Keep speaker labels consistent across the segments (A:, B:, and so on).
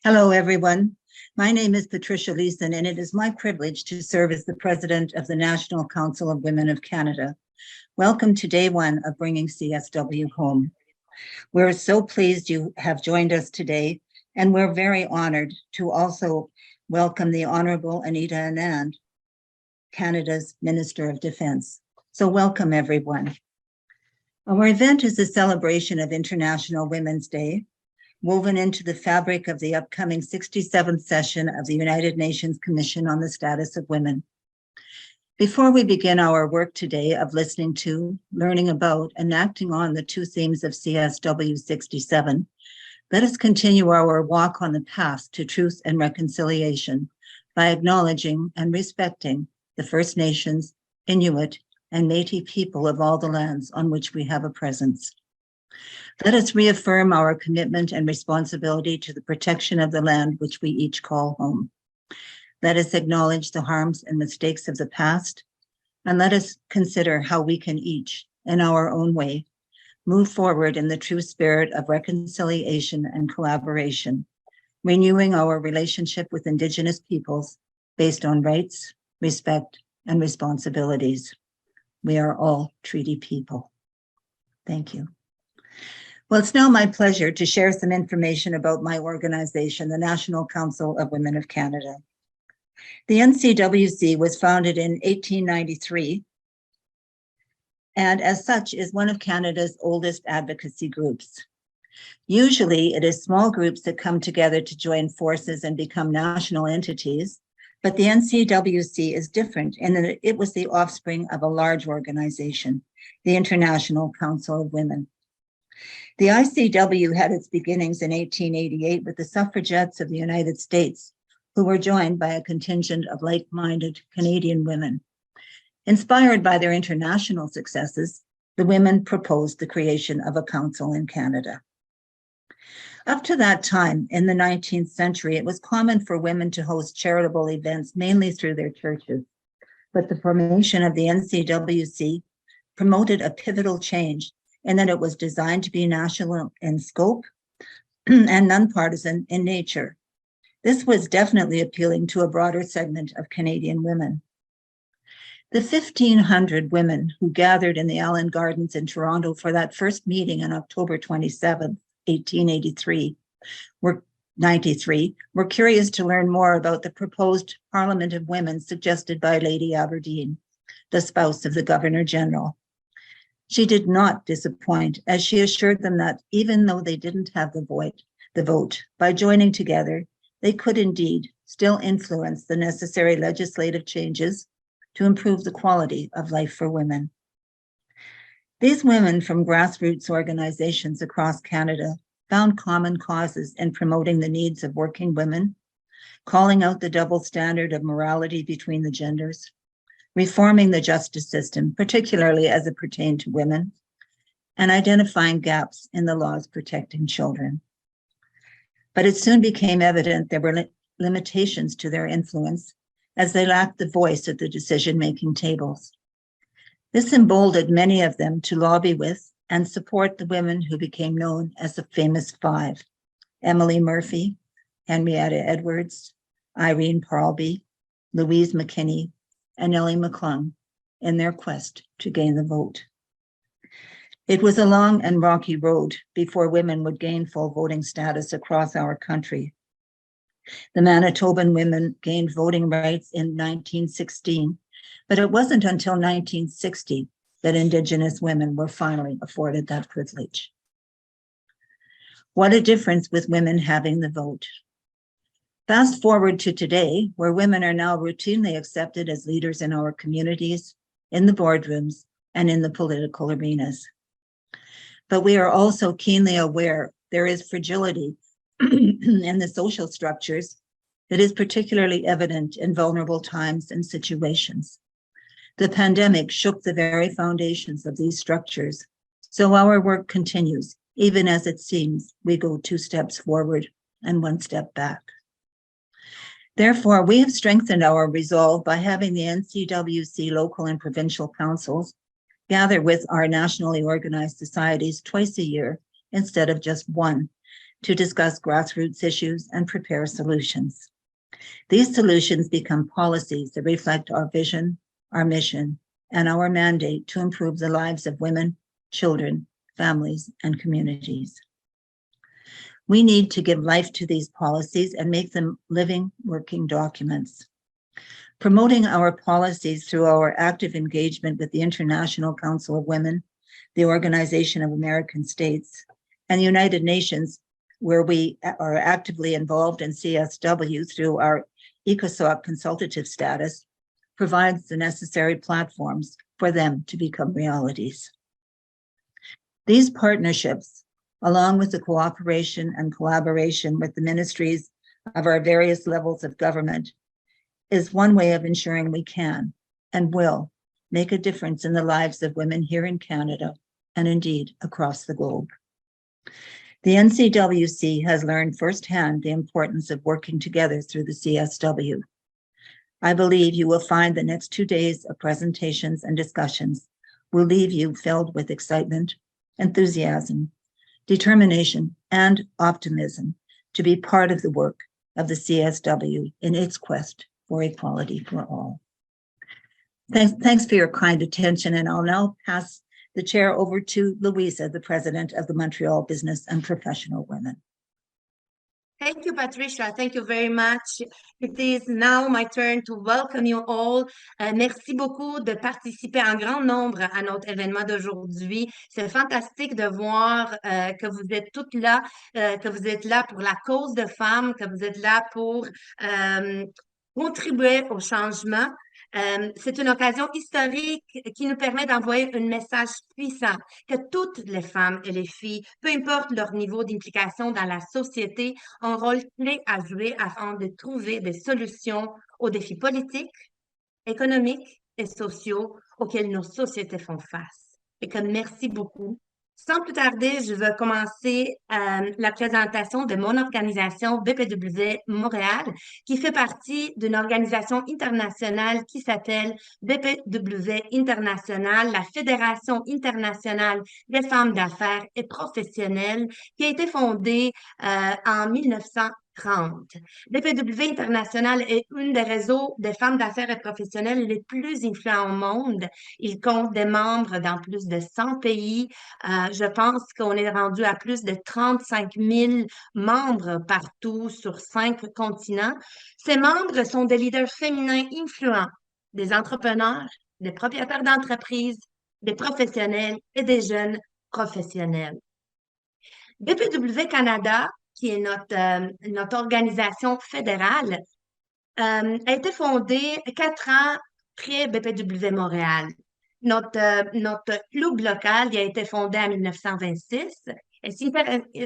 A: Hello, everyone. My name is Patricia Leeson, and it is my privilege to serve as the president of the National Council of Women of Canada. Welcome to day one of bringing CSW home. We're so pleased you have joined us today, and we're very honored to also welcome the Honorable Anita Anand, Canada's Minister of Defense. So welcome, everyone. Our event is a celebration of International Women's Day, woven into the fabric of the upcoming 67th session of the United Nations Commission on the Status of Women. Before we begin our work today of listening to, learning about, and acting on the two themes of CSW 67, let us continue our walk on the path to truth and reconciliation by acknowledging and respecting the First Nations, Inuit, and Métis people of all the lands on which we have a presence. Let us reaffirm our commitment and responsibility to the protection of the land which we each call home. Let us acknowledge the harms and mistakes of the past, and let us consider how we can each, in our own way, move forward in the true spirit of reconciliation and collaboration, renewing our relationship with Indigenous peoples based on rights, respect, and responsibilities. We are all treaty people. Thank you. Well, it's now my pleasure to share some information about my organization, the National Council of Women of Canada. The NCWC was founded in 1893, and as such is one of Canada's oldest advocacy groups. Usually it is small groups that come together to join forces and become national entities, but the NCWC is different in that it was the offspring of a large organization, the International Council of Women. The ICW had its beginnings in 1888 with the suffragettes of the United States, who were joined by a contingent of like-minded Canadian women. Inspired by their international successes, the women proposed the creation of a council in Canada. Up to that time, in the 19th century, it was common for women to host charitable events, mainly through their churches. But the formation of the NCWC promoted a pivotal change in that it was designed to be national in scope and nonpartisan in nature. This was definitely appealing to a broader segment of Canadian women. The 1,500 women who gathered in the Allen Gardens in Toronto for that first meeting on October 27, 1883, were curious to learn more about the proposed Parliament of Women suggested by Lady Aberdeen, the spouse of the Governor General. She did not disappoint, as she assured them that even though they didn't have the vote, by joining together, they could indeed still influence the necessary legislative changes to improve the quality of life for women. These women from grassroots organizations across Canada found common causes in promoting the needs of working women, calling out the double standard of morality between the genders, reforming the justice system, particularly as it pertained to women, and identifying gaps in the laws protecting children. But it soon became evident there were limitations to their influence, as they lacked the voice at the decision-making tables. This emboldened many of them to lobby with and support the women who became known as the famous five: Emily Murphy, Henrietta Edwards, Irene Parlby, Louise McKinney, and Nellie McClung in their quest to gain the vote. It was a long and rocky road before women would gain full voting status across our country. The Manitoban women gained voting rights in 1916, but it wasn't until 1960 that Indigenous women were finally afforded that privilege. What a difference with women having the vote. Fast forward to today, where women are now routinely accepted as leaders in our communities, in the boardrooms, and in the political arenas. But we are also keenly aware there is fragility in the social structures that is particularly evident in vulnerable times and situations. The pandemic shook the very foundations of these structures, so our work continues, even as it seems we go 2 steps forward and 1 step back. Therefore, we have strengthened our resolve by having the NCWC local and provincial councils gather with our nationally organized societies twice a year instead of just one, to discuss grassroots issues and prepare solutions. These solutions become policies that reflect our vision, our mission, and our mandate to improve the lives of women, children, families, and communities. We need to give life to these policies and make them living, working documents. Promoting our policies through our active engagement with the International Council of Women, the Organization of American States, and the United Nations, where we are actively involved in CSW through our ECOSOC consultative status, provides the necessary platforms for them to become realities. These partnerships, along with the cooperation and collaboration with the ministries of our various levels of government, is one way of ensuring we can and will make a difference in the lives of women here in Canada and indeed across the globe. The NCWC has learned firsthand the importance of working together through the CSW. I believe you will find the next 2 days of presentations and discussions will leave you filled with excitement, enthusiasm, determination, and optimism to be part of the work of the CSW in its quest for equality for all. Thanks for your kind attention, and I'll now pass the chair over to Louisa, the president of the Montreal Business and Professional Women.
B: Thank you, Patricia. Thank you very much. It is now my turn to welcome you all. Merci beaucoup de participer en grand nombre à notre événement d'aujourd'hui. C'est fantastique de voir que vous êtes toutes là, que vous êtes là pour la cause de femmes, que vous êtes là pour contribuer au changement. C'est une occasion historique qui nous permet d'envoyer un message puissant que toutes les femmes et les filles, peu importe leur niveau d'implication dans la société, ont un rôle clé à jouer afin de trouver des solutions aux défis politiques, économiques et sociaux auxquels nos sociétés font face. Et que merci beaucoup. Sans plus tarder, je vais commencer la présentation de mon organisation BPW Montréal, qui fait partie d'une organisation internationale qui s'appelle BPW International, la Fédération internationale des femmes d'affaires et professionnelles, qui a été fondée en 1930. BPW International est une des réseaux des femmes d'affaires et professionnelles les plus influents au monde. Il compte des membres dans plus de 100 pays. Je pense qu'on est rendu à plus de 35 000 membres partout sur 5 continents. Ces membres sont des leaders féminins influents, des entrepreneurs, des propriétaires d'entreprises, des professionnels et des jeunes professionnels. BPW Canada, qui est notre organisation fédérale, a été fondée 4 ans après BPW Montréal. Notre club local il a été fondé en 1926. Et c'est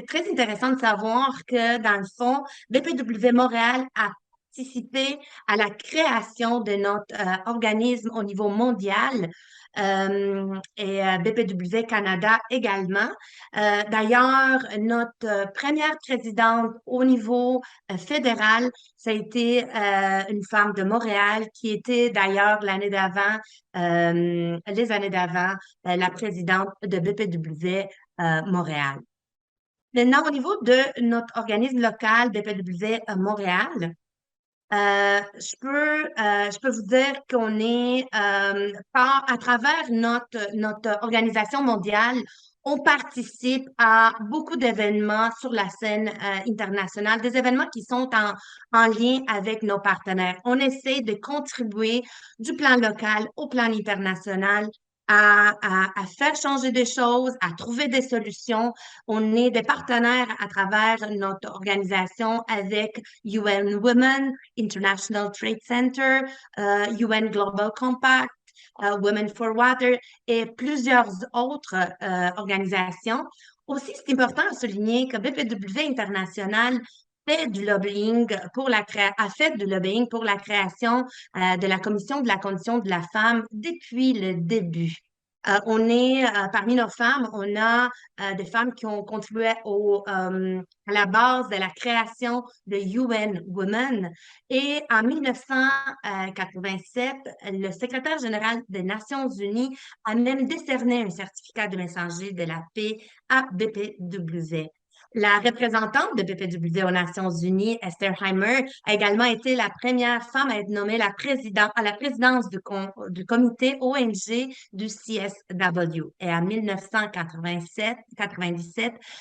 B: très intéressant de savoir que, dans le fond, BPW Montréal a participé à la création de notre organisme au niveau mondial. Et BPW Canada également. D'ailleurs, notre première présidente au niveau fédéral, ça a été une femme de Montréal qui était d'ailleurs les années d'avant, la présidente de BPW Montréal. Maintenant, au niveau de notre organisme local BPW Montréal, je peux vous dire qu'on est, à travers notre organisation mondiale, on participe à beaucoup d'événements sur la scène internationale, des événements qui sont en lien avec nos partenaires. On essaie de contribuer du plan local au plan international à faire changer des choses, à trouver des solutions. On est des partenaires à travers notre organisation avec UN Women, International Trade Center, UN Global Compact, Women for Water et plusieurs autres organisations. Aussi, c'est important à souligner que BPW International fait du lobbying a fait du lobbying pour la création de la Commission de la condition de la femme depuis le début. Parmi nos femmes, on a des femmes qui ont contribué à la base de la création de UN Women. Et en 1987, le secrétaire général des Nations Unies a même décerné un certificat de messager de la paix à BPW. La représentante de BPW aux Nations Unies, Esther Heimer, a également été la première femme à être nommée à la présidence du comité ONG du CSW. Et en 1997,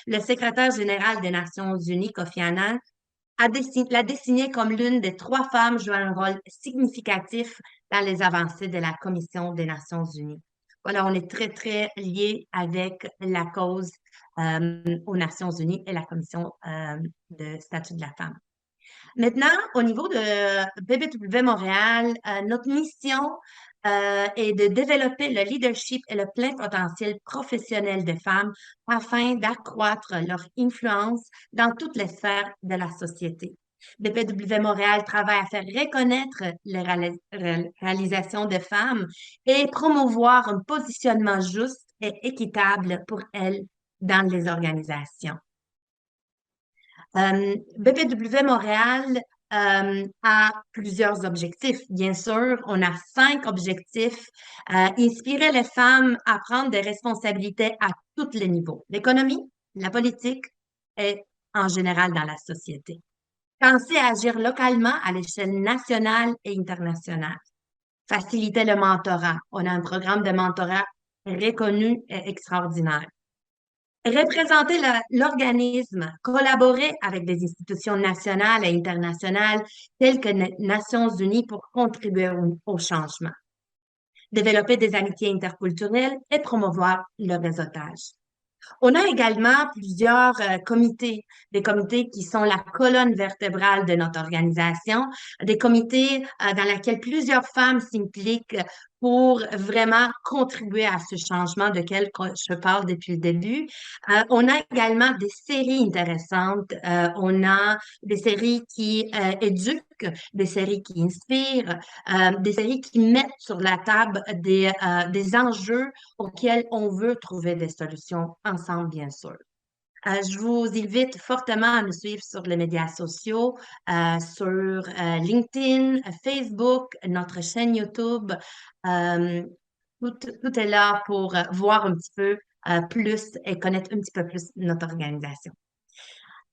B: le secrétaire général des Nations Unies, Kofi Annan, l'a désignée comme l'une des trois femmes jouant un rôle significatif dans les avancées de la Commission des Nations Unies. Voilà, on est très, très liés avec la cause aux Nations Unies et la Commission de statut de la femme. Maintenant, au niveau de BBW Montréal, notre mission est de développer le leadership et le plein potentiel professionnel des femmes afin d'accroître leur influence dans toutes les sphères de la société. BPW Montréal travaille à faire reconnaître les réalisations des femmes et promouvoir un positionnement juste et équitable pour elles dans les organisations. BPW Montréal a plusieurs objectifs. Bien sûr, on a 5 objectifs. Inspirer les femmes à prendre des responsabilités à tous les niveaux, l'économie, la politique et en général dans la société. Penser à agir localement à l'échelle nationale et internationale. Faciliter le mentorat. On a un programme de mentorat reconnu et extraordinaire. Représenter l'organisme, collaborer avec des institutions nationales et internationales telles que les Nations Unies pour contribuer au changement. Développer des amitiés interculturelles et promouvoir le réseautage. On a également plusieurs comités, des comités qui sont la colonne vertébrale de notre organisation, des comités dans lesquels plusieurs femmes s'impliquent pour vraiment contribuer à ce changement duquel je parle depuis le début. On a également des séries intéressantes. On a des séries qui éduquent, des séries qui inspirent, des séries qui mettent sur la table des enjeux auxquels on veut trouver des solutions ensemble, bien sûr. Je vous invite fortement à nous suivre sur les médias sociaux, sur LinkedIn, Facebook, notre chaîne YouTube. Tout est là pour voir un petit peu plus et connaître un petit peu plus notre organisation.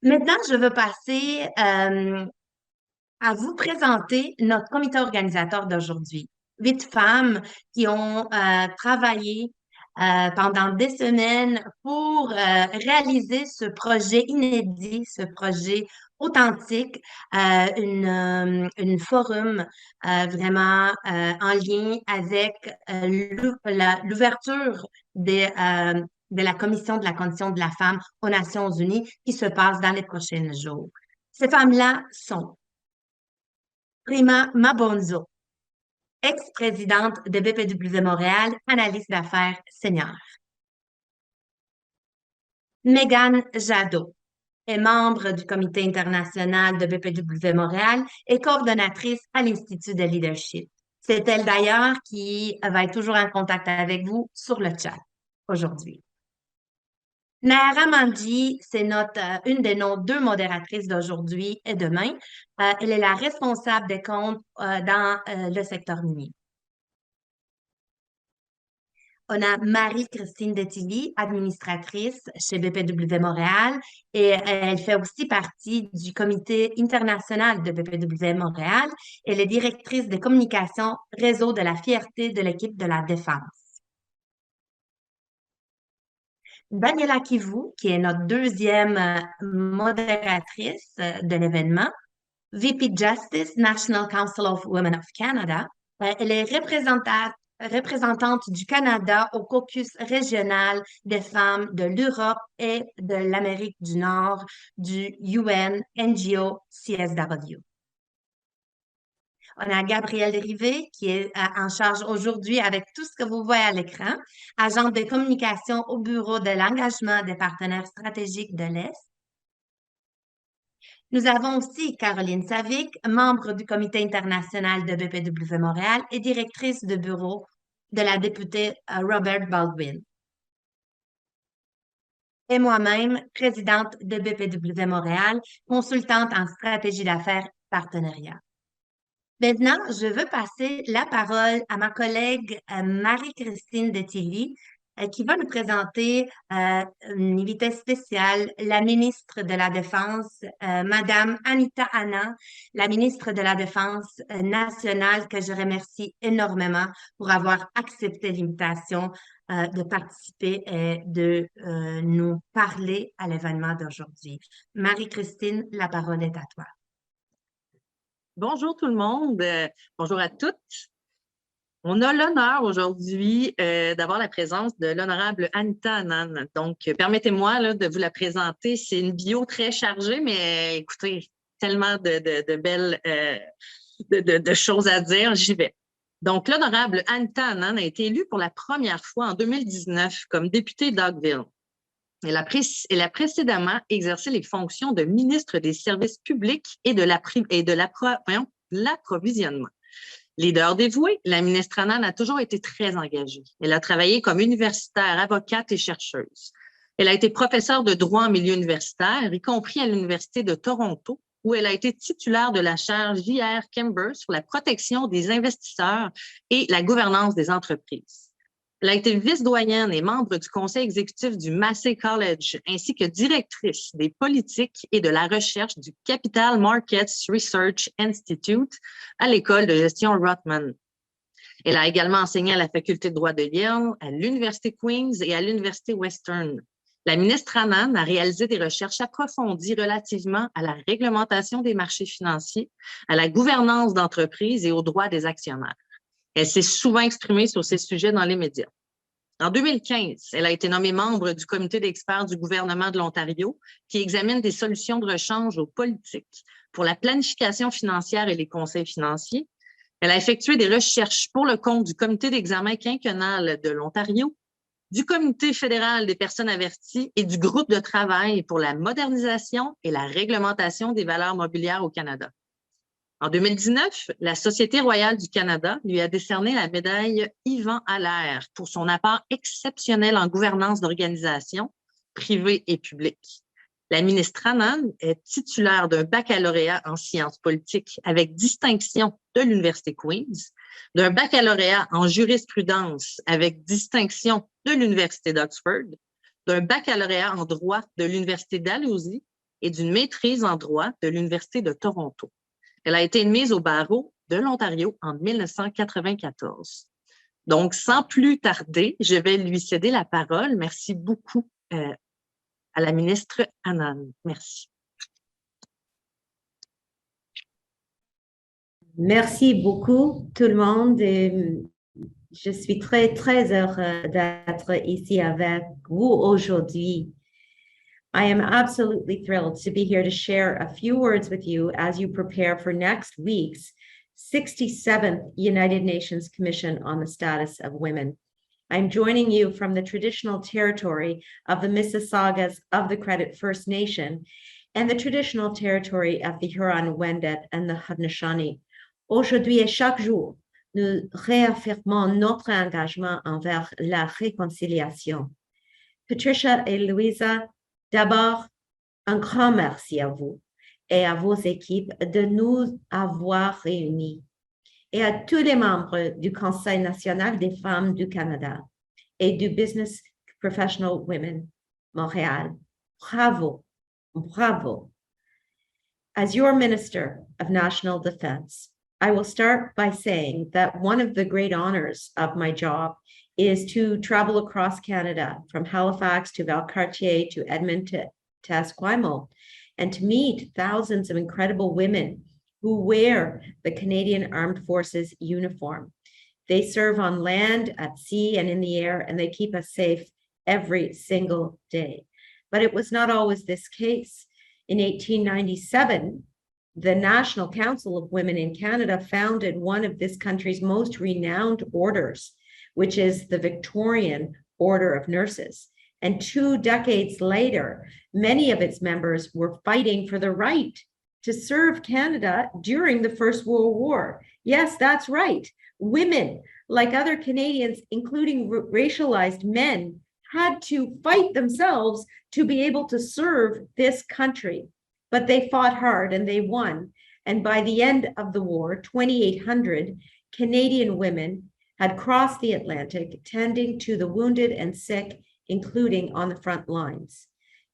B: Maintenant, je veux passer à vous présenter notre comité organisateur d'aujourd'hui. 8 femmes qui ont travaillé pendant des semaines pour réaliser ce projet inédit, ce projet authentique, une forum vraiment en lien avec l'ouverture de la Commission de la condition de la femme aux Nations Unies qui se passe dans les prochains jours. Ces femmes-là sont Prima Mabonzo, ex-présidente de BPW Montréal, analyste d'affaires senior. Megan Jadot est membre du comité international de BPW Montréal et coordonnatrice à l'Institut de leadership. C'est elle d'ailleurs qui va être toujours en contact avec vous sur le chat aujourd'hui. Nara Manji, c'est une de nos 2 modératrices d'aujourd'hui et demain. Elle est la responsable des comptes dans le secteur minier. On a Marie-Christine Detilly, administratrice chez BPW Montréal, et elle fait aussi partie du comité international de BPW Montréal. Elle est directrice de communication réseau de la fierté de l'équipe de la défense. Daniela Kivu, qui est notre 2e modératrice de l'événement, VP Justice, National Council of Women of Canada. Elle est représentante du Canada au caucus régional des femmes de l'Europe et de l'Amérique du Nord du UN NGO CSW. On a Gabrielle Rivet qui est en charge aujourd'hui avec tout ce que vous voyez à l'écran, agente de communication au Bureau de l'engagement des partenaires stratégiques de l'Est. Nous avons aussi Caroline Savic, membre du comité international de BPW Montréal et directrice de bureau de la députée Robert Baldwin. Et moi-même, présidente de BPW Montréal, consultante en stratégie d'affaires partenariat. Maintenant, je veux passer la parole à ma collègue Marie-Christine Detilly, qui va nous présenter une invitée spéciale, la ministre de la Défense, Madame Anita Anand, la ministre de la Défense nationale, que je remercie énormément pour avoir accepté l'invitation de participer et de nous parler à l'événement d'aujourd'hui. Marie-Christine, la parole est à toi.
C: Bonjour tout le monde, bonjour à toutes. On a l'honneur aujourd'hui d'avoir la présence de l'honorable Anita Anand. Donc, permettez-moi de vous la présenter. C'est une bio très chargée, mais écoutez, tellement de belles de choses à dire, j'y vais. Donc, l'honorable Anita Anand a été élue pour la première fois en 2019 comme députée d'Oakville. Elle a précédemment exercé les fonctions de ministre des Services publics et de l'approvisionnement. Leader dévouée, la ministre Anand a toujours été très engagée. Elle a travaillé comme universitaire, avocate et chercheuse. Elle a été professeure de droit en milieu universitaire, y compris à l'Université de Toronto, où elle a été titulaire de la chaire J.R. Kimber sur la protection des investisseurs et la gouvernance des entreprises. Elle a été vice-doyenne et membre du conseil exécutif du Massey College, ainsi que directrice des politiques et de la recherche du Capital Markets Research Institute à l'école de gestion Rotman. Elle a également enseigné à la faculté de droit de Yale, à l'Université Queen's et à l'Université Western. La ministre Anand a réalisé des recherches approfondies relativement à la réglementation des marchés financiers, à la gouvernance d'entreprises et aux droits des actionnaires. Elle s'est souvent exprimée sur ces sujets dans les médias. En 2015, elle a été nommée membre du comité d'experts du gouvernement de l'Ontario qui examine des solutions de rechange aux politiques pour la planification financière et les conseils financiers. Elle a effectué des recherches pour le compte du comité d'examen quinquennal de l'Ontario, du comité fédéral des personnes averties et du groupe de travail pour la modernisation et la réglementation des valeurs mobilières au Canada. En 2019, la Société royale du Canada lui a décerné la médaille Yvan Allaire pour son apport exceptionnel en gouvernance d'organisations privées et publiques. La ministre Anand est titulaire d'un baccalauréat en sciences politiques avec distinction de l'Université Queen's, d'un baccalauréat en jurisprudence avec distinction de l'Université d'Oxford, d'un baccalauréat en droit de l'Université Dalhousie et d'une maîtrise en droit de l'Université de Toronto. Elle a été admise au barreau de l'Ontario en 1994. Donc, sans plus tarder, je vais lui céder la parole. Merci beaucoup à la ministre Anand. Merci.
D: Merci beaucoup, tout le monde. Et je suis très, très heureux d'être ici avec vous aujourd'hui. I am absolutely thrilled to be here to share a few words with you as you prepare for next week's 67th United Nations Commission on the Status of Women. I'm joining you from the traditional territory of the Mississaugas of the Credit First Nation and the traditional territory of the Huron-Wendat and the Haudenosaunee. Aujourd'hui et chaque jour, nous réaffirmons notre engagement envers la réconciliation. Patricia et Louisa, d'abord, un grand merci à vous et à vos équipes de nous avoir réunis et à tous les membres du Conseil national des femmes du Canada et du Business Professional Women Montréal. Bravo, bravo. As your Minister of National Defense, I will start by saying that one of the great honors of my job is to travel across Canada from Halifax to Valcartier to Edmonton to Esquimalt and to meet thousands of incredible women who wear the Canadian Armed Forces uniform. They serve on land, at sea, and in the air, and they keep us safe every single day. But it was not always this case. In 1897, the National Council of Women in Canada founded one of this country's most renowned orders, which is the Victorian Order of Nurses. And 2 decades later, many of its members were fighting for the right to serve Canada during the First World War. Yes, that's right. Women, like other Canadians, including racialized men, had to fight themselves to be able to serve this country. But they fought hard and they won. And by the end of the war, 2,800 Canadian women had crossed the Atlantic, tending to the wounded and sick, including on the front lines.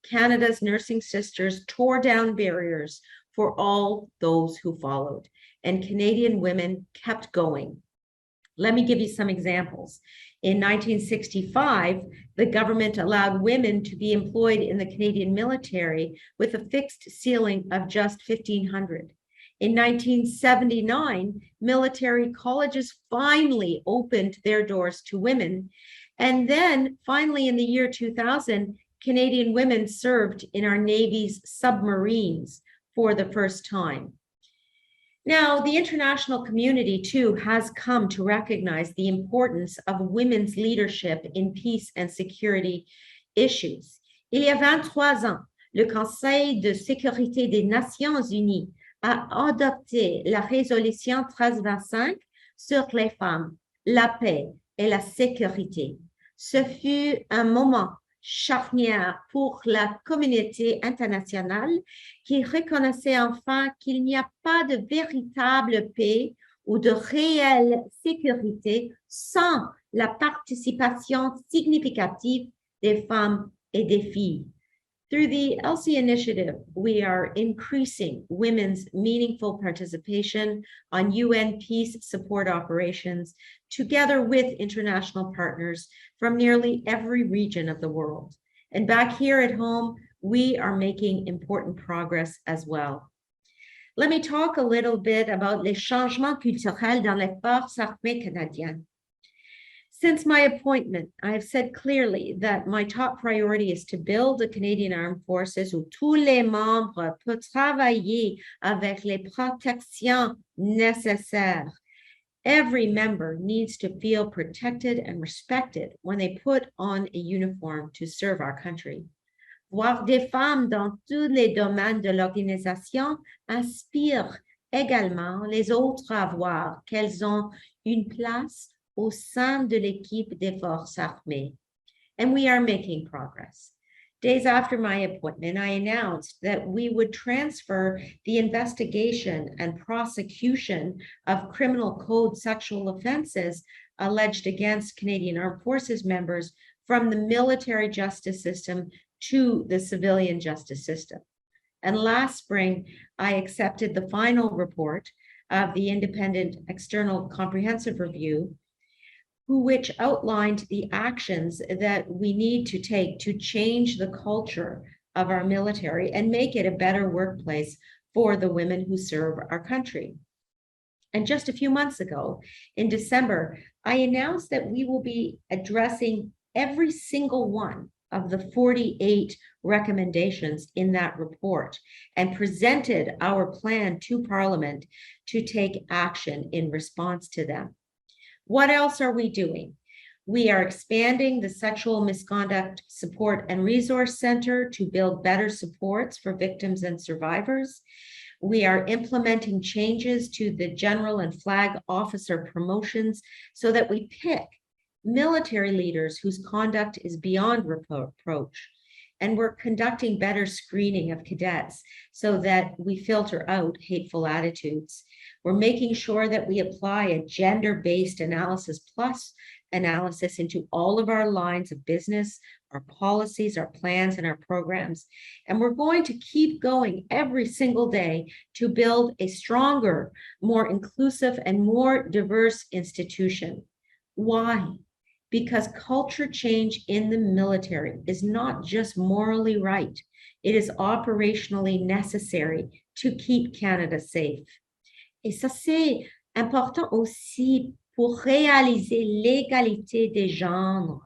D: Canada's nursing sisters tore down barriers for all those who followed, and Canadian women kept going. Let me give you some examples. In 1965, the government allowed women to be employed in the Canadian military with a fixed ceiling of just 1,500. In 1979, military colleges finally opened their doors to women. And then finally in the year 2000, Canadian women served in our Navy's submarines for the first time. Now, the international community, too, has come to recognize the importance of women's leadership in peace and security issues. Il y a 23 ans, le Conseil de sécurité des Nations Unies a adopté la résolution 1325 sur les femmes, la paix et la sécurité. Ce fut un moment charnière pour la communauté internationale qui reconnaissait enfin qu'il n'y a pas de véritable paix ou de réelle sécurité sans la participation significative des femmes et des filles. Through the ELSI initiative, we are increasing women's meaningful participation on UN peace support operations together with international partners from nearly every region of the world. And back here at home, we are making important progress as well. Let me talk a little bit about les changements culturels dans les forces armées canadiennes. Since my appointment, I have said clearly that my top priority is to build a Canadian Armed Forces où tous les membres peuvent travailler avec les protections nécessaires. Every member needs to feel protected and respected when they put on a uniform to serve our country. Voir des femmes dans tous les domaines de l'organisation inspire également les autres à voir qu'elles ont une place au sein de l'équipe des forces armées. And we are making progress. Days after my appointment, I announced that we would transfer the investigation and prosecution of criminal code sexual offenses alleged against Canadian Armed Forces members from the military justice system to the civilian justice system. And last spring, I accepted the final report of the Independent External Comprehensive Review, which outlined the actions that we need to take to change the culture of our military and make it a better workplace for the women who serve our country. And just a few months ago, in December, I announced that we will be addressing every single one of the 48 recommendations in that report and presented our plan to Parliament to take action in response to them. What else are we doing? We are expanding the Sexual Misconduct Support and Resource Center to build better supports for victims and survivors. We are implementing changes to the general and flag officer promotions so that we pick military leaders whose conduct is beyond reproach. And we're conducting better screening of cadets so that we filter out hateful attitudes. We're making sure that we apply a gender-based analysis plus analysis into all of our lines of business, our policies, our plans, and our programs. And we're going to keep going every single day to build a stronger, more inclusive, and more diverse institution. Why? Because culture change in the military is not just morally right, it is operationally necessary to keep Canada safe. Et ça, c'est important aussi pour réaliser l'égalité des genres.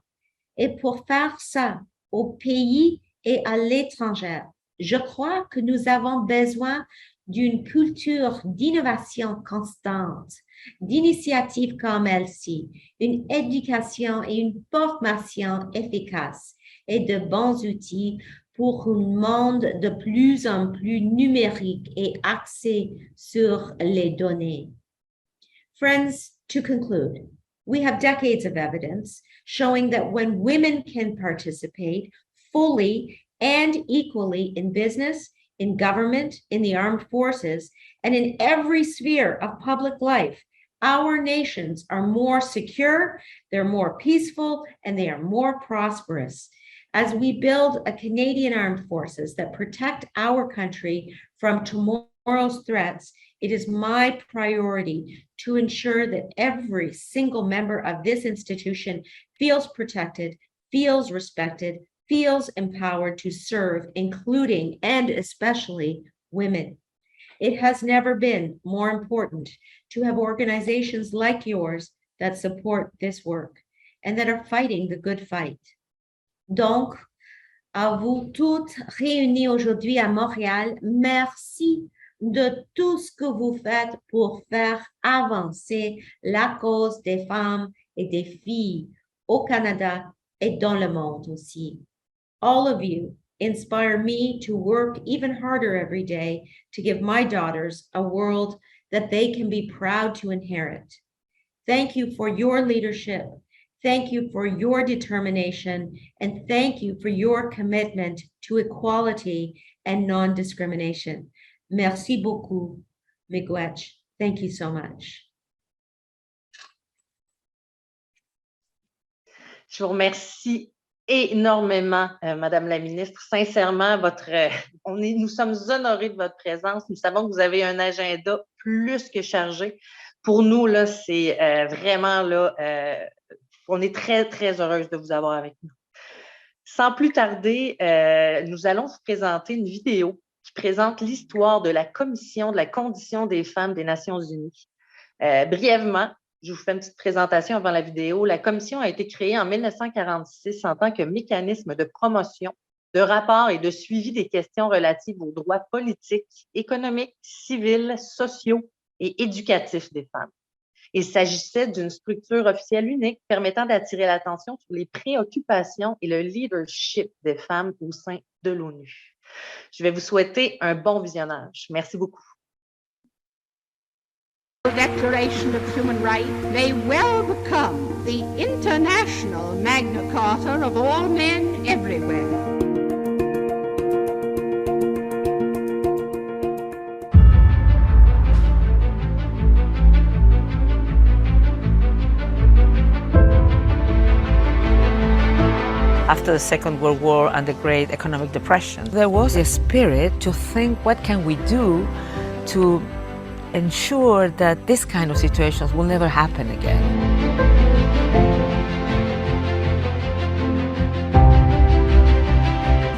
D: Et pour faire ça au pays et à l'étranger, je crois que nous avons besoin d'une culture d'innovation constante, d'initiatives comme celle-ci, une éducation et une formation efficaces et de bons outils pour un monde de plus en plus numérique et axé sur les données. Friends, to conclude, we have decades of evidence showing that when women can participate fully and equally in business, in government, in the armed forces, and in every sphere of public life, Our nations are more secure, they're more peaceful, and they are more prosperous. As we build a Canadian Armed Forces that protect our country from tomorrow's threats, it is my priority to ensure that every single member of this institution feels protected, feels respected, feels empowered to serve, including and especially women. It has never been more important to have organizations like yours that support this work and that are fighting the good fight. Donc, à vous toutes réunies aujourd'hui à Montréal, merci de tout ce que vous faites pour faire avancer la cause des femmes et des filles au Canada et dans le monde aussi. All of you inspire me to work even harder every day to give my daughters a world that they can be proud to inherit. Thank you for your leadership. Thank you for your determination. And thank you for your commitment to equality and non-discrimination. Merci beaucoup, Miigwech. Thank you so much.
C: Je vous remercie énormément, Madame la ministre. Sincèrement, nous sommes honorés de votre présence. Nous savons que vous avez un agenda plus que chargé. Pour nous, là, c'est vraiment là, on est très, très heureuse de vous avoir avec nous. Sans plus tarder, nous allons vous présenter une vidéo qui présente l'histoire de la Commission de la condition des femmes des Nations unies. Brièvement, je vous fais une petite présentation avant la vidéo. La Commission a été créée en 1946 en tant que mécanisme de promotion, de rapport et de suivi des questions relatives aux droits politiques, économiques, civils, sociaux et éducatifs des femmes. Il s'agissait d'une structure officielle unique permettant d'attirer l'attention sur les préoccupations et le leadership des femmes au sein de l'ONU. Je vais vous souhaiter un bon visionnage. Merci beaucoup.
E: The Declaration of Human Rights may well become the international Magna Carta of all men everywhere.
F: After the Second World War and the Great Economic Depression, there was a spirit to think, what can we do to ensure that this kind of situations will never happen again?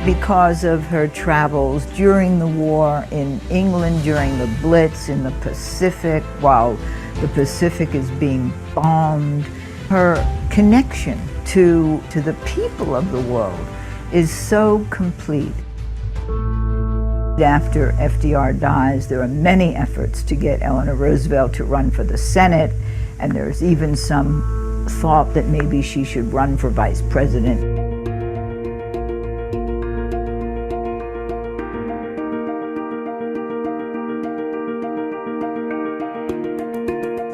G: Because of her travels during the war in England, during the Blitz in the Pacific, while the Pacific is being bombed, her connection to the people of the world is so complete. After FDR dies, there are many efforts to get Eleanor Roosevelt to run for the Senate, and there's even some thought that maybe she should run for vice president.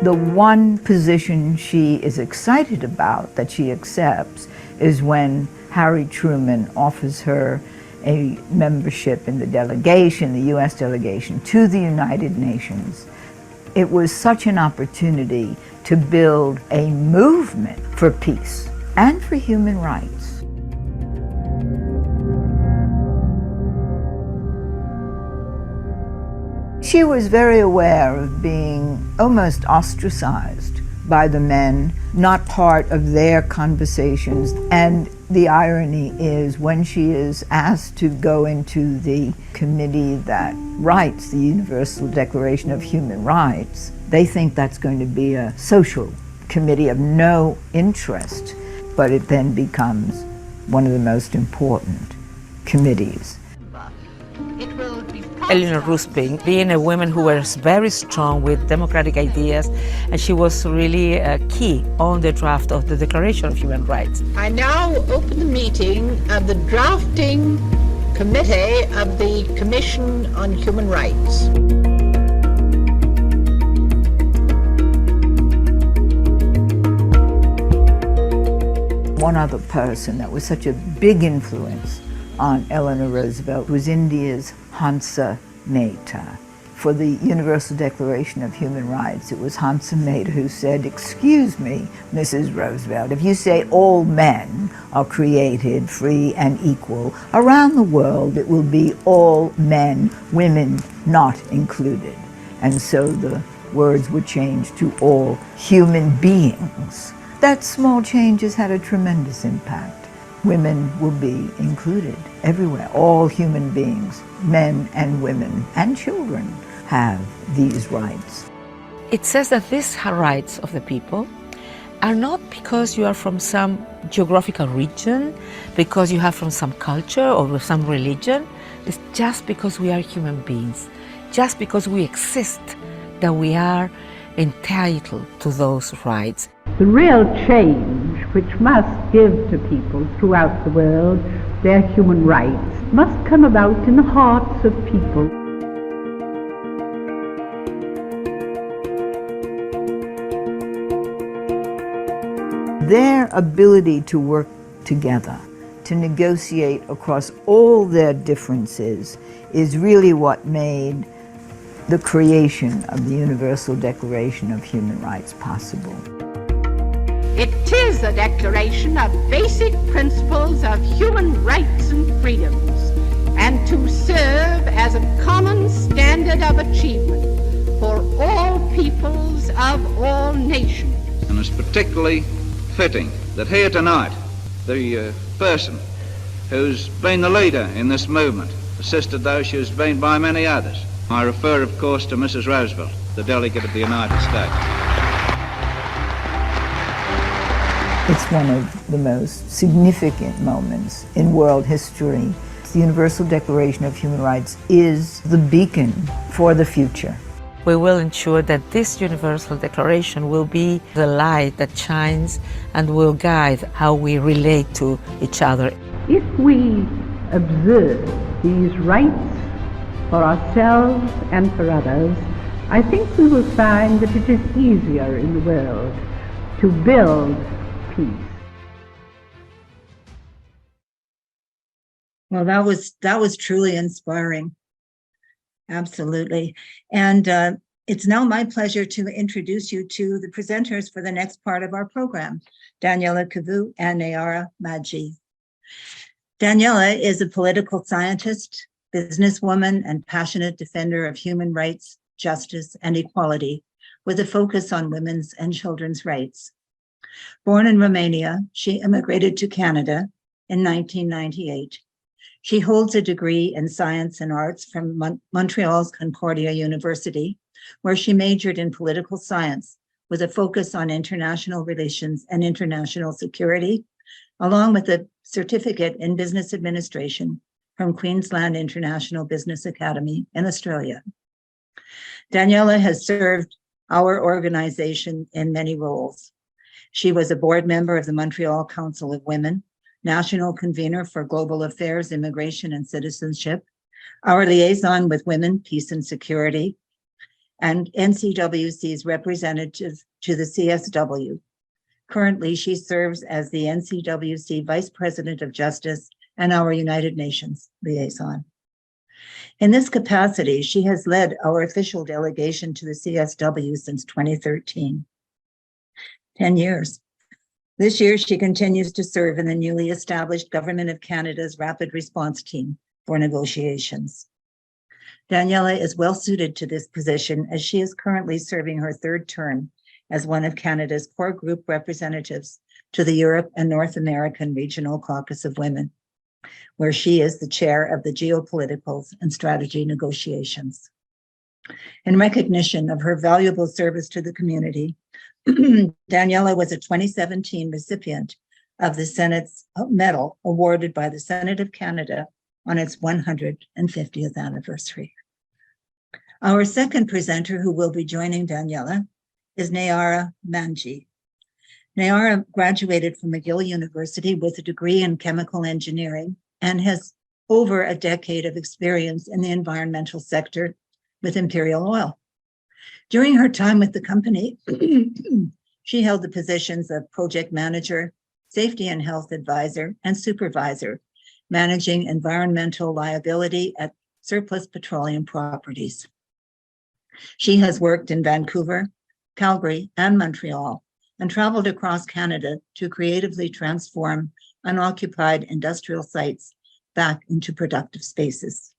G: The one position she is excited about, that she accepts, is when Harry Truman offers her a membership in the delegation, the U.S. delegation, to the United Nations. It was such an opportunity to build a movement for peace and for human rights. She was very aware of being almost ostracized by the men, not part of their conversations. And the irony is, when she is asked to go into the committee that writes the Universal Declaration of Human Rights, they think that's going to be a social committee of no interest, but it then becomes one of the most important committees.
F: Eleanor Roosevelt, being a woman who was very strong with democratic ideas, and she was really key on the draft of the Declaration of Human Rights.
E: I now open the meeting of the drafting committee of the Commission on Human Rights.
G: One other person that was such a big influence on Eleanor Roosevelt was India's Hansa Mehta. for the Universal Declaration of Human Rights. It was Hansa Mader who said, "Excuse me, Mrs. Roosevelt, if you say all men are created free and equal, around the world it will be all men, women not included." And so the words were changed to all human beings. That small change has had a tremendous impact. Women will be included everywhere. All human beings, men and women and children, have these rights.
F: It says that these rights of the people are not because you are from some geographical region, because you have from some culture or some religion. It's just because we are human beings, just because we exist, that we are entitled to those rights.
E: The real change which must give to people throughout the world their human rights must come about in the hearts of people.
G: Their ability to work together, to negotiate across all their differences, is really what made the creation of the Universal Declaration of Human Rights possible.
E: It is a declaration of basic principles of human rights and freedoms, and to serve as a common standard of achievement for all peoples of all nations.
H: And it's particularly fitting that here tonight, the person who's been the leader in this movement, assisted though she has been by many others. I refer, of course, to Mrs. Roosevelt, the delegate of the United States.
G: It's one of the most significant moments in world history. The Universal Declaration of Human Rights is the beacon for the future.
F: We will ensure that this Universal Declaration will be the light that shines and will guide how we relate to each other.
E: If we observe these rights for ourselves and for others, I think we will find that it is easier in the world to build peace.
A: Well, that was truly inspiring. Absolutely. And it's now my pleasure to introduce you to the presenters for the next part of our program, Daniela Cavu and Nayara Madji. Daniela is a political scientist, businesswoman, and passionate defender of human rights, justice, and equality, with a focus on women's and children's rights. Born in Romania, she immigrated to Canada in 1998. She holds a degree in science and arts from Montreal's Concordia University, where she majored in political science with a focus on international relations and international security, along with a certificate in business administration from Queensland International Business Academy in Australia. Daniela has served our organization in many roles. She was a board member of the Montreal Council of Women, National Convener for Global Affairs, Immigration, and Citizenship, our liaison with Women, Peace, and Security, and NCWC's representative to the CSW. Currently, she serves as the NCWC Vice President of Justice and our United Nations liaison. In this capacity, she has led our official delegation to the CSW since 2013, 10 years. This year, she continues to serve in the newly established Government of Canada's Rapid Response Team for negotiations. Daniela is well suited to this position as she is currently serving her third term as one of Canada's core group representatives to the Europe and North American Regional Caucus of Women, where she is the chair of the Geopoliticals and Strategy negotiations. In recognition of her valuable service to the community, Daniela was a 2017 recipient of the Senate's medal awarded by the Senate of Canada on its 150th anniversary. Our second presenter who will be joining Daniela is Nayara Madji. Nayara graduated from McGill University with a degree in chemical engineering and has over a decade of experience in the environmental sector with Imperial Oil. During her time with the company, she held the positions of project manager, safety and health advisor, and supervisor, managing environmental liability at Surplus Petroleum Properties. She has worked in Vancouver, Calgary, and Montreal, and traveled across Canada to creatively transform unoccupied industrial sites back into productive spaces.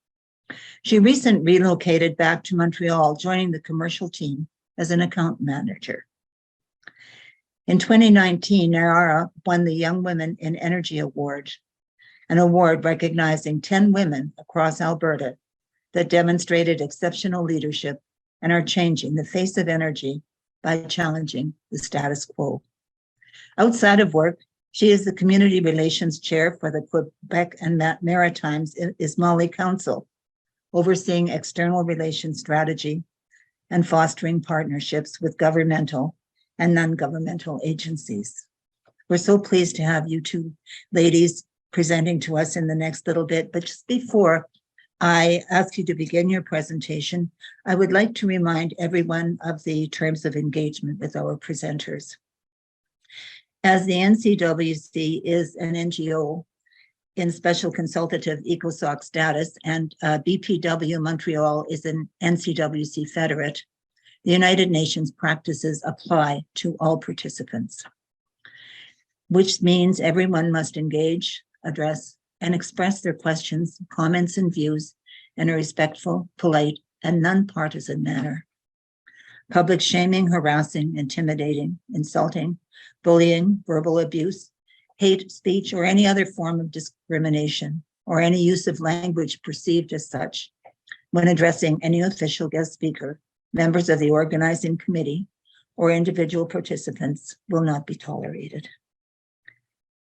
A: She recently relocated back to Montreal, joining the commercial team as an account manager. In 2019, Nayara won the Young Women in Energy Award, an award recognizing 10 women across Alberta that demonstrated exceptional leadership and are changing the face of energy by challenging the status quo. Outside of work, she is the Community Relations Chair for the Quebec and Maritimes Ismaili Council, overseeing external relations strategy and fostering partnerships with governmental and non-governmental agencies. We're so pleased to have you two ladies presenting to us in the next little bit, but just before I ask you to begin your presentation, I would like to remind everyone of the terms of engagement with our presenters. As the NCWC is an NGO in special consultative ECOSOC status, and BPW Montreal is an NCWC federate, the United Nations practices apply to all participants, which means everyone must engage, address, and express their questions, comments, and views in a respectful, polite, and non-partisan manner. Public shaming, harassing, intimidating, insulting, bullying, verbal abuse, hate speech, or any other form of discrimination, or any use of language perceived as such when addressing any official guest speaker, members of the organizing committee, or individual participants will not be tolerated.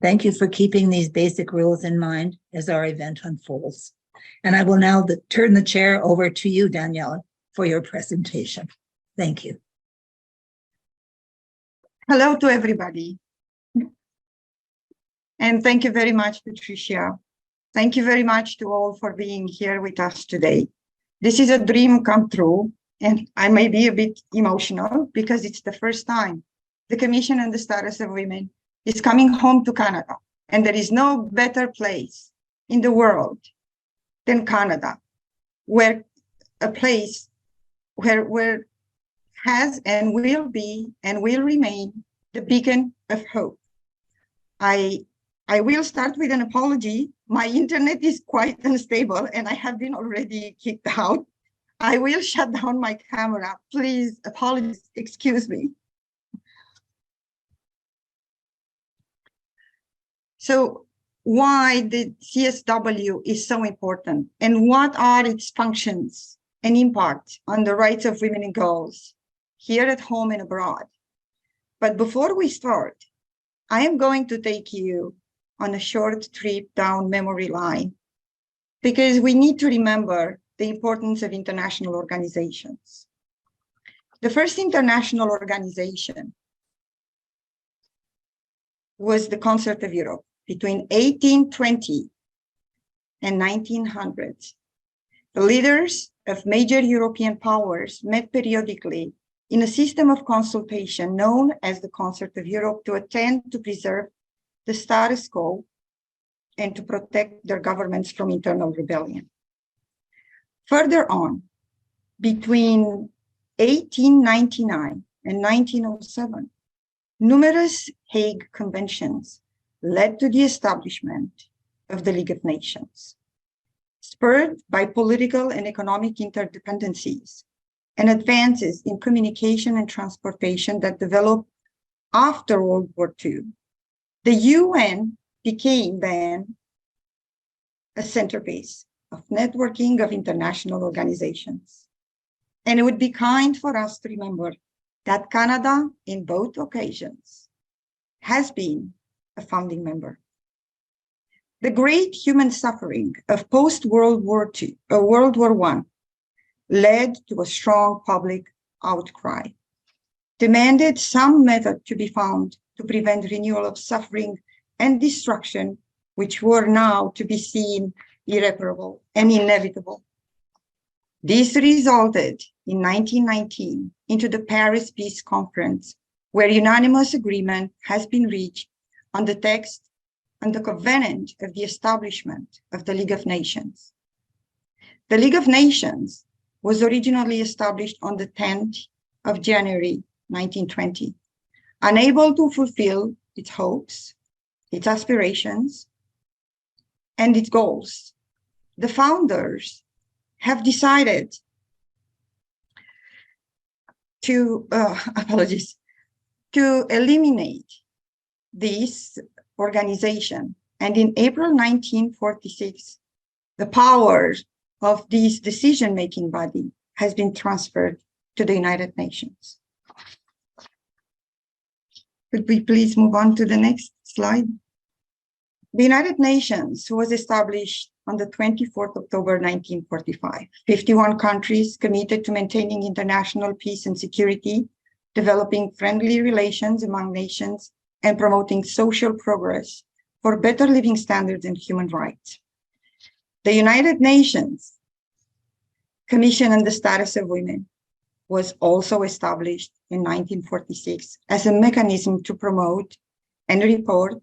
A: Thank you for keeping these basic rules in mind as our event unfolds. And I will now turn the chair over to you, Daniela, for your presentation. Thank you.
I: Hello to everybody. And thank you very much, Patricia. Thank you very much to all for being here with us today. This is a dream come true, and I may be a bit emotional because it's the first time the Commission on the Status of Women is coming home to Canada. And there is no better place in the world than Canada, where a place where has and will be and will remain the beacon of hope. I will start with an apology. My internet is quite unstable and I have been already kicked out. I will shut down my camera. Please, apologies, excuse me. So why the CSW is so important and what are its functions and impact on the rights of women and girls here at home and abroad. But before we start, I am going to take you on a short trip down memory line because we need to remember the importance of international organizations. The first international organization was the Concert of Europe between 1820 and 1900. The leaders of major European powers met periodically in a system of consultation known as the Concert of Europe to attempt to preserve the status quo and to protect their governments from internal rebellion. Further on, between 1899 and 1907, numerous Hague Conventions led to the establishment of the League of Nations, spurred by political and economic interdependencies and advances in communication and transportation that developed after World War II. The UN became then a centerpiece of networking of international organizations. And it would be kind for us to remember that Canada, in both occasions, has been a founding member. The great human suffering of post-World War II, World War I, led to a strong public outcry, demanded some method to be found to prevent renewal of suffering and destruction, which were now to be seen irreparable and inevitable. This resulted in 1919 into the Paris Peace Conference, where unanimous agreement has been reached on the text and the covenant of the establishment of the League of Nations. The League of Nations was originally established on the 10th of January, 1920. Unable to fulfill its hopes, its aspirations, and its goals, the founders have decided to, to eliminate this organization. And in April 1946, the powers of this decision-making body has been transferred to the United Nations. Could we please move on to the next slide? The United Nations was established on the 24th October 1945. 51 countries committed to maintaining international peace and security, developing friendly relations among nations, and promoting social progress for better living standards and human rights. The United Nations Commission on the Status of Women was also established in 1946 as a mechanism to promote and report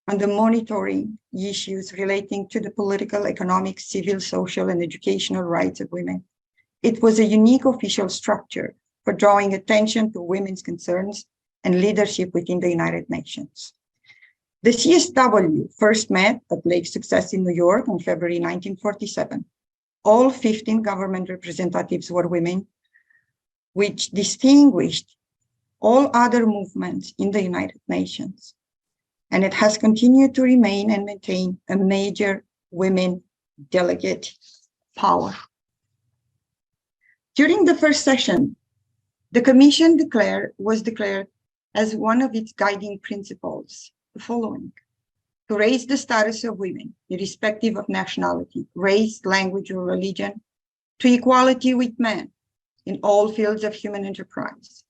I: on the monitoring issues relating to the political, economic, civil, social, and educational rights of women. It was a unique official structure for drawing attention to women's concerns and leadership within the United Nations. The CSW first met at Lake Success in New York on February 1947. All 15 government representatives were women, which distinguished all other movements in the United Nations. And it has continued to remain and maintain a major women delegate power. During the first session, the Commission was declared as one of its guiding principles the following: to raise the status of women, irrespective of nationality, race, language, or religion, to equality with men in all fields of human enterprise,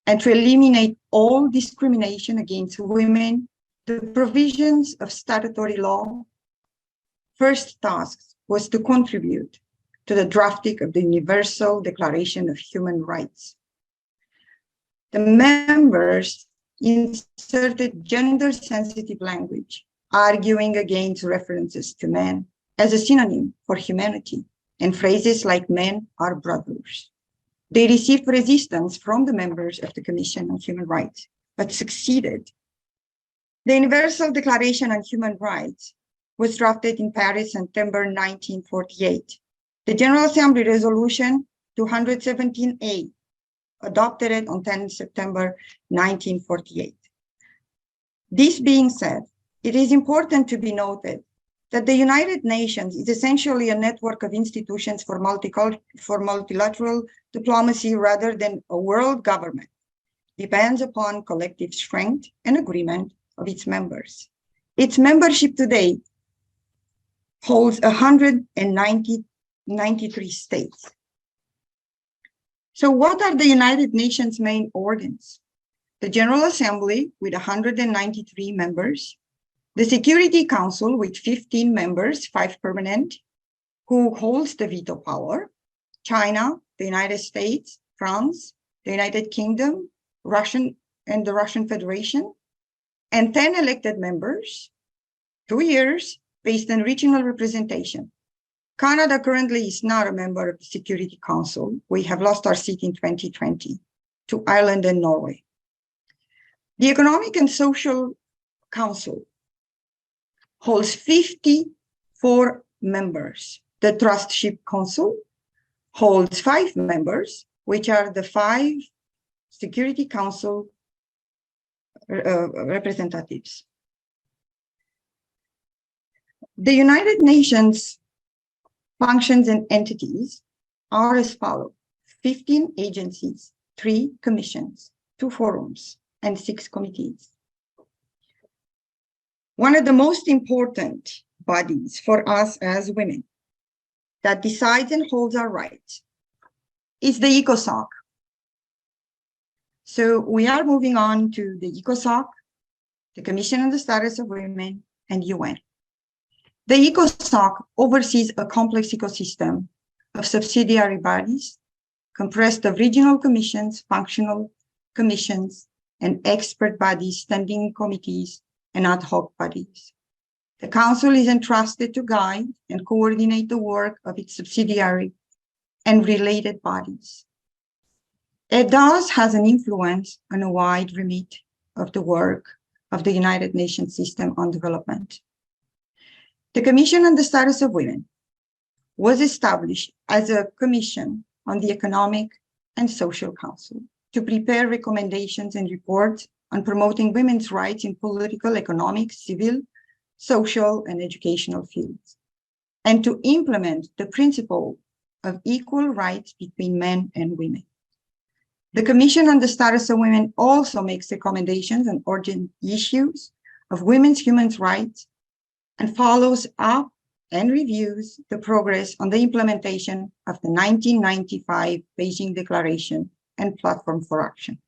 I: and to eliminate all discrimination against women. The provisions of statutory law. First task was to contribute to the drafting of the Universal Declaration of Human Rights. The members inserted gender-sensitive language, arguing against references to men as a synonym for humanity, and phrases like men are brothers. They received resistance from the members of the Commission on Human Rights, but succeeded. The Universal Declaration on Human Rights was drafted in Paris, September 1948. The General Assembly Resolution 217A adopted it on 10 September 1948. This being said, it is important to be noted that the United Nations is essentially a network of institutions for multilateral diplomacy rather than a world government. Depends upon collective strength and agreement of its members. Its membership today holds 193 states. So what are the United Nations main organs? The General Assembly with 193 members, the Security Council with 15 members, 5 permanent, who holds the veto power, China, the United States, France, the United Kingdom, Russia, and the Russian Federation, and 10 elected members, 2 years, based on regional representation. Canada currently is not a member of the Security Council. We have lost our seat in 2020 to Ireland and Norway. The Economic and Social Council holds 54 members. The Trustship Council holds 5 members, which are the 5 Security Council representatives. The United Nations functions and entities are as follows: 15 agencies, 3 commissions, 2 forums, and 6 committees. One of the most important bodies for us as women that decides and holds our rights is the ECOSOC. So we are moving on to the ECOSOC, the Commission on the Status of Women, and UN. The ECOSOC oversees a complex ecosystem of subsidiary bodies comprised of regional commissions, functional commissions, and expert bodies, standing committees, and ad hoc bodies. The Council is entrusted to guide and coordinate the work of its subsidiary and related bodies. It thus has an influence on a wide remit of the work of the United Nations System on Development. The Commission on the Status of Women was established as a commission on the Economic and Social Council to prepare recommendations and reports on promoting women's rights in political, economic, civil, social, and educational fields, and to implement the principle of equal rights between men and women. The Commission on the Status of Women also makes recommendations on urgent issues of women's human rights and follows up and reviews the progress on the implementation of the 1995 Beijing Declaration and Platform for Action.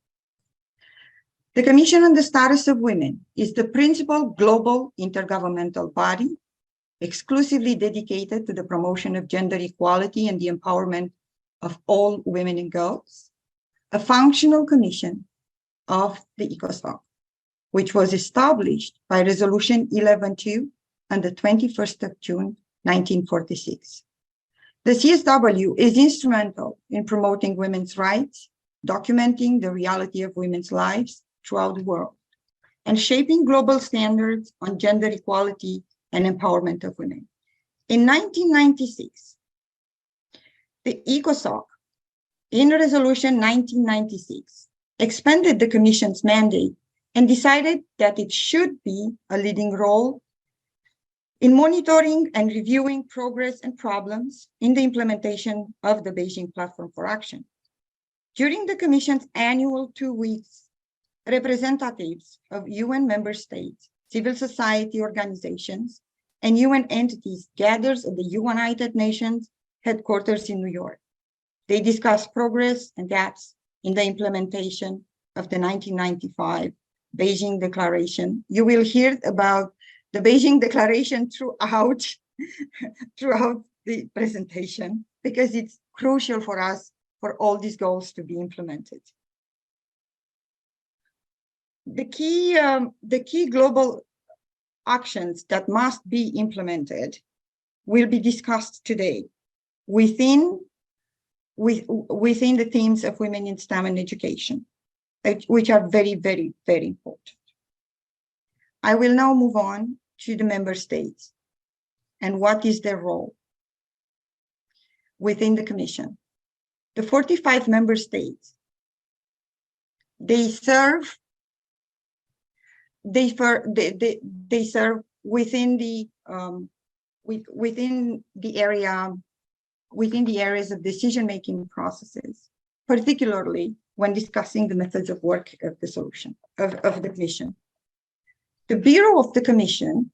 I: The Commission on the Status of Women is the principal global intergovernmental body exclusively dedicated to the promotion of gender equality and the empowerment of all women and girls, a functional commission of the ECOSOC, which was established by Resolution 11.2 on the 21st of June, 1946. The CSW is instrumental in promoting women's rights, documenting the reality of women's lives throughout the world, and shaping global standards on gender equality and empowerment of women. In 1996, the ECOSOC, in Resolution 1996, expanded the Commission's mandate and decided that it should be a leading role in monitoring and reviewing progress and problems in the implementation of the Beijing Platform for Action. During the Commission's annual 2 weeks, representatives of UN member states, civil society organizations, and UN entities gathered at the United Nations headquarters in New York. They discussed progress and gaps in the implementation of the 1995 Beijing Declaration. You will hear about the Beijing Declaration throughout the presentation because it's crucial for us for all these goals to be implemented. The key global actions that must be implemented will be discussed today within the themes of women in STEM and education, which are very, very, very important. I will now move on to the member states and what is their role within the Commission. The 45 member states, they serve within the areas of decision-making processes, particularly when discussing the methods of work of the solution of the Commission. The Bureau of the Commission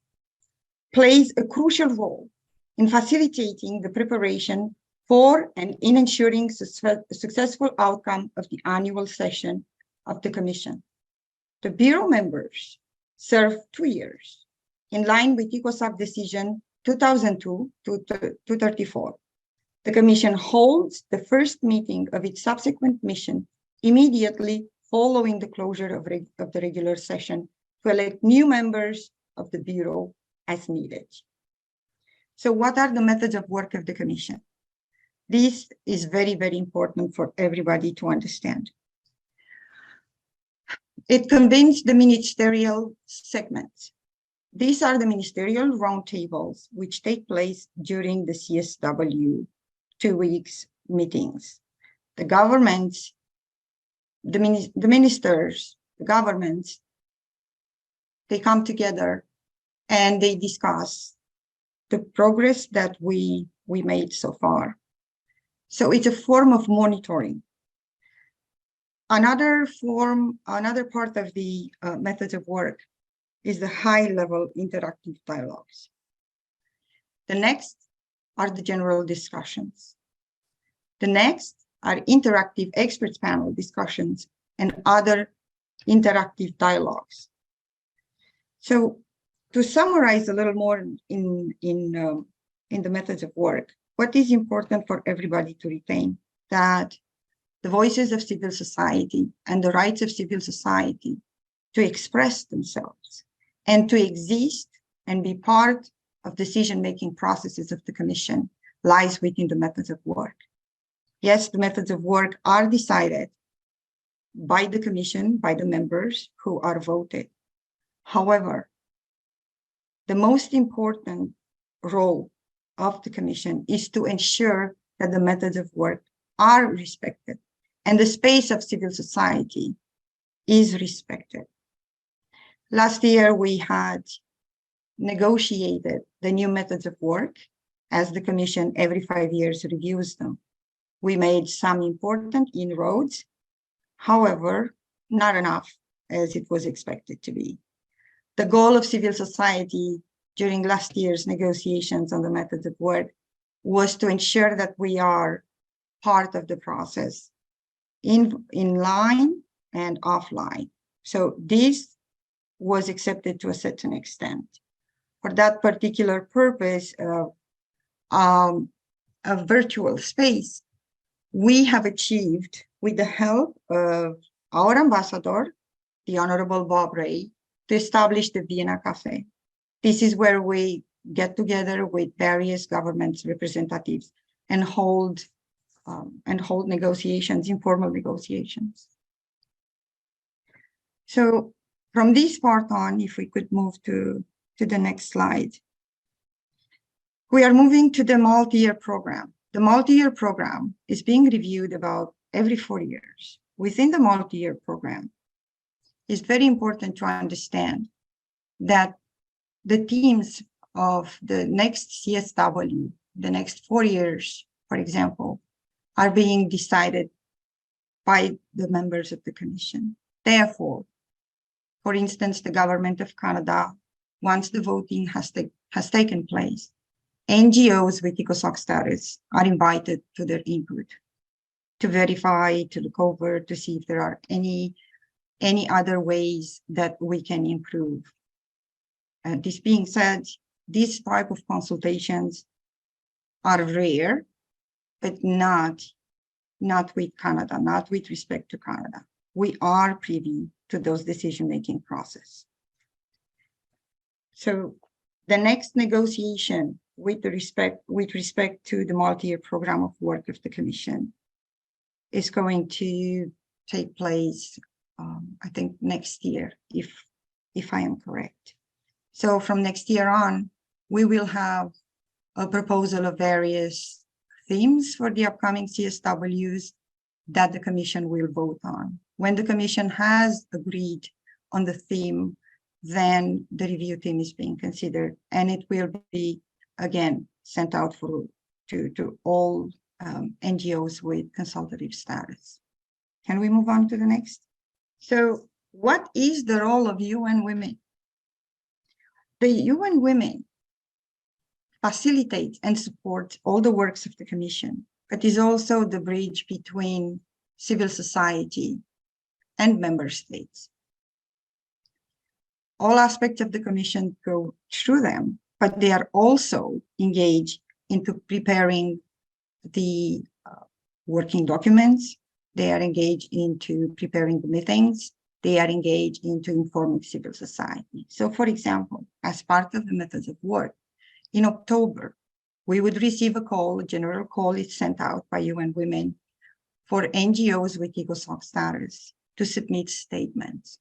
I: plays a crucial role in facilitating the preparation for and in ensuring successful outcome of the annual session of the Commission. The Bureau members serve 2 years in line with ECOSOC decision 2002-234. The Commission holds the first meeting of its subsequent mission immediately following the closure of the regular session to elect new members of the Bureau as needed. So what are the methods of work of the Commission? This is very, very important for everybody to understand. It convenes the ministerial segments. These are the ministerial roundtables which take place during the CSW 2 weeks meetings. The governments, the ministers, the governments, they come together and they discuss the progress that we made so far. So it's a form of monitoring. Another part of the methods of work is the high-level interactive dialogues. The next are the general discussions. The next are interactive experts panel discussions and other interactive dialogues. So to summarize a little more in the methods of work, what is important for everybody to retain that the voices of civil society and the rights of civil society to express themselves and to exist and be part of decision-making processes of the Commission lies within the methods of work. Yes, the methods of work are decided by the commission, by the members who are voted. However, the most important role of the commission is to ensure that the methods of work are respected and the space of civil society is respected. Last year, we had negotiated the new methods of work as the commission every 5 years reviews them. We made some important inroads, however, not enough as it was expected to be. The goal of civil society during last year's negotiations on the methods of work was to ensure that we are part of the process in line and offline. So this was accepted to a certain extent. For that particular purpose of a virtual space, we have achieved, with the help of our ambassador, the Honorable Bob Ray, to establish the Vienna Cafe. This is where we get together with various government representatives and hold negotiations, informal negotiations. So from this part on, if we could move to the next slide. We are moving to the multi-year program. The multi-year program is being reviewed about every 4 years. Within the multi-year program, it's very important to understand that the themes of the next CSW, the next 4 years, for example, are being decided by the members of the commission. Therefore, for instance, the government of Canada, once the voting has taken place, NGOs with ECOSOC status are invited to their input to verify, to look over, to see if there are any other ways that we can improve. This being said, these type of consultations are rare, but not with Canada, not with respect to Canada. We are privy to those decision-making process. So the next negotiation with respect to the multi-year program of work of the commission is going to take place, I think next year, if I am correct. So from next year on, we will have a proposal of various themes for the upcoming CSWs that the commission will vote on. When the commission has agreed on the theme, then the review team is being considered, and it will be again sent out to all NGOs with consultative status. Can we move on to the next? So what is the role of UN Women? The UN Women facilitate and support all the works of the commission, but is also the bridge between civil society and member states. All aspects of the commission go through them, but they are also engaged into preparing the working documents. They are engaged into preparing the meetings. They are engaged into informing civil society. So for example, as part of the methods of work, in October, we would receive a call, a general call is sent out by UN Women for NGOs with ECOSOC status to submit statements.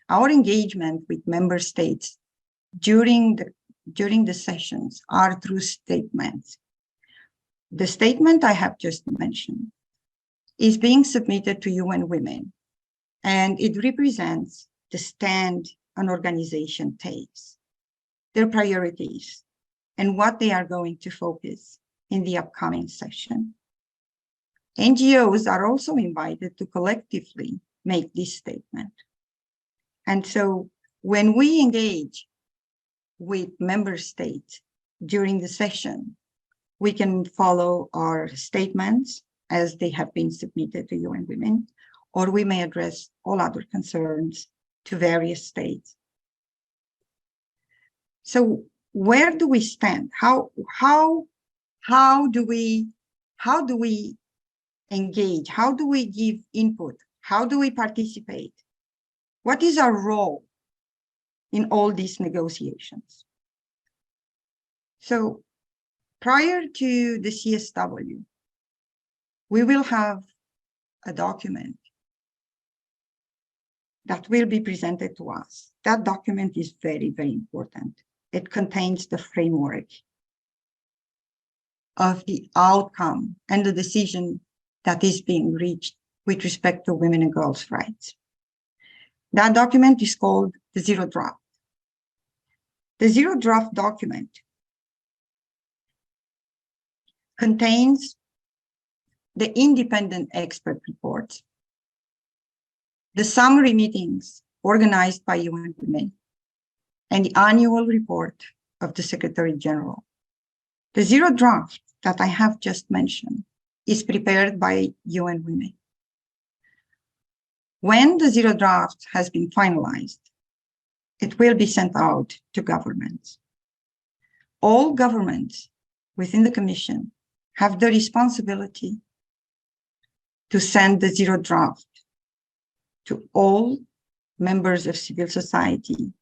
I: Our engagement with member states during the sessions are through statements. The statement I have just mentioned is being submitted to UN Women, and it represents the stand an organization takes, their priorities, and what they are going to focus in the upcoming session. NGOs are also invited to collectively make this statement. And so when we engage with member states during the session, we can follow our statements as they have been submitted to UN Women, or we may address all other concerns to various states. So where do we stand? How do we engage? How do we give input? How do we participate? What is our role in all these negotiations? So prior to the CSW, we will have a document that will be presented to us. That document is very, very important. It contains the framework of the outcome and the decision that is being reached with respect to women and girls' rights. That document is called the Zero Draft. The Zero Draft document contains the independent expert reports, the summary meetings organized by UN Women, and the annual report of the Secretary General. The Zero Draft that I have just mentioned is prepared by UN Women. When the Zero Draft has been finalized, it will be sent out to governments. All governments within the Commission have the responsibility to send the Zero Draft to all members of civil society,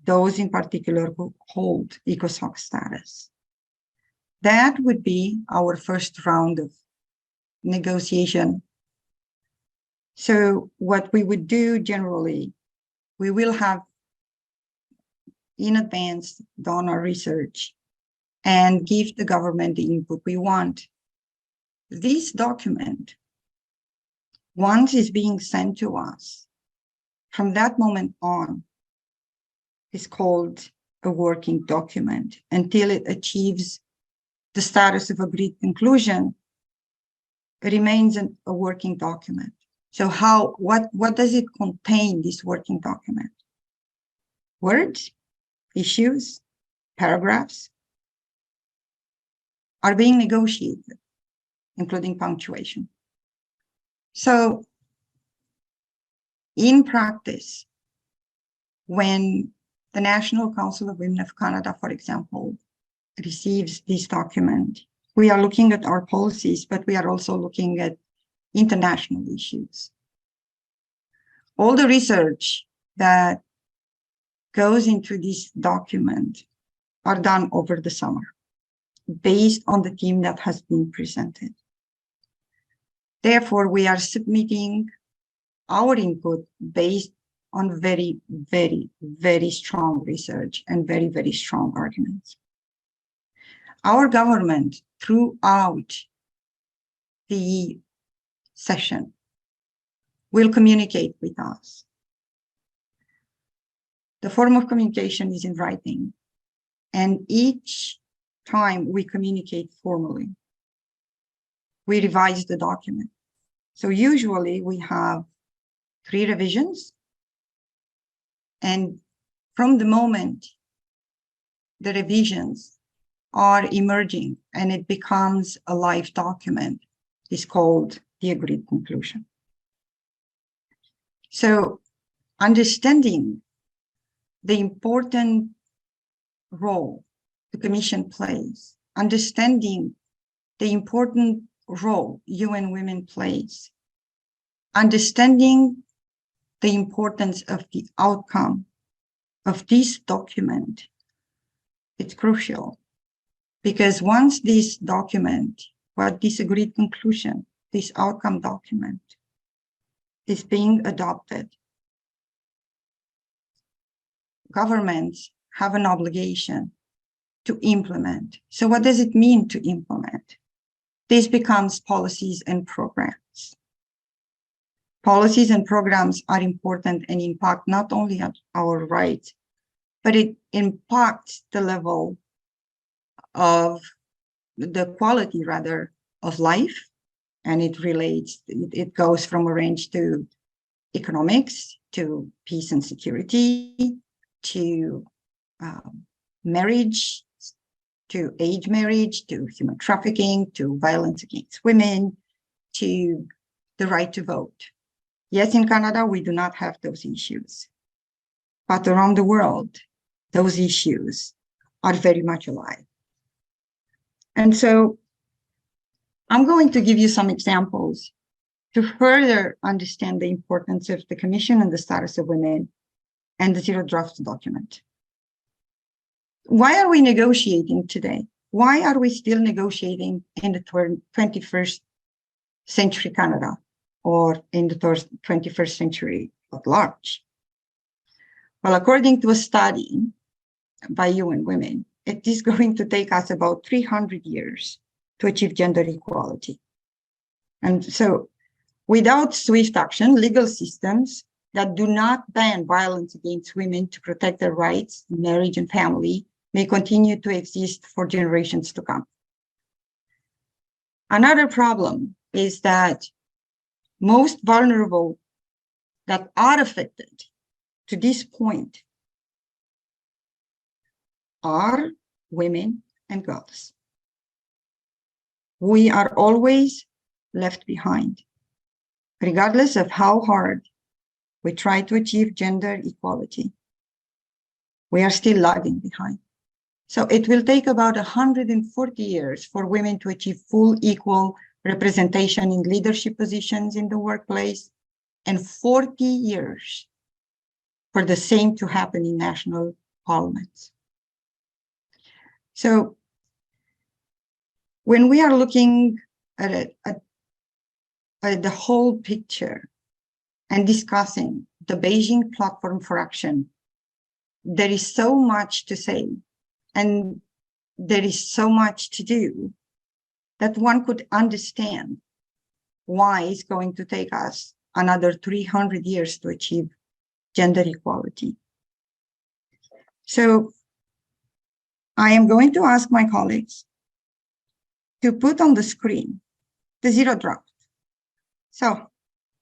I: those in particular who hold ECOSOC status. That would be our first round of negotiation. So what we would do generally, we will have in advance done our research and give the government the input we want. This document, once it's being sent to us, from that moment on, is called a working document until it achieves the status of agreed conclusion. It remains a working document. So what does it contain, this working document? Words, issues, paragraphs are being negotiated, including punctuation. So in practice, when the National Council of Women of Canada, for example, receives this document, we are looking at our policies, but we are also looking at international issues. All the research that goes into this document are done over the summer based on the theme that has been presented. Therefore, we are submitting our input based on very, very, very strong research and very, very strong arguments. Our government, throughout the session, will communicate with us. The form of communication is in writing, and each time we communicate formally, we revise the document. So usually we have 3 revisions, and from the moment the revisions are emerging and it becomes a live document, is called the agreed conclusion. So understanding the important role the Commission plays, understanding the important role UN Women plays, understanding the importance of the outcome of this document, it's crucial. Because once this document, this agreed conclusion, this outcome document is being adopted, governments have an obligation to implement. So what does it mean to implement? This becomes policies and programs. Policies and programs are important and impact not only our rights, but it impacts the level of the quality, rather, of life. And it relates, it goes from a range to economics, to peace and security, to marriage, to age marriage, to human trafficking, to violence against women, to the right to vote. Yes, in Canada, we do not have those issues. But around the world, those issues are very much alive. And so I'm going to give you some examples to further understand the importance of the Commission and the status of women and the Zero Draft document. Why are we negotiating today? Why are we still negotiating in the 21st century Canada or in the 21st century at large? Well, according to a study by UN Women, it is going to take us about 300 years to achieve gender equality. And so without swift action, legal systems that do not ban violence against women to protect their rights, marriage and family may continue to exist for generations to come. Another problem is that most vulnerable that are affected to this point are women and girls. We are always left behind, regardless of how hard we try to achieve gender equality. We are still lagging behind. So it will take about 140 years for women to achieve full equal representation in leadership positions in the workplace, and 40 years for the same to happen in national parliaments. So when we are looking at the whole picture and discussing the Beijing Platform for Action, there is so much to say and there is so much to do that one could understand why it's going to take us another 300 years to achieve gender equality. So I am going to ask my colleagues to put on the screen the zero draft. So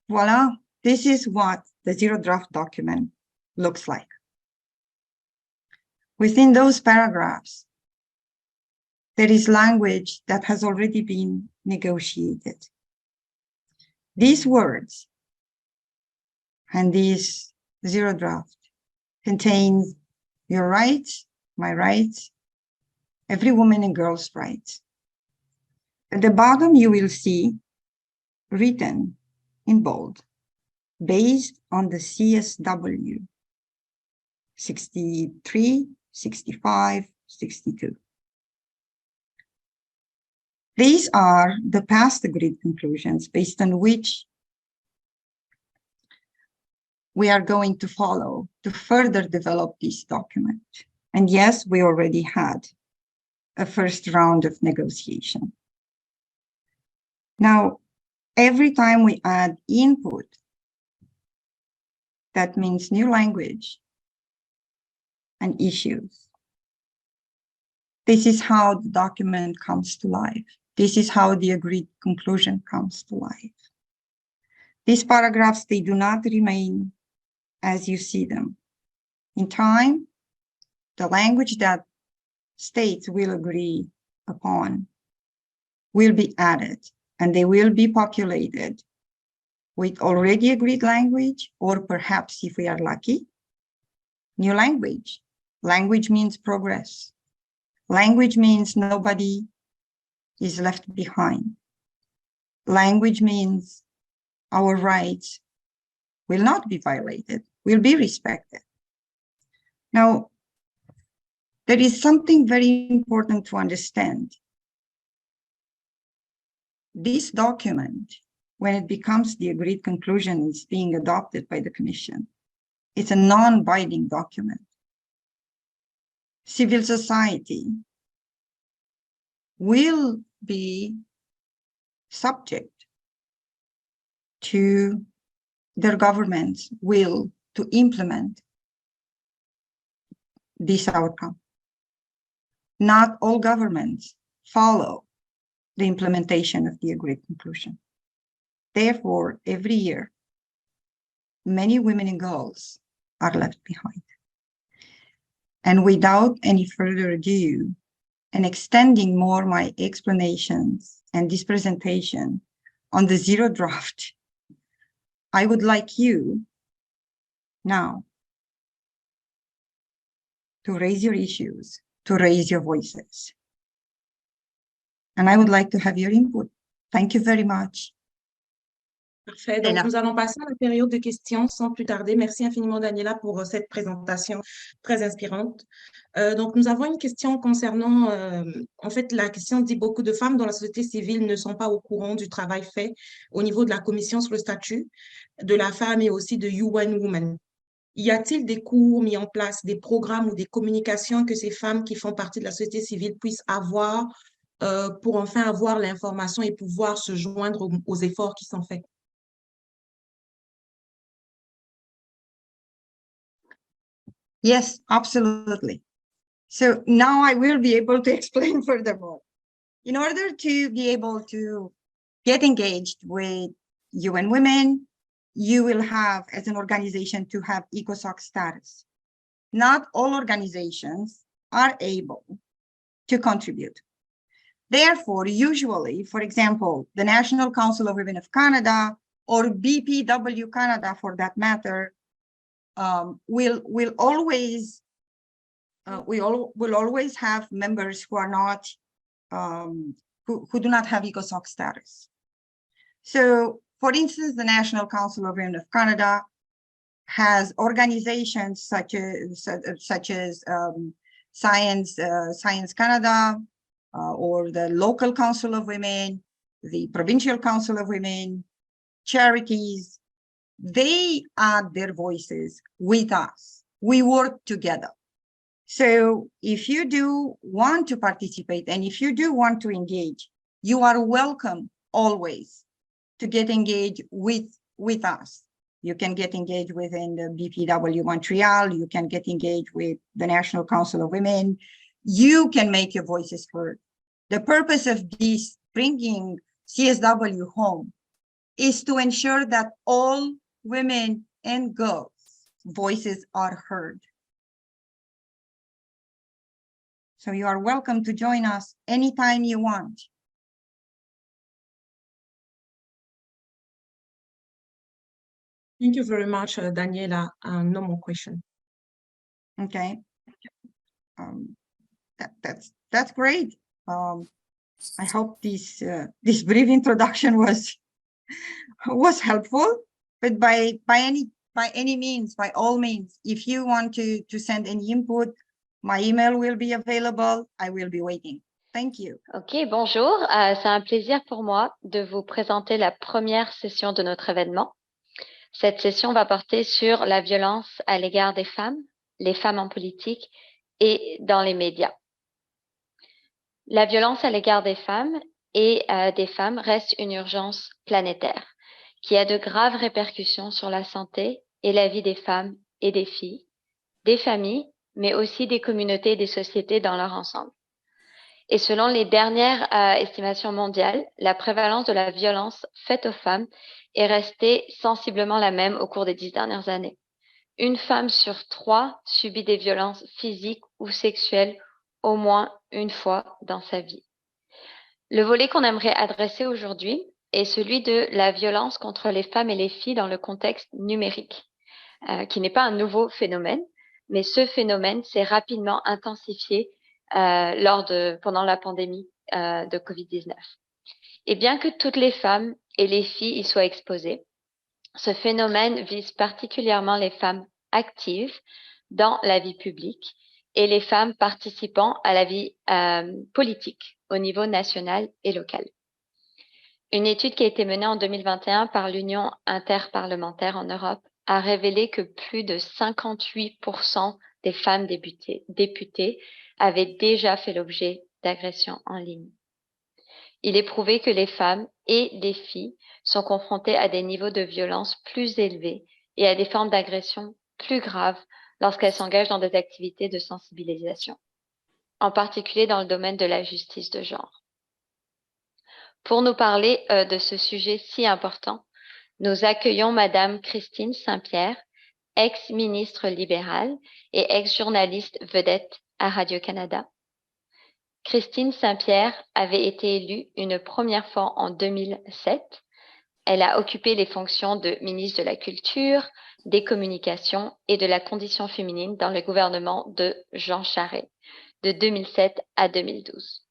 I: voila, this is what the zero draft document looks like. Within those paragraphs, there is language that has already been negotiated. These words and this zero draft contains your rights, my rights, every woman and girl's rights. At the bottom, you will see written in bold, based on the CSW 63, 65, 62. These are the past agreed conclusions based on which we are going to follow to further develop this document. And yes, we already had a first round of negotiation. Now, every time we add input, that means new language and issues. This is how the document comes to life. This is how the agreed conclusion comes to life. These paragraphs, they do not remain as you see them. In time, the language that states will agree upon will be added, and they will be populated with already agreed language, or perhaps, if we are lucky, new language. Language means progress. Language means nobody is left behind. Language means our rights will not be violated, will be respected. Now, there is something very important to understand. This document, when it becomes the agreed conclusion, is being adopted by the Commission. It's a non-binding document. Civil society will be subject to their government's will to implement this outcome. Not all governments follow the implementation of the agreed conclusion. Therefore, every year, many women and girls are left behind. And without any further ado, and extending more my explanations and this presentation on the zero draft, I would like you now to raise your issues, to raise your voices. And I would like to have your input. Thank you very much.
J: Parfait.
A: Et
J: Donc,
A: là,
J: nous allons passer à la période de questions sans plus tarder. Merci infiniment, Daniela, pour cette présentation très inspirante. Donc, nous avons une question concernant, en fait, la question dit beaucoup de femmes dans la société civile ne sont pas au courant du travail fait au niveau de la commission sur le statut de la femme et aussi de UN Women. Y a-t-il des cours mis en place, des programmes ou des communications que ces femmes qui font partie de la société civile puissent avoir pour enfin avoir l'information et pouvoir se joindre aux efforts qui sont faits?
I: Yes, absolutely. So now I will be able to explain furthermore. In order to be able to get engaged with UN Women, you will have, as an organization, to have ECOSOC status. Not all organizations are able to contribute. Therefore, usually, for example, the National Council of Women of Canada or BPW Canada, for that matter, will always have members who are not who do not have ECOSOC status. So, for instance, the National Council of Women of Canada has organizations such as Science Canada, or the local Council of Women, the Provincial Council of Women, charities. They add their voices with us. We work together. So if you do want to participate and if you do want to engage, you are welcome always to get engaged with us. You can get engaged within the BPW Montreal. You can get engaged with the National Council of Women. You can make your voices heard. The purpose of this bringing CSW home is to ensure that all women and girls' voices are heard. So you are welcome to join us anytime you want.
J: Thank you very much, Daniela. No more question.
I: Okay. That's great. I hope this brief introduction was helpful. But by any means, by all means, if you want to send any input, my email will be available. I will be waiting. Thank you.
K: Ok, bonjour. C'est un plaisir pour moi de vous présenter la première session de notre événement. Cette session va porter sur la violence à l'égard des femmes, les femmes en politique et dans les médias. La violence à l'égard des femmes et des femmes reste une urgence planétaire qui a de graves répercussions sur la santé et la vie des femmes et des filles, des familles, mais aussi des communautés et des sociétés dans leur ensemble. Et selon les dernières estimations mondiales, la prévalence de la violence faite aux femmes est restée sensiblement la même au cours des 10 dernières années. Une femme sur 3 subit des violences physiques ou sexuelles au moins une fois dans sa vie. Le volet qu'on aimerait adresser aujourd'hui est celui de la violence contre les femmes et les filles dans le contexte numérique, qui n'est pas un nouveau phénomène, mais ce phénomène s'est rapidement intensifié pendant la pandémie de Covid-19. Et bien que toutes les femmes et les filles y soient exposées, ce phénomène vise particulièrement les femmes actives dans la vie publique et les femmes participant à la vie politique au niveau national et local. Une étude qui a été menée en 2021 par l'Union interparlementaire en Europe a révélé que plus de 58% des femmes députées avaient déjà fait l'objet d'agressions en ligne. Il est prouvé que les femmes et les filles sont confrontées à des niveaux de violence plus élevés et à des formes d'agression plus graves lorsqu'elles s'engagent dans des activités de sensibilisation, en particulier dans le domaine de la justice de genre. Pour nous parler de ce sujet si important, nous accueillons Madame Christine Saint-Pierre, ex-ministre libérale et ex-journaliste vedette à Radio-Canada. Christine Saint-Pierre avait été élue une première fois en 2007. Elle a occupé les fonctions de ministre de la Culture, des Communications et de la Condition féminine dans le gouvernement de Jean Charest de 2007 à 2012.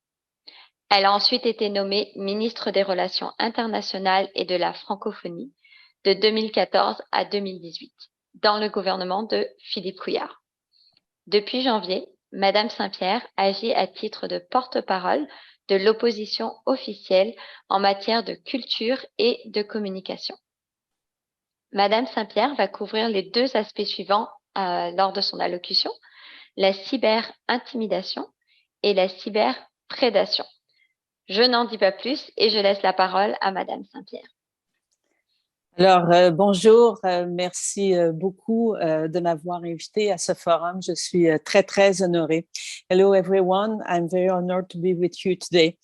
K: Elle a ensuite été nommée ministre des Relations internationales et de la francophonie de 2014 à 2018 dans le gouvernement de Philippe Couillard. Depuis janvier, Madame Saint-Pierre agit à titre de porte-parole de l'opposition officielle en matière de culture et de communication. Madame Saint-Pierre va couvrir les deux aspects suivants lors de son allocution, la cyber-intimidation et la cyber-prédation. Je n'en dis pas plus et je laisse la parole à Madame Saint-Pierre.
L: Alors, bonjour, merci beaucoup de m'avoir invité à ce forum. Je suis très, très honorée. Hello everyone, I'm very honored to be with you today.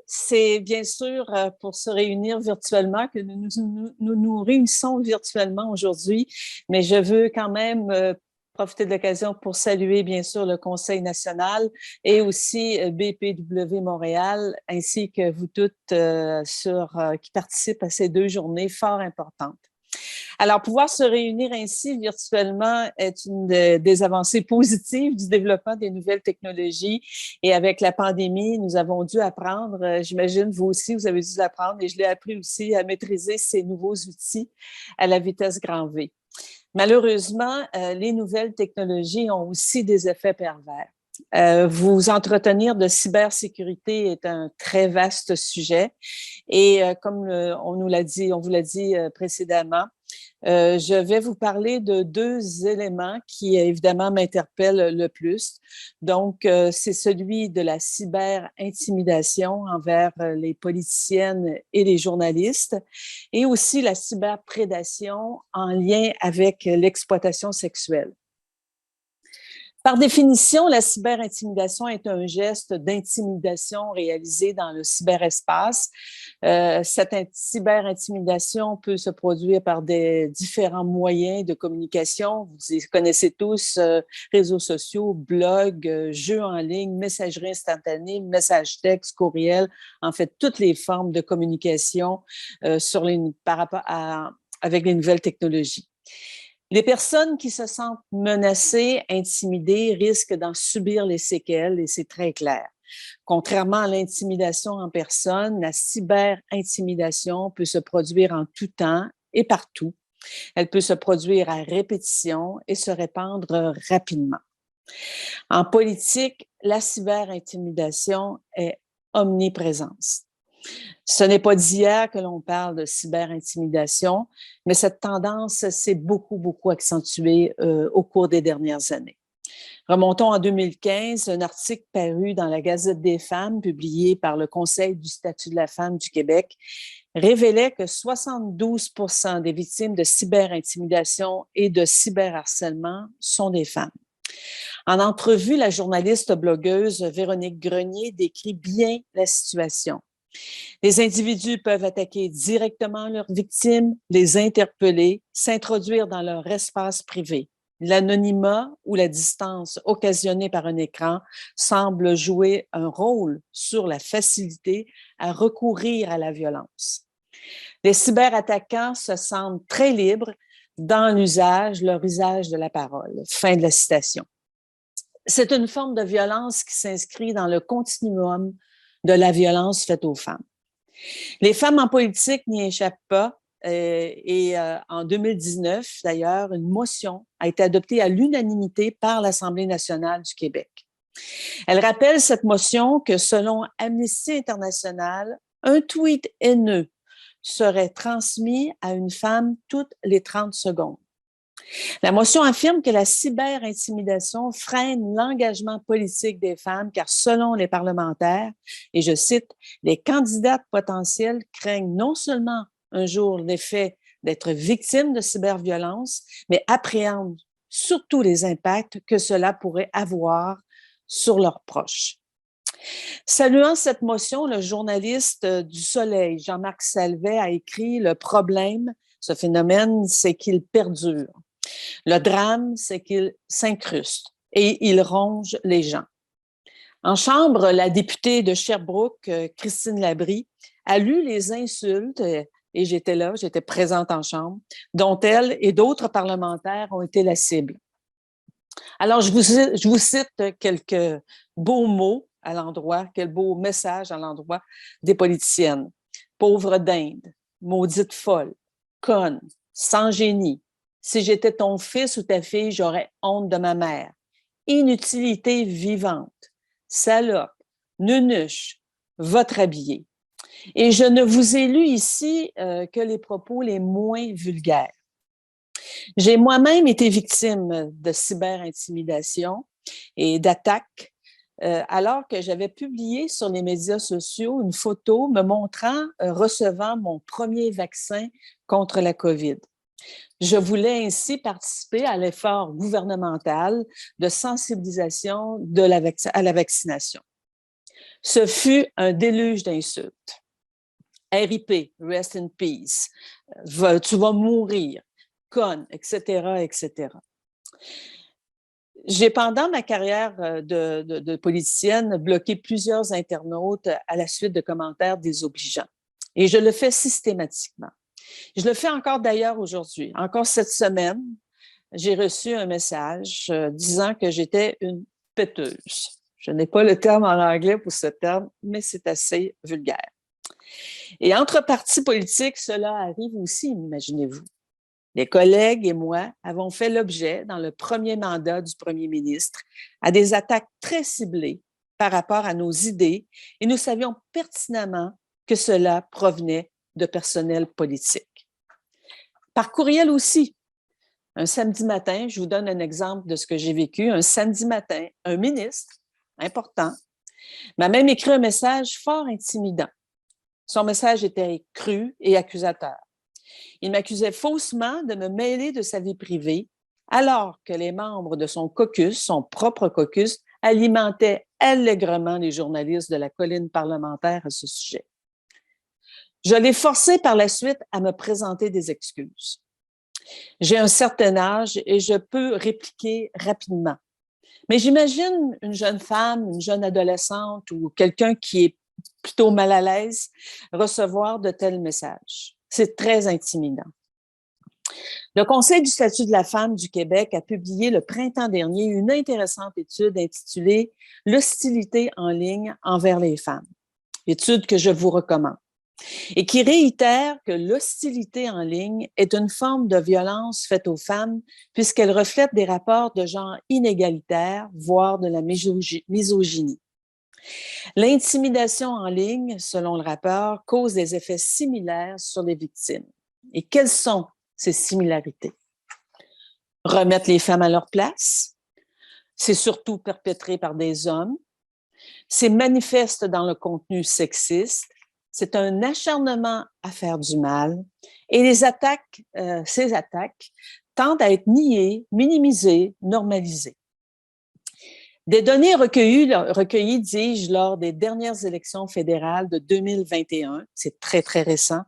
L: C'est bien sûr pour se réunir virtuellement que nous réunissons virtuellement aujourd'hui, mais je veux quand même profiter de l'occasion pour saluer bien sûr le Conseil national et aussi BPW Montréal, ainsi que vous toutes qui participent à ces deux journées fort importantes. Alors, pouvoir se réunir ainsi virtuellement est une des avancées positives du développement des nouvelles technologies. Et avec la pandémie, nous avons dû apprendre, j'imagine vous aussi, vous avez dû l'apprendre, et je l'ai appris aussi à maîtriser ces nouveaux outils à la vitesse grand V. Malheureusement, les nouvelles technologies ont aussi des effets pervers. Vous entretenir de cybersécurité est un très vaste sujet et comme on vous l'a dit précédemment, je vais vous parler de deux éléments qui évidemment m'interpellent le plus. Donc, c'est celui de la cyber-intimidation envers les politiciennes et les journalistes et aussi la cyberprédation en lien avec l'exploitation sexuelle. Par définition, la cyberintimidation est un geste d'intimidation réalisé dans le cyberespace. Cette cyberintimidation peut se produire par des différents moyens de communication. Vous les connaissez tous, réseaux sociaux, blogs, jeux en ligne, messagerie instantanée, messages textes, courriels, en fait, toutes les formes de communication avec les nouvelles technologies. Les personnes qui se sentent menacées, intimidées, risquent d'en subir les séquelles et c'est très clair. Contrairement à l'intimidation en personne, la cyber-intimidation peut se produire en tout temps et partout. Elle peut se produire à répétition et se répandre rapidement. En politique, la cyber-intimidation est omniprésente. Ce n'est pas d'hier que l'on parle de cyberintimidation, mais cette tendance s'est beaucoup accentuée au cours des dernières années. Remontons en 2015, un article paru dans la Gazette des femmes, publié par le Conseil du statut de la femme du Québec, révélait que 72% des victimes de cyberintimidation et de cyberharcèlement sont des femmes. En entrevue, la journaliste blogueuse Véronique Grenier décrit bien la situation. Les individus peuvent attaquer directement leurs victimes, les interpeller, s'introduire dans leur espace privé. L'anonymat ou la distance occasionnée par un écran semble jouer un rôle sur la facilité à recourir à la violence. Les cyberattaquants se sentent très libres dans leur usage de la parole. Fin de la citation. C'est une forme de violence qui s'inscrit dans le continuum de la violence faite aux femmes. Les femmes en politique n'y échappent pas en 2019, d'ailleurs, une motion a été adoptée à l'unanimité par l'Assemblée nationale du Québec. Elle rappelle cette motion que selon Amnesty International, un tweet haineux serait transmis à une femme toutes les 30 secondes. La motion affirme que la cyberintimidation freine l'engagement politique des femmes car selon les parlementaires, et je cite, les candidates potentielles craignent non seulement un jour l'effet d'être victimes de cyberviolence, mais appréhendent surtout les impacts que cela pourrait avoir sur leurs proches. Saluant cette motion, le journaliste du Soleil, Jean-Marc Salvet, a écrit « Le problème, ce phénomène, c'est qu'il perdure. Le drame, c'est qu'il s'incruste et il ronge les gens. » En chambre, la députée de Sherbrooke, Christine Labrie, a lu les insultes, et j'étais là, j'étais présente en chambre, dont elle et d'autres parlementaires ont été la cible. Alors, je vous cite quelques beaux mots à l'endroit, quel beau message à l'endroit des politiciennes. Pauvre dinde, maudite folle, conne, sans génie. Si j'étais ton fils ou ta fille, j'aurais honte de ma mère. Inutilité vivante, salope, nunuche, votre habillé. Et je ne vous ai lu ici que les propos les moins vulgaires. J'ai moi-même été victime de cyberintimidation et d'attaques alors que j'avais publié sur les médias sociaux une photo me montrant recevant mon premier vaccin contre la COVID. Je voulais ainsi participer à l'effort gouvernemental de sensibilisation à la vaccination. Ce fut un déluge d'insultes. RIP, rest in peace, tu vas mourir, conne, etc., etc. J'ai, pendant ma carrière de politicienne, bloqué plusieurs internautes à la suite de commentaires désobligeants. Et je le fais systématiquement. Je le fais encore d'ailleurs aujourd'hui. Encore cette semaine, j'ai reçu un message disant que j'étais une péteuse. Je n'ai pas le terme en anglais pour ce terme, mais c'est assez vulgaire. Et entre partis politiques, cela arrive aussi, imaginez-vous. Les collègues et moi avons fait l'objet, dans le premier mandat du premier ministre, à des attaques très ciblées par rapport à nos idées et nous savions pertinemment que cela provenait de personnel politique. Par courriel aussi. Un samedi matin, je vous donne un exemple de ce que j'ai vécu. Un samedi matin, un ministre important m'a même écrit un message fort intimidant. Son message était cru et accusateur. Il m'accusait faussement de me mêler de sa vie privée, alors que les membres de son caucus, son propre caucus, alimentaient allègrement les journalistes de la colline parlementaire à ce sujet. Je l'ai forcé par la suite à me présenter des excuses. J'ai un certain âge et je peux répliquer rapidement. Mais j'imagine une jeune femme, une jeune adolescente ou quelqu'un qui est plutôt mal à l'aise recevoir de tels messages. C'est très intimidant. Le Conseil du statut de la femme du Québec a publié le printemps dernier une intéressante étude intitulée « L'hostilité en ligne envers les femmes », étude que je vous recommande, et qui réitère que l'hostilité en ligne est une forme de violence faite aux femmes puisqu'elle reflète des rapports de genre inégalitaires, voire de la misogynie. L'intimidation en ligne, selon le rapport, cause des effets similaires sur les victimes. Et quelles sont ces similarités? Remettre les femmes à leur place, c'est surtout perpétré par des hommes, c'est manifeste dans le contenu sexiste, c'est un acharnement à faire du mal et ces attaques tendent à être niées, minimisées, normalisées. Des données recueillies, dis-je, lors des dernières élections fédérales de 2021, c'est très, très récent,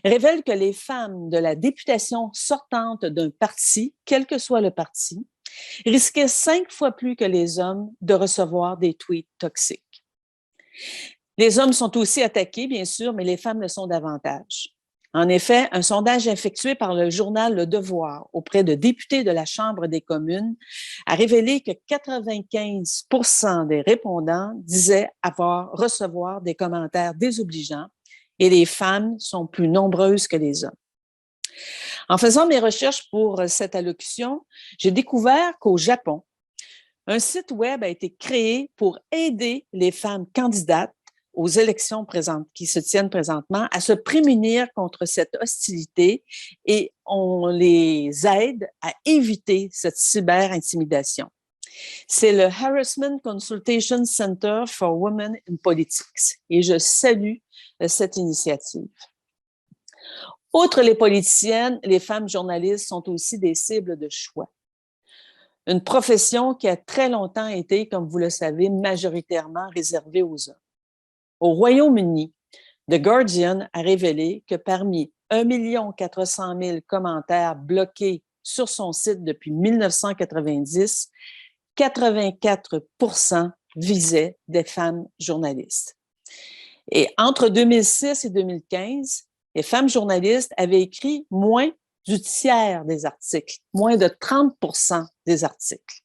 L: révèlent que les femmes de la députation sortante d'un parti, quel que soit le parti, risquaient 5 fois plus que les hommes de recevoir des tweets toxiques. Les hommes sont aussi attaqués, bien sûr, mais les femmes le sont davantage. En effet, un sondage effectué par le journal Le Devoir auprès de députés de la Chambre des communes a révélé que 95% des répondants disaient recevoir des commentaires désobligeants et les femmes sont plus nombreuses que les hommes. En faisant mes recherches pour cette allocution, j'ai découvert qu'au Japon, un site web a été créé pour aider les femmes candidates aux élections qui se tiennent présentement à se prémunir contre cette hostilité et on les aide à éviter cette cyber-intimidation. C'est le Harassment Consultation Center for Women in Politics et je salue cette initiative. Outre les politiciennes, les femmes journalistes sont aussi des cibles de choix. Une profession qui a très longtemps été, comme vous le savez, majoritairement réservée aux hommes. Au Royaume-Uni, The Guardian a révélé que parmi 1 400 000 commentaires bloqués sur son site depuis 1990, 84% visaient des femmes journalistes. Et entre 2006 et 2015, les femmes journalistes avaient écrit moins du tiers des articles, moins de 30% des articles.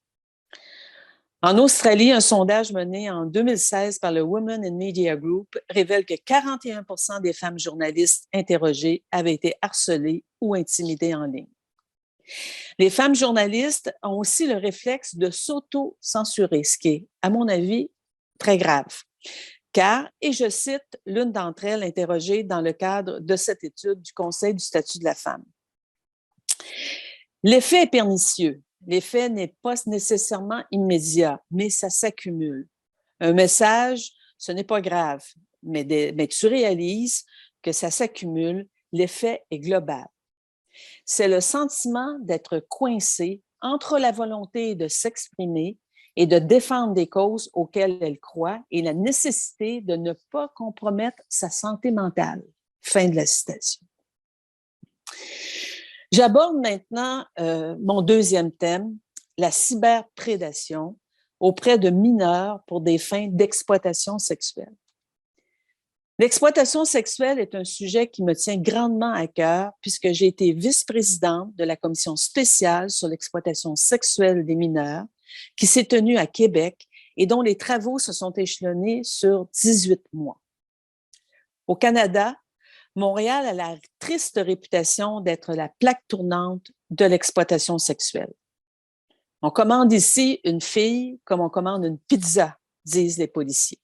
L: En Australie, un sondage mené en 2016 par le Women in Media Group révèle que 41% des femmes journalistes interrogées avaient été harcelées ou intimidées en ligne. Les femmes journalistes ont aussi le réflexe de s'auto-censurer, ce qui est, à mon avis, très grave. Car, et je cite l'une d'entre elles interrogée dans le cadre de cette étude du Conseil du statut de la femme. L'effet est pernicieux. L'effet n'est pas nécessairement immédiat, mais ça s'accumule. Un message, ce n'est pas grave, mais tu réalises que ça s'accumule, l'effet est global. C'est le sentiment d'être coincé entre la volonté de s'exprimer et de défendre des causes auxquelles elle croit et la nécessité de ne pas compromettre sa santé mentale. Fin de la citation. J'aborde maintenant mon deuxième thème, la cyberprédation auprès de mineurs pour des fins d'exploitation sexuelle. L'exploitation sexuelle est un sujet qui me tient grandement à cœur puisque j'ai été vice-présidente de la commission spéciale sur l'exploitation sexuelle des mineurs qui s'est tenue à Québec et dont les travaux se sont échelonnés sur 18 mois. Au Canada, Montréal a la triste réputation d'être la plaque tournante de l'exploitation sexuelle. On commande ici une fille comme on commande une pizza, disent les policiers.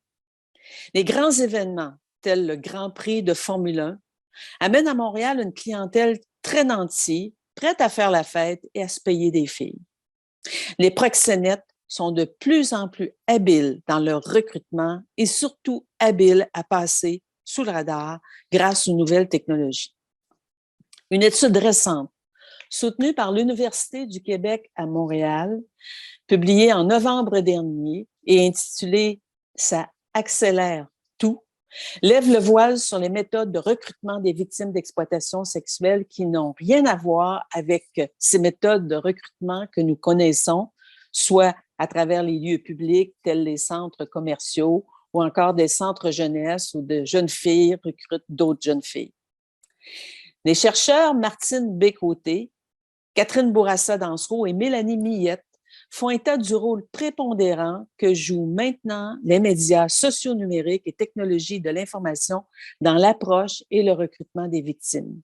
L: Les grands événements, tels le Grand Prix de Formule 1, amènent à Montréal une clientèle très nantie, prête à faire la fête et à se payer des filles. Les proxénètes sont de plus en plus habiles dans leur recrutement et surtout habiles à passer sous le radar grâce aux nouvelles technologies. Une étude récente, soutenue par l'Université du Québec à Montréal, publiée en novembre dernier et intitulée « Ça accélère tout », lève le voile sur les méthodes de recrutement des victimes d'exploitation sexuelle qui n'ont rien à voir avec ces méthodes de recrutement que nous connaissons, soit à travers les lieux publics tels les centres commerciaux ou encore des centres jeunesse où de jeunes filles recrutent d'autres jeunes filles. Les chercheurs Martine Bécoté, Catherine Bourassa-Dansereau et Mélanie Millette font état du rôle prépondérant que jouent maintenant les médias socio-numériques et technologies de l'information dans l'approche et le recrutement des victimes.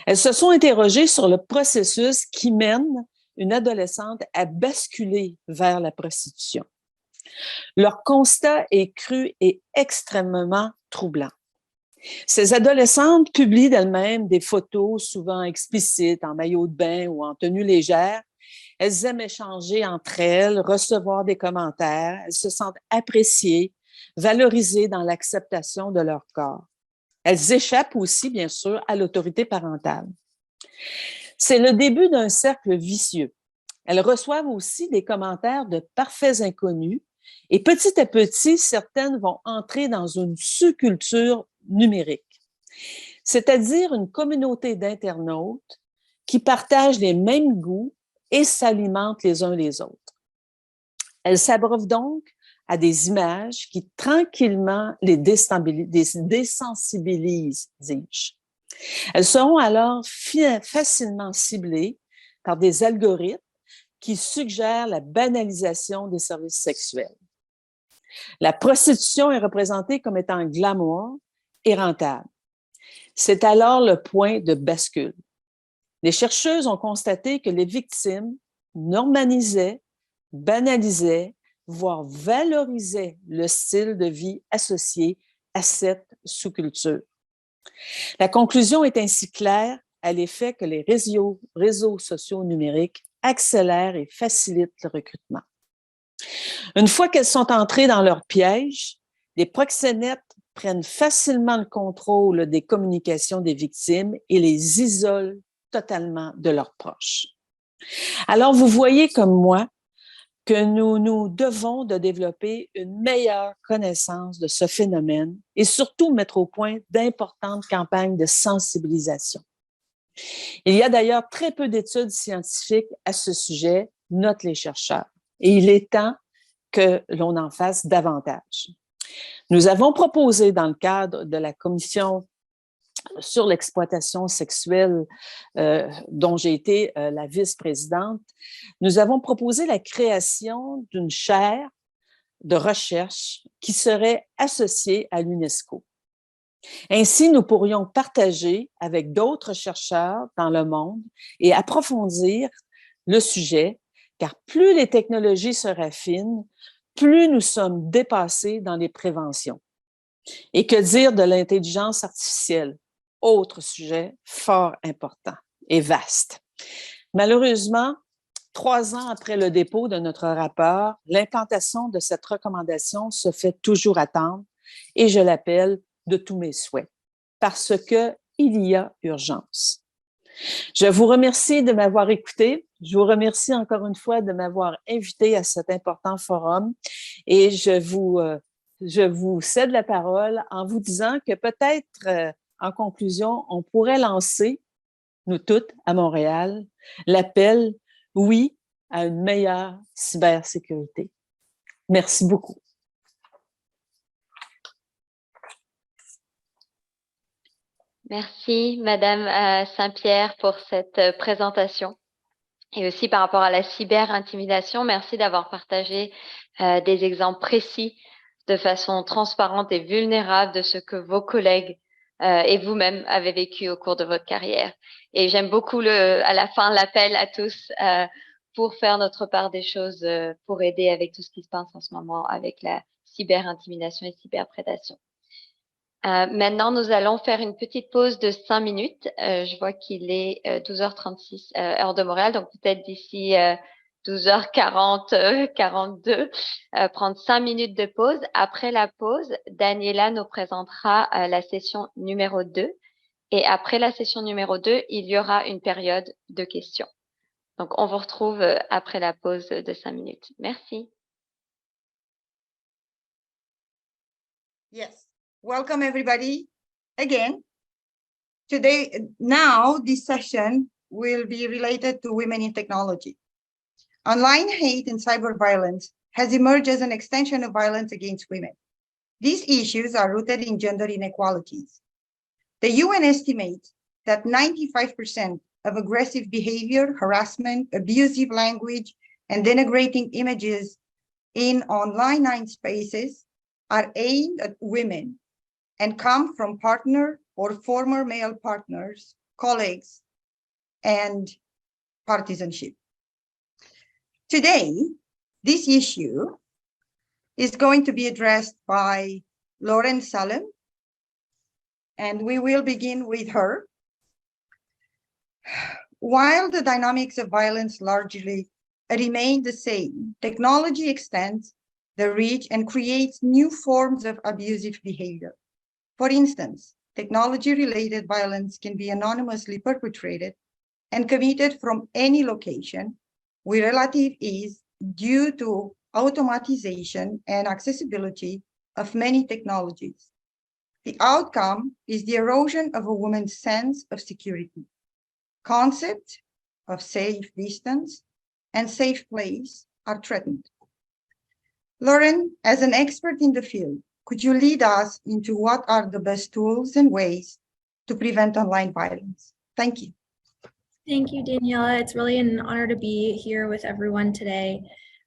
L: Elles se sont interrogées sur le processus qui mène une adolescente à basculer vers la prostitution. Leur constat est cru et extrêmement troublant. Ces adolescentes publient d'elles-mêmes des photos souvent explicites, en maillot de bain ou en tenue légère. Elles aiment échanger entre elles, recevoir des commentaires. Elles se sentent appréciées, valorisées dans l'acceptation de leur corps. Elles échappent aussi, bien sûr, à l'autorité parentale. C'est le début d'un cercle vicieux. Elles reçoivent aussi des commentaires de parfaits inconnus et petit à petit, certaines vont entrer dans une sous-culture numérique, c'est-à-dire une communauté d'internautes qui partagent les mêmes goûts et s'alimentent les uns les autres. Elles s'abreuvent donc à des images qui tranquillement les désensibilisent, dis-je. Elles seront alors facilement ciblées par des algorithmes qui suggèrent la banalisation des services sexuels. La prostitution est représentée comme étant glamour et rentable. C'est alors le point de bascule. Les chercheuses ont constaté que les victimes normalisaient, banalisaient, voire valorisaient le style de vie associé à cette sous-culture. La conclusion est ainsi claire à l'effet que les réseaux sociaux numériques accélèrent et facilitent le recrutement. Une fois qu'elles sont entrées dans leur piège, les proxénètes prennent facilement le contrôle des communications des victimes et les isolent totalement de leurs proches. Alors, vous voyez comme moi que nous devons de développer une meilleure connaissance de ce phénomène et surtout mettre au point d'importantes campagnes de sensibilisation. Il y a d'ailleurs très peu d'études scientifiques à ce sujet, notent les chercheurs, et il est temps que l'on en fasse davantage. Nous avons proposé dans le cadre de la commission sur l'exploitation sexuelle dont j'ai été la vice-présidente, nous avons proposé la création d'une chaire de recherche qui serait associée à l'UNESCO. Ainsi, nous pourrions partager avec d'autres chercheurs dans le monde et approfondir le sujet, car plus les technologies se raffinent, plus nous sommes dépassés dans les préventions. Et que dire de l'intelligence artificielle? Autre sujet fort important et vaste. Malheureusement, 3 ans après le dépôt de notre rapport, l'implantation de cette recommandation se fait toujours attendre et je l'appelle de tous mes souhaits parce qu'il y a urgence. Je vous remercie de m'avoir écouté. Je vous remercie encore une fois de m'avoir invité à cet important forum et je vous cède la parole en vous disant que peut-être, en conclusion, on pourrait lancer, nous toutes, à Montréal, l'appel « Oui à une meilleure cybersécurité ». Merci beaucoup.
K: Merci, Madame Saint-Pierre, pour cette présentation. Et aussi par rapport à la cyber-intimidation, merci d'avoir partagé des exemples précis de façon transparente et vulnérable de ce que vos collègues et vous-même avez vécu au cours de votre carrière. Et j'aime beaucoup à la fin l'appel à tous pour faire notre part des choses, pour aider avec tout ce qui se passe en ce moment avec la cyber-intimidation et cyberprédation. Maintenant, nous allons faire une petite pause de 5 minutes. Je vois qu'il est 12h36 heure de Montréal, donc peut-être d'ici 12h40, 42, prendre 5 minutes de pause. Après la pause, Daniela nous présentera la session numéro 2. Et après la session numéro 2, il y aura une période de questions. Donc, on vous retrouve après la pause de 5 minutes. Merci.
I: Yes. Welcome, everybody. Again, now this session will be related to women in technology. Online hate and cyber violence has emerged as an extension of violence against women. These issues are rooted in gender inequalities. The UN estimates that 95% of aggressive behavior, harassment, abusive language, and denigrating images in online spaces are aimed at women and come from partner or former male partners, colleagues, and partisanship. Today, this issue is going to be addressed by Lauren Salem, and we will begin with her. While the dynamics of violence largely remain the same, technology extends the reach and creates new forms of abusive behavior. For instance, technology-related violence can be anonymously perpetrated and committed from any location with relative ease due to automatization and accessibility of many technologies. The outcome is the erosion of a woman's sense of security. Concepts of safe distance and safe place are threatened. Lauren, as an expert in the field, could you lead us into what are the best tools and ways to prevent online violence? Thank you.
M: Thank you, Daniela. It's really an honor to be here with everyone today.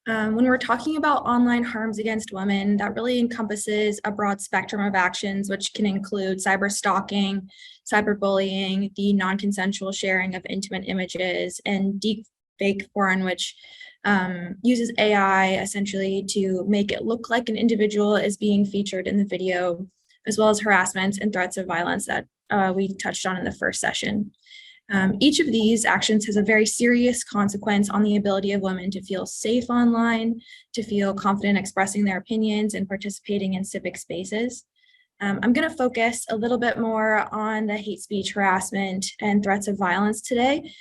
M: When we're talking about online harms against women, that really encompasses a broad spectrum of actions, which can include cyber stalking, cyberbullying, the non-consensual sharing of intimate images, and deep fake porn, which uses AI essentially to make it look like an individual is being featured in the video, as well as harassment and threats of violence that we touched on in the first session. Each of these actions has a very serious consequence on the ability of women to feel safe online, to feel confident expressing their opinions and participating in civic spaces. I'm going to focus a little bit more on the hate speech, harassment, and threats of violence today,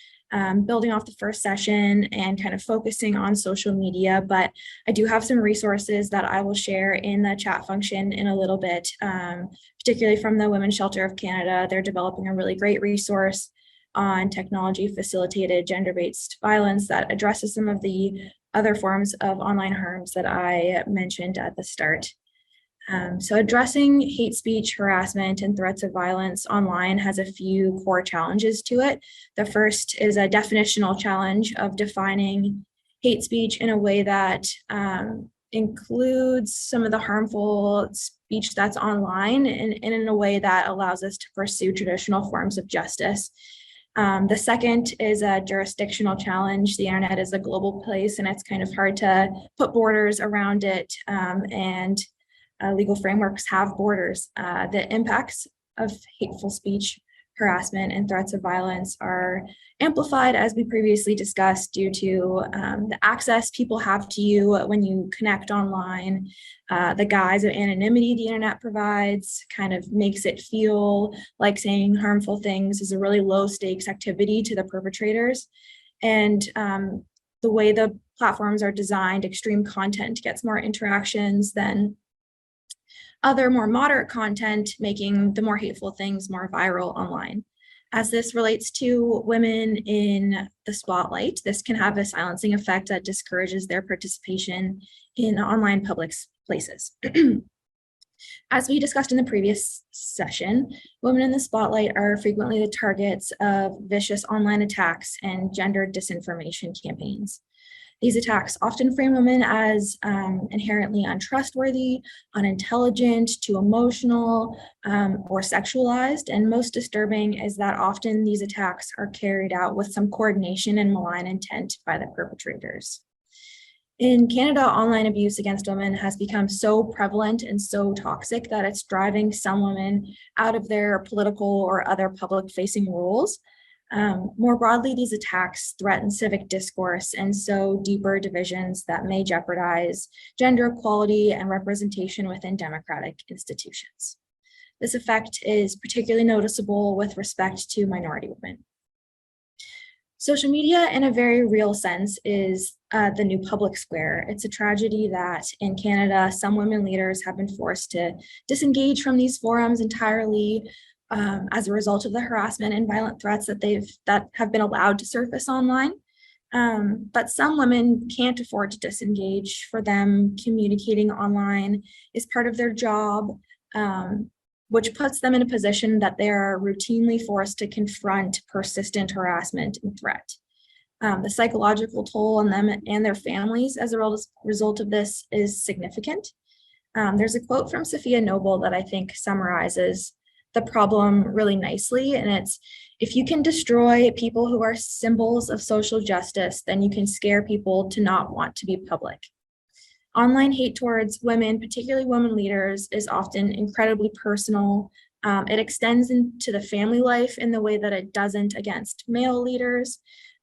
M: building off the first session and kind of focusing on social media, but I do have some resources that I will share in the chat function in a little bit, particularly from the Women's Shelter of Canada. They're developing a really great resource on technology-facilitated gender-based violence that addresses some of the other forms of online harms that I mentioned at the start. So addressing hate speech, harassment, and threats of violence online has a few core challenges to it. The first is a definitional challenge of defining hate speech in a way that includes some of the harmful speech that's online and in a way that allows us to pursue traditional forms of justice. The second is a jurisdictional challenge. The internet is a global place, and it's kind of hard to put borders around it, and legal frameworks have borders. The impacts of hateful speech, harassment, and threats of violence are amplified, as we previously discussed, due to the access people have to you when you connect online. The guise of anonymity the internet provides kind of makes it feel like saying harmful things is a really low stakes activity to the perpetrators. And the way the platforms are designed, extreme content gets more interactions than other more moderate content, making the more hateful things more viral online. As this relates to women in the spotlight, this can have a silencing effect that discourages their participation in online public places. As we discussed in the previous session, women in the spotlight are frequently the targets of vicious online attacks and gender disinformation campaigns. These attacks often frame women as inherently untrustworthy, unintelligent, too emotional, or sexualized. And most disturbing is that often these attacks are carried out with some coordination and malign intent by the perpetrators. In Canada, online abuse against women has become so prevalent and so toxic that it's driving some women out of their political or other public-facing roles. More broadly, these attacks threaten civic discourse and sow deeper divisions that may jeopardize gender equality and representation within democratic institutions. This effect is particularly noticeable with respect to minority women. Social media, in a very real sense, is the new public square. It's a tragedy that in Canada, some women leaders have been forced to disengage from these forums entirely, as a result of the harassment and violent threats that have been allowed to surface online. But some women can't afford to disengage. For them, communicating online is part of their job, which puts them in a position that they are routinely forced to confront persistent harassment and threat. The psychological toll on them and their families as a result of this is significant. There's a quote from Sophia Noble that I think summarizes the problem really nicely, and it's, if you can destroy people who are symbols of social justice, then you can scare people to not want to be public. Online hate towards women, particularly women leaders, is often incredibly personal. It extends into the family life in the way that it doesn't against male leaders.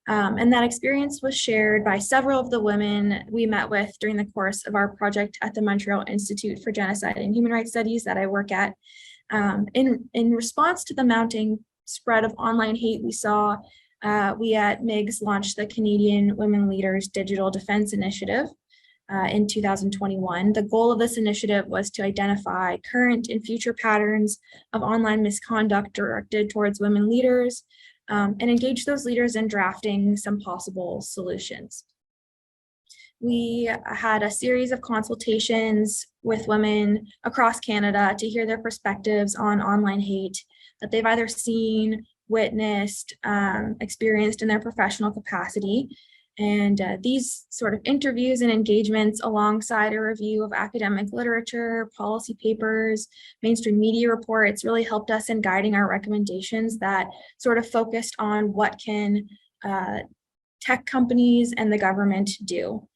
M: And that experience was shared by several of the women we met with during the course of our project at the Montreal Institute for Genocide and Human Rights Studies that I work at. In response to the mounting spread of online hate we saw, we at MIGS launched the Canadian Women Leaders Digital Defense Initiative in 2021. The goal of this initiative was to identify current and future patterns of online misconduct directed towards women leaders, and engage those leaders in drafting some possible solutions. We had a series of consultations with women across Canada to hear their perspectives on online hate that they've either seen, witnessed, experienced in their professional capacity. And these sort of interviews and engagements, alongside a review of academic literature, policy papers, mainstream media reports, really helped us in guiding our recommendations that sort of focused on what can tech companies and the government do.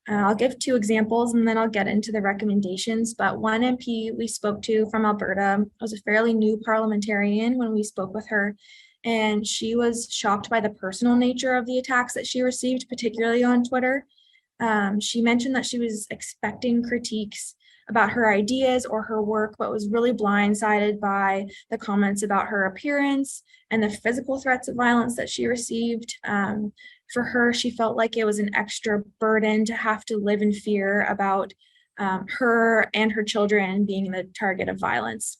M: I'll give two examples and then I'll get into the recommendations, but one MP we spoke to from Alberta was a fairly new parliamentarian when we spoke with her, and she was shocked by the personal nature of the attacks that she received, particularly on Twitter. She mentioned that she was expecting critiques about her ideas or her work, but was really blindsided by the comments about her appearance and the physical threats of violence that she received. For her, she felt like it was an extra burden to have to live in fear about her and her children being the target of violence.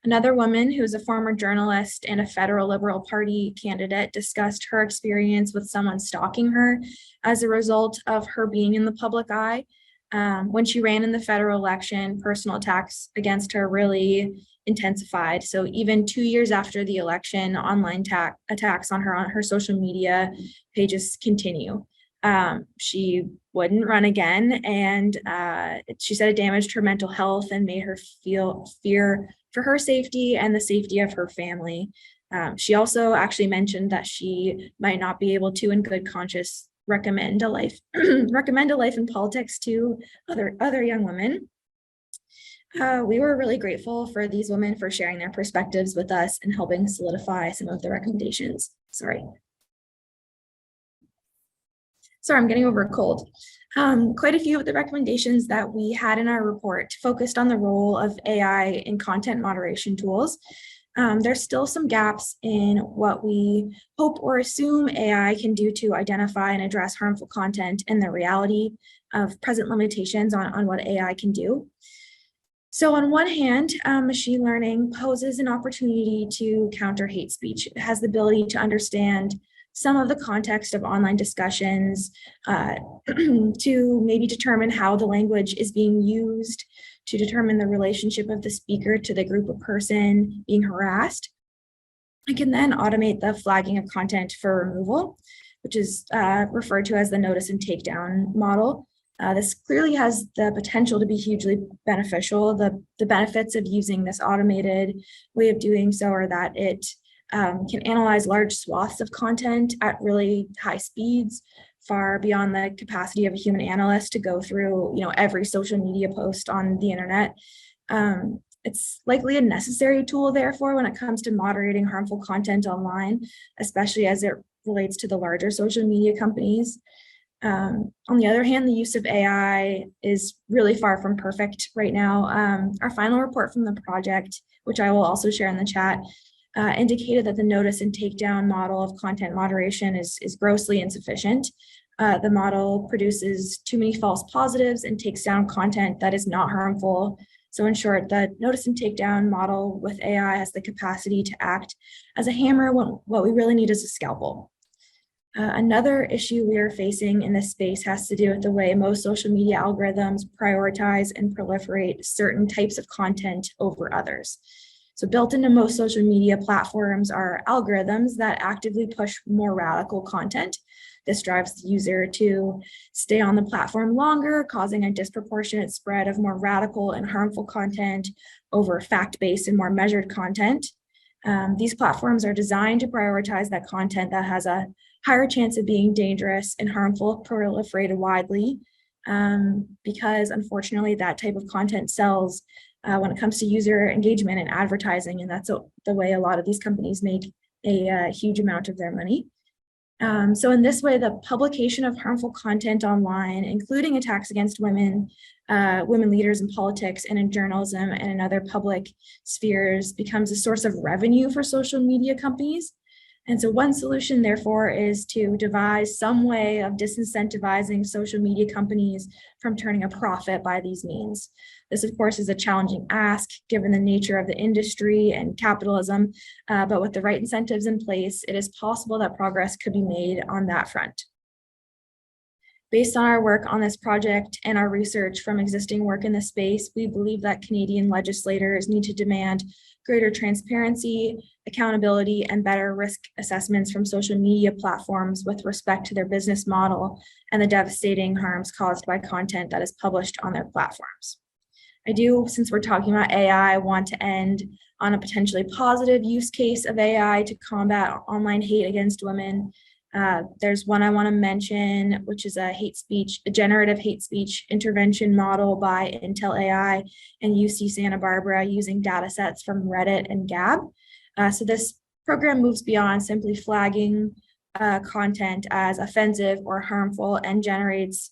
M: Another woman, who's a former journalist and a federal Liberal Party candidate, discussed her experience with someone stalking her as a result of her being in the public eye. When she ran in the federal election, personal attacks against her really intensified. So even 2 years after the election, online attacks on her social media pages continue. She wouldn't run again, and she said it damaged her mental health and made her feel fear for her safety and the safety of her family. She also actually mentioned that she might not be able to, in good conscience, recommend a life in politics to other young women. We were really grateful for these women for sharing their perspectives with us and helping solidify some of the recommendations. Sorry, I'm getting over a cold. Quite a few of the recommendations that we had in our report focused on the role of AI in content moderation tools. There's still some gaps in what we hope or assume AI can do to identify and address harmful content and the reality of present limitations on what AI can do. So on one hand, machine learning poses an opportunity to counter hate speech. It has the ability to understand some of the context of online discussions, to maybe determine how the language is being used, to determine the relationship of the speaker to the group of person being harassed. It can then automate the flagging of content for removal, which is referred to as the notice and takedown model. This clearly has the potential to be hugely beneficial. The benefits of using this automated way of doing so are that it can analyze large swaths of content at really high speeds, far beyond the capacity of a human analyst to go through, every social media post on the internet. It's likely a necessary tool, therefore, when it comes to moderating harmful content online, especially as it relates to the larger social media companies. On the other hand, the use of AI is really far from perfect right now. Our final report from the project, which I will also share in the chat, indicated that the notice and takedown model of content moderation is grossly insufficient. The model produces too many false positives and takes down content that is not harmful. So in short, the notice and takedown model with AI has the capacity to act as a hammer when what we really need is a scalpel. Another issue we are facing in this space has to do with the way most social media algorithms prioritize and proliferate certain types of content over others. So built into most social media platforms are algorithms that actively push more radical content. This drives the user to stay on the platform longer, causing a disproportionate spread of more radical and harmful content over fact-based and more measured content. These platforms are designed to prioritize that content that has a higher chance of being dangerous and harmful proliferated widely, because unfortunately that type of content sells when it comes to user engagement and advertising, and that's the way a lot of these companies make a huge amount of their money. So in this way, the publication of harmful content online, including attacks against women, women leaders in politics and in journalism and in other public spheres, becomes a source of revenue for social media companies. And so one solution, therefore, is to devise some way of disincentivizing social media companies from turning a profit by these means. This, of course, is a challenging ask given the nature of the industry and capitalism, but with the right incentives in place, it is possible that progress could be made on that front. Based on our work on this project and our research from existing work in the space, we believe that Canadian legislators need to demand greater transparency, accountability, and better risk assessments from social media platforms with respect to their business model and the devastating harms caused by content that is published on their platforms. I do, since we're talking about AI, want to end on a potentially positive use case of AI to combat online hate against women. There's one I want to mention, which is a generative hate speech intervention model by Intel AI and UC Santa Barbara using data sets from Reddit and Gab. So this program moves beyond simply flagging content as offensive or harmful and generates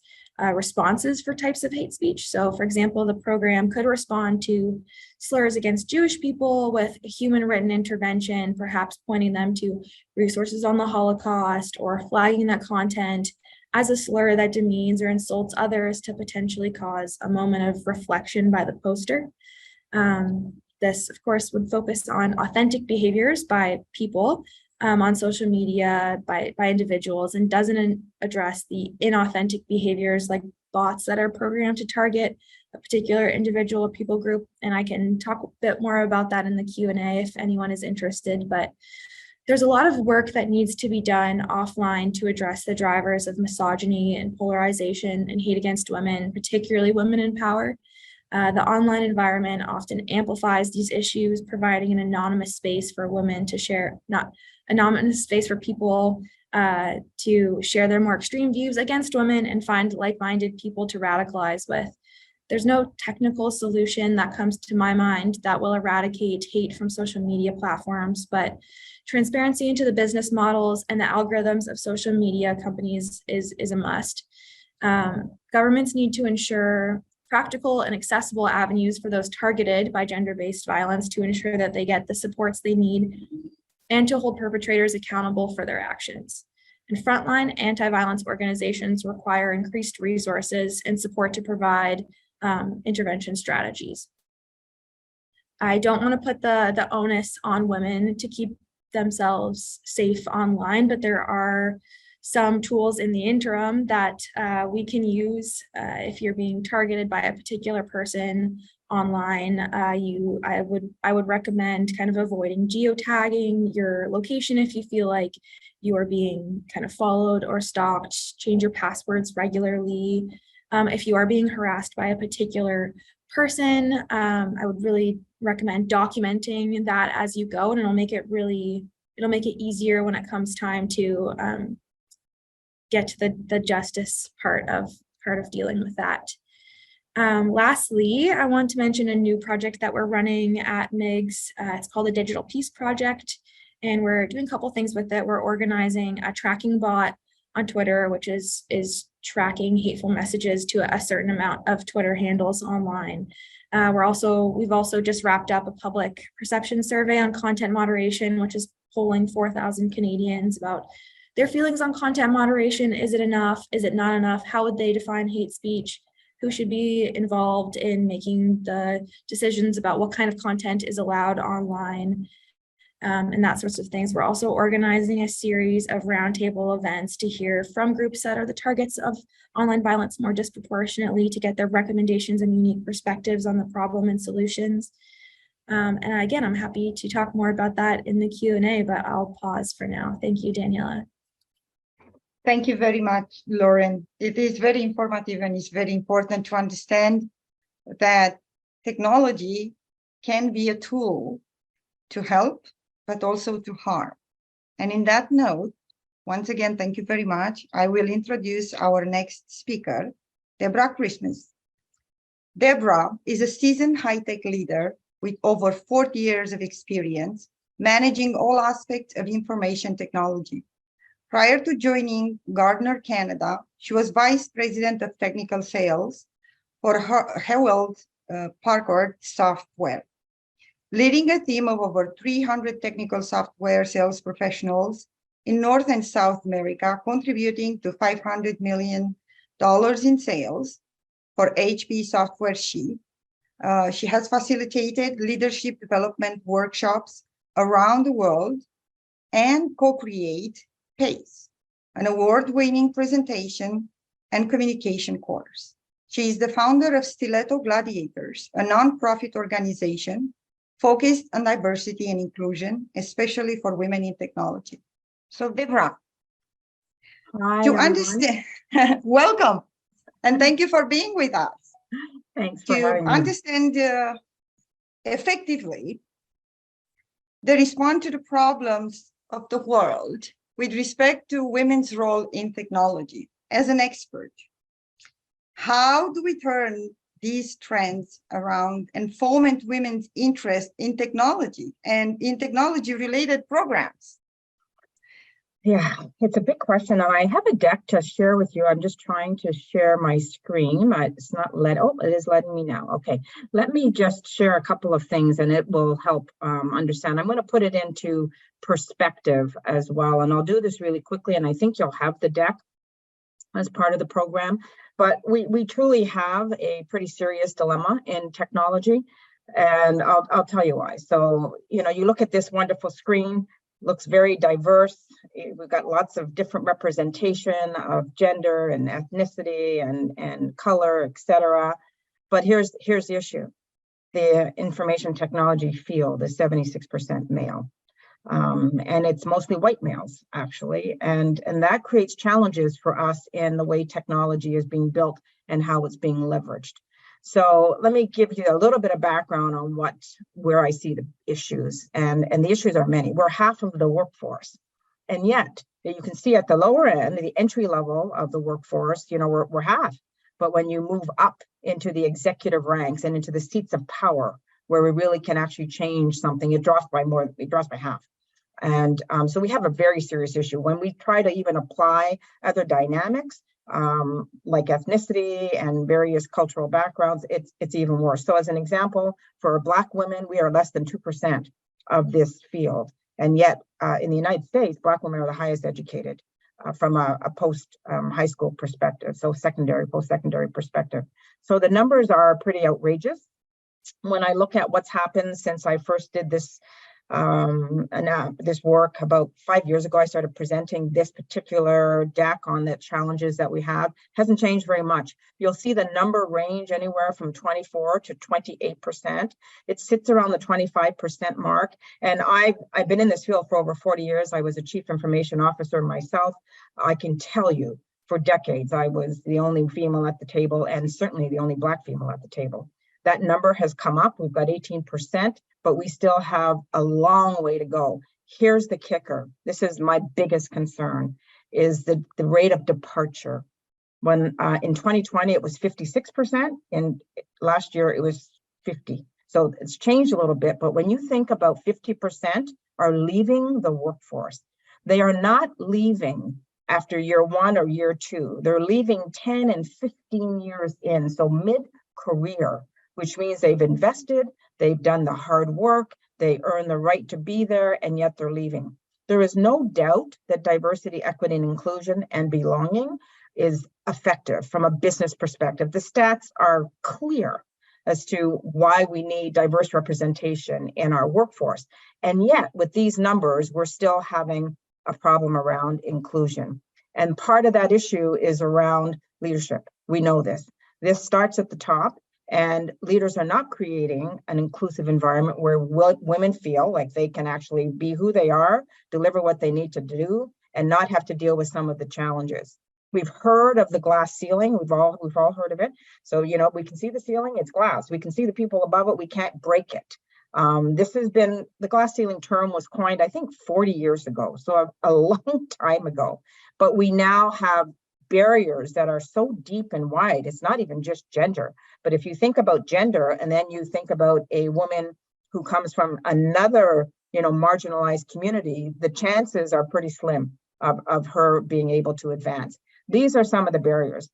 M: responses for types of hate speech. So for example, the program could respond to slurs against Jewish people with a human written intervention, perhaps pointing them to resources on the Holocaust or flagging that content as a slur that demeans or insults others to potentially cause a moment of reflection by the poster. This, of course, would focus on authentic behaviors by people on social media by individuals and doesn't address the inauthentic behaviors like bots that are programmed to target a particular individual or people group. And I can talk a bit more about that in the Q&A if anyone is interested. But there's a lot of work that needs to be done offline to address the drivers of misogyny and polarization and hate against women, particularly women in power. The online environment often amplifies these issues, providing an anonymous space for women to share, not anonymous space for people to share their more extreme views against women and find like-minded people to radicalize with. There's no technical solution that comes to my mind that will eradicate hate from social media platforms, but transparency into the business models and the algorithms of social media companies is a must. Governments need to ensure practical and accessible avenues for those targeted by gender-based violence to ensure that they get the supports they need and to hold perpetrators accountable for their actions. And frontline anti-violence organizations require increased resources and support to provide intervention strategies. I don't want to put the onus on women to keep themselves safe online, but there are some tools in the interim that we can use if you're being targeted by a particular person online. I would recommend kind of avoiding geotagging your location if you feel like you are being kind of followed or stalked. Change your passwords regularly. If you are being harassed by a particular person, I would really recommend documenting that as you go, and it'll make it easier when it comes time to get to the justice part of dealing with that. Lastly, I want to mention a new project that we're running at MIGS. It's called the Digital Peace Project, and we're doing a couple things with it. We're organizing a tracking bot on Twitter, which is tracking hateful messages to a certain amount of Twitter handles online. We've also just wrapped up a public perception survey on content moderation, which is polling 4,000 Canadians about their feelings on content moderation. Is it enough? Is it not enough? How would they define hate speech? Who should be involved in making the decisions about what kind of content is allowed online? And that sorts of things. We're also organizing a series of roundtable events to hear from groups that are the targets of online violence more disproportionately, to get their recommendations and unique perspectives on the problem and solutions. And again, I'm happy to talk more about that in the Q&A, but I'll pause for now. Thank you, Daniela.
I: Thank you very much, Lauren. It is very informative, and it's very important to understand that technology can be a tool to help, but also to harm. And in that note, once again, thank you very much. I will introduce our next speaker, Deborah Christmas. Deborah is a seasoned high-tech leader with over 40 years of experience managing all aspects of information technology. Prior to joining Gartner Canada, she was Vice President of Technical Sales for Hewlett Packard Software, leading a team of over 300 technical software sales professionals in North and South America, contributing to $500 million in sales for HP Software She has facilitated leadership development workshops around the world and co-create PACE, an award-winning presentation and communication course. She is the founder of Stiletto Gladiators, a nonprofit organization focused on diversity and inclusion, especially for women in technology. So, Deborah,
N: hi,
I: to understand, welcome, and thank you for being with us.
N: Thanks for having me.
I: To understand effectively the response to the problems of the world with respect to women's role in technology. As an expert, how do we turn these trends around and foment women's interest in technology and in technology-related programs?
N: Yeah, it's a big question, and I have a deck to share with you. I'm just trying to share my screen. It's not it is letting me now. Okay, let me just share a couple of things, and it will help understand. I'm going to put it into perspective as well, and I'll do this really quickly, and I think you'll have the deck as part of the program. But we truly have a pretty serious dilemma in technology, and I'll tell you why. So, you know, you look at this wonderful screen, looks very diverse. we've got lots of different representation of gender and ethnicity and color, etc. But here's the issue. The information technology field is 76% male. And it's mostly white males, actually. And that creates challenges for us in the way technology is being built and how it's being leveraged. So let me give you a little bit of background on where I see the issues. And the issues are many. We're half of the workforce. And yet, you can see at the lower end, the entry level of the workforce, we're half. But when you move up into the executive ranks and into the seats of power, where we really can actually change something, it drops by half. And so we have a very serious issue. When we try to even apply other dynamics, like ethnicity and various cultural backgrounds, it's even worse. So as an example, for Black women, we are less than 2% of this field. And yet in the United States, Black women are the highest educated from a post high school perspective, so post-secondary perspective. So the numbers are pretty outrageous. When I look at what's happened since I first did this this work about 5 years ago, I started presenting this particular deck on the challenges that we have. Hasn't changed very much. You'll see the number range anywhere from 24 to 28%. It sits around the 25% mark. And I've been in this field for over 40 years. I was a chief information officer myself. I can tell you for decades, I was the only female at the table and certainly the only Black female at the table. That number has come up. We've got 18%, but we still have a long way to go. Here's the kicker. This is my biggest concern, is the rate of departure. When in 2020, it was 56%, and last year it was 50. So it's changed a little bit, but when you think about 50% are leaving the workforce, they are not leaving after year 1 or year 2. They're leaving 10 and 15 years in, so mid-career, which means they've invested, they've done the hard work, they earn the right to be there, and yet they're leaving. There is no doubt that diversity, equity, and inclusion and belonging is effective from a business perspective. The stats are clear as to why we need diverse representation in our workforce. And yet, with these numbers, we're still having a problem around inclusion. And part of that issue is around leadership. We know this. This starts at the top. And leaders are not creating an inclusive environment where women feel like they can actually be who they are, deliver what they need to do, and not have to deal with some of the challenges. We've heard of the glass ceiling. We've all heard of it. So, we can see the ceiling, it's glass. We can see the people above it, we can't break it. The glass ceiling term was coined, I think, 40 years ago. So a long time ago. But we now have barriers that are so deep and wide. It's not even just gender. But if you think about gender and then you think about a woman who comes from another, marginalized community, the chances are pretty slim of her being able to advance. These are some of the barriers.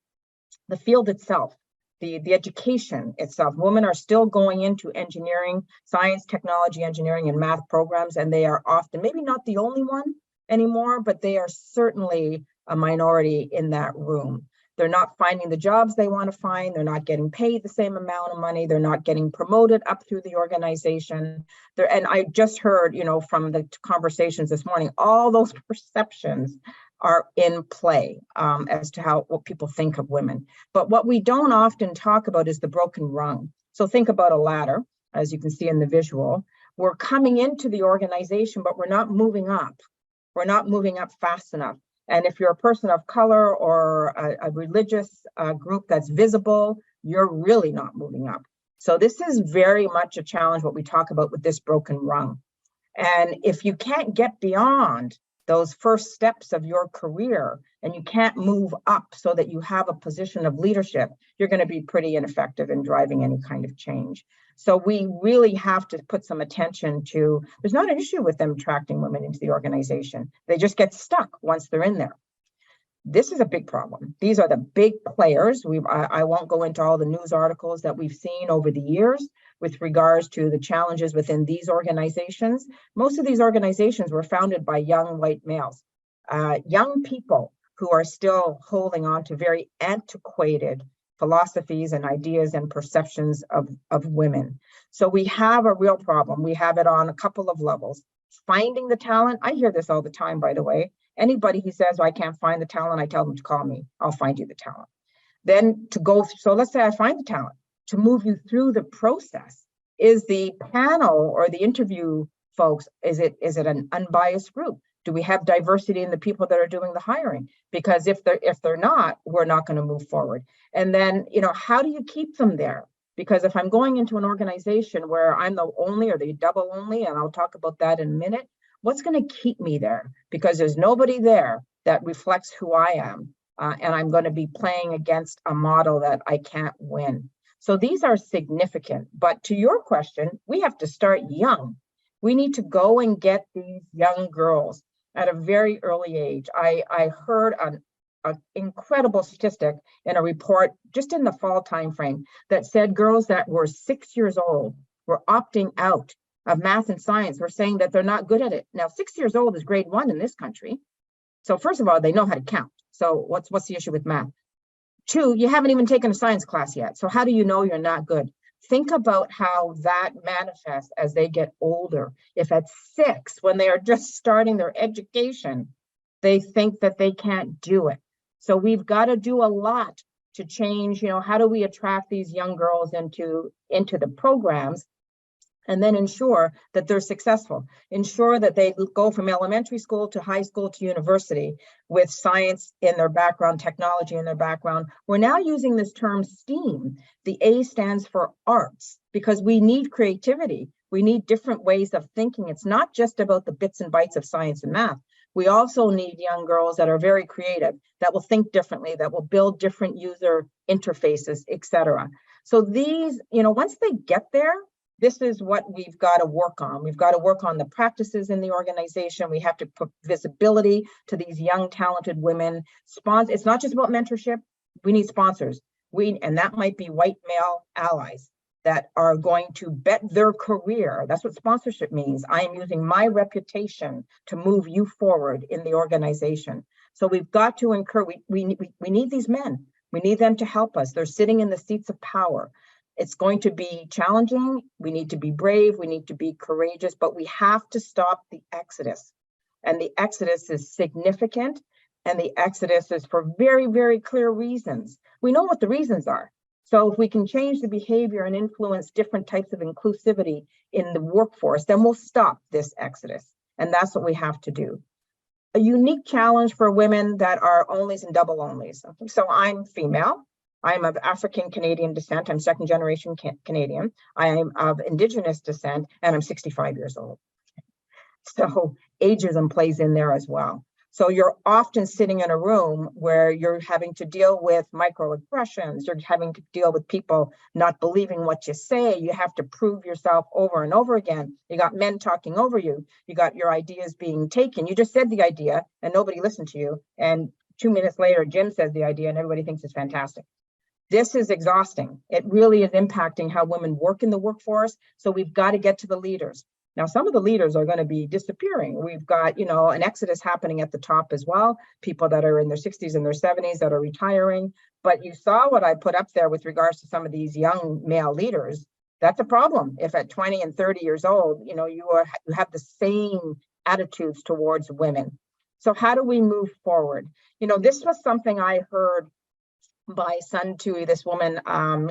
N: The field itself, the education itself, women are still going into engineering, science, technology, engineering, and math programs, and they are often, maybe not the only one anymore, but they are certainly a minority in that room. They're not finding the jobs they want to find. They're not getting paid the same amount of money. They're not getting promoted up through the organization. And I just heard, from the conversations this morning, all those perceptions are in play as to what people think of women. But what we don't often talk about is the broken rung. So think about a ladder, as you can see in the visual. We're coming into the organization, but we're not moving up. We're not moving up fast enough. And if you're a person of color or a religious group that's visible, you're really not moving up. So this is very much a challenge, what we talk about with this broken rung. And if you can't get beyond those first steps of your career and you can't move up so that you have a position of leadership, you're going to be pretty ineffective in driving any kind of change. So we really have to put some attention to, there's not an issue with them attracting women into the organization. They just get stuck once they're in there. This is a big problem. These are the big players. I won't go into all the news articles that we've seen over the years with regards to the challenges within these organizations. Most of these organizations were founded by young white males, young people who are still holding on to very antiquated philosophies and ideas and perceptions of women. So we have a real problem. We have it on a couple of levels. finding the talent. I hear this all the time, by the way. Anybody who says, I can't find the talent, I tell them to call me. I'll find you the talent. Then to go, so let's say I find the talent, to move you through the process. Is the panel or the interview folks, is it an unbiased group? Do we have diversity in the people that are doing the hiring? Because if they're not, we're not going to move forward. And then, how do you keep them there? Because if I'm going into an organization where I'm the only or the double only, and I'll talk about that in a minute, what's going to keep me there? Because there's nobody there that reflects who I am. And I'm going to be playing against a model that I can't win. So these are significant. But to your question, we have to start young. We need to go and get these young girls at a very early age. I heard an incredible statistic in a report just in the fall timeframe that said girls that were 6 years old were opting out of math and science. We're saying that they're not good at it. Now, 6 years old is grade 1 in this country. So first of all, they know how to count. So what's the issue with math? 2, you haven't even taken a science class yet. So how do you know you're not good? Think about how that manifests as they get older. If at 6, when they are just starting their education, they think that they can't do it. So we've got to do a lot to change, how do we attract these young girls into the programs, and then ensure that they're successful. Ensure that they go from elementary school to high school to university with science in their background, technology in their background. We're now using this term STEAM. The A stands for arts, because we need creativity. We need different ways of thinking. It's not just about the bits and bytes of science and math. We also need young girls that are very creative, that will think differently, that will build different user interfaces, etc. So these, once they get there, this is what we've got to work on. We've got to work on the practices in the organization. We have to put visibility to these young, talented women. It's not just about mentorship. We need sponsors. And that might be white male allies that are going to bet their career. That's what sponsorship means. I am using my reputation to move you forward in the organization. So we've got to we need these men. We need them to help us. They're sitting in the seats of power. It's going to be challenging. We need to be brave. We need to be courageous, but we have to stop the exodus. And the exodus is significant. And the exodus is for very, very clear reasons. We know what the reasons are. So if we can change the behavior and influence different types of inclusivity in the workforce, then we'll stop this exodus. And that's what we have to do. A unique challenge for women that are onlys and double onlys. So I'm female. I'm of African Canadian descent. I'm second generation Canadian. I am of Indigenous descent, and I'm 65 years old. So ageism plays in there as well. So you're often sitting in a room where you're having to deal with microaggressions. You're having to deal with people not believing what you say. You have to prove yourself over and over again. You got men talking over you. You got your ideas being taken. You just said the idea and nobody listened to you. And 2 minutes later, Jim says the idea and everybody thinks it's fantastic. This is exhausting. It really is impacting how women work in the workforce. So we've got to get to the leaders. Now, some of the leaders are going to be disappearing. We've got, an exodus happening at the top as well. People that are in their 60s and their 70s that are retiring. But you saw what I put up there with regards to some of these young male leaders. That's a problem. If at 20 and 30 years old, you have the same attitudes towards women. So how do we move forward? This was something I heard by Sun Tui, this woman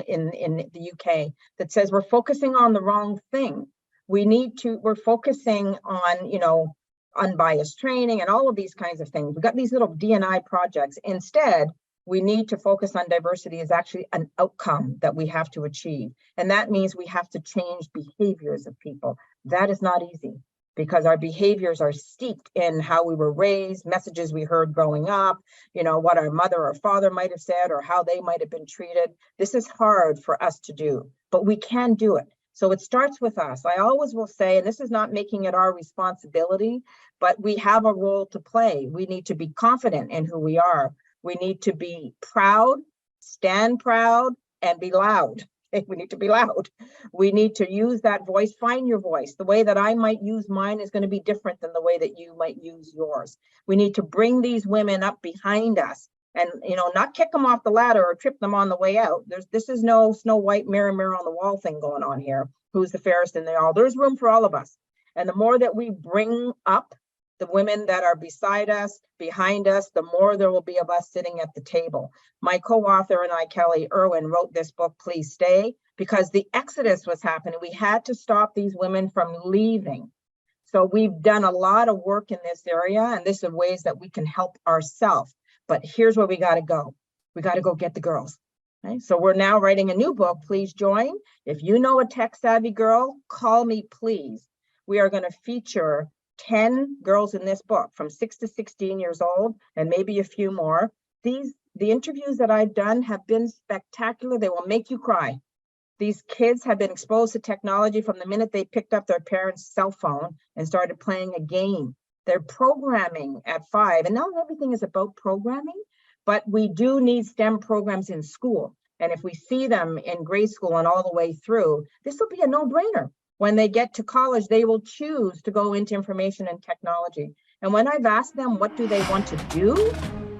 N: in the UK, that says we're focusing on the wrong thing. We're focusing on, unbiased training and all of these kinds of things. We've got these little D&I projects. Instead, we need to focus on diversity as actually an outcome that we have to achieve. And that means we have to change behaviors of people. That is not easy because our behaviors are steeped in how we were raised, messages we heard growing up, what our mother or father might have said or how they might have been treated. This is hard for us to do, but we can do it. So it starts with us. I always will say, and this is not making it our responsibility, but we have a role to play. We need to be confident in who we are. We need to be proud, stand proud, and be loud. We need to be loud. We need to use that voice, find your voice. The way that I might use mine is going to be different than the way that you might use yours. We need to bring these women up behind us and, not kick them off the ladder or trip them on the way out. This is no Snow White mirror on the wall thing going on here. Who's the fairest in the all? There's room for all of us. And the more that we bring up the women that are beside us, behind us, the more there will be of us sitting at the table. My co-author and I, Kelly Irwin, wrote this book, Please Stay, because the exodus was happening. We had to stop these women from leaving. So we've done a lot of work in this area, and this is ways that we can help ourselves. But here's where we got to go. We got to go get the girls. Okay? So we're now writing a new book. Please join. If you know a tech-savvy girl, call me, please. We are going to feature 10 girls in this book from 6 to 16 years old, and maybe a few more. The interviews that I've done have been spectacular. They will make you cry. These kids have been exposed to technology from the minute they picked up their parents' cell phone and started playing a game. They're programming at 5, and not everything is about programming, but we do need STEM programs in school. And if we see them in grade school and all the way through, this will be a no-brainer. When they get to college, they will choose to go into information and technology. And when I've asked them what do they want to do,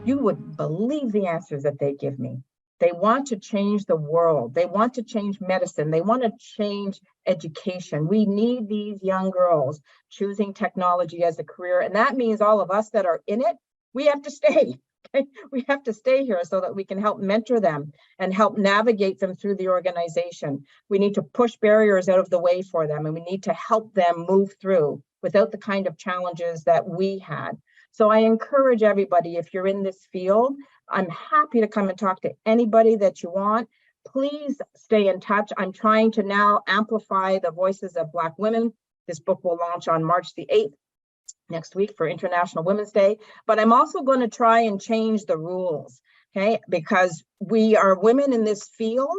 N: you would believe the answers that they give me. They want to change the world. They want to change medicine. They want to change education. We need these young girls choosing technology as a career. And that means all of us that are in it, we have to stay. Okay? We have to stay here so that we can help mentor them and help navigate them through the organization. We need to push barriers out of the way for them, and we need to help them move through without the kind of challenges that we had. So I encourage everybody, if you're in this field, I'm happy to come and talk to anybody that you want. Please stay in touch. I'm trying to now amplify the voices of Black women. This book will launch on March the 8th, next week, for International Women's Day. But I'm also going to try and change the rules, okay? Because we are women in this field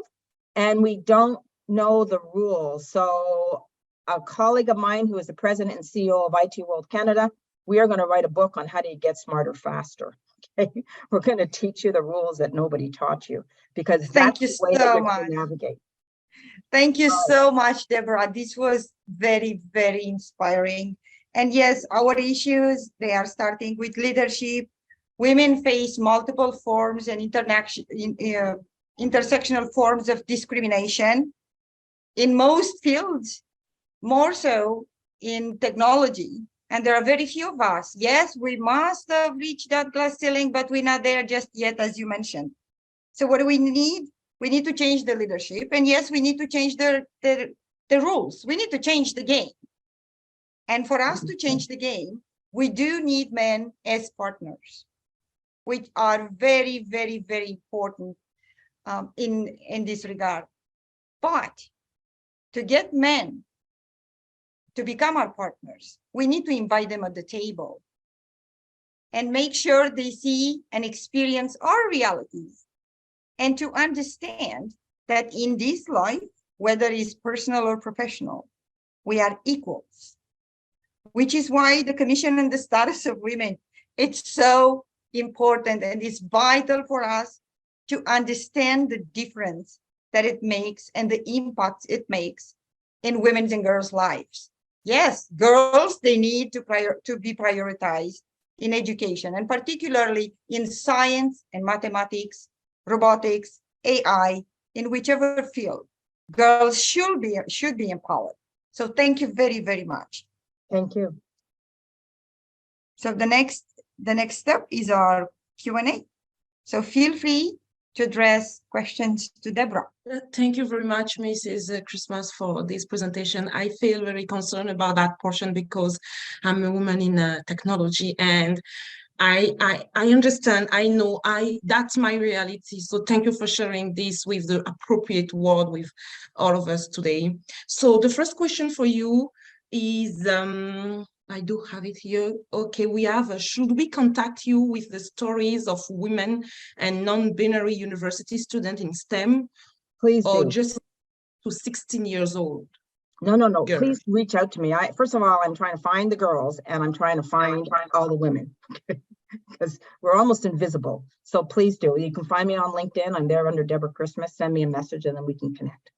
N: and we don't know the rules. So a colleague of mine who is the president and CEO of IT World Canada, we are going to write a book on how to get smarter faster. Okay, we're going to teach you the rules that nobody taught you, because that's the way that you're going to navigate.
I: Thank you so much, Deborah. This was very, very inspiring. And yes, our issues, they are starting with leadership. Women face multiple forms and intersectional forms of discrimination in most fields, more so in technology. And there are very few of us. Yes, we must reach that glass ceiling, but we're not there just yet, as you mentioned. So what do we need? We need to change the leadership. And yes, we need to change the rules. We need to change the game. And for us to change the game, we do need men as partners, which are very, very, very important in this regard. But to get men to become our partners, we need to invite them at the table and make sure they see and experience our realities, and to understand that in this life, whether it's personal or professional, we are equals, which is why the Commission on the Status of Women, it's so important, and it's vital for us to understand the difference that it makes and the impact it makes in women's and girls' lives. Yes, girls, they need to be prioritized in education, and particularly in science and mathematics, robotics, AI, in whichever field. Girls should be empowered. So thank you very, very much.
N: Thank you.
I: So the next step is our Q&A. So feel free to address questions to Deborah.
J: Thank you very much, Mrs. Christmas, for this presentation. I feel very concerned about that portion because I'm a woman in technology, and I understand, I know, that's my reality. So thank you for sharing this with the appropriate word with all of us today. So the first question for you is, I do have it here. Okay, we have, should we contact you with the stories of women and non-binary university students in STEM?
N: Please
J: or
N: do.
J: Just to 16 years old?
N: No.
J: Girl.
N: Please reach out to me. First of all, I'm trying to find the girls, and I'm trying to find all the women because we're almost invisible. So please do. You can find me on LinkedIn. I'm there under Deborah Christmas. Send me a message and then we can connect.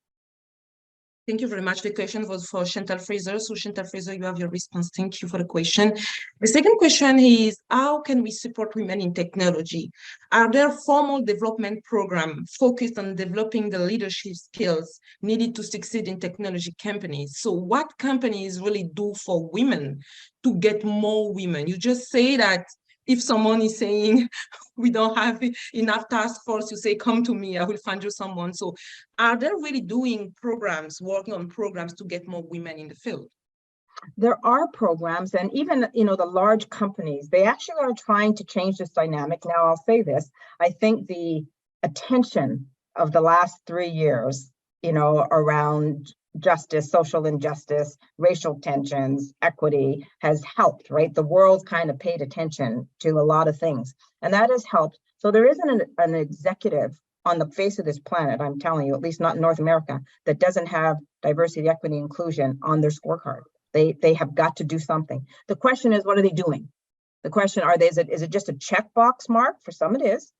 J: Thank you very much. The question was for Chantal Fraser. So Chantal Fraser, you have your response. Thank you for the question. The second question is, how can we support women in technology? Are there formal development programs focused on developing the leadership skills needed to succeed in technology companies? So what companies really do for women to get more women? You just say that if someone is saying we don't have enough task force, you say, come to me, I will find you someone. So are they really doing programs, working on programs to get more women in the field?
N: There are programs, and even, you know, the large companies, they actually are trying to change this dynamic. Now, I'll say this, I think the attention of the last 3 years, you know, around justice, social injustice, racial tensions, equity has helped, right? The world kind of paid attention to a lot of things, and that has helped. So there isn't an executive on the face of this planet, I'm telling you, at least not in North America, that doesn't have diversity, equity, inclusion on their scorecard. They have got to do something. The question is, what are they doing? The question, is it just a checkbox mark? For some it is,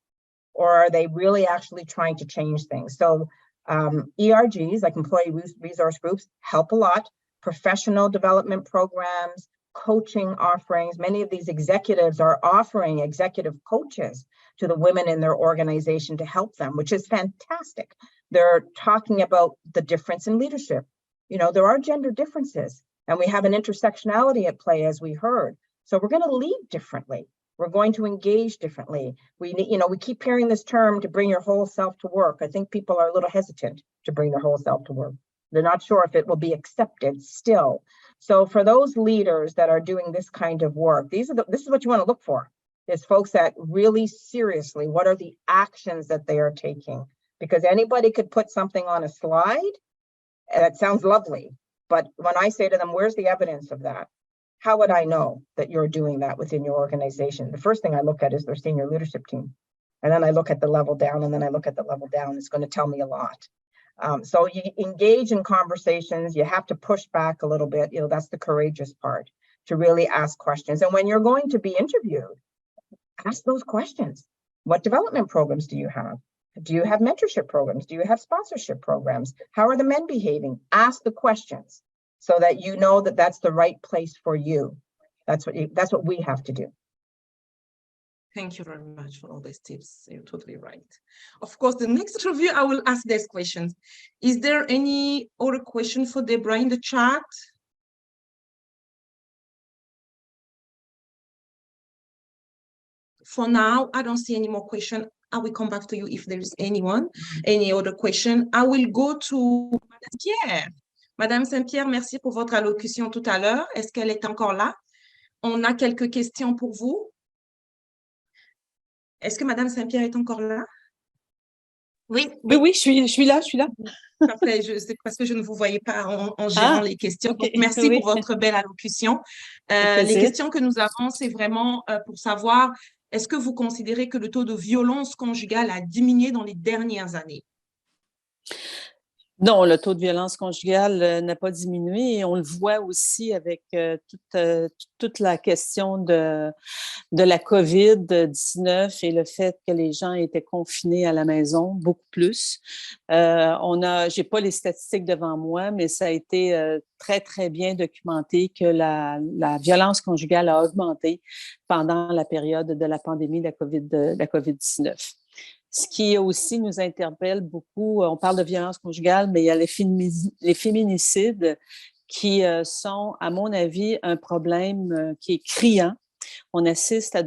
N: or are they really actually trying to change things? So ERGs, like employee resource groups, help a lot. Professional development programs, coaching offerings. Many of these executives are offering executive coaches to the women in their organization to help them, which is fantastic. They're talking about the difference in leadership. You know, there are gender differences, and we have an intersectionality at play, as we heard. So we're going to lead differently. We're going to engage differently. We need, you know, we keep hearing this term to bring your whole self to work. I think people are a little hesitant to bring their whole self to work. They're not sure if it will be accepted still. So for those leaders that are doing this kind of work, this is what you want to look for, is folks that really seriously, what are the actions that they are taking? Because anybody could put something on a slide, and that sounds lovely. But when I say to them, where's the evidence of that? How would I know that you're doing that within your organization? The first thing I look at is their senior leadership team. And then I look at the level down, and then I look at the level down. It's going to tell me a lot. So you engage in conversations. You have to push back a little bit. You know, that's the courageous part, to really ask questions. And when you're going to be interviewed, ask those questions. What development programs do you have? Do you have mentorship programs? Do you have sponsorship programs? How are the men behaving? Ask the questions so that you know that that's the right place for you. That's what we have to do.
J: Thank you very much for all these tips. You're totally right. Of course, the next interview, I will ask these questions. Is there any other question for Deborah in the chat? For now, I don't see any more questions. I will come back to you if there is anyone, any other question. I will go to Madame Pierre. Madame Saint-Pierre, merci pour votre allocution tout à l'heure. Est-ce qu'elle est encore là? On a quelques questions pour vous. Est-ce que Madame Saint-Pierre est encore là?
L: Oui, je suis là.
J: Parfait, c'est parce que je ne vous voyais pas en gérant les questions. Okay. Donc, merci pour votre belle allocution. Les questions que nous avons, c'est vraiment pour savoir, est-ce que vous considérez que le taux de violence conjugale a diminué dans les dernières années?
L: Non, le taux de violence conjugale n'a pas diminué, et on le voit aussi avec toute la question de la COVID-19 et le fait que les gens étaient confinés à la maison beaucoup plus. J'ai pas les statistiques devant moi, mais ça a été très, très bien documenté que la violence conjugale a augmenté pendant la période de la pandémie de la COVID-19. Ce qui aussi nous interpelle beaucoup, on parle de violence conjugale, mais il y a les féminicides qui sont, à mon avis, un problème qui est criant. On assiste à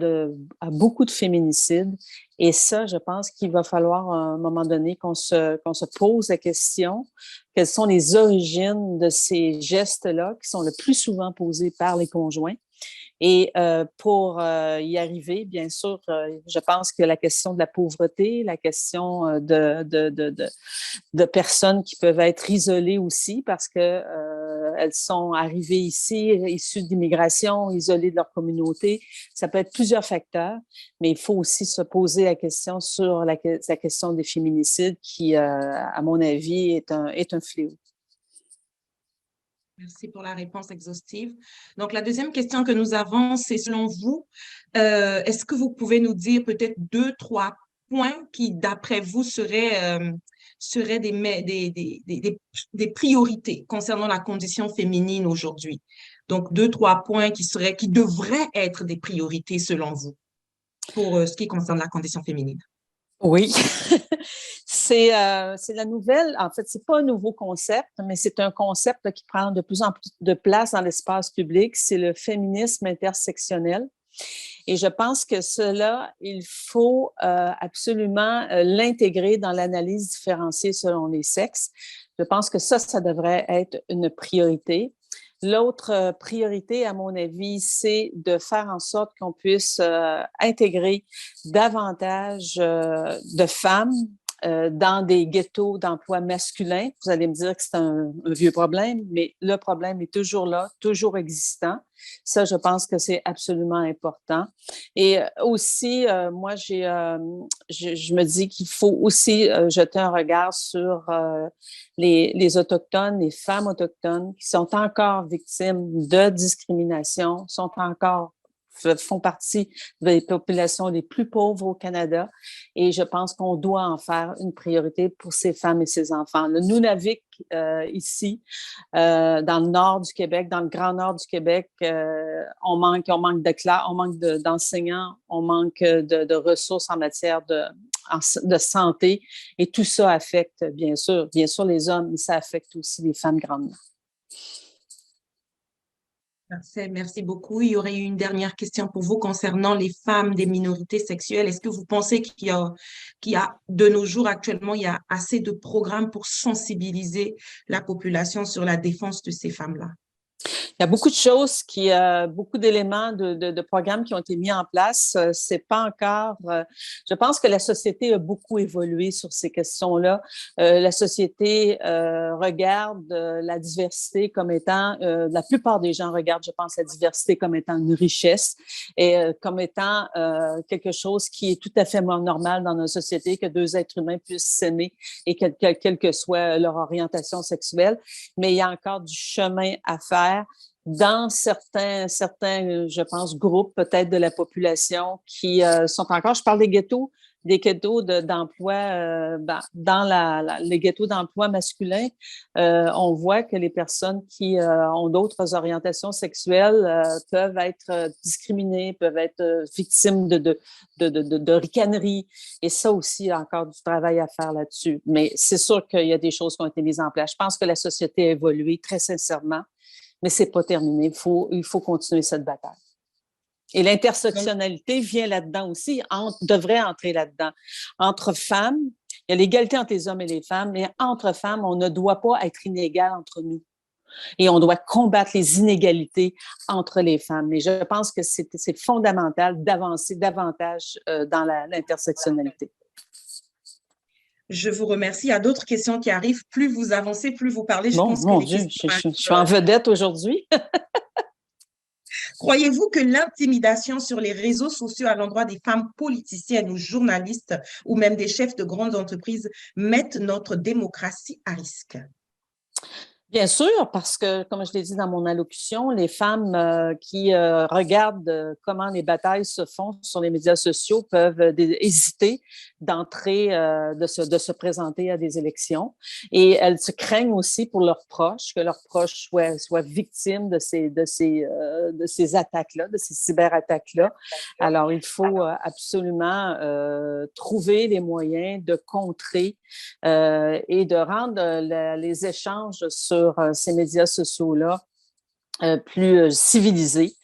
L: beaucoup de féminicides, et ça, je pense qu'il va falloir à un moment donné qu'on se pose la question, quelles sont les origines de ces gestes-là qui sont le plus souvent posés par les conjoints. Et pour y arriver, bien sûr, je pense que la question de la pauvreté, la question de personnes qui peuvent être isolées aussi parce que elles sont arrivées ici, issues d'immigration, isolées de leur communauté. Ça peut être plusieurs facteurs, mais il faut aussi se poser la question sur la question des féminicides qui, à mon avis, est un fléau.
J: Merci pour la réponse exhaustive. Donc, la deuxième question que nous avons, c'est selon vous, est-ce que vous pouvez nous dire peut-être 2, 3 points qui, d'après vous, seraient des priorités concernant la condition féminine aujourd'hui. Donc, 2, 3 points qui devraient être des priorités selon vous pour ce qui concerne la condition féminine.
L: Oui, c'est la nouvelle. En fait, c'est pas un nouveau concept, mais c'est un concept là, qui prend de plus en plus de place dans l'espace public. C'est le féminisme intersectionnel. Et je pense que cela, il faut absolument l'intégrer dans l'analyse différenciée selon les sexes. Je pense que ça devrait être une priorité. L'autre priorité, à mon avis, c'est de faire en sorte qu'on puisse intégrer davantage de femmes dans des ghettos d'emploi masculin. Vous allez me dire que c'est un vieux problème, mais le problème est toujours là, toujours existant. Ça, je pense que c'est absolument important. Et aussi, moi, je me dis qu'il faut aussi jeter un regard sur les Autochtones, les femmes autochtones qui sont encore victimes de discrimination, font partie des populations les plus pauvres au Canada et je pense qu'on doit en faire une priorité pour ces femmes et ces enfants. Le Nunavik, ici, dans le nord du Québec, dans le grand nord du Québec, on manque de classes, on manque d'enseignants, on manque de ressources en matière de santé et tout ça affecte bien sûr les hommes, mais ça affecte aussi les femmes grandement.
J: Merci beaucoup. Il y aurait eu une dernière question pour vous concernant les femmes des minorités sexuelles. Est-ce que vous pensez qu'il y a de nos jours actuellement, il y a assez de programmes pour sensibiliser la population sur la défense de ces femmes-là?
L: Il y a beaucoup de choses, beaucoup d'éléments de programmes qui ont été mis en place. C'est pas encore. Je pense que la société a beaucoup évolué sur ces questions-là. La société regarde la diversité comme étant. La plupart des gens regardent, je pense, la diversité comme étant une richesse et comme étant quelque chose qui est tout à fait normal dans notre société, que deux êtres humains puissent s'aimer et quelle que soit leur orientation sexuelle. Mais il y a encore du chemin à faire dans certains, je pense, groupes peut-être de la population qui sont encore, je parle des ghettos d'emploi, dans les ghettos d'emploi masculins, on voit que les personnes qui ont d'autres orientations sexuelles peuvent être discriminées, peuvent être victimes de ricaneries. Et ça aussi, il y a encore du travail à faire là-dessus. Mais c'est sûr qu'il y a des choses qui ont été mises en place. Je pense que la société a évolué très sincèrement. Mais ce n'est pas terminé. Il faut continuer cette bataille. Et l'intersectionnalité vient là-dedans aussi, devrait entrer là-dedans. Entre femmes, il y a l'égalité entre les hommes et les femmes, mais entre femmes, on ne doit pas être inégal entre nous. Et on doit combattre les inégalités entre les femmes. Mais je pense que c'est fondamental d'avancer davantage dans l'intersectionnalité.
J: Je vous remercie. Il y a d'autres questions qui arrivent. Plus vous avancez, plus vous parlez.
L: Mon Dieu, je suis en vedette aujourd'hui.
J: Croyez-vous que l'intimidation sur les réseaux sociaux à l'endroit des femmes politiciennes ou journalistes ou même des chefs de grandes entreprises mettent notre démocratie à risque?
L: Bien sûr, parce que, comme je l'ai dit dans mon allocution, les femmes qui regardent comment les batailles se font sur les médias sociaux peuvent hésiter d'entrer, de se présenter à des élections. Et elles se craignent aussi pour leurs proches, que leurs proches soient victimes de ces attaques-là, de ces cyberattaques-là. Alors, il faut absolument trouver les moyens de contrer et de rendre les échanges sur ces médias sociaux-là plus civilisés.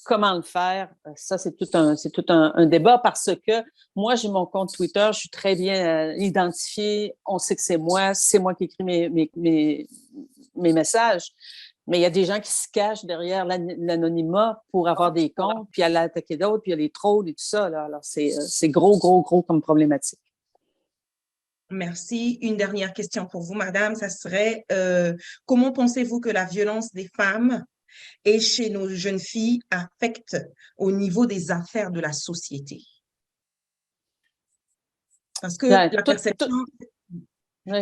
L: Comment le faire? Ça, c'est tout un débat parce que moi, j'ai mon compte Twitter, je suis très bien identifiée, on sait que c'est moi qui écris mes messages. Mais il y a des gens qui se cachent derrière l'anonymat pour avoir des comptes, puis aller attaquer d'autres, puis il y a les trolls et tout ça. Là. Alors, c'est gros comme problématique.
J: Merci. Une dernière question pour vous, madame. Ça serait, comment pensez-vous que la violence des femmes et chez nos jeunes filles affecte au niveau des affaires de la société? Parce que la perception...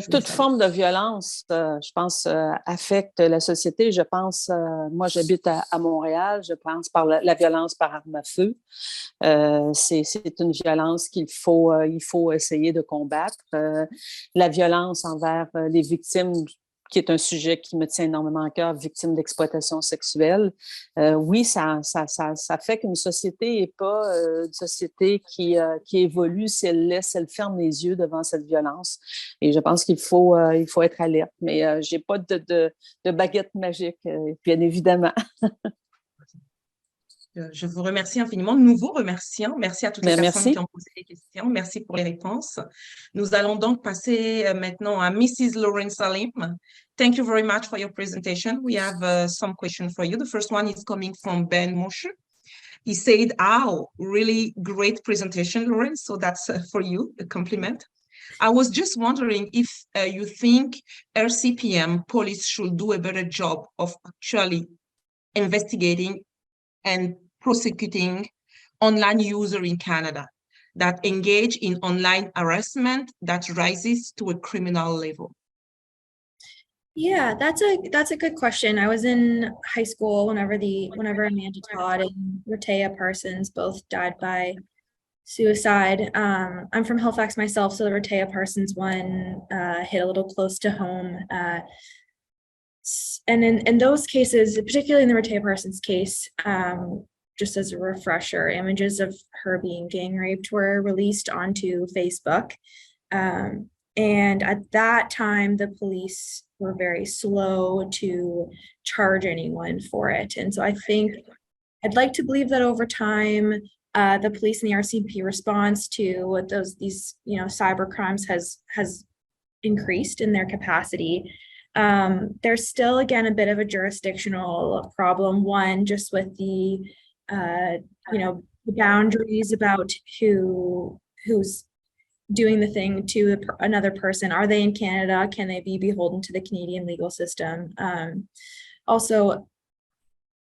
L: Toute forme de violence, je pense, affecte la société. Je pense, moi, j'habite à Montréal, je pense par la violence par arme à feu. C'est une violence il faut essayer de combattre. La violence envers les victimes, qui est un sujet qui me tient énormément à cœur, victimes d'exploitation sexuelle. Oui, ça fait qu'une société n'est pas une société qui évolue si elle ferme les yeux devant cette violence. Et je pense qu'il faut être alerte. Mais je n'ai pas de baguette magique, bien évidemment.
J: Je vous remercie infiniment. Nous vous remercions. Merci à toutes les personnes qui ont posé des questions. Merci pour les réponses. Nous allons donc passer maintenant à Mrs. Lauren Salim. Thank you very much for your presentation. We have some questions for you. The first one is coming from Ben Moshe. He said, "Oh, really great presentation, Lauren." So that's for you, a compliment. I was just wondering if you think RCPM police should do a better job of actually investigating and prosecuting online users in Canada that engage in online harassment that rises to a criminal level?
M: Yeah, that's a good question. I was in high school whenever Amanda Todd and Rehtaeh Parsons both died by suicide. I'm from Halifax myself, so the Rehtaeh Parsons one hit a little close to home. And in those cases, particularly in the Rehtaeh Parsons case, just as a refresher, images of her being gang raped were released onto Facebook. And at that time, the police were very slow to charge anyone for it. And so I think I'd like to believe that over time, the police and the RCMP response to these cyber crimes has increased in their capacity. There's still, again, a bit of a jurisdictional problem. One, just with the boundaries about who's doing the thing to another person. Are they in Canada? Can they be beholden to the Canadian legal system? Also,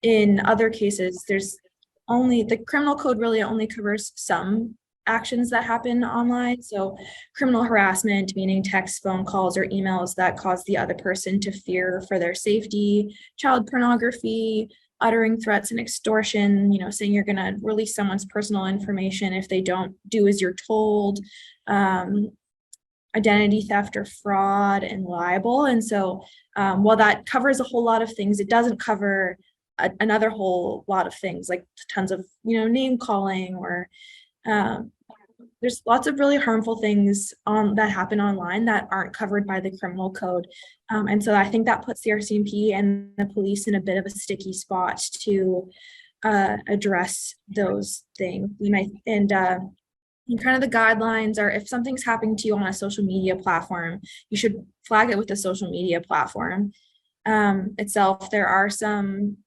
M: in other cases, the criminal code really only covers some actions that happen online. So criminal harassment, meaning text, phone calls, or emails that cause the other person to fear for their safety, child pornography, uttering threats and extortion, saying you're going to release someone's personal information if they don't do as you're told, identity theft or fraud, and libel. And so while that covers a whole lot of things, it doesn't cover another whole lot of things, like tons of, name calling, or there's lots of really harmful things that happen online that aren't covered by the criminal code. And so I think that puts the RCMP and the police in a bit of a sticky spot to address those things. And kind of the guidelines are, if something's happening to you on a social media platform, you should flag it with the social media platform itself. There are some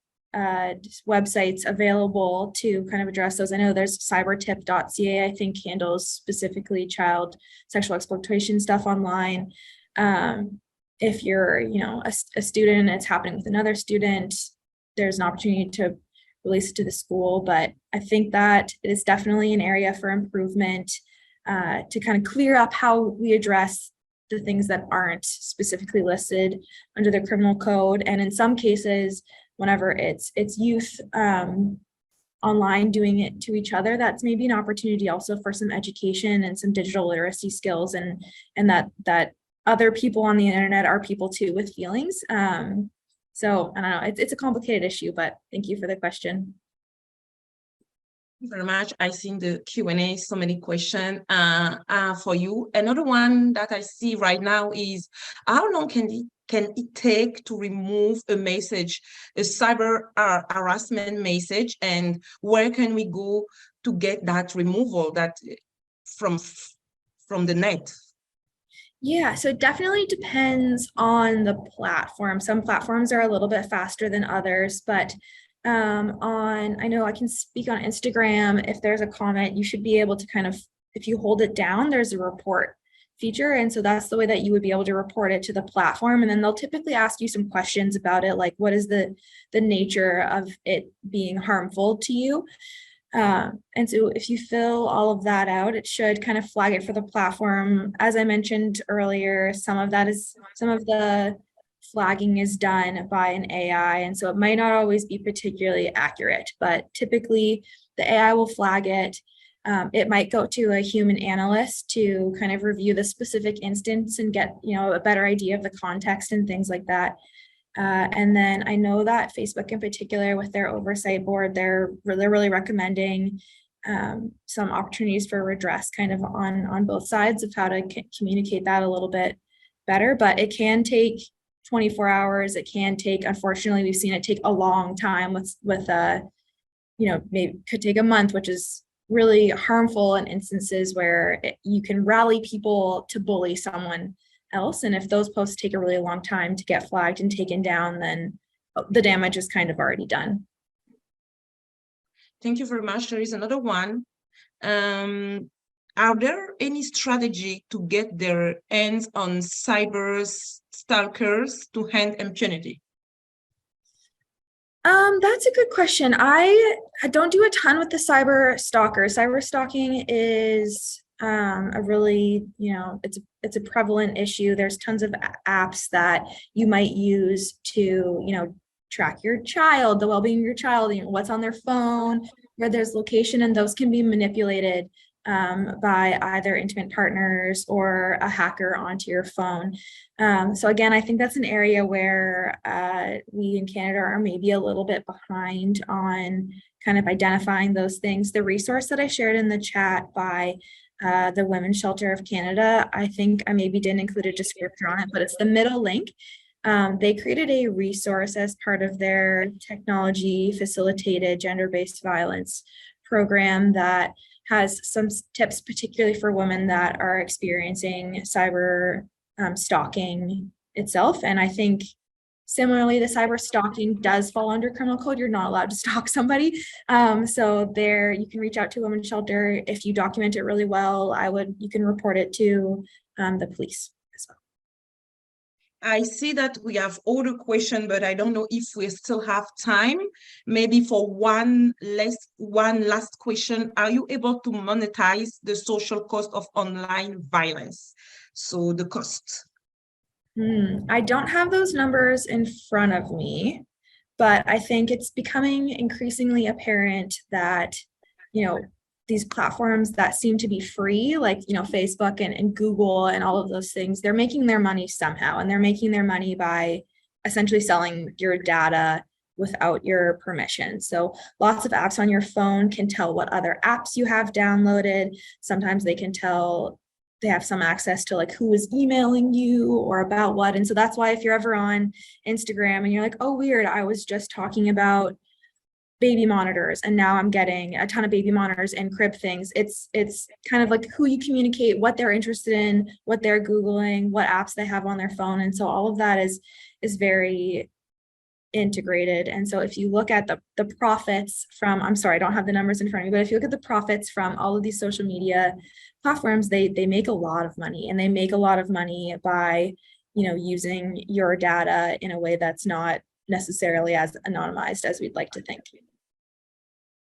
M: websites available to kind of address those. I know there's cybertip.ca, I think, handles specifically child sexual exploitation stuff online. If you're, a student and it's happening with another student, there's an opportunity to release it to the school. But I think that it is definitely an area for improvement to kind of clear up how we address the things that aren't specifically listed under the criminal code. And in some cases, whenever it's youth online doing it to each other, that's maybe an opportunity also for some education and some digital literacy skills, and that other people on the internet are people too with feelings. So I don't know, it's a complicated issue, but thank you for the question.
J: Thank you very much. I see in the Q&A so many questions for you. Another one that I see right now is, how long can it take to remove a message, a cyber harassment message, and where can we go to get that removal from the net?
M: Yeah, so it definitely depends on the platform. Some platforms are a little bit faster than others, but I know I can speak on Instagram. If there's a comment, you should be able to kind of, if you hold it down, there's a report feature. And so that's the way that you would be able to report it to the platform. And then they'll typically ask you some questions about it, like what is the nature of it being harmful to you. And so if you fill all of that out, it should kind of flag it for the platform. As I mentioned earlier, some of the flagging is done by an AI, and so it might not always be particularly accurate, but typically the AI will flag it. It might go to a human analyst to kind of review the specific instance and get, a better idea of the context and things like that. And then I know that Facebook in particular with their oversight board, they're really recommending some opportunities for redress kind of on both sides of how to communicate that a little bit better, but it can take 24 hours. It can take, unfortunately, we've seen it take a long time with maybe could take a month, which is really harmful in instances where you can rally people to bully someone else. And if those posts take a really long time to get flagged and taken down, then the damage is kind of already done.
J: Thank you very much. There is another one. Are there any strategy to get their hands on cyber stalkers to end impunity?
M: That's a good question. I don't do a ton with the cyber stalker. Cyber stalking is a really, it's a prevalent issue. There's tons of apps that you might use to, track your child, the well-being of your child, what's on their phone, where there's location, and those can be manipulated by either intimate partners or a hacker onto your phone. So again, I think that's an area where we in Canada are maybe a little bit behind on kind of identifying those things. The resource that I shared in the chat by the Women's Shelter of Canada, I think I maybe didn't include a description on it, but it's the middle link. They created a resource as part of their technology facilitated gender-based violence program that has some tips, particularly for women that are experiencing cyber stalking itself. And I think similarly, the cyber stalking does fall under criminal code. You're not allowed to stalk somebody. So there, you can reach out to Women's Shelter. If you document it really well, you can report it to the police as well.
J: I see that we have other questions, but I don't know if we still have time. Maybe for one last question, are you able to monetize the social cost of online violence? So the cost.
M: I don't have those numbers in front of me, but I think it's becoming increasingly apparent that, these platforms that seem to be free, like, Facebook and Google and all of those things, they're making their money somehow, and they're making their money by essentially selling your data without your permission. So lots of apps on your phone can tell what other apps you have downloaded. Sometimes they can tell, they have some access to like who is emailing you or about what. And so that's why if you're ever on Instagram and you're like, oh, weird, I was just talking about baby monitors and now I'm getting a ton of baby monitors and crib things. It's kind of like who you communicate, what they're interested in, what they're Googling, what apps they have on their phone. And so all of that is very integrated. And so if you look at the profits from, I'm sorry, I don't have the numbers in front of me, but if you look at the profits from all of these social media platforms, they make a lot of money, and they make a lot of money by, using your data in a way that's not necessarily as anonymized as we'd like to think.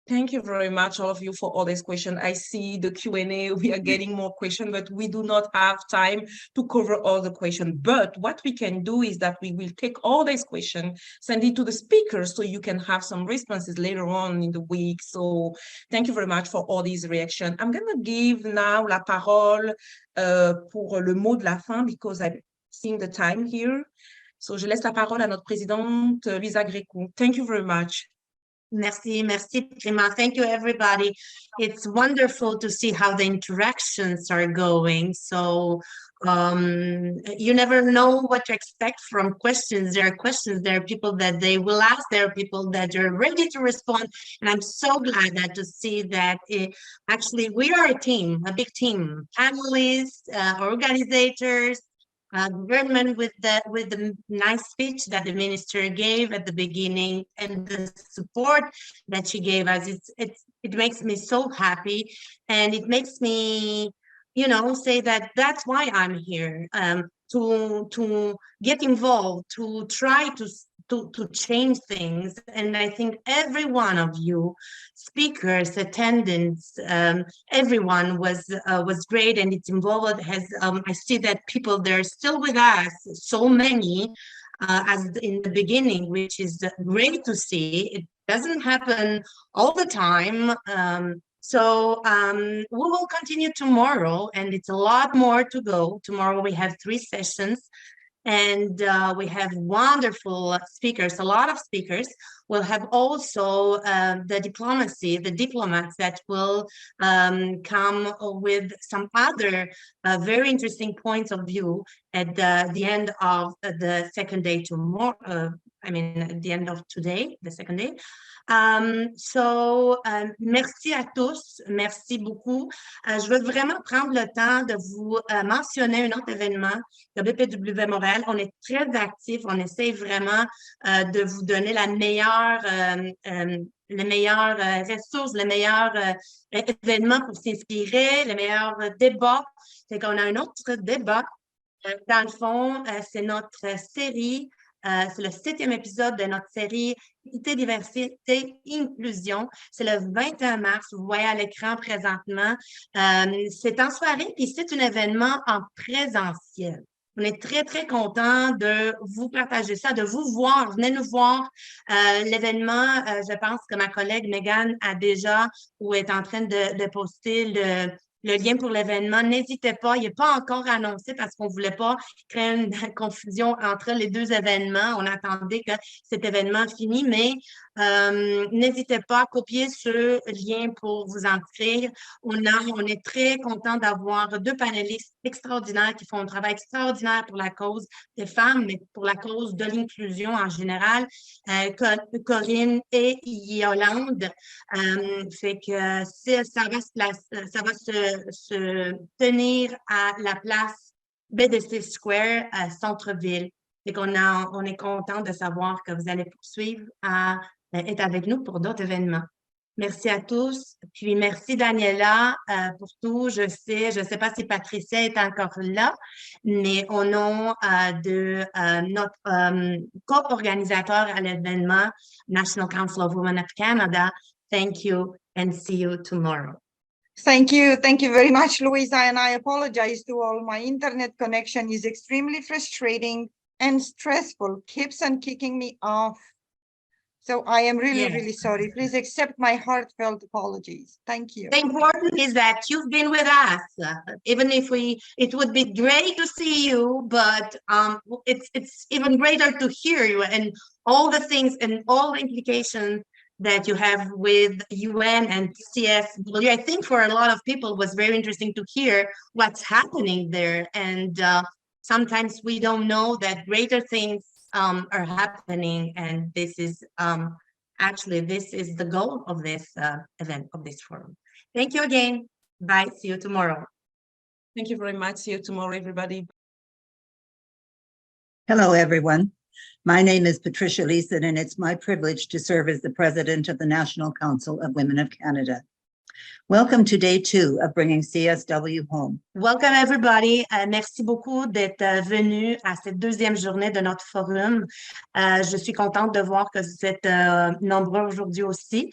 J: Thank you very much, all of you, for all these questions. I see the Q&A, we are getting more questions, but we do not have time to cover all the questions. But what we can do is that we will take all these questions, send it to the speakers so you can have some responses later on in the week. So thank you very much for all these reactions. I'm going to give now la parole pour le mot de la fin because I'm seeing the time here. So je laisse la parole à notre présidente, Lisa Gréco. Thank you very much.
B: Merci, Prima. Thank you, everybody. It's wonderful to see how the interactions are going. So you never know what to expect from questions. There are questions, there are people that they will ask, there are people that are ready to respond. And I'm so glad to see that actually we are a team, a big team, panelists, organizers, government with the nice speech that the minister gave at the beginning and the support that she gave us. It makes me so happy, and it makes me, say that that's why I'm here, to get involved, to try to change things. And I think every one of you, speakers, attendants, everyone was great, and it's involved. I see that people, they're still with us, so many, as in the beginning, which is great to see. It doesn't happen all the time. So we will continue tomorrow, and it's a lot more to go. Tomorrow we have 3 sessions, and we have wonderful speakers, a lot of speakers. We'll have also the diplomats that will come with some other very interesting points of view at the end of the second day tomorrow. At the end of today, the second day. Merci à tous, merci beaucoup. Je veux vraiment prendre le temps de vous mentionner un autre événement de BPW Montréal. On est très actifs, on essaie vraiment de vous donner les meilleures ressources, les meilleurs événements pour s'inspirer, les meilleurs débats. Fait qu'on a un autre débat. Dans le fond, c'est notre série. C'est le 7e épisode de notre série Équité, diversité, inclusion. C'est le 21 mars. Vous voyez à l'écran présentement. C'est en soirée, puis c'est un événement en présentiel. On est très, très contents de vous partager ça, de vous voir. Venez nous voir. L'événement, je pense que ma collègue Megan a déjà ou est en train de poster le lien pour l'événement. N'hésitez pas, il n'est pas encore annoncé parce qu'on ne voulait pas créer une confusion entre les 2 événements. On attendait que cet événement finisse, mais n'hésitez pas à copier ce lien pour vous inscrire. On est très content d'avoir 2 panélistes extraordinaires qui font un travail extraordinaire pour la cause des femmes, mais pour la cause de l'inclusion en général. Corinne et Yolande. Fait que ça va se tenir à la place BDC Square à Centre-Ville. Et on est content de savoir que vous allez poursuivre à être avec nous pour d'autres événements. Merci à tous. Puis merci Daniela pour tout. Je sais pas si Patricia est encore là, mais au nom de notre co-organisateur à l'événement National Council of Women of Canada, thank you and see you tomorrow.
I: Thank you very much, Louisa, and I apologize to all. My internet connection is extremely frustrating and stressful, keeps on kicking me off. So I am really sorry. Please accept my heartfelt apologies. Thank you.
B: The important is that you've been with us, even if it would be great to see you, but it's even greater to hear you and all the things and all the implications that you have with UN and CSW. I think for a lot of people it was very interesting to hear what's happening there. And sometimes we don't know that greater things are happening, and this is the goal of this event, of this forum. Thank you again. Bye. See you tomorrow.
J: Thank you very much. See you tomorrow, everybody.
A: Hello, everyone. My name is Patricia Leeson, and it's my privilege to serve as the president of the National Council of Women of Canada. Welcome to day 2 of bringing CSW home.
B: Welcome everybody. Merci beaucoup d'être venu à cette 2e journée de notre forum. Je suis contente de voir que vous êtes nombreux aujourd'hui aussi.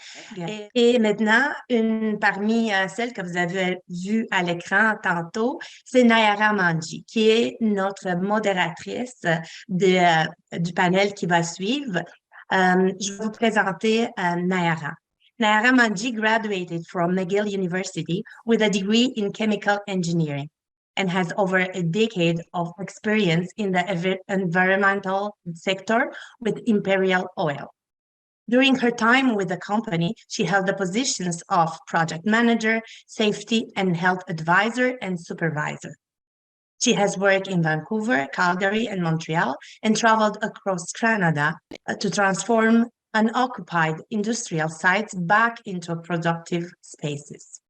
B: Et maintenant, une parmi celles que vous avez vues à l'écran tantôt, c'est Nayara Manji, qui est notre modératrice du panel qui va suivre. Je vais vous présenter Nayara. Nayara Manji graduated from McGill University with a degree in chemical engineering and has over a decade of experience in the environmental sector with Imperial Oil. During her time with the company, she held the positions of project manager, safety and health advisor, and supervisor. She has worked in Vancouver, Calgary, and Montreal, and traveled across Canada to transform unoccupied industrial sites back into productive spaces.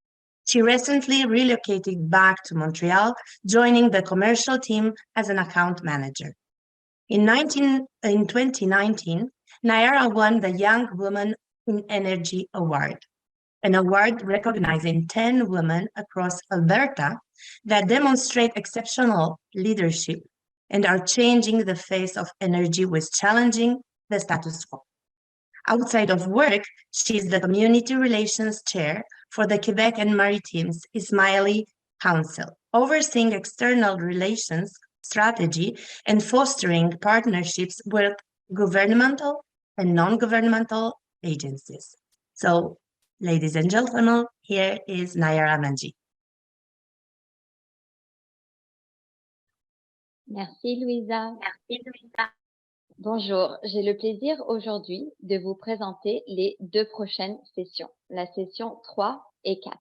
B: She recently relocated back to Montreal, joining the commercial team as an account manager. In 2019, Nayara won the Young Woman in Energy Award, an award recognizing 10 women across Alberta that demonstrate exceptional leadership and are changing the face of energy with challenging the status quo. Outside of work, she is the Community Relations Chair for the Quebec and Maritimes Ismaili Council, overseeing external relations strategy and fostering partnerships with governmental and non-governmental agencies. So, ladies and gentlemen, here is Nayara Manji.
K: Merci Louisa. Bonjour, j'ai le plaisir aujourd'hui de vous présenter les deux prochaines sessions, la session 3 et 4.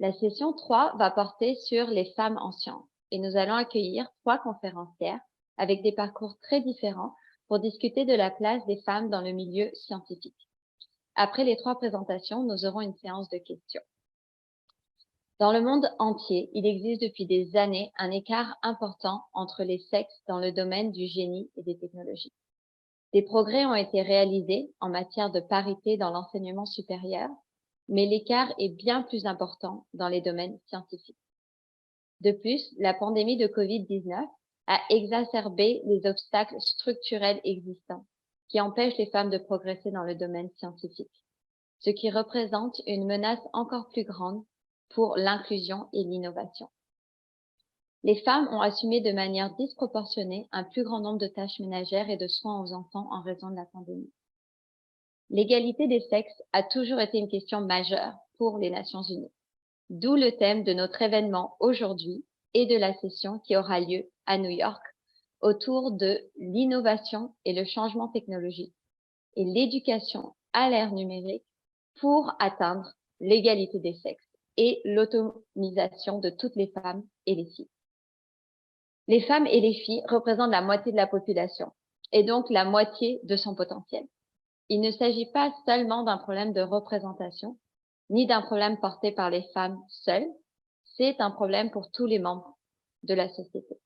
K: La session 3 va porter sur les femmes en sciences et nous allons accueillir 3 conférencières avec des parcours très différents pour discuter de la place des femmes dans le milieu scientifique. Après les 3 présentations, nous aurons une séance de questions. Dans le monde entier, il existe depuis des années un écart important entre les sexes dans le domaine du génie et des technologies. Des progrès ont été réalisés en matière de parité dans l'enseignement supérieur, mais l'écart est bien plus important dans les domaines scientifiques. De plus, la pandémie de COVID-19 a exacerbé les obstacles structurels existants qui empêchent les femmes de progresser dans le domaine scientifique, ce qui représente une menace encore plus grande pour l'inclusion et l'innovation. Les femmes ont assumé de manière disproportionnée un plus grand nombre de tâches ménagères et de soins aux enfants en raison de la pandémie. L'égalité des sexes a toujours été une question majeure pour les Nations Unies, d'où le thème de notre événement aujourd'hui et de la session qui aura lieu à New York autour de l'innovation et le changement technologique et l'éducation à l'ère numérique pour atteindre l'égalité des sexes et l'autonomisation de toutes les femmes et les filles. Les femmes et les filles représentent la moitié de la population et donc la moitié de son potentiel. Il ne s'agit pas seulement d'un problème de représentation, ni d'un problème porté par les femmes seules, c'est un problème pour tous les membres de la société.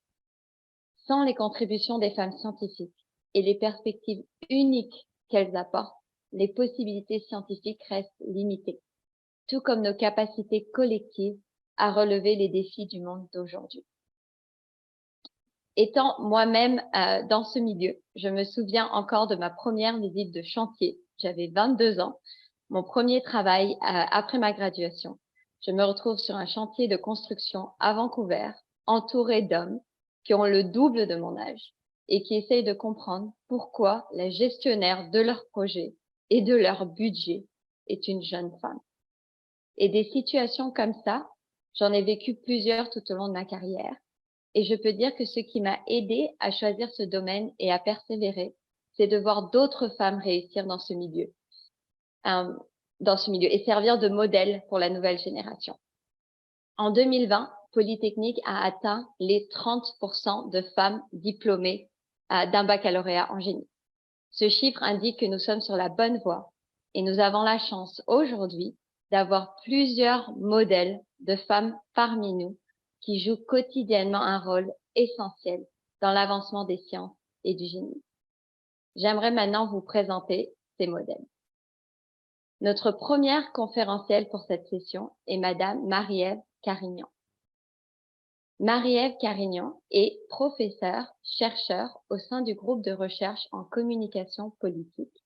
K: Sans les contributions des femmes scientifiques et les perspectives uniques qu'elles apportent, les possibilités scientifiques restent limitées, tout comme nos capacités collectives à relever les défis du monde d'aujourd'hui. Étant moi-même dans ce milieu, je me souviens encore de ma première visite de chantier. J'avais 22 ans, mon premier travail après ma graduation. Je me retrouve sur un chantier de construction à Vancouver, entourée d'hommes qui ont le double de mon âge et qui essayent de comprendre pourquoi la gestionnaire de leur projet et de leur budget est une jeune femme. Et des situations comme ça, j'en ai vécu plusieurs tout au long de ma carrière. Et je peux dire que ce qui m'a aidée à choisir ce domaine et à persévérer, c'est de voir d'autres femmes réussir dans ce milieu et servir de modèle pour la nouvelle génération. En 2020, Polytechnique a atteint les 30% de femmes diplômées d'un baccalauréat en génie. Ce chiffre indique que nous sommes sur la bonne voie et nous avons la chance aujourd'hui d'avoir plusieurs modèles de femmes parmi nous qui jouent quotidiennement un rôle essentiel dans l'avancement des sciences et du génie. J'aimerais maintenant vous présenter ces modèles. Notre première conférencière pour cette session est Madame Marie-Ève Carignan. Marie-Ève Carignan est professeure, chercheur au sein du groupe de recherche en communication politique,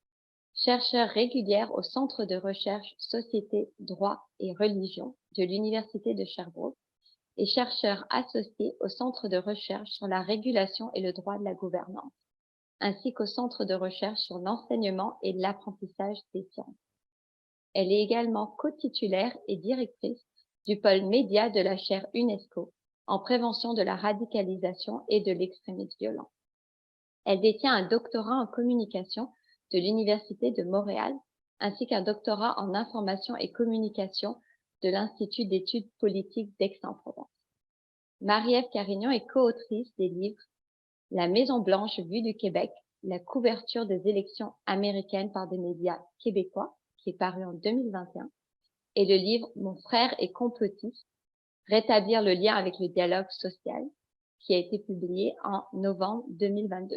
K: chercheure régulière au Centre de recherche Société, Droit et Religion de l'Université de Sherbrooke et chercheur associé au Centre de recherche sur la régulation et le droit de la gouvernance, ainsi qu'au Centre de recherche sur l'enseignement et l'apprentissage des sciences. Elle est également co-titulaire et directrice du pôle média de la chaire UNESCO en prévention de la radicalisation et de l'extrémisme violent. Elle détient un doctorat en communication de l'Université de Montréal, ainsi qu'un doctorat en information et communication de l'Institut d'études politiques d'Aix-en-Provence. Marie-Ève Carignan est co-autrice des livres La Maison-Blanche vue du Québec, la couverture des élections américaines par des médias québécois, qui est paru en 2021, et le livre Mon frère est complotiste, rétablir le lien avec le dialogue social, qui a été publié en novembre 2022.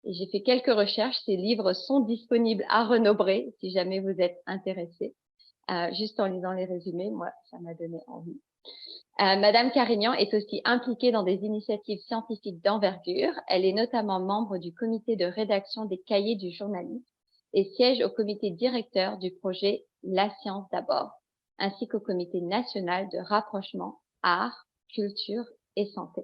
K: Et j'ai fait quelques recherches, ces livres sont disponibles à Renaud-Bré, si jamais vous êtes intéressés. Juste en lisant les résumés, moi, ça m'a donné envie. Madame Carignan est aussi impliquée dans des initiatives scientifiques d'envergure. Elle est notamment membre du comité de rédaction des cahiers du journaliste et siège au comité directeur du projet La Science d'abord, ainsi qu'au comité national de rapprochement art, culture et santé.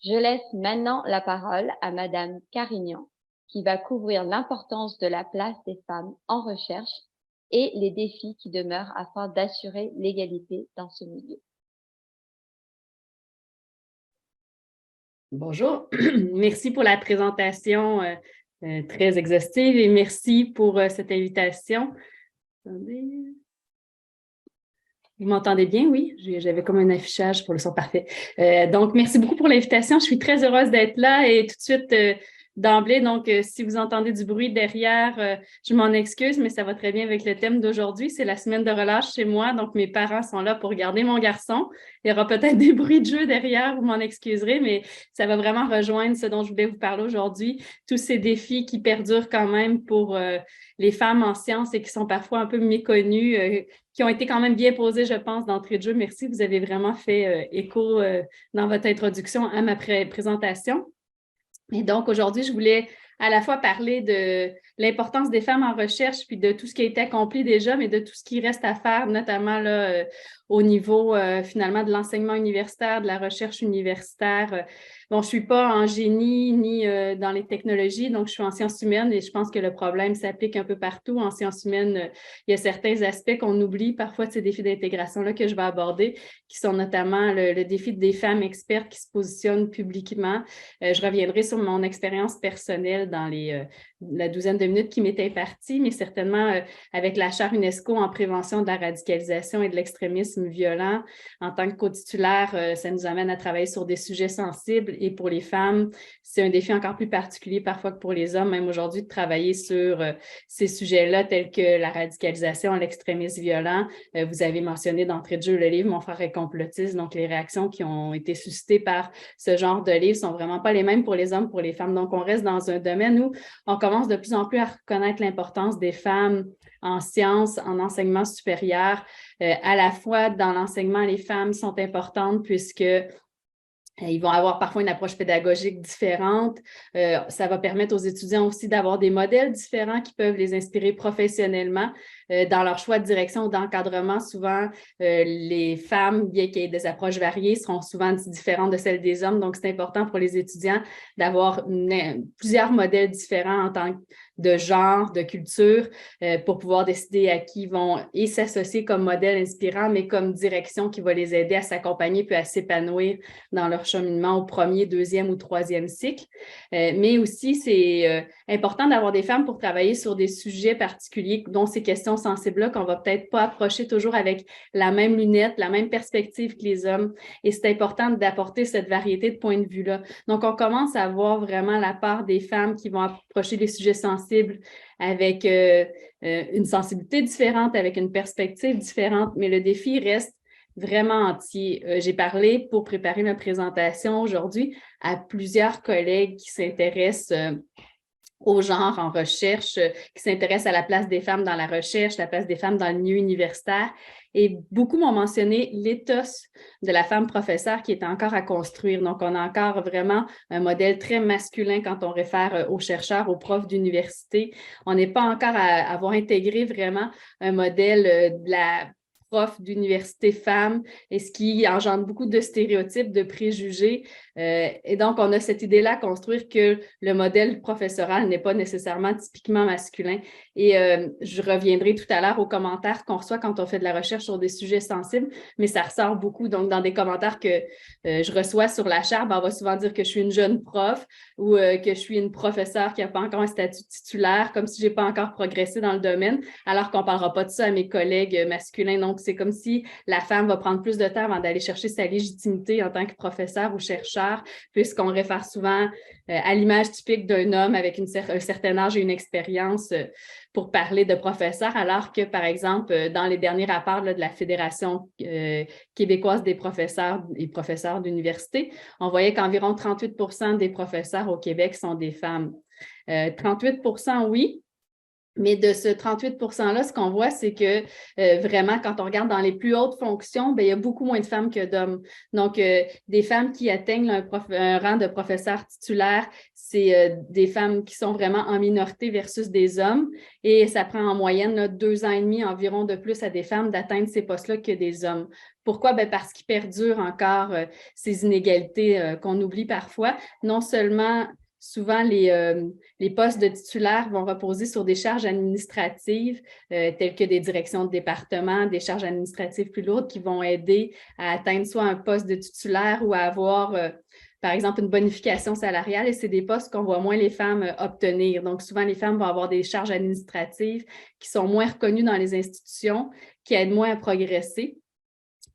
K: Je laisse maintenant la parole à Madame Carignan, qui va couvrir l'importance de la place des femmes en recherche et les défis qui demeurent afin d'assurer l'égalité dans ce milieu.
O: Bonjour, merci pour la présentation très exhaustive et merci pour cette invitation. Attendez. Vous m'entendez bien, oui? J'avais comme un affichage pour le son parfait. Donc, merci beaucoup pour l'invitation. Je suis très heureuse d'être là et tout de suite, d'emblée, donc si vous entendez du bruit derrière, je m'en excuse, mais ça va très bien avec le thème d'aujourd'hui. C'est la semaine de relâche chez moi, donc mes parents sont là pour garder mon garçon. Il y aura peut-être des bruits de jeu derrière, vous m'en excuserez, mais ça va vraiment rejoindre ce dont je voulais vous parler aujourd'hui, tous ces défis qui perdurent quand même pour les femmes en sciences et qui sont parfois un peu méconnus, qui ont été quand même bien posés, je pense, d'entrée de jeu. Merci, vous avez vraiment fait écho dans votre introduction à ma présentation. Et donc, aujourd'hui, je voulais à la fois parler de l'importance des femmes en recherche, puis de tout ce qui a été accompli déjà, mais de tout ce qui reste à faire, notamment là, au niveau finalement de l'enseignement universitaire, de la recherche universitaire. Bon, je ne suis pas en génie ni dans les technologies, donc je suis en sciences humaines et je pense que le problème s'applique un peu partout. En sciences humaines, il y a certains aspects qu'on oublie parfois de ces défis d'intégration-là que je vais aborder, qui sont notamment le défi des femmes expertes qui se positionnent publiquement. Je reviendrai sur mon expérience personnelle dans la douzaine de minutes qui m'est impartie, mais certainement avec la Charte UNESCO en prévention de la radicalisation et de l'extrémisme violent. En tant que co-titulaire, ça nous amène à travailler sur des sujets sensibles et pour les femmes, c'est un défi encore plus particulier parfois que pour les hommes, même aujourd'hui, de travailler sur ces sujets-là tels que la radicalisation, l'extrémisme violent. Vous avez mentionné d'entrée de jeu le livre « Mon frère est complotiste », donc les réactions qui ont été suscitées par ce genre de livre sont vraiment pas les mêmes pour les hommes, pour les femmes. Donc, on reste dans un domaine où on commence de plus en plus à reconnaître l'importance des femmes en sciences, en enseignement supérieur. À la fois, dans l'enseignement, les femmes sont importantes puisque ils vont avoir parfois une approche pédagogique différente. Ça va permettre aux étudiants aussi d'avoir des modèles différents qui peuvent les inspirer professionnellement dans leur choix de direction ou d'encadrement. Souvent, les femmes, bien qu'il y ait des approches variées, seront souvent différentes de celles des hommes. Donc, c'est important pour les étudiants d'avoir plusieurs modèles différents en tant que de genre, de culture, pour pouvoir décider à qui ils vont et s'associer comme modèle inspirant, mais comme direction qui va les aider à s'accompagner puis à s'épanouir dans leur cheminement au premier, deuxième ou troisième cycle. Mais aussi, c'est important d'avoir des femmes pour travailler sur des sujets particuliers, dont ces questions sensibles-là qu'on va peut-être pas approcher toujours avec la même lunette, la même perspective que les hommes. Et c'est important d'apporter cette variété de points de vue-là. Donc, on commence à voir vraiment la part des femmes qui vont approcher les sujets sensibles avec une sensibilité différente, avec une perspective différente, mais le défi reste vraiment entier. J'ai parlé pour préparer ma présentation aujourd'hui à plusieurs collègues qui s'intéressent au genre en recherche, qui s'intéressent à la place des femmes dans la recherche, la place des femmes dans le milieu universitaire. Et beaucoup m'ont mentionné l'éthos de la femme professeure qui est encore à construire. Donc, on a encore vraiment un modèle très masculin quand on réfère aux chercheurs, aux profs d'université. On n'est pas encore à avoir intégré vraiment un modèle de la prof d'université femme, et ce qui engendre beaucoup de stéréotypes, de préjugés. Et donc, on a cette idée-là à construire que le modèle professoral n'est pas nécessairement typiquement masculin. Et je reviendrai tout à l'heure aux commentaires qu'on reçoit quand on fait de la recherche sur des sujets sensibles, mais ça ressort beaucoup. Donc, dans des commentaires que je reçois sur la charte, on va souvent dire que je suis une jeune prof ou que je suis une professeure qui n'a pas encore un statut titulaire, comme si je n'ai pas encore progressé dans le domaine, alors qu'on ne parlera pas de ça à mes collègues masculins. Donc, c'est comme si la femme va prendre plus de temps avant d'aller chercher sa légitimité en tant que professeur ou chercheur, puisqu'on réfère souvent à l'image typique d'un homme avec un certain âge et une expérience pour parler de professeur, alors que, par exemple, dans les derniers rapports là, de la Fédération québécoise des professeurs et professeurs d'université, on voyait qu'environ 38% des professeurs au Québec sont des femmes. 38%, oui, Mais de ce 38 %-là, ce qu'on voit, c'est que vraiment, quand on regarde dans les plus hautes fonctions, bien, il y a beaucoup moins de femmes que d'hommes. Donc, des femmes qui atteignent un rang de professeur titulaire, c'est des femmes qui sont vraiment en minorité versus des hommes. Et ça prend en moyenne là, 2 ans et demi environ de plus à des femmes d'atteindre ces postes-là que des hommes. Pourquoi? Bien, parce qu'il perdure encore ces inégalités qu'on oublie parfois. Non seulement souvent, les postes de titulaires vont reposer sur des charges administratives telles que des directions de département, des charges administratives plus lourdes qui vont aider à atteindre soit un poste de titulaire ou à avoir, par exemple, une bonification salariale. Et c'est des postes qu'on voit moins les femmes obtenir. Donc, souvent, les femmes vont avoir des charges administratives qui sont moins reconnues dans les institutions, qui aident moins à progresser.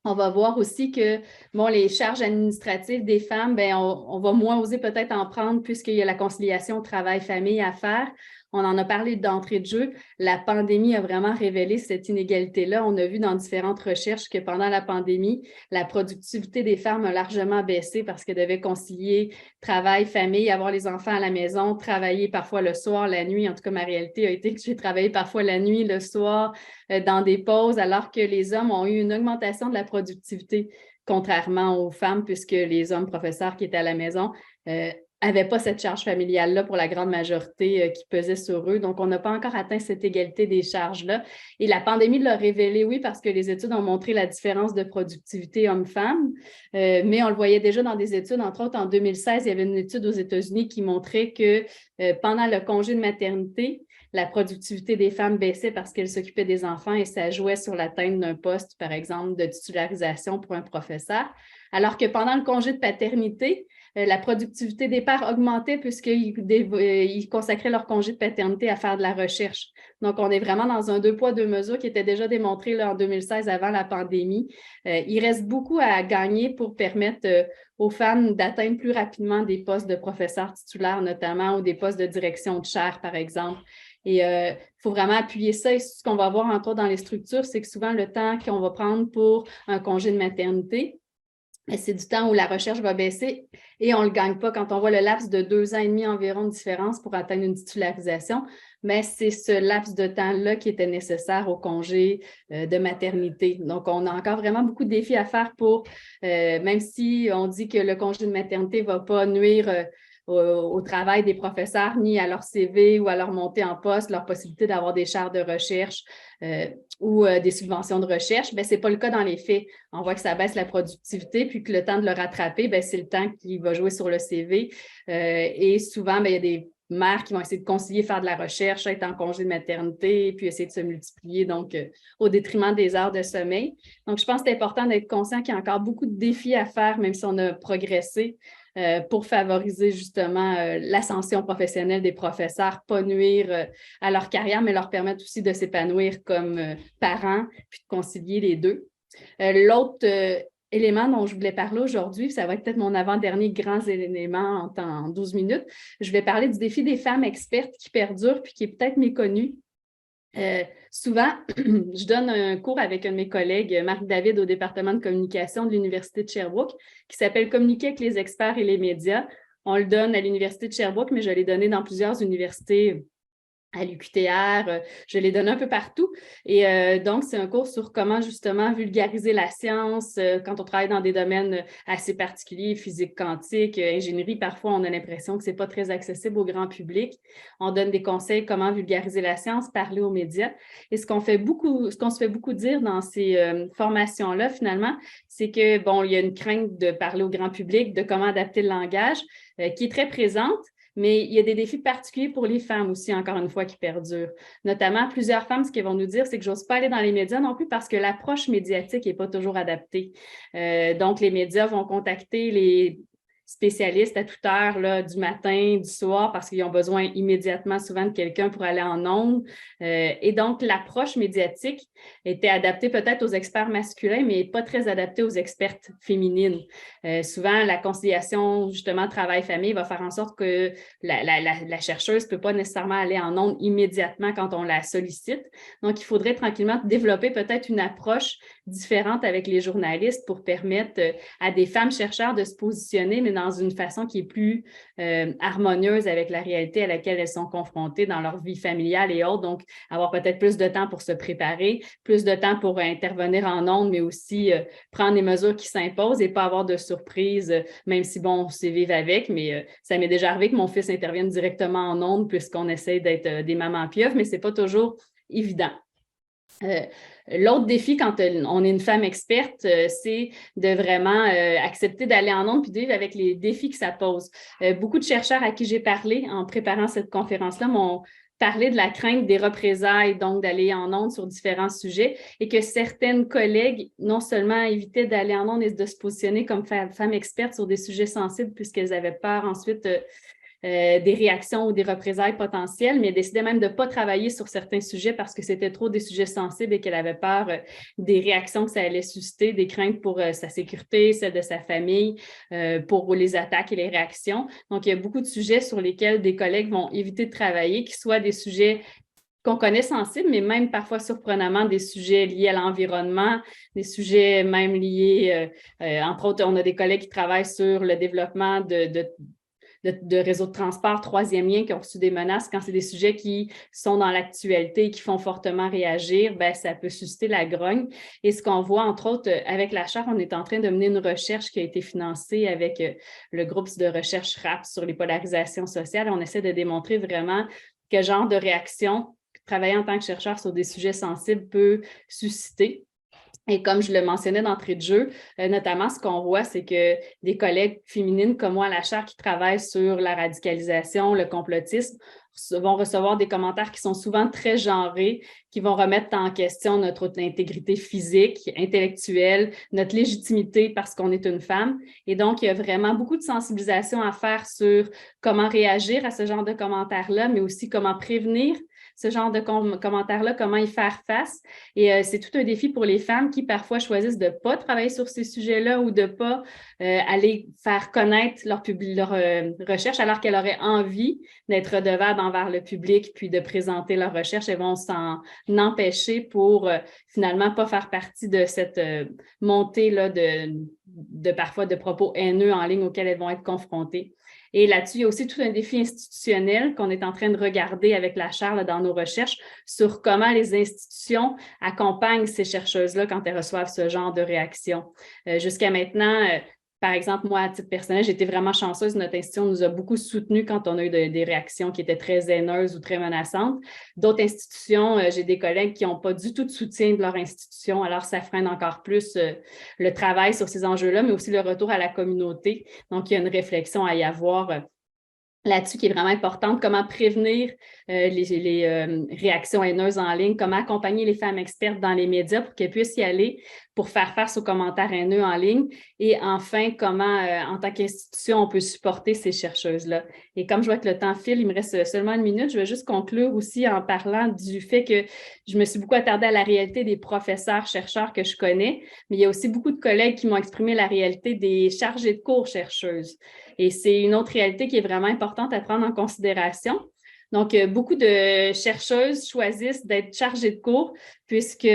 O: On va voir aussi que bon, les charges administratives des femmes, bien, on va moins oser peut-être en prendre puisqu'il y a la conciliation travail-famille à faire. On en a parlé d'entrée de jeu. La pandémie a vraiment révélé cette inégalité-là. On a vu dans différentes recherches que pendant la pandémie, la productivité des femmes a largement baissé parce qu'elles devaient concilier travail, famille, avoir les enfants à la maison, travailler parfois le soir, la nuit. En tout cas, ma réalité a été que j'ai travaillé parfois la nuit, le soir, dans des pauses, alors que les hommes ont eu une augmentation de la productivité, contrairement aux femmes, puisque les hommes professeurs qui étaient à la maison n'avaient pas cette charge familiale-là pour la grande majorité qui pesait sur eux. Donc, on n'a pas encore atteint cette égalité des charges-là. Et la pandémie l'a révélé, oui, parce que les études ont montré la différence de productivité homme-femme, mais on le voyait déjà dans des études, entre autres en 2016, il y avait une étude aux États-Unis qui montrait que pendant le congé de maternité, la productivité des femmes baissait parce qu'elles s'occupaient des enfants et ça jouait sur l'atteinte d'un poste, par exemple, de titularisation pour un professeur. Alors que pendant le congé de paternité, la productivité des pères augmentait puisqu'ils consacraient leur congé de paternité à faire de la recherche. Donc, on est vraiment dans un 2 poids, 2 mesures qui était déjà démontré là, en 2016 avant la pandémie. Il reste beaucoup à gagner pour permettre aux femmes d'atteindre plus rapidement des postes de professeurs titulaires, notamment, ou des postes de direction de chaire, par exemple. Et il faut vraiment appuyer ça. Et ce qu'on va voir, entre autres, dans les structures, c'est que souvent, le temps qu'on va prendre pour un congé de maternité, c'est du temps où la recherche va baisser et on ne le gagne pas. Quand on voit le laps de 2 ans et demi environ de différence pour atteindre une titularisation, mais c'est ce laps de temps-là qui était nécessaire au congé de maternité. Donc, on a encore vraiment beaucoup de défis à faire pour, même si on dit que le congé de maternité ne va pas nuire au travail des professeurs, ni à leur CV ou à leur montée en poste, leur possibilité d'avoir des chaires de recherche ou des subventions de recherche, ce n'est pas le cas dans les faits. On voit que ça baisse la productivité, puis que le temps de le rattraper, c'est le temps qui va jouer sur le CV. Et souvent, il y a des mères qui vont essayer de concilier, faire de la recherche, être en congé de maternité, puis essayer de se multiplier, donc au détriment des heures de sommeil. Donc, je pense que c'est important d'être conscient qu'il y a encore beaucoup de défis à faire, même si on a progressé, pour favoriser justement l'ascension professionnelle des professeurs, pas nuire à leur carrière, mais leur permettre aussi de s'épanouir comme parents, puis de concilier les deux. L'autre élément dont je voulais parler aujourd'hui, ça va être peut-être mon avant-dernier grand élément en 12 minutes, je vais parler du défi des femmes expertes qui perdure puis qui est peut-être méconnu. Souvent, je donne un cours avec un de mes collègues, Marc-David, au département de communication de l'Université de Sherbrooke, qui s'appelle « Communiquer avec les experts et les médias ». On le donne à l'Université de Sherbrooke, mais je l'ai donné dans plusieurs universités, à l'UQTR, je l'ai donné un peu partout. Et donc, c'est un cours sur comment justement vulgariser la science quand on travaille dans des domaines assez particuliers, physique quantique, ingénierie. Parfois, on a l'impression que ce n'est pas très accessible au grand public. On donne des conseils comment vulgariser la science, parler aux médias. Et ce qu'on se fait beaucoup dire dans ces formations-là, finalement, c'est que, bon, il y a une crainte de parler au grand public, de comment adapter le langage, qui est très présente. Mais il y a des défis particuliers pour les femmes aussi, encore une fois, qui perdurent. Notamment, plusieurs femmes, ce qu'elles vont nous dire, c'est que je n'ose pas aller dans les médias non plus parce que l'approche médiatique n'est pas toujours adaptée. Donc, les médias vont contacter les spécialistes à toute heure là, du matin, du soir, parce qu'ils ont besoin immédiatement souvent de quelqu'un pour aller en ondes. Et donc, l'approche médiatique était adaptée peut-être aux experts masculins, mais pas très adaptée aux expertes féminines. Souvent, la conciliation, justement, travail-famille va faire en sorte que la chercheuse ne peut pas nécessairement aller en ondes immédiatement quand on la sollicite. Donc, il faudrait tranquillement développer peut-être une approche différentes avec les journalistes pour permettre à des femmes chercheurs de se positionner, mais dans une façon qui est plus harmonieuse avec la réalité à laquelle elles sont confrontées dans leur vie familiale et autres. Donc, avoir peut-être plus de temps pour se préparer, plus de temps pour intervenir en ondes, mais aussi prendre les mesures qui s'imposent et pas avoir de surprise, même si, bon, on sait vivre avec, mais ça m'est déjà arrivé que mon fils intervienne directement en ondes puisqu'on essaie d'être des mamans pieuvres, mais c'est pas toujours évident. L'autre défi quand on est une femme experte, c'est de vraiment accepter d'aller en ondes puis de vivre avec les défis que ça pose. Beaucoup de chercheurs à qui j'ai parlé en préparant cette conférence-là m'ont parlé de la crainte des représailles, donc d'aller en ondes sur différents sujets, et que certaines collègues non seulement évitaient d'aller en ondes et de se positionner comme femmes expertes sur des sujets sensibles puisqu'elles avaient peur ensuite des réactions ou des représailles potentielles, mais décidait même de ne pas travailler sur certains sujets parce que c'était trop des sujets sensibles et qu'elle avait peur des réactions que ça allait susciter, des craintes pour sa sécurité, celle de sa famille, pour les attaques et les réactions. Donc, il y a beaucoup de sujets sur lesquels des collègues vont éviter de travailler, qui soient des sujets qu'on connaît sensibles, mais même parfois surprenamment des sujets liés à l'environnement, des sujets même liés, entre autres, on a des collègues qui travaillent sur le développement de réseaux de transport, troisième lien, qui ont reçu des menaces. Quand c'est des sujets qui sont dans l'actualité et qui font fortement réagir, bien, ça peut susciter la grogne. Et ce qu'on voit, entre autres, avec la Charte, on est en train de mener une recherche qui a été financée avec le groupe de recherche RAP sur les polarisations sociales. On essaie de démontrer vraiment quel genre de réaction travailler en tant que chercheur sur des sujets sensibles peut susciter. Et comme je le mentionnais d'entrée de jeu, notamment ce qu'on voit, c'est que des collègues féminines comme moi à la Chaire qui travaillent sur la radicalisation, le complotisme, vont recevoir des commentaires qui sont souvent très genrés, qui vont remettre en question notre intégrité physique, intellectuelle, notre légitimité parce qu'on est une femme. Et donc, il y a vraiment beaucoup de sensibilisation à faire sur comment réagir à ce genre de commentaires-là, mais aussi comment prévenir ce genre de commentaires-là, comment y faire face. Et c'est tout un défi pour les femmes qui parfois choisissent de ne pas travailler sur ces sujets-là ou de ne pas aller faire connaître leur recherche alors qu'elles auraient envie d'être redevables envers le public puis de présenter leur recherche. Elles vont s'en empêcher pour finalement pas faire partie de cette montée-là de parfois de propos haineux en ligne auxquels elles vont être confrontées. Et là-dessus, il y a aussi tout un défi institutionnel qu'on est en train de regarder avec la Chaire là, dans nos recherches sur comment les institutions accompagnent ces chercheuses-là quand elles reçoivent ce genre de réaction. Jusqu'à maintenant, par exemple, moi, à titre personnel, j'ai été vraiment chanceuse. Notre institution nous a beaucoup soutenus quand on a eu des réactions qui étaient très haineuses ou très menaçantes. D'autres institutions, j'ai des collègues qui n'ont pas du tout de soutien de leur institution, alors ça freine encore plus le travail sur ces enjeux-là, mais aussi le retour à la communauté. Donc, il y a une réflexion à y avoir là-dessus qui est vraiment importante, comment prévenir les réactions haineuses en ligne, comment accompagner les femmes expertes dans les médias pour qu'elles puissent y aller pour faire face aux commentaires haineux en ligne et enfin, comment en tant qu'institution, on peut supporter ces chercheuses-là. Et comme je vois que le temps file, il me reste seulement une minute, je vais juste conclure aussi en parlant du fait que je me suis beaucoup attardée à la réalité des professeurs-chercheurs que je connais, mais il y a aussi beaucoup de collègues qui m'ont exprimé la réalité des chargées de cours chercheuses. Et c'est une autre réalité qui est vraiment importante à prendre en considération. Donc, beaucoup de chercheuses choisissent d'être chargées de cours puisque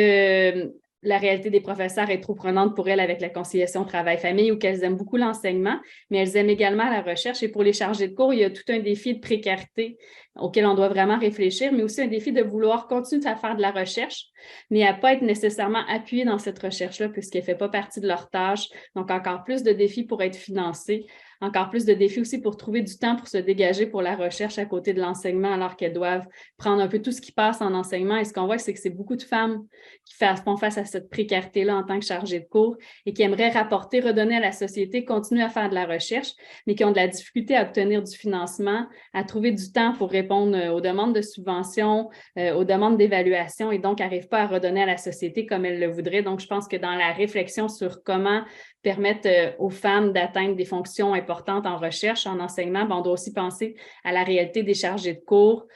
O: la réalité des professeurs est trop prenante pour elles avec la conciliation travail-famille ou qu'elles aiment beaucoup l'enseignement, mais elles aiment également la recherche. Et pour les chargés de cours, il y a tout un défi de précarité auquel on doit vraiment réfléchir, mais aussi un défi de vouloir continuer à faire de la recherche, mais à ne pas être nécessairement appuyé dans cette recherche-là puisqu'elle ne fait pas partie de leur tâche. Donc, encore plus de défis pour être financés. Encore plus de défis aussi pour trouver du temps pour se dégager pour la recherche à côté de l'enseignement alors qu'elles doivent prendre un peu tout ce qui passe en enseignement. Et ce qu'on voit, c'est que c'est beaucoup de femmes qui font face à cette précarité-là en tant que chargées de cours et qui aimeraient rapporter, redonner à la société, continuer à faire de la recherche, mais qui ont de la difficulté à obtenir du financement, à trouver du temps pour répondre aux demandes de subventions, aux demandes d'évaluation et donc n'arrivent pas à redonner à la société comme elles le voudraient. Donc, je pense que dans la réflexion sur comment permettre aux femmes d'atteindre des fonctions importantes en recherche, en enseignement, on doit aussi penser à la réalité des chargés de cours,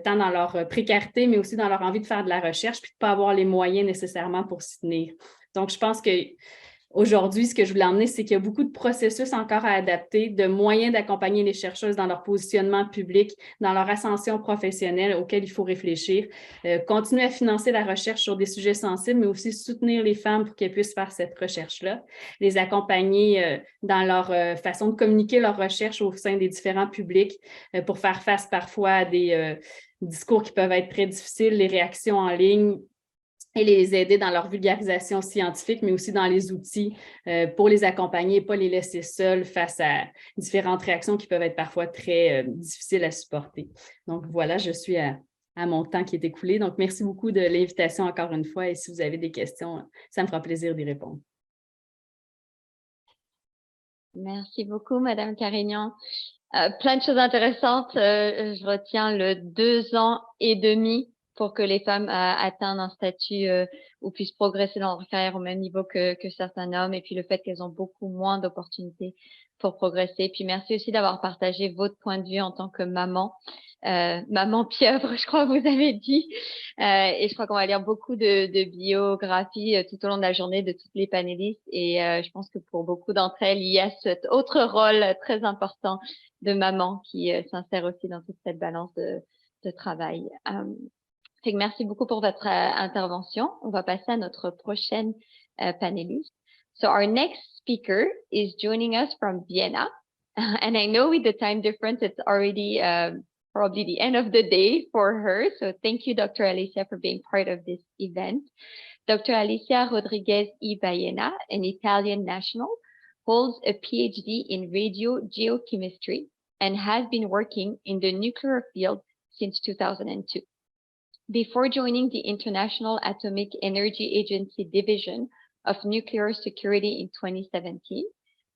O: tant dans leur précarité, mais aussi dans leur envie de faire de la recherche, puis de ne pas avoir les moyens nécessairement pour s'y tenir. Donc, je pense que aujourd'hui, ce que je voulais emmener, c'est qu'il y a beaucoup de processus encore à adapter, de moyens d'accompagner les chercheuses dans leur positionnement public, dans leur ascension professionnelle auxquels il faut réfléchir, continuer à financer la recherche sur des sujets sensibles, mais aussi soutenir les femmes pour qu'elles puissent faire cette recherche-là, les accompagner dans leur façon de communiquer leur recherche au sein des différents publics pour faire face parfois à des discours qui peuvent être très difficiles, les réactions en ligne, et les aider dans leur vulgarisation scientifique, mais aussi dans les outils pour les accompagner et pas les laisser seuls face à différentes réactions qui peuvent être parfois très difficiles à supporter. Donc voilà, je suis à mon temps qui est écoulé. Donc merci beaucoup de l'invitation encore une fois et si vous avez des questions, ça me fera plaisir d'y répondre.
K: Merci beaucoup, Madame Carignan. Plein de choses intéressantes. Je retiens le 2 ans et demi pour que les femmes atteignent un statut ou puissent progresser dans leur carrière au même niveau que certains hommes, et puis le fait qu'elles ont beaucoup moins d'opportunités pour progresser. Puis merci aussi d'avoir partagé votre point de vue en tant que maman, maman pieuvre, je crois que vous avez dit, et je crois qu'on va lire beaucoup de biographies tout au long de la journée de toutes les panélistes, et je pense que pour beaucoup d'entre elles, il y a cet autre rôle très important de maman qui s'insère aussi dans toute cette balance de travail. Fait que merci beaucoup pour votre intervention. On va passer à notre prochaine panéliste. So our next speaker is joining us from Vienna. And I know with the time difference, it's already probably the end of the day for her. So thank you, Dr. Alicia, for being part of this event. Dr. Alicia Rodriguez y Baena, an Italian national, holds a PhD in radio geochemistry and has been working in the nuclear field since 2002. Before joining the International Atomic Energy Agency Division of Nuclear Security in 2017,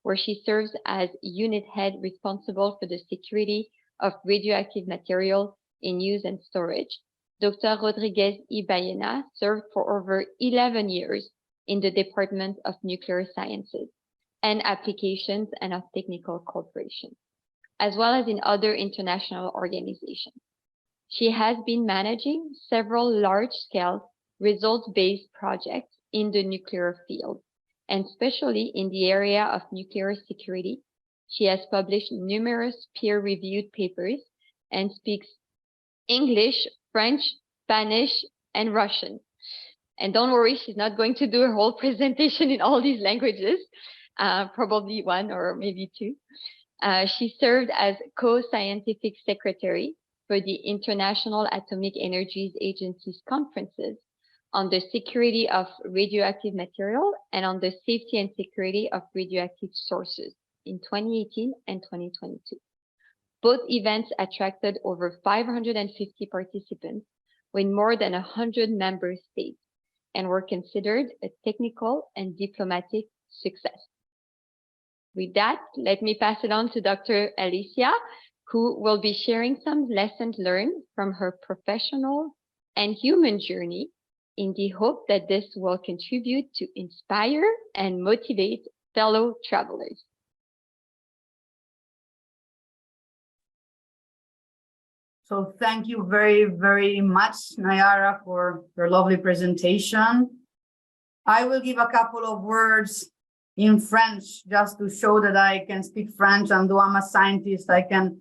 K: where she serves as unit head responsible for the security of radioactive material in use and storage, Dr. Rodriguez y Baena served for over 11 years in the Department of Nuclear Sciences and Applications and of Technical Cooperation, as well as in other international organizations. She has been managing several large-scale results-based projects in the nuclear field, and especially in the area of nuclear security. She has published numerous peer-reviewed papers and speaks English, French, Spanish, and Russian. And don't worry, she's not going to do a whole presentation in all these languages, probably one or maybe two. She served as co-scientific secretary for the International Atomic Energy Agency's conferences on the security of radioactive material and on the safety and security of radioactive sources in 2018 and 2022. Both events attracted over 550 participants with more than 100 member states and were considered a technical and diplomatic success. With that, let me pass it on to Dr. Alicia, who will be sharing some lessons learned from her professional and human journey in the hope that this will contribute to inspire and motivate fellow travelers.
P: So thank you very, very much, Nayara, for your lovely presentation. I will give a couple of words in French just to show that I can speak French, and though I'm a scientist, I can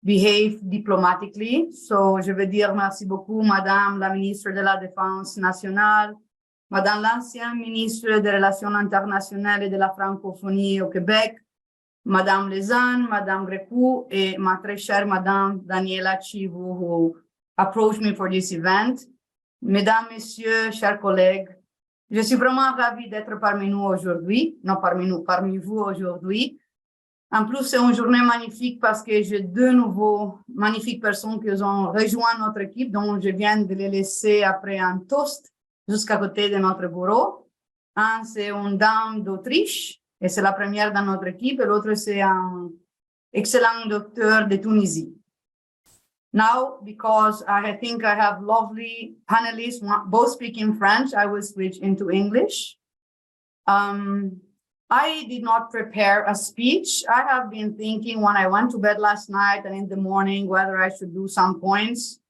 P: behave diplomatically. So je veux dire merci beaucoup, Madame la ministre de la Défense nationale, Madame l'ancienne ministre des Relations internationales et de la francophonie au Québec, Madame Lezanne, Madame Grekou, et ma très chère Madame Daniela Chivu, who approached me for this event. Mesdames, Messieurs, chers collègues, je suis vraiment ravie d'être parmi nous aujourd'hui, non parmi nous, parmi vous aujourd'hui. En plus, c'est une journée magnifique parce que j'ai deux nouveaux magnifiques personnes qui ont rejoint notre équipe, dont je viens de les laisser après un toast jusqu'à côté de notre bureau. Un, c'est une dame d'Autriche, et c'est la première dans notre équipe, et l'autre, c'est un excellent docteur de Tunisie. Now, because I think I have lovely panelists, both speaking French, I will switch into English. I did not prepare a speech. I have been thinking when I went to bed last night and in the morning whether I should do some points.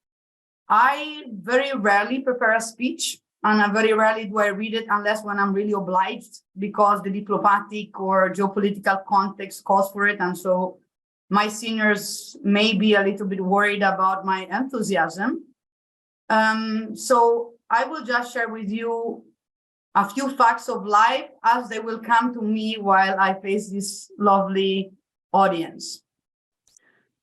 P: I very rarely prepare a speech. and very rarely do I read it unless when I'm really obliged because the diplomatic or geopolitical context calls for it. And so my seniors may be a little bit worried about my enthusiasm. So I will just share with you a few facts of life as they will come to me while I face this lovely audience.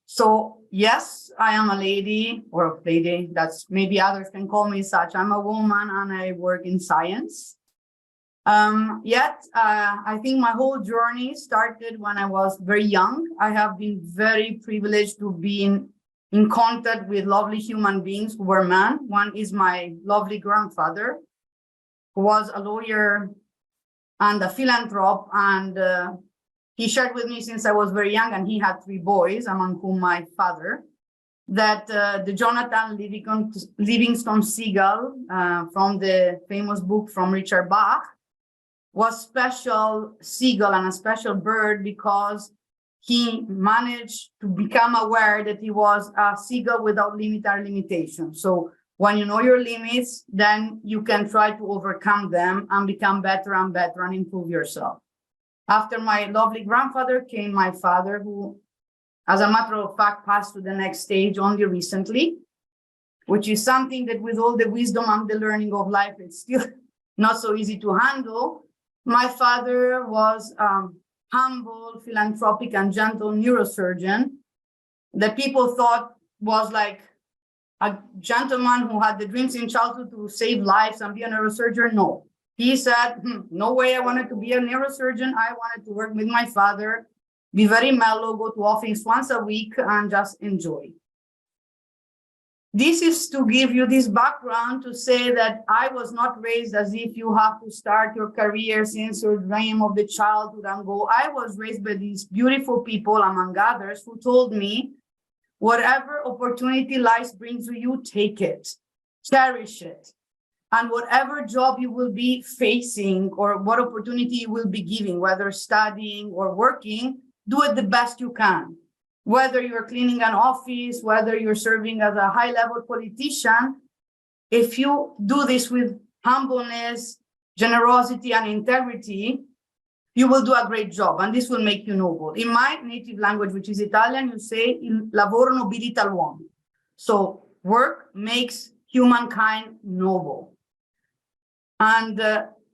P: So yes, I am a lady, or a lady, that's maybe others can call me such. I'm a woman and I work in science. I think my whole journey started when I was very young. I have been very privileged to be in contact with lovely human beings who were men. One is my lovely grandfather, who was a lawyer and a philanthrope, and he shared with me since I was very young, and he had 3 boys, among whom my father, that the Jonathan Livingston Seagull from the famous book from Richard Bach was special seagull and a special bird because he managed to become aware that he was a seagull without limit or limitation. So when you know your limits, then you can try to overcome them and become better and better and improve yourself. After my lovely grandfather came my father, who, as a matter of fact, passed to the next stage only recently, which is something that with all the wisdom and the learning of life, it's still not so easy to handle. My father was humble, philanthropic, and gentle neurosurgeon that people thought was like a gentleman who had the dreams in childhood to save lives and be a neurosurgeon. No. He said, no way I wanted to be a neurosurgeon. I wanted to work with my father, be very mellow, go to office once a week, and just enjoy. This is to give you this background to say that I was not raised as if you have to start your career since your dream of the childhood and go. I was raised by these beautiful people, among others, who told me, whatever opportunity life brings to you, take it, cherish it. And whatever job you will be facing or what opportunity you will be giving, whether studying or working, do it the best you can. Whether you're cleaning an office, whether you're serving as a high-level politician, if you do this with humbleness, generosity, and integrity, you will do a great job, and this will make you noble. In my native language, which is Italian, you say, il lavoro nobilita l'uomo. So work makes humankind noble. And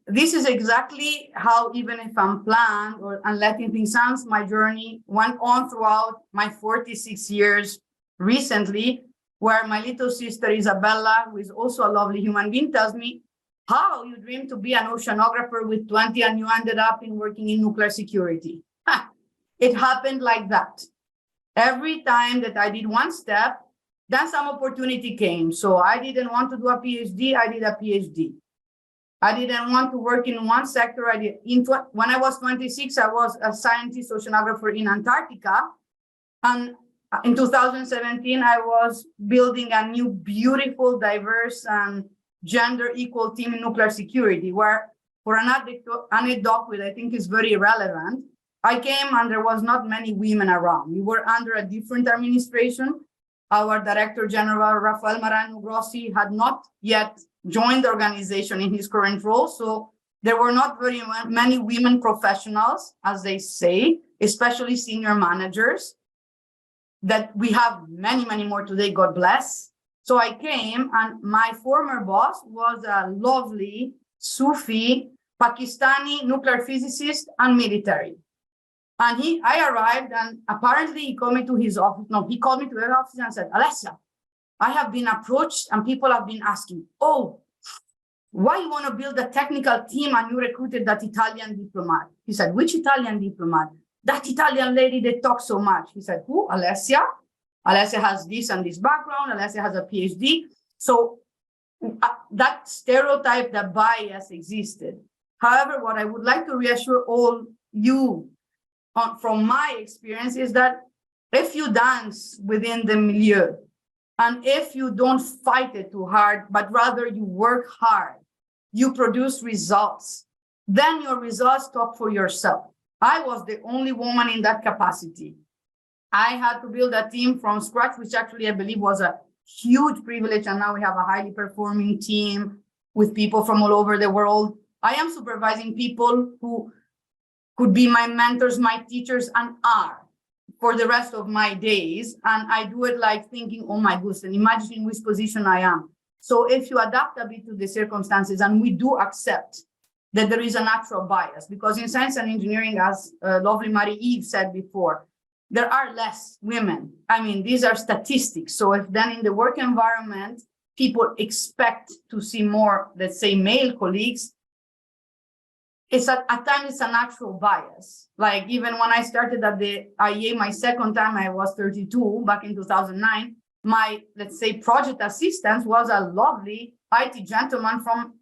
P: this is exactly how, even if I'm planned and letting things sound, my journey went on throughout my 46 years recently, where my little sister Isabella, who is also a lovely human being, tells me, how you dreamed to be an oceanographer with 20 and you ended up in working in nuclear security. It happened like that. Every time that I did one step, then some opportunity came. So I didn't want to do a PhD, I did a PhD. I didn't want to work in one sector. When I was 26, I was a scientist oceanographer in Antarctica. And in 2017, I was building a new, beautiful, diverse, and gender equal team in nuclear security, where for an anecdote, which I think is very relevant, I came and there was not many women around. We were under a different administration. Our Director General, Rafael Marano Grossi, had not yet joined the organization in his current role. So there were not very many women professionals, as they say, especially senior managers, that we have many, many more today, God bless. So I came, and my former boss was a lovely Sufi Pakistani nuclear physicist and military. And I arrived, and apparently he called me to his office. No, he called me to their office and said, Alessia, I have been approached and people have been asking, oh, why you want to build a technical team and you recruited that Italian diplomat? He said, which Italian diplomat? That Italian lady that talks so much. He said, who? Alessia? Alessia has this and this background. Alessia has a PhD. So that stereotype, that bias existed. However, what I would like to reassure all you from my experience is that if you dance within the milieu, and if you don't fight it too hard, but rather you work hard, you produce results, then your results talk for yourself. I was the only woman in that capacity. I had to build a team from scratch, which actually I believe was a huge privilege. And now we have a highly performing team. with people from all over the world. I am supervising people who could be my mentors, my teachers, and are for the rest of my days. And I do it like thinking, oh my goodness, and imagining which position I am. So if you adapt a bit to the circumstances, and we do accept that there is a natural bias, because in science and engineering, as lovely Marie-Eve said before, there are less women. I mean, these are statistics. So if then in the work environment, people expect to see more, let's say, male colleagues, at times it's a natural bias. Like even when I started at the IEA, my second time, I was 32 back in 2009, my, let's say, project assistant was a lovely IT gentleman from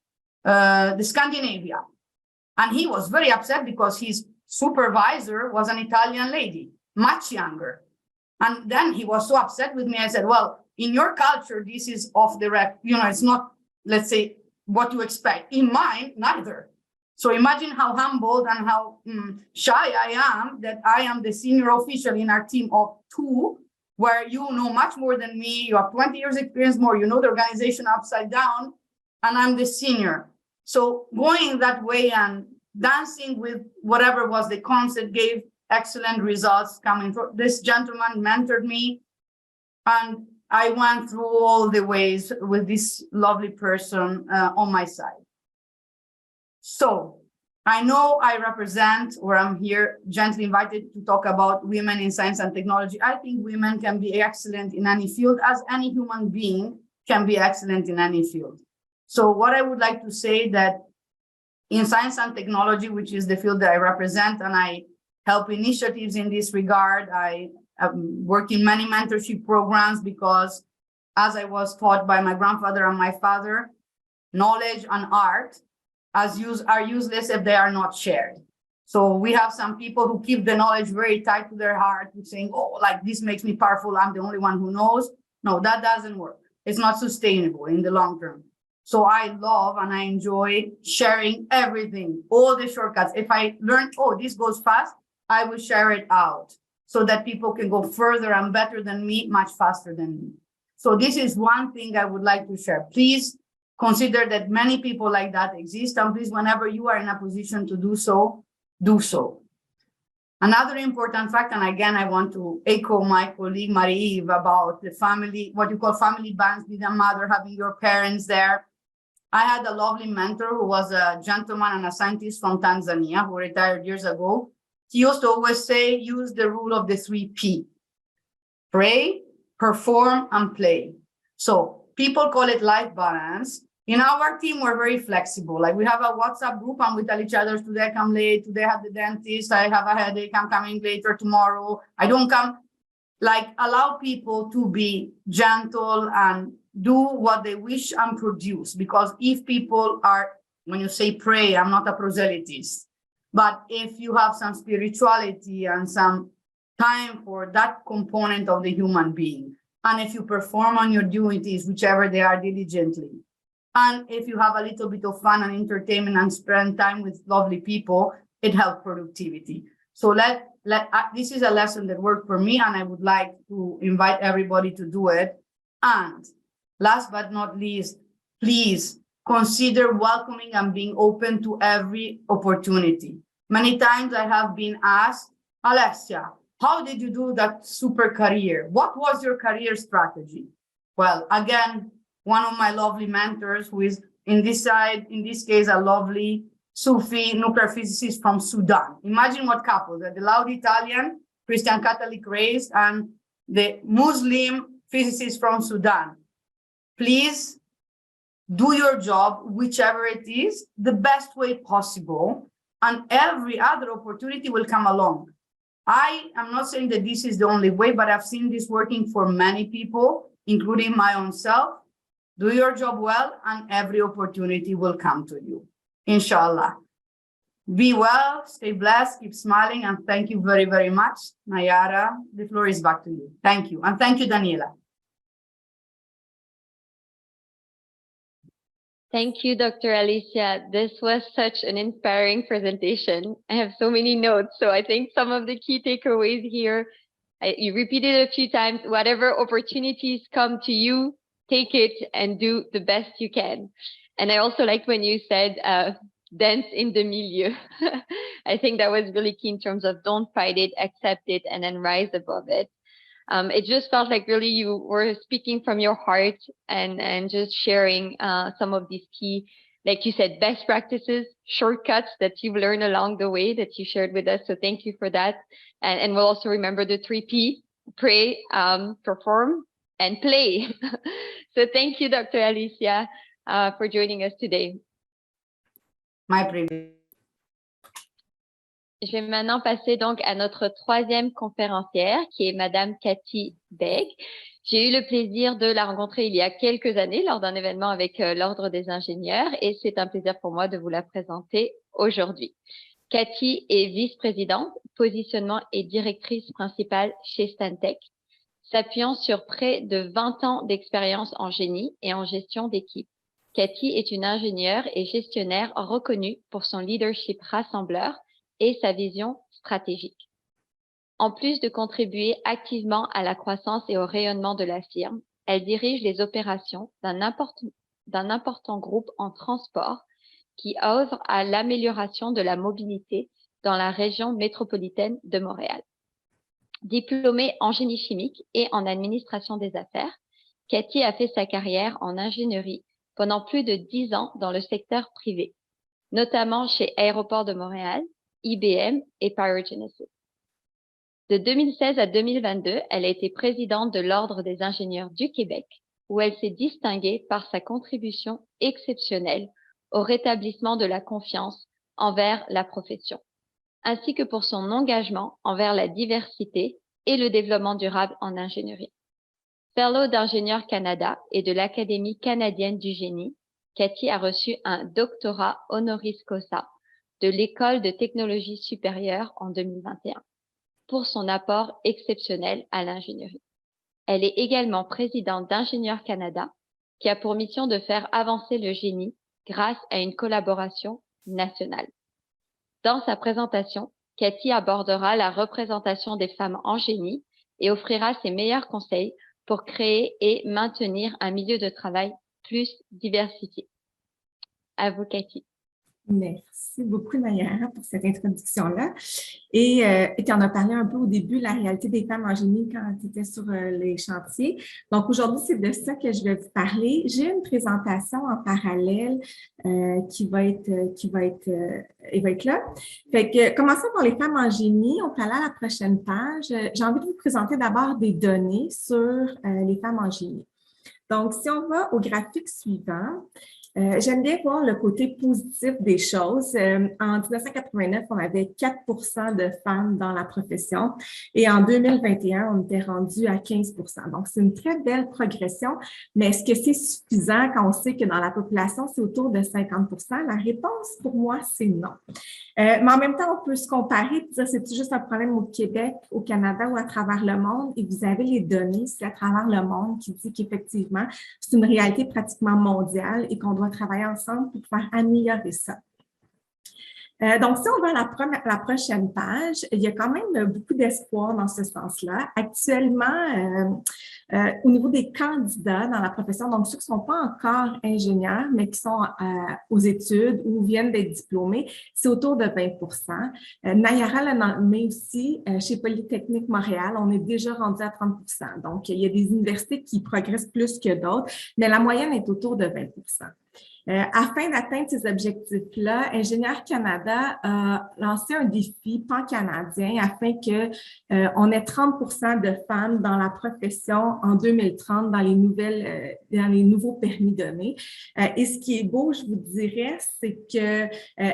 P: the Scandinavia. And he was very upset because his supervisor was an Italian lady, much younger. And then he was so upset with me. I said, well, in your culture, this is off the record. You know, it's not, let's say, what you expect. In mine, neither. So imagine how humbled and how shy I am that I am the senior official in our team of 2, where you know much more than me. You have 20 years experience more. You know the organization upside down, and I'm the senior. So going that way and dancing with whatever was the concept gave excellent results coming from. This gentleman mentored me, and I went through all the ways with this lovely person on my side. So I know I represent, or I'm here gently invited to talk about women in science and technology. I think women can be excellent in any field, as any human being can be excellent in any field. So what I would like to say that in science and technology, which is the field that I represent, and I help initiatives in this regard, I work in many mentorship programs because, as I was taught by my grandfather and my father, knowledge and art are useless if they are not shared. So we have some people who keep the knowledge very tight to their heart, saying, oh, like this makes me powerful, I'm the only one who knows. No, that doesn't work. It's not sustainable in the long term. So I love and I enjoy sharing everything, all the shortcuts. If I learn, oh, this goes fast, I will share it out so that people can go further and better than me, much faster than me. So this is one thing I would like to share. Please consider that many people like that exist, and please, whenever you are in a position to do so, do so. Another important fact, and again, I want to echo my colleague Marie-Eve about the family, what you call family bonds with a mother, having your parents there. I had a lovely mentor who was a gentleman and a scientist from Tanzania who retired years ago. He used to always say, use the rule of the 3 P. Pray, perform, and play. So people call it life balance. In our team, we're very flexible. Like we have a WhatsApp group and we tell each other, today I come late, today I have the dentist, I have a headache, I'm coming later tomorrow. I don't come. Like allow people to be gentle and do what they wish and produce. Because if people are, when you say pray, I'm not a proselytist, but if you have some spirituality and some time for that component of the human being, and if you perform on your duties, whichever they are, diligently, and if you have a little bit of fun and entertainment and spend time with lovely people, it helps productivity. So this is a lesson that worked for me, and I would like to invite everybody to do it. And last but not least, please consider welcoming and being open to every opportunity. Many times I have been asked, Alessia, how did you do that super career? What was your career strategy? Well, again, one of my lovely mentors, who is in this case, a lovely Sufi nuclear physicist from Sudan. Imagine what couple, the loud Italian, Christian Catholic raised, and the Muslim physicist from Sudan. Please do your job, whichever it is, the best way possible, and every other opportunity will come along. I am not saying that this is the only way, but I've seen this working for many people, including my own self. Do your job well, and every opportunity will come to you, inshallah. Be well, stay blessed, keep smiling, and thank you very, very much. Nayara, the floor is back to you. Thank you, and thank you, Daniela.
K: Thank you, Dr. Alicia. This was such an inspiring presentation. I have so many notes, so I think some of the key takeaways here, you repeated a few times, whatever opportunities come to you, take it and do the best you can. And I also liked when you said dance in the milieu. I think that was really key in terms of don't fight it, accept it, and then rise above it. It just felt like really you were speaking from your heart and just sharing some of these key, like you said, best practices, shortcuts that you've learned along the way that you shared with us. So thank you for that. And we'll also remember the 3P, pray, perform, and play. So thank you, Dr. Alicia, for joining us today.
P: My privilege.
K: Je vais maintenant passer donc à notre troisième conférencière, qui est Madame Cathy Begg. J'ai eu le plaisir de la rencontrer il y a quelques années lors d'un événement avec l'Ordre des ingénieurs et c'est un plaisir pour moi de vous la présenter aujourd'hui. Cathy est vice-présidente, positionnement et directrice principale chez Stantec, s'appuyant sur près de 20 ans d'expérience en génie et en gestion d'équipe. Cathy est une ingénieure et gestionnaire reconnue pour son leadership rassembleur et sa vision stratégique. En plus de contribuer activement à la croissance et au rayonnement de la firme, elle dirige les opérations d'un important groupe en transport qui œuvre à l'amélioration de la mobilité dans la région métropolitaine de Montréal. Diplômée en génie chimique et en administration des affaires, Cathy a fait sa carrière en ingénierie pendant plus de 10 ans dans le secteur privé, notamment chez Aéroports de Montréal, IBM et Pyrogenesis. De 2016 à 2022, elle a été présidente de l'Ordre des ingénieurs du Québec, où elle s'est distinguée par sa contribution exceptionnelle au rétablissement de la confiance envers la profession, ainsi que pour son engagement envers la diversité et le développement durable en ingénierie. Fellow d'Ingénieurs Canada et de l'Académie canadienne du génie, Cathy a reçu un doctorat honoris causa de l'École de technologie supérieure en 2021 pour son apport exceptionnel à l'ingénierie. Elle est également présidente d'Ingénieurs Canada qui a pour mission de faire avancer le génie grâce à une collaboration nationale. Dans sa présentation, Cathy abordera la représentation des femmes en génie et offrira ses meilleurs conseils pour créer et maintenir un milieu de travail plus diversifié. À vous, Cathy.
Q: Merci beaucoup, Nayara, pour cette introduction-là. Et tu en as parlé un peu au début, la réalité des femmes en génie quand tu étais sur les chantiers. Donc, aujourd'hui, c'est de ça que je vais vous parler. J'ai une présentation en parallèle qui va être là. Fait que, commençons par les femmes en génie. On peut aller à la prochaine page. J'ai envie de vous présenter d'abord des données sur les femmes en génie. Donc, si on va au graphique suivant, j'aime bien voir le côté positif des choses. En 1989, on avait 4% de femmes dans la profession et en 2021, on était rendu à 15%. Donc, c'est une très belle progression, mais est-ce que c'est suffisant quand on sait que dans la population, c'est autour de 50%? La réponse, pour moi, c'est non. Mais en même temps, on peut se comparer et dire c'est juste un problème au Québec, au Canada ou à travers le monde. Et vous avez les données, c'est à travers le monde qui dit qu'effectivement, c'est une réalité pratiquement mondiale et qu'on doit travailler ensemble pour pouvoir améliorer ça. Donc, si on va à la prochaine page, il y a quand même beaucoup d'espoir dans ce sens-là. Actuellement, au niveau des candidats dans la profession, donc ceux qui ne sont pas encore ingénieurs, mais qui sont aux études ou viennent d'être diplômés, c'est autour de 20%. Nayara l'a nommé aussi, chez Polytechnique Montréal, on est déjà rendu à 30%. Donc, il y a des universités qui progressent plus que d'autres, mais la moyenne est autour de 20%. Afin d'atteindre ces objectifs-là, Ingénieurs Canada a lancé un défi pan-canadien afin que on ait 30% de femmes dans la profession en 2030 dans les nouveaux permis donnés. Et ce qui est beau, je vous dirais, c'est que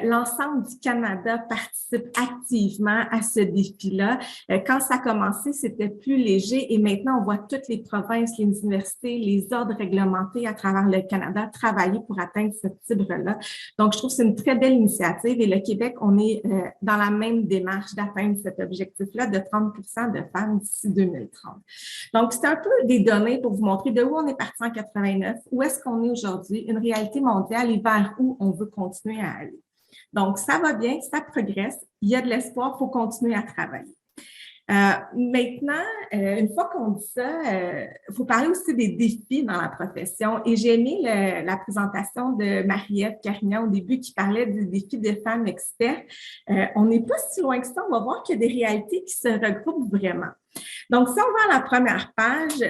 Q: l'ensemble du Canada participe activement à ce défi-là. Quand ça a commencé, c'était plus léger et maintenant, on voit toutes les provinces, les universités, les ordres réglementés à travers le Canada travailler pour atteindre cette cible-là. Donc, je trouve que c'est une très belle initiative et le Québec, on est dans la même démarche d'atteindre cet objectif-là de 30% de femmes d'ici 2030. Donc, c'est un peu des données pour vous montrer de où on est parti en 89, où est-ce qu'on est aujourd'hui, une réalité mondiale et vers où on veut continuer à aller. Donc, ça va bien, ça progresse, il y a de l'espoir, il faut continuer à travailler. Maintenant, une fois qu'on dit ça, il faut parler aussi des défis dans la profession. Et j'ai aimé la présentation de Mariette Carignan au début qui parlait des défis des femmes expertes. On n'est pas si loin que ça. On va voir qu'il y a des réalités qui se regroupent vraiment. Donc, si on va à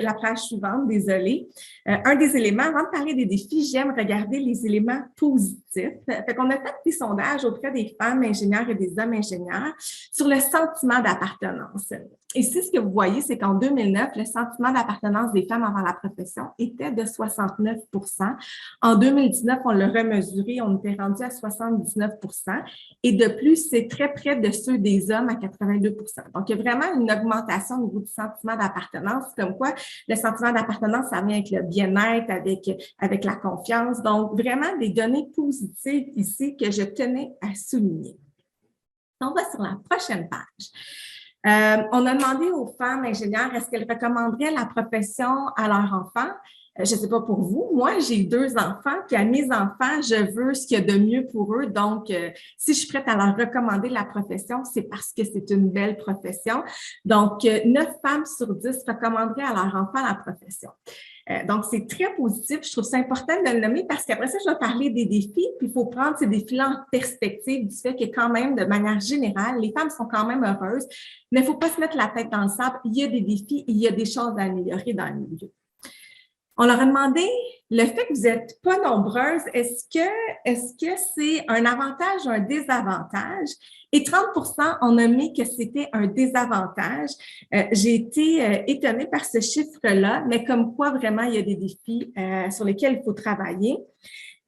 Q: la page suivante, désolée, un des éléments, avant de parler des défis, j'aime regarder les éléments positifs. Fait qu'on a fait des sondages auprès des femmes ingénieurs et des hommes ingénieurs sur le sentiment d'appartenance. Ici, ce que vous voyez, c'est qu'en 2009, le sentiment d'appartenance des femmes envers la profession était de 69 %. En 2019, on l'a remesuré, on était rendu à 79 %. Et de plus, c'est très près de ceux des hommes à 82 %. Donc, il y a vraiment une augmentation au niveau du sentiment d'appartenance, comme quoi le sentiment d'appartenance, ça vient avec le bien-être, avec la confiance. Donc, vraiment des données positives ici que je tenais à souligner. On va sur la prochaine page. On a demandé aux femmes ingénieures est-ce qu'elles recommanderaient la profession à leurs enfants. Je ne sais pas pour vous, moi j'ai 2 enfants, puis à mes enfants, je veux ce qu'il y a de mieux pour eux. Donc, si je suis prête à leur recommander la profession, c'est parce que c'est une belle profession. Donc, 9 femmes sur 10 recommanderaient à leur enfant la profession. Donc, c'est très positif. Je trouve ça important de le nommer parce qu'après ça, je vais parler des défis, puis il faut prendre ces défis-là en perspective du fait que quand même, de manière générale, les femmes sont quand même heureuses, mais il ne faut pas se mettre la tête dans le sable. Il y a des défis, il y a des choses à améliorer dans le milieu. On leur a demandé le fait que vous n'êtes pas nombreuses, est-ce que c'est un avantage ou un désavantage? Et 30 % ont nommé que c'était un désavantage. J'ai été étonnée par ce chiffre-là, mais comme quoi vraiment il y a des défis sur lesquels il faut travailler.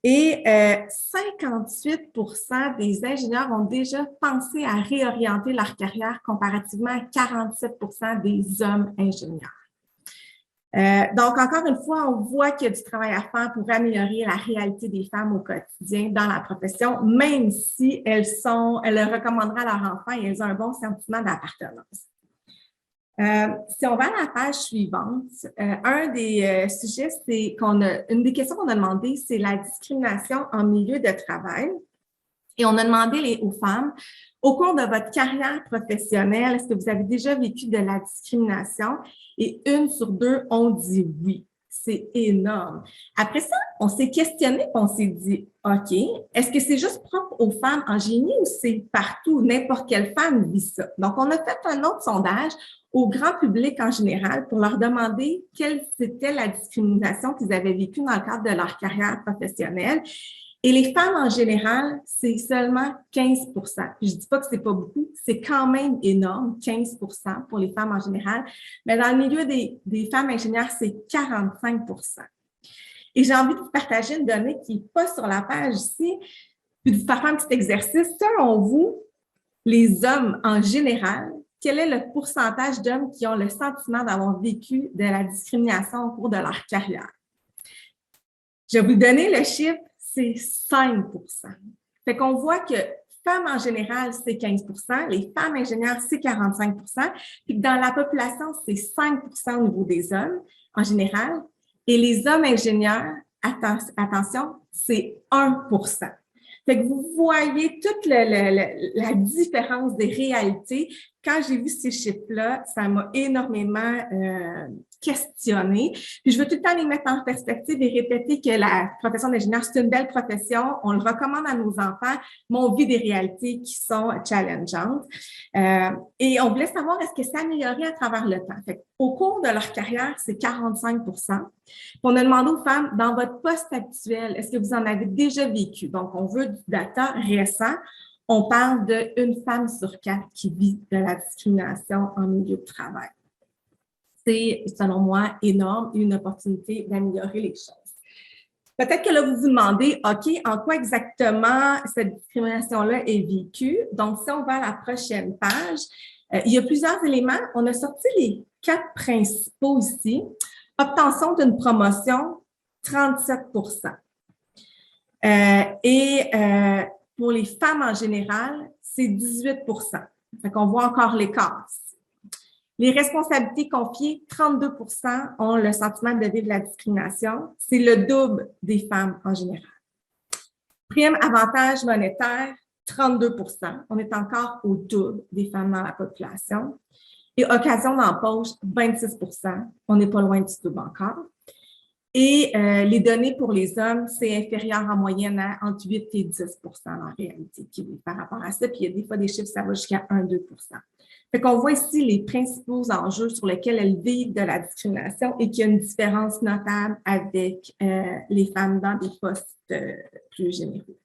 Q: Et 58 % des ingénieurs ont déjà pensé à réorienter leur carrière comparativement à 47 % des hommes ingénieurs. Donc, encore une fois, on voit qu'il y a du travail à faire pour améliorer la réalité des femmes au quotidien dans la profession, même si elles le recommanderaient à leurs enfants et elles ont un bon sentiment d'appartenance. Si on va à la page suivante, un des sujets, une des questions qu'on a demandé, c'est la discrimination en milieu de travail. Et on a demandé aux femmes, au cours de votre carrière professionnelle, est-ce que vous avez déjà vécu de la discrimination? Et 1 sur 2 ont dit oui. C'est énorme. Après ça, on s'est questionné et on s'est dit, OK, est-ce que c'est juste propre aux femmes en génie ou c'est partout, n'importe quelle femme vit ça? Donc, on a fait un autre sondage au grand public en général pour leur demander quelle c'était la discrimination qu'ils avaient vécue dans le cadre de leur carrière professionnelle. Et les femmes en général, c'est seulement 15 %. Je ne dis pas que c'est pas beaucoup, c'est quand même énorme, 15 % pour les femmes en général. Mais dans le milieu des femmes ingénieures, c'est 45 %. Et j'ai envie de vous partager une donnée qui n'est pas sur la page ici, puis de vous faire un petit exercice. Selon vous, les hommes en général, quel est le pourcentage d'hommes qui ont le sentiment d'avoir vécu de la discrimination au cours de leur carrière? Je vais vous donner le chiffre. C'est 5 %. Fait qu'on voit que femmes en général, c'est 15 %, les femmes ingénieures, c'est 45 %, puis que dans la population, c'est 5 % au niveau des hommes en général, et les hommes ingénieurs, attention, c'est 1 %. Fait que vous voyez toute la différence des réalités. Quand j'ai vu ces chiffres-là, ça m'a énormément questionné. Puis je veux tout le temps les mettre en perspective et répéter que la profession d'ingénieur, c'est une belle profession. On le recommande à nos enfants, mais on vit des réalités qui sont challengeantes. Et on voulait savoir est-ce que ça améliorait à travers le temps. Fait au cours de leur carrière, c'est 45 %. Puis on a demandé aux femmes, dans votre poste actuel, est-ce que vous en avez déjà vécu? Donc, on veut du data récent. On parle d'1 femme sur 4 qui vit de la discrimination en milieu de travail. C'est, selon moi, énorme et une opportunité d'améliorer les choses. Peut-être que là, vous vous demandez, OK, en quoi exactement cette discrimination-là est vécue? Donc, si on va à la prochaine page, il y a plusieurs éléments. On a sorti les 4 principaux ici. Obtention d'une promotion, 37 %. Pour les femmes en général, c'est 18 %. Fait qu'on voit encore l'écart. Les responsabilités confiées, 32 % ont le sentiment de vivre la discrimination. C'est le double des femmes en général. Prime avantage monétaire, 32 %. On est encore au double des femmes dans la population. Et occasion d'embauche, 26 %. On n'est pas loin du double encore. Et les données pour les hommes, c'est inférieur en moyenne à entre 8 et 10 en réalité par rapport à ça. Puis il y a des fois des chiffres, ça va jusqu'à 1-2 %. Fait qu'on voit ici les principaux enjeux sur lesquels elles vivent de la discrimination et qu'il y a une différence notable avec les femmes dans des postes plus généraux.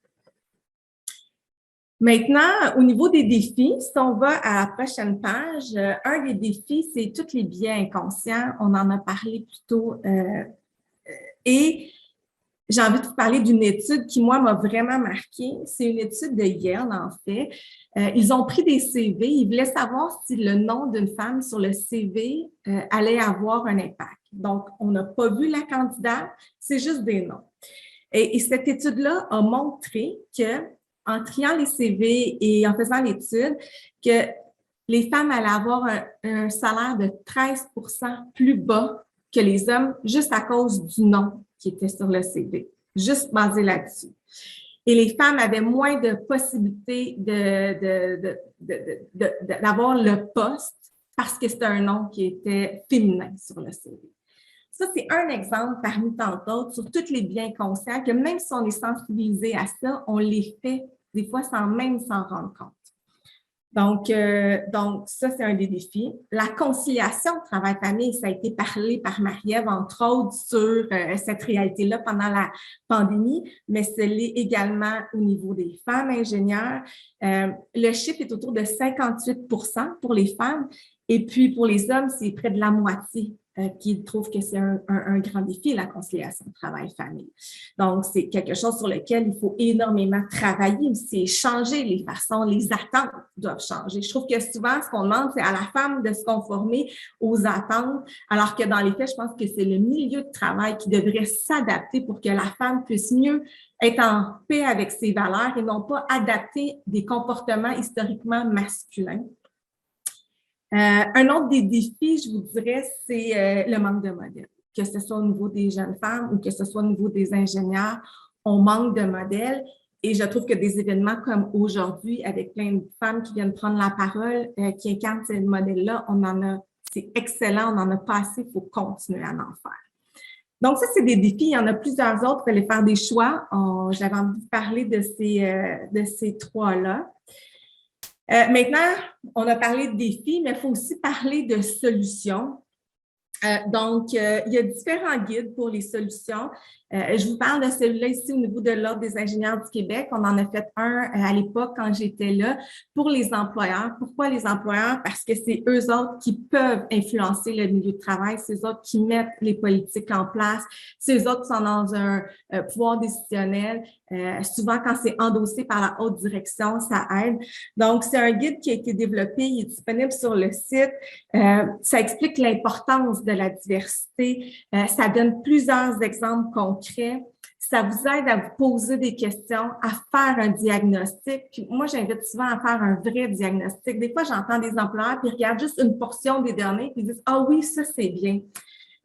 Q: Maintenant, au niveau des défis, si on va à la prochaine page, un des défis, c'est tous les biais inconscients. On en a parlé plus tôt. Et j'ai envie de vous parler d'une étude qui, moi, m'a vraiment marquée. C'est une étude de Yale, en fait. Ils ont pris des CV. Ils voulaient savoir si le nom d'une femme sur le CV allait avoir un impact. Donc, on n'a pas vu la candidate, c'est juste des noms. Et cette étude-là a montré que, en triant les CV et en faisant l'étude, que les femmes allaient avoir un salaire de 13 % plus bas que les hommes, juste à cause du nom qui était sur le CV, juste basé là-dessus. Et les femmes avaient moins de possibilités d'avoir le poste parce que c'était un nom qui était féminin sur le CV. Ça, c'est un exemple parmi tant d'autres sur tous les biens conscients que même si on est sensibilisé à ça, on les fait des fois sans même s'en rendre compte. Donc ça, c'est un des défis. La conciliation travail-famille, ça a été parlé par Marie-Ève, entre autres, sur cette réalité-là pendant la pandémie, mais c'est également au niveau des femmes ingénieures. Le chiffre est autour de 58 % pour les femmes, et puis pour les hommes, c'est près de la moitié qui trouvent que c'est un grand défi, la conciliation travail-famille. Donc, c'est quelque chose sur lequel il faut énormément travailler, c'est changer les façons, les attentes doivent changer. Je trouve que souvent, ce qu'on demande, c'est à la femme de se conformer aux attentes, alors que dans les faits, je pense que c'est le milieu de travail qui devrait s'adapter pour que la femme puisse mieux être en paix avec ses valeurs et non pas adapter des comportements historiquement masculins. Un autre des défis, je vous dirais, c'est le manque de modèles. Que ce soit au niveau des jeunes femmes ou que ce soit au niveau des ingénieurs, on manque de modèles. Et je trouve que des événements comme aujourd'hui, avec plein de femmes qui viennent prendre la parole, qui incarnent ces modèles-là, c'est excellent, on en a pas assez, il faut continuer à en faire. Donc, ça, c'est des défis. Il y en a plusieurs autres. Il fallait faire des choix. J'avais envie de parler de ces trois-là. Maintenant, on a parlé de défis, mais il faut aussi parler de solutions. Donc, il y a différents guides pour les solutions. Je vous parle de celui-là ici au niveau de l'Ordre des ingénieurs du Québec. On en a fait un à l'époque quand j'étais là pour les employeurs. Pourquoi les employeurs? Parce que c'est eux autres qui peuvent influencer le milieu de travail, c'est eux autres qui mettent les politiques en place, c'est eux autres qui sont dans un pouvoir décisionnel. Souvent, quand c'est endossé par la haute direction, ça aide. Donc, c'est un guide qui a été développé, il est disponible sur le site. Ça explique l'importance de la diversité. Ça donne plusieurs exemples concrets. Ça vous aide à vous poser des questions, à faire un diagnostic. Puis moi, j'invite souvent à faire un vrai diagnostic. Des fois, j'entends des employeurs qui regardent juste une portion des données et disent « Ah oui, ça, c'est bien ».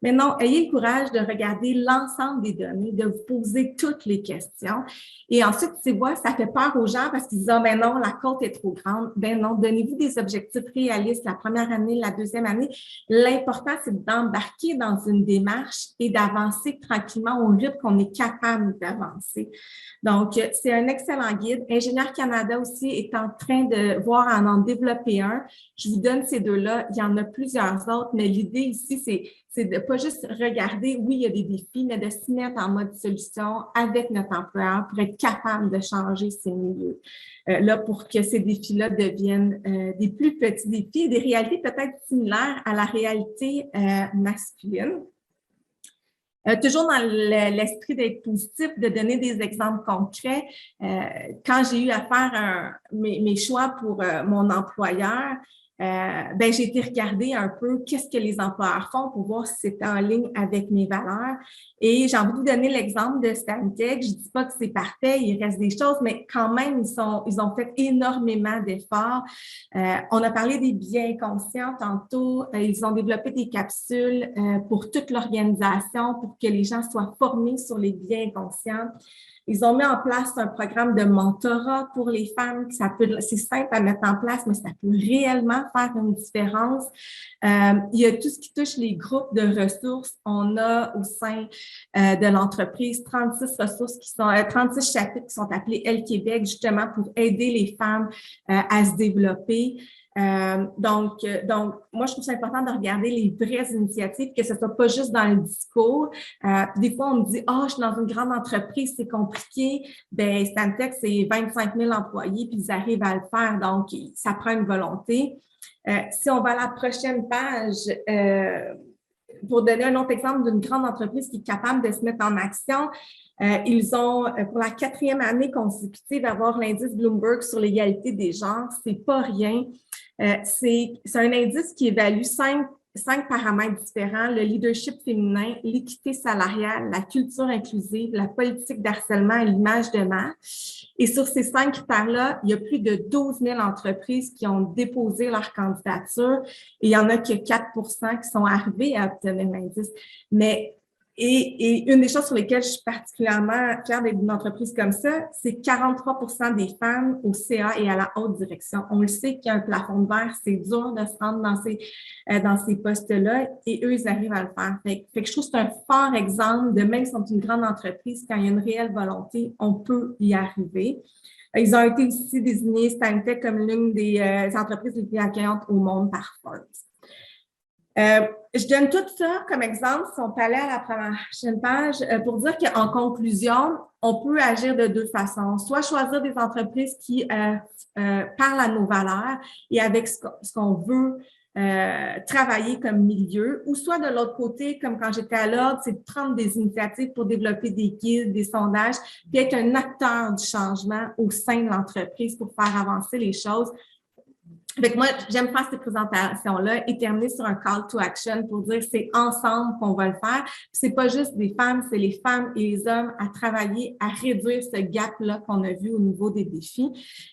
Q: Mais non, ayez le courage de regarder l'ensemble des données, de vous poser toutes les questions. Et ensuite, tu vois, ça fait peur aux gens parce qu'ils disent « Ah, ben non, la côte est trop grande. » Ben non, donnez-vous des objectifs réalistes la première année, la deuxième année. L'important, c'est d'embarquer dans une démarche et d'avancer tranquillement au rythme qu'on est capable d'avancer. Donc, c'est un excellent guide. Ingénieur Canada aussi est en train de voir en développer un. Je vous donne ces deux-là. Il y en a plusieurs autres, mais l'idée ici, c'est de pas juste regarder, oui, il y a des défis, mais de se mettre en mode solution avec notre employeur pour être capable de changer ces milieux. Là, pour que ces défis-là deviennent des plus petits défis, des réalités peut-être similaires à la réalité masculine. Toujours dans l'esprit d'être positif, de donner des exemples concrets. Quand j'ai eu à faire mes choix pour mon employeur, ben j'ai été regarder un peu qu'est-ce que les employeurs font pour voir si c'était en ligne avec mes valeurs. Et j'ai envie de vous donner l'exemple de Stantec. Je dis pas que c'est parfait, il reste des choses, mais quand même, ils ont fait énormément d'efforts. On a parlé des biens conscients tantôt. Ils ont développé des capsules pour toute l'organisation pour que les gens soient formés sur les biens conscients. Ils ont mis en place un programme de mentorat pour les femmes. C'est simple à mettre en place, mais ça peut réellement faire une différence. Il y a tout ce qui touche les groupes de ressources. On a au sein de l'entreprise 36 ressources 36 chapitres qui sont appelés Elle Québec, justement pour aider les femmes à se développer. Donc, moi, je trouve ça important de regarder les vraies initiatives, que ce soit pas juste dans le discours. Des fois, on me dit, je suis dans une grande entreprise, c'est compliqué. Ben, Stantec, c'est 25 000 employés, puis ils arrivent à le faire. Donc, ça prend une volonté. Si on va à la prochaine page, pour donner un autre exemple d'une grande entreprise qui est capable de se mettre en action, ils ont, pour la 4e année consécutive, avoir l'indice Bloomberg sur l'égalité des genres. C'est pas rien. C'est un indice qui évalue 5 paramètres différents: le leadership féminin, l'équité salariale, la culture inclusive, la politique d'harcèlement et l'image de marque. Et sur ces 5 critères-là, il y a plus de 12 000 entreprises qui ont déposé leur candidature et il y en a que 4 qui sont arrivés à obtenir l'indice. Et une des choses sur lesquelles je suis particulièrement fière d'être une entreprise comme ça, c'est 43 des femmes au CA et à la haute direction. On le sait qu'il y a un plafond de verre, c'est dur de se rendre dans ces postes-là et eux, ils arrivent à le faire. Fait que je trouve que c'est un fort exemple de même si on est une grande entreprise, quand il y a une réelle volonté, on peut y arriver. Ils ont été aussi désignés Stantec comme l'une des entreprises les plus accueillantes au monde par Forbes. Je donne tout ça comme exemple, si on peut aller à la prochaine page, pour dire qu'en conclusion, on peut agir de 2 façons. Soit choisir des entreprises qui parlent à nos valeurs et avec ce qu'on veut travailler comme milieu, ou soit de l'autre côté, comme quand j'étais à l'ordre, c'est de prendre des initiatives pour développer des guides, des sondages, puis être un acteur du changement au sein de l'entreprise pour faire avancer les choses. Fait que moi, j'aime faire cette présentation-là et terminer sur un call to action pour dire que c'est ensemble qu'on va le faire. Puis c'est pas juste des femmes, c'est les femmes et les hommes à travailler à réduire ce gap-là qu'on a vu au niveau des défis.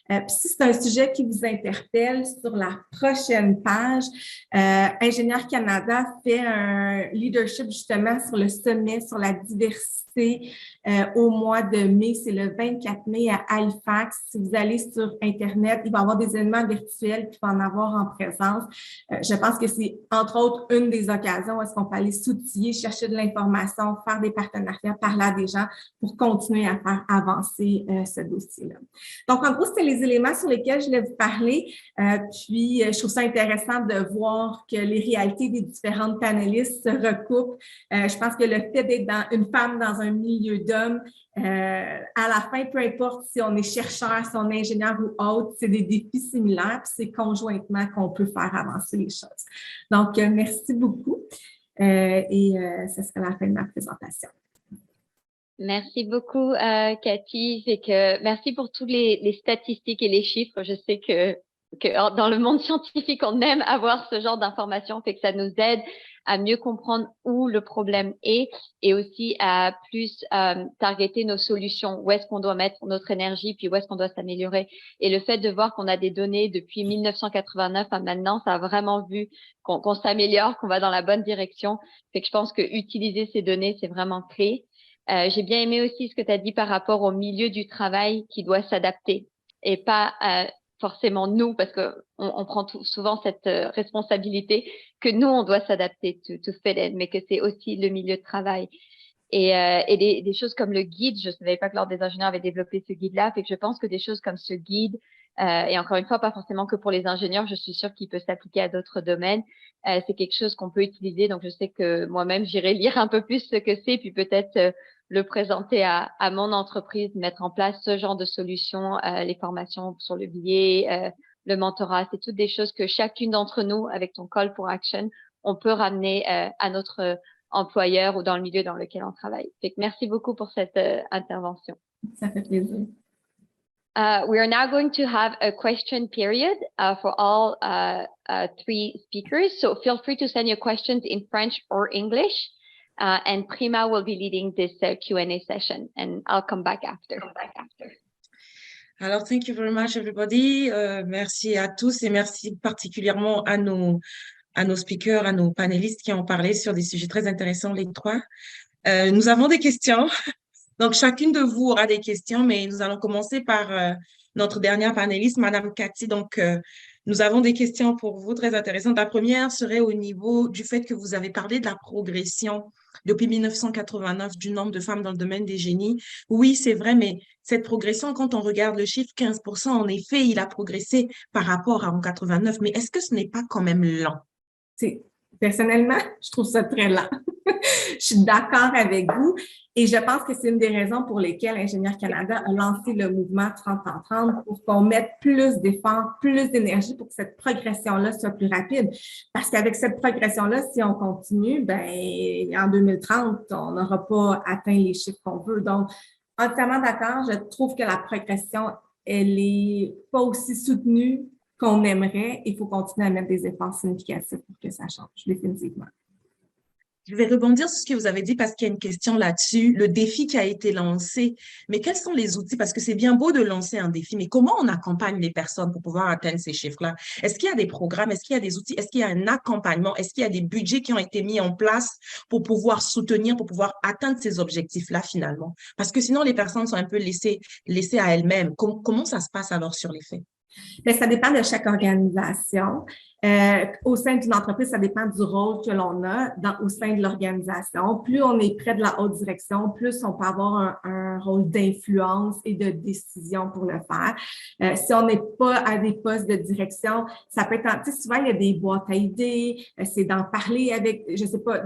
Q: Puis si c'est un sujet qui vous interpelle, sur la prochaine page, Ingénieur Canada fait un leadership justement sur le sommet sur la diversité au mois de mai. C'est le 24 mai à Halifax. Si vous allez sur Internet, il va y avoir des événements virtuels, puis il va en avoir en présence. Je pense que c'est, entre autres, une des occasions où est-ce qu'on peut aller s'outiller, chercher de l'information, faire des partenariats, parler à des gens pour continuer à faire avancer ce dossier-là. Donc, en gros, c'était les éléments sur lesquels je voulais vous parler. Puis, je trouve ça intéressant de voir que les réalités des différentes panélistes se recoupent. Je pense que le fait d'être une femme dans un milieu d'hommes, à la fin, peu importe si on est chercheur, si on est ingénieur ou autre, c'est des défis similaires, puis c'est conjointement qu'on peut faire avancer les choses. Donc, merci beaucoup et ce sera la fin de ma présentation.
K: Merci beaucoup, Cathy. Merci pour tous les statistiques et les chiffres. Je sais que dans le monde scientifique, on aime avoir ce genre d'informations, fait que ça nous aide à mieux comprendre où le problème est et aussi à plus targeter nos solutions, où est-ce qu'on doit mettre notre énergie, puis où est-ce qu'on doit s'améliorer. Et le fait de voir qu'on a des données depuis 1989 à maintenant, ça a vraiment vu qu'on s'améliore, qu'on va dans la bonne direction. Fait que je pense que utiliser ces données, c'est vraiment clé. J'ai bien aimé aussi ce que tu as dit par rapport au milieu du travail qui doit s'adapter et pas forcément nous, parce que on prend souvent cette responsabilité que nous, on doit s'adapter to fit in, mais que c'est aussi le milieu de travail. Et des choses comme le guide, je ne savais pas que l'Ordre des ingénieurs avait développé ce guide-là, fait que je pense que des choses comme ce guide, et encore une fois, pas forcément que pour les ingénieurs, je suis sûre qu'il peut s'appliquer à d'autres domaines. C'est quelque chose qu'on peut utiliser, donc je sais que moi-même, j'irai lire un peu plus ce que c'est, puis peut-être le présenter à mon entreprise, mettre en place ce genre de solutions, les formations sur le billet, le mentorat, c'est toutes des choses que chacune d'entre nous, avec ton call for action, on peut ramener à notre employeur ou dans le milieu dans lequel on travaille. Fait que merci beaucoup pour cette intervention.
Q: Ça fait plaisir.
K: We are now going to have a question period for all 3 speakers. So feel free to send your questions in French or English. And Prima will be leading this Q&A session, and I'll come back after.
J: Alors, thank you very much, everybody. Merci à tous et merci particulièrement à nos speakers, à nos panélistes qui ont parlé sur des sujets très intéressants, les 3. Nous avons des questions. Donc, chacune de vous aura des questions, mais nous allons commencer par notre dernière panéliste, Madame Cathy. Donc, Nous avons des questions pour vous très intéressantes. La première serait au niveau du fait que vous avez parlé de la progression depuis 1989 du nombre de femmes dans le domaine des génies. Oui, c'est vrai, mais cette progression, quand on regarde le chiffre 15%, en effet, il a progressé par rapport à en 89, mais est-ce que ce n'est pas quand même lent?
Q: Personnellement, je trouve ça très lent. Je suis d'accord avec vous et je pense que c'est une des raisons pour lesquelles Ingénieurs Canada a lancé le mouvement 30 en 30 pour qu'on mette plus d'efforts, plus d'énergie pour que cette progression-là soit plus rapide. Parce qu'avec cette progression-là, si on continue, ben, en 2030, on n'aura pas atteint les chiffres qu'on veut. Donc, entièrement d'accord, je trouve que la progression, elle est pas aussi soutenue qu'on aimerait. Il faut continuer à mettre des efforts significatifs pour que ça change, définitivement.
J: Je vais rebondir sur ce que vous avez dit parce qu'il y a une question là-dessus, le défi qui a été lancé. Mais quels sont les outils? Parce que c'est bien beau de lancer un défi, mais comment on accompagne les personnes pour pouvoir atteindre ces chiffres-là? Est-ce qu'il y a des programmes? Est-ce qu'il y a des outils? Est-ce qu'il y a un accompagnement? Est-ce qu'il y a des budgets qui ont été mis en place pour pouvoir soutenir, pour pouvoir atteindre ces objectifs-là finalement? Parce que sinon, les personnes sont un peu laissées à elles-mêmes. Comment ça se passe alors sur les faits?
Q: Bien, ça dépend de chaque organisation. Au sein d'une entreprise, ça dépend du rôle que l'on a au sein de l'organisation. Plus on est près de la haute direction, plus on peut avoir un rôle d'influence et de décision pour le faire. Si on n'est pas à des postes de direction, ça peut être, tu sais, souvent il y a des boîtes à idées, c'est d'en parler avec, je sais pas,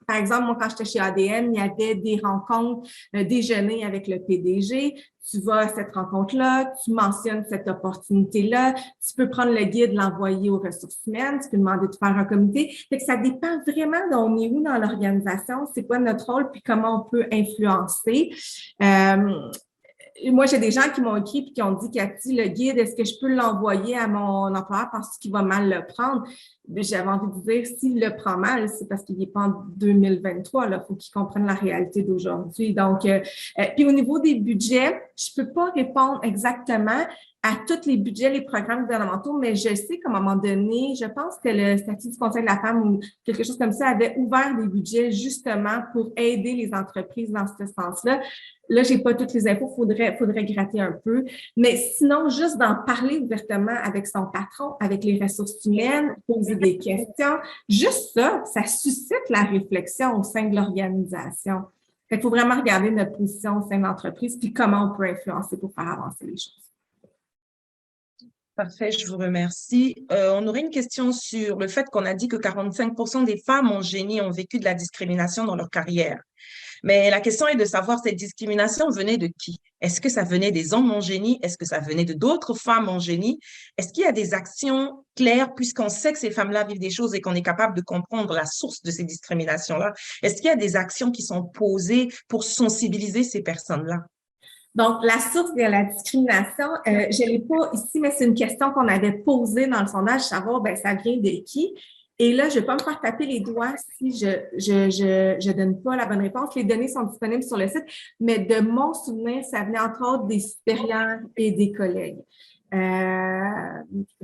Q: par exemple, moi quand j'étais chez ADM, il y avait des rencontres, déjeuner avec le PDG. Tu vas à cette rencontre-là, tu mentionnes cette opportunité-là, tu peux prendre le guide, l'envoyer aux ressources humaines, tu peux demander de faire un comité. Fait que ça dépend vraiment d'on est où dans l'organisation, c'est quoi notre rôle, puis comment on peut influencer. Moi, j'ai des gens qui m'ont écrit et qui ont dit, Cathy, le guide, est-ce que je peux l'envoyer à mon employeur parce qu'il va mal le prendre? J'avais envie de dire, s'il le prend mal, c'est parce qu'il n'est pas en 2023. Il faut qu'il comprenne la réalité d'aujourd'hui. Donc, puis au niveau des budgets, je peux pas répondre exactement à tous les budgets, les programmes gouvernementaux, mais je sais qu'à un moment donné, je pense que le statut du Conseil de la femme ou quelque chose comme ça avait ouvert des budgets justement pour aider les entreprises dans ce sens-là. Là, j'ai pas toutes les infos, faudrait gratter un peu. Mais sinon, juste d'en parler ouvertement avec son patron, avec les ressources humaines, poser des questions, juste ça, ça suscite la réflexion au sein de l'organisation. Fait qu'il faut vraiment regarder notre position au sein de l'entreprise puis comment on peut influencer pour faire avancer les choses.
J: Parfait, je vous remercie. On aurait une question sur le fait qu'on a dit que 45% des femmes en génie ont vécu de la discrimination dans leur carrière. Mais la question est de savoir, cette discrimination venait de qui? Est-ce que ça venait des hommes en génie? Est-ce que ça venait de d'autres femmes en génie? Est-ce qu'il y a des actions claires, puisqu'on sait que ces femmes-là vivent des choses et qu'on est capable de comprendre la source de ces discriminations-là? Est-ce qu'il y a des actions qui sont posées pour sensibiliser ces personnes-là?
Q: Donc, la source de la discrimination, je ne l'ai pas ici, mais c'est une question qu'on avait posée dans le sondage, savoir, ben, ça vient de qui? Et là, je ne vais pas me faire taper les doigts si je donne pas la bonne réponse. Les données sont disponibles sur le site, mais de mon souvenir, ça venait entre autres des supérieurs et des collègues.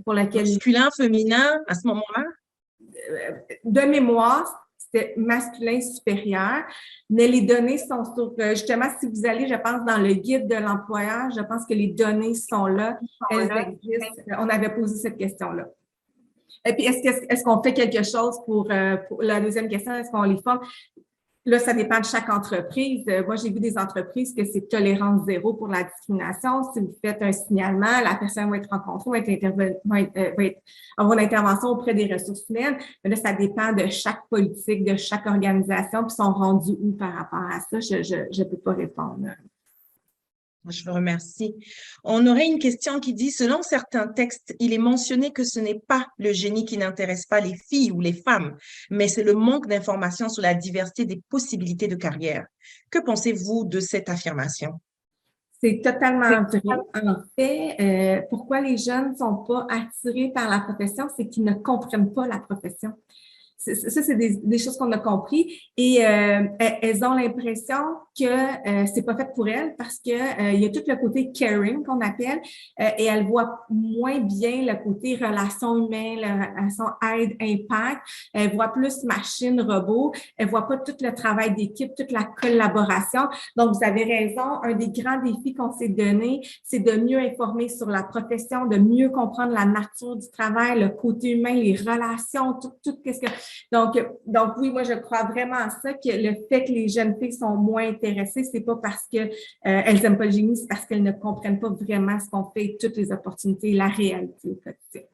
Q: Pour laquelle
J: masculin, féminin, à ce moment-là?
Q: De mémoire, c'était masculin supérieur, mais les données sont sur, justement, si vous allez, je pense, dans le guide de l'employeur, je pense que les données sont là, elles existent. On avait posé cette question-là. Et puis, est-ce qu'on fait quelque chose pour la deuxième question, est-ce qu'on les forme? Là, ça dépend de chaque entreprise. Moi, j'ai vu des entreprises que c'est tolérance zéro pour la discrimination. Si vous faites un signalement, la personne va être rencontrée, va avoir une intervention auprès des ressources humaines. Mais là, ça dépend de chaque politique, de chaque organisation, puis sont rendus où par rapport à ça. Je peux pas répondre.
J: Je vous remercie. On aurait une question qui dit, selon certains textes, il est mentionné que ce n'est pas le génie qui n'intéresse pas les filles ou les femmes, mais c'est le manque d'informations sur la diversité des possibilités de carrière. Que pensez-vous de cette affirmation?
Q: C'est totalement vrai. En fait, pourquoi les jeunes ne sont pas attirés par la profession, c'est qu'ils ne comprennent pas la profession. Ça, c'est des choses qu'on a compris. Et elles ont l'impression que c'est pas fait pour elles parce que il y a tout le côté caring qu'on appelle et elles voient moins bien le côté relation humaine, la relation aide-impact. Elles voient plus machine, robot. Elles voient pas tout le travail d'équipe, toute la collaboration. Donc, vous avez raison. Un des grands défis qu'on s'est donné, c'est de mieux informer sur la profession, de mieux comprendre la nature du travail, le côté humain, les relations, tout qu'est-ce que... Donc oui, moi, je crois vraiment à ça, que le fait que les jeunes filles sont moins intéressées, c'est pas parce que elles aiment pas le génie, c'est parce qu'elles ne comprennent pas vraiment ce qu'on fait, toutes les opportunités, la réalité au quotidien.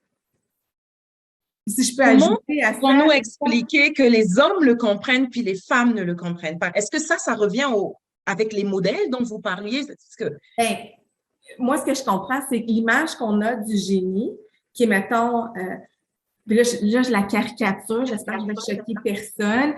Q: Si je peux ajouter à ça...
J: Comment nous expliquer que les hommes le comprennent puis les femmes ne le comprennent pas? Est-ce que ça revient avec les modèles dont vous parliez?
Q: Ben, moi, ce que je comprends, c'est que l'image qu'on a du génie, qui est, mettons, là, je la caricature, j'espère que je vais choquer personne,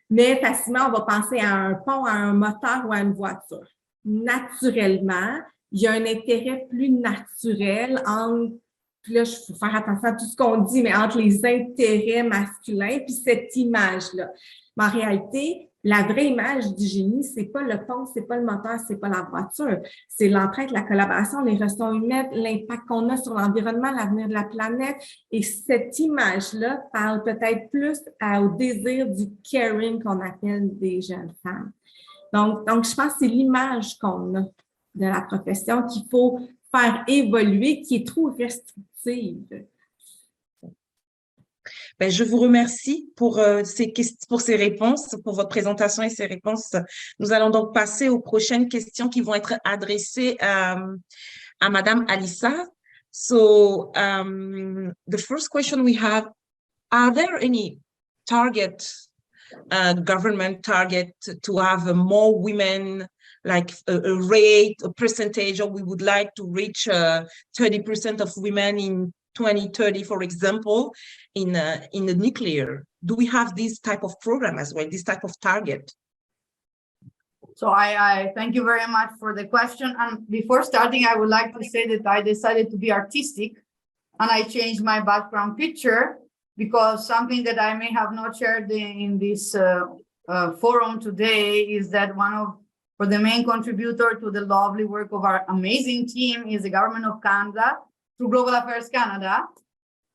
Q: mais facilement, on va penser à un pont, à un moteur ou à une voiture. Naturellement, il y a un intérêt plus naturel entre, puis là, il faut faire attention à tout ce qu'on dit, mais entre les intérêts masculins puis cette image-là. Mais en réalité, la vraie image du génie, c'est pas le pont, c'est pas le moteur, c'est pas la voiture. C'est l'entraide, la collaboration, les ressources humaines, l'impact qu'on a sur l'environnement, l'avenir de la planète. Et cette image-là parle peut-être plus au désir du caring qu'on appelle des jeunes femmes. Donc, je pense que c'est l'image qu'on a de la profession qu'il faut faire évoluer, qui est trop restrictive.
J: Ben, je vous remercie pour ces réponses, pour votre présentation et ces réponses. Nous allons donc passer aux prochaines questions qui vont être adressées à Madame Alissa. So, the first question we have, are there any government target to have more women, like a rate, a percentage, or we would like to reach 30% of women in 2030, for example, in the nuclear? Do we have this type of program as well, this type of target?
P: So I thank you very much for the question. And before starting, I would like to say that I decided to be artistic and I changed my background picture because something that I may have not shared in this forum today is that for the main contributor to the lovely work of our amazing team is the Government of Canada through Global Affairs Canada.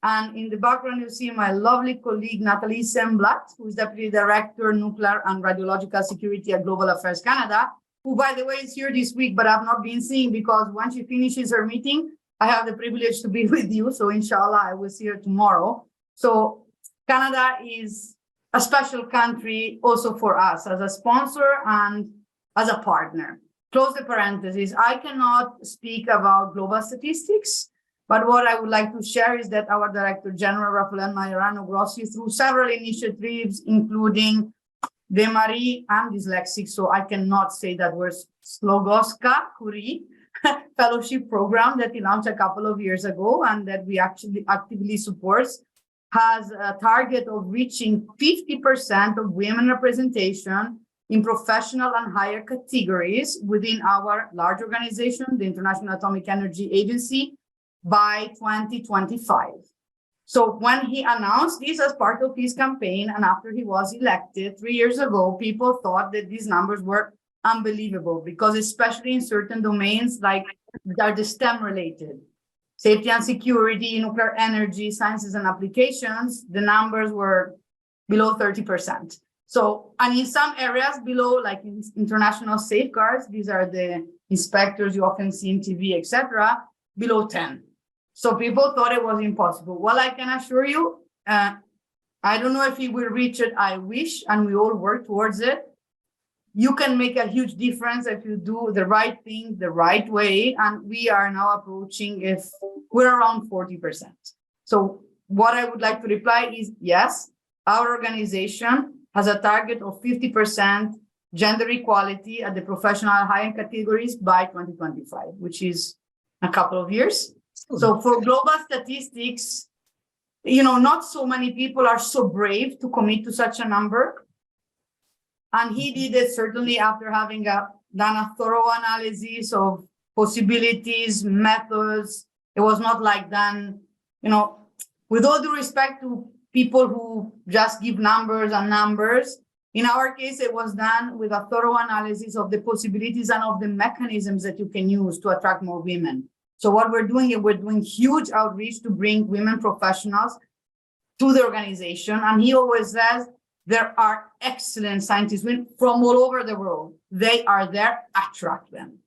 P: And in the background, you see my lovely colleague, Nathalie Semblat, who is Deputy Director, Nuclear and Radiological Security at Global Affairs Canada, who, by the way, is here this week, but I've not been seeing because when she finishes her meeting, I have the privilege to be with you. So inshallah, I will see her tomorrow. So Canada is a special country also for us as a sponsor and as a partner. Close the parentheses. I cannot speak about global statistics, but what I would like to share is that our Director General, Rafael Majorano Grossi, through several initiatives, including the Marie, I'm dyslexic, so I cannot say that word, Slogoska Curie fellowship program that he launched a couple of years ago and that we actually actively support, has a target of reaching 50% of women representation in professional and higher categories within our large organization, the International Atomic Energy Agency, by 2025. So when he announced this as part of his campaign and after he was elected 3 years ago, people thought that these numbers were unbelievable because especially in certain domains like that are the STEM related, safety and security, nuclear energy, sciences and applications, the numbers were below 30%. So, and in some areas below, like in international safeguards, these are the inspectors you often see in TV, etc., below 10. So people thought it was impossible. Well, I can assure you, I don't know if he will reach it. I wish, and we all work towards it. You can make a huge difference if you do the right thing the right way. And we are now approaching, if we're around 40%. So what I would like to reply is yes, our organization has a target of 50% gender equality at the professional high-end categories by 2025, which is a couple of years. So for global statistics, not so many people are so brave to commit to such a number. And he did it certainly after having done a thorough analysis of possibilities, methods. It was not like done, with all due respect to people who just give numbers and numbers. In our case, it was done with a thorough analysis of the possibilities and of the mechanisms that you can use to attract more women. So what we're doing is we're doing huge outreach to bring women professionals to the organization. And he always says, there are excellent scientists from all over the world. They are there, attract them.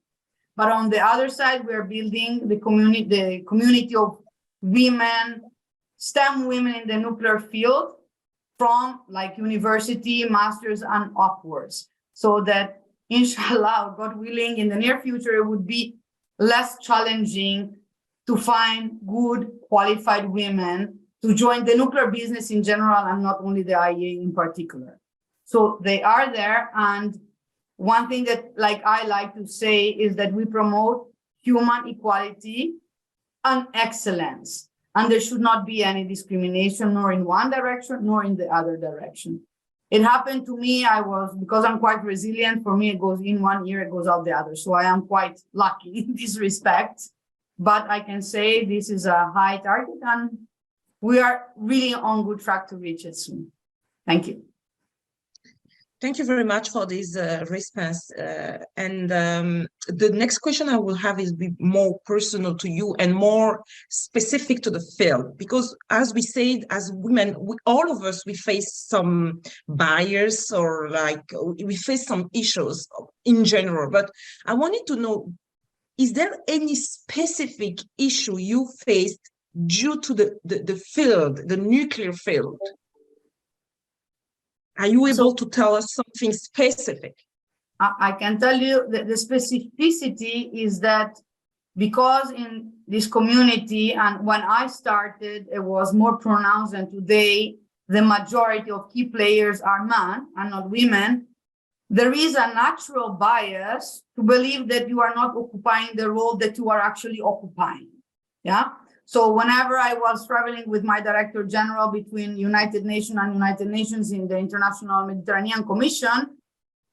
P: But on the other side, we're building the community of women, STEM women in the nuclear field, from like university, masters, and upwards. So that, inshallah, God willing, in the near future, it would be less challenging to find good, qualified women to join the nuclear business in general and not only the IAEA in particular. So they are there. And one thing that I like to say is that we promote human equality and excellence. And there should not be any discrimination, nor in one direction, nor in the other direction. It happened to me, because I'm quite resilient, for me, it goes in one ear, it goes out the other. So I am quite lucky in this respect. But I can say this is a high target and we are really on good track to reach it soon. Thank you.
J: Thank you very much for this response. The next question I will have is more personal to you and more specific to the field, because as we said, as women, all of us, we face some bias or we face some issues in general. But I wanted to know, is there any specific issue you faced due to the field, the nuclear field? Are you able to tell us something specific?
P: I can tell you that the specificity is that because in this community, and when I started, it was more pronounced than today, the majority of key players are men and not women. There is a natural bias to believe that you are not occupying the role that you are actually occupying. Yeah. So whenever I was traveling with my Director General between United Nations and United Nations in the International Mediterranean Commission,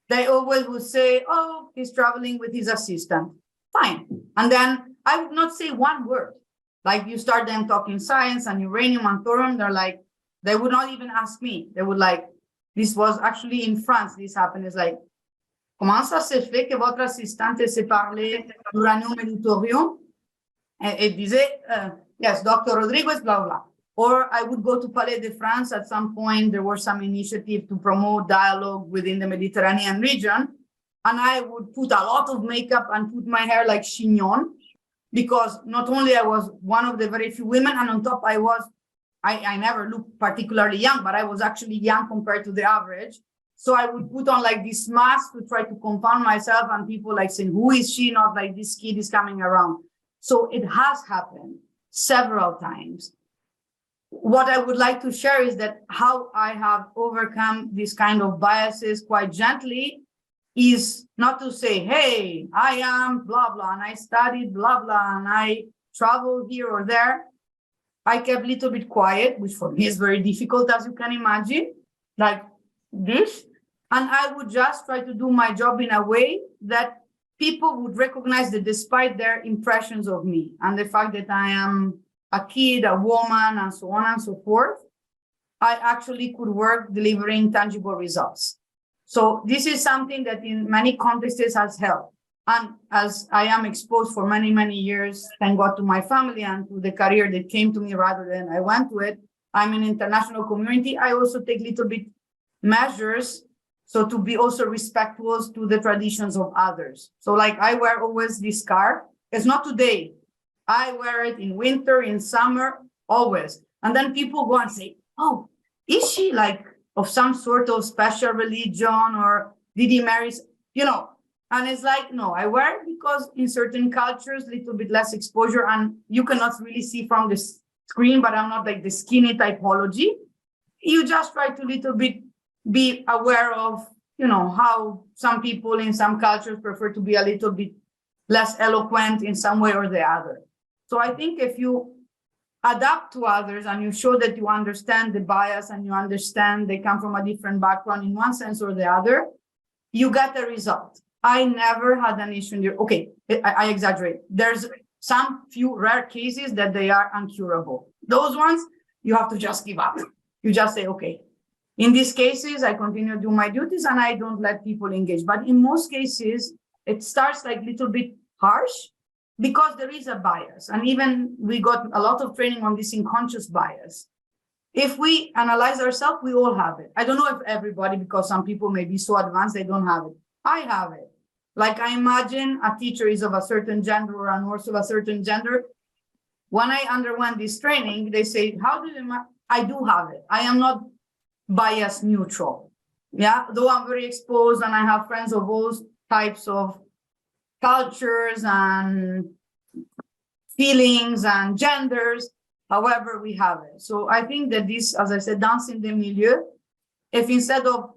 P: they always would say, oh, he's traveling with his assistant. Fine. And then I would not say one word. Like you start them talking science and uranium and thorium, they would not even ask me. They would this was actually in France, this happened. It's like, comment ça se fait que votre assistante sait parler d'uranium et du thorium? Et disait, yes, Dr. Rodriguez, blah, blah. Or I would go to Palais de France. At some point, there was some initiative to promote dialogue within the Mediterranean region. And I would put a lot of makeup and put my hair like chignon, because not only I was one of the very few women, and on top I never looked particularly young, but I was actually young compared to the average. So I would put on this mask to try to confound myself, and people saying, who is she? Not this kid is coming around. So it has happened several times. What I would like to share is that how I have overcome this kind of biases quite gently is not to say, hey, I am blah, blah, and I studied blah, blah, and I traveled here or there. I kept a little bit quiet, which for me is very difficult, as you can imagine, like this. And I would just try to do my job in a way that people would recognize that despite their impressions of me and the fact that I am a kid, a woman, and so on and so forth, I actually could work delivering tangible results. So this is something that in many contexts has helped. And as I am exposed for many, many years, thank God to my family and to the career that came to me rather than I went to it, I'm in international community. I also take little bit measures so to be also respectful to the traditions of others. So I wear always this scarf. It's not today. I wear it in winter, in summer, always. And then people go and say, oh, is she of some sort of special religion, or did he marry, And it's no, I wear it because in certain cultures, a little bit less exposure, and you cannot really see from the screen, but I'm not the skinny typology. You just try to little bit be aware of, how some people in some cultures prefer to be a little bit less eloquent in some way or the other. So I think if you adapt to others and you show that you understand the bias and you understand they come from a different background in one sense or the other, you get a result. I never had an issue in there. Okay, I exaggerate. There's some few rare cases that they are uncurable. Those ones, you have to just give up. You just say, okay, in these cases, I continue to do my duties and I don't let people engage. But in most cases, it starts like a little bit harsh because there is a bias. And even we got a lot of training on this unconscious bias. If we analyze ourselves, we all have it. I don't know if everybody, because some people may be so advanced, they don't have it. I have it. Like I imagine a teacher is of a certain gender or a nurse of a certain gender. When I underwent this training, they say, how do you, I do have it. I am not bias neutral. Yeah, though I'm very exposed and I have friends of all types of cultures and feelings and genders. However, we have it. So I think that this, as I said, dance in the milieu, if instead of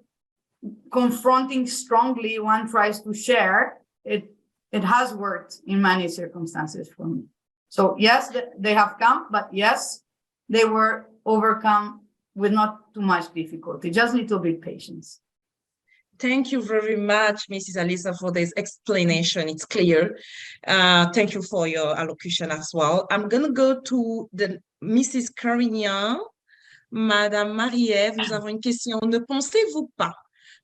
P: confronting strongly, one tries to share, it has worked in many circumstances for me. So yes, they have come, but yes, they were overcome with not too much difficulty, just a little bit patience.
J: Thank you very much, Mrs. Alisa, for this explanation. It's clear. Thank you for your allocution as well. I'm going to go to the Mrs. Carignan. Madame Marie-Ève, nous avons une question. Ne pensez-vous pas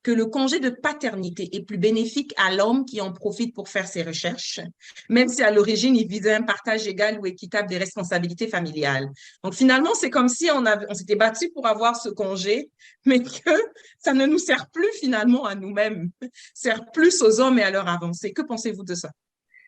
J: que le congé de paternité est plus bénéfique à l'homme qui en profite pour faire ses recherches, même si à l'origine, il visait un partage égal ou équitable des responsabilités familiales. Donc, finalement, c'est comme si on s'était battu pour avoir ce congé, mais que ça ne nous sert plus finalement à nous-mêmes, sert plus aux hommes et à leur avancée. Que pensez-vous de ça?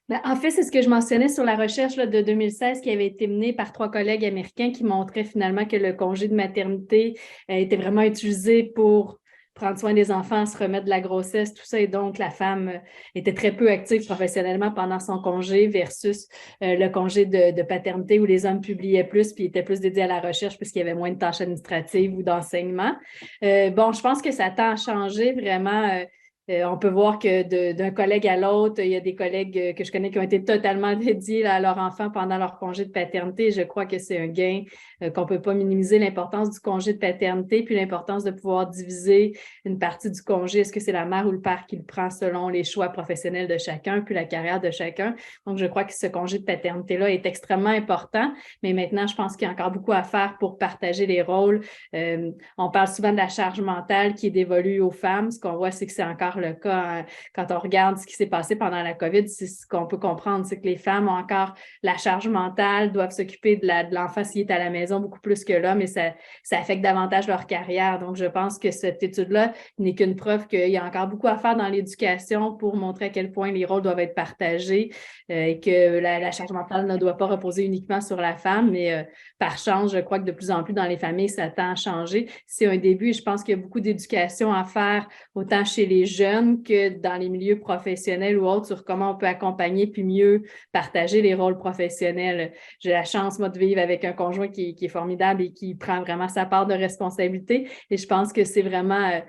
O: Ben, en fait, c'est ce que je mentionnais sur la recherche là, de 2016 qui avait été menée par 3 collègues américains qui montraient finalement que le congé de maternité était vraiment utilisé pour prendre soin des enfants, se remettre de la grossesse, tout ça. Et donc, la femme était très peu active professionnellement pendant son congé versus le congé de paternité où les hommes publiaient plus puis étaient plus dédiés à la recherche puisqu'il y avait moins de tâches administratives ou d'enseignement. Bon, je pense que ça tend à changer vraiment. On peut voir que d'un collègue à l'autre, il y a des collègues que je connais qui ont été totalement dédiés à leurs enfants pendant leur congé de paternité. Je crois que c'est un gain qu'on ne peut pas minimiser, l'importance du congé de paternité, puis l'importance de pouvoir diviser une partie du congé. Est-ce que c'est la mère ou le père qui le prend selon les choix professionnels de chacun, puis la carrière de chacun? Donc, je crois que ce congé de paternité-là est extrêmement important, mais maintenant, je pense qu'il y a encore beaucoup à faire pour partager les rôles. On parle souvent de la charge mentale qui est dévolue aux femmes. Ce qu'on voit, c'est que c'est encore le cas quand on regarde ce qui s'est passé pendant la COVID. C'est ce qu'on peut comprendre, c'est que les femmes ont encore la charge mentale, doivent s'occuper de l'enfant s'il est à la maison beaucoup plus que l'homme et ça affecte davantage leur carrière. Donc, je pense que cette étude-là n'est qu'une preuve qu'il y a encore beaucoup à faire dans l'éducation pour montrer à quel point les rôles doivent être partagés et que la charge mentale ne doit pas reposer uniquement sur la femme, mais par chance, je crois que de plus en plus dans les familles, ça tend à changer. C'est un début. Je pense qu'il y a beaucoup d'éducation à faire, autant chez les jeunes que dans les milieux professionnels ou autres, sur comment on peut accompagner puis mieux partager les rôles professionnels. J'ai la chance, moi, de vivre avec un conjoint qui est formidable et qui prend vraiment sa part de responsabilité. Et je pense que c'est vraiment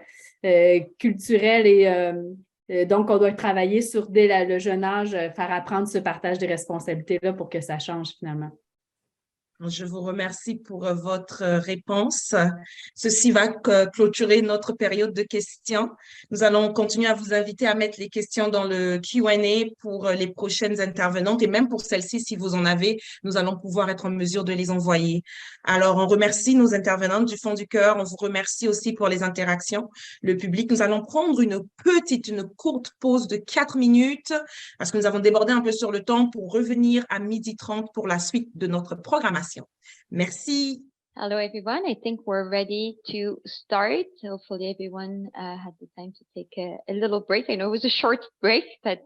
O: culturel et donc, on doit travailler sur, dès le jeune âge, faire apprendre ce partage des responsabilités-là pour que ça change finalement.
J: Je vous remercie pour votre réponse. Ceci va clôturer notre période de questions. Nous allons continuer à vous inviter à mettre les questions dans le Q&A pour les prochaines intervenantes et même pour celles-ci, si vous en avez, nous allons pouvoir être en mesure de les envoyer. Alors, on remercie nos intervenantes du fond du cœur. On vous remercie aussi pour les interactions. Le public, nous allons prendre une courte pause de 4 minutes parce que nous avons débordé un peu sur le temps pour revenir à 12h30 pour la suite de notre programmation. Merci.
K: Hello, everyone. I think we're ready to start. Hopefully, everyone had the time to take a little break. I know it was a short break, but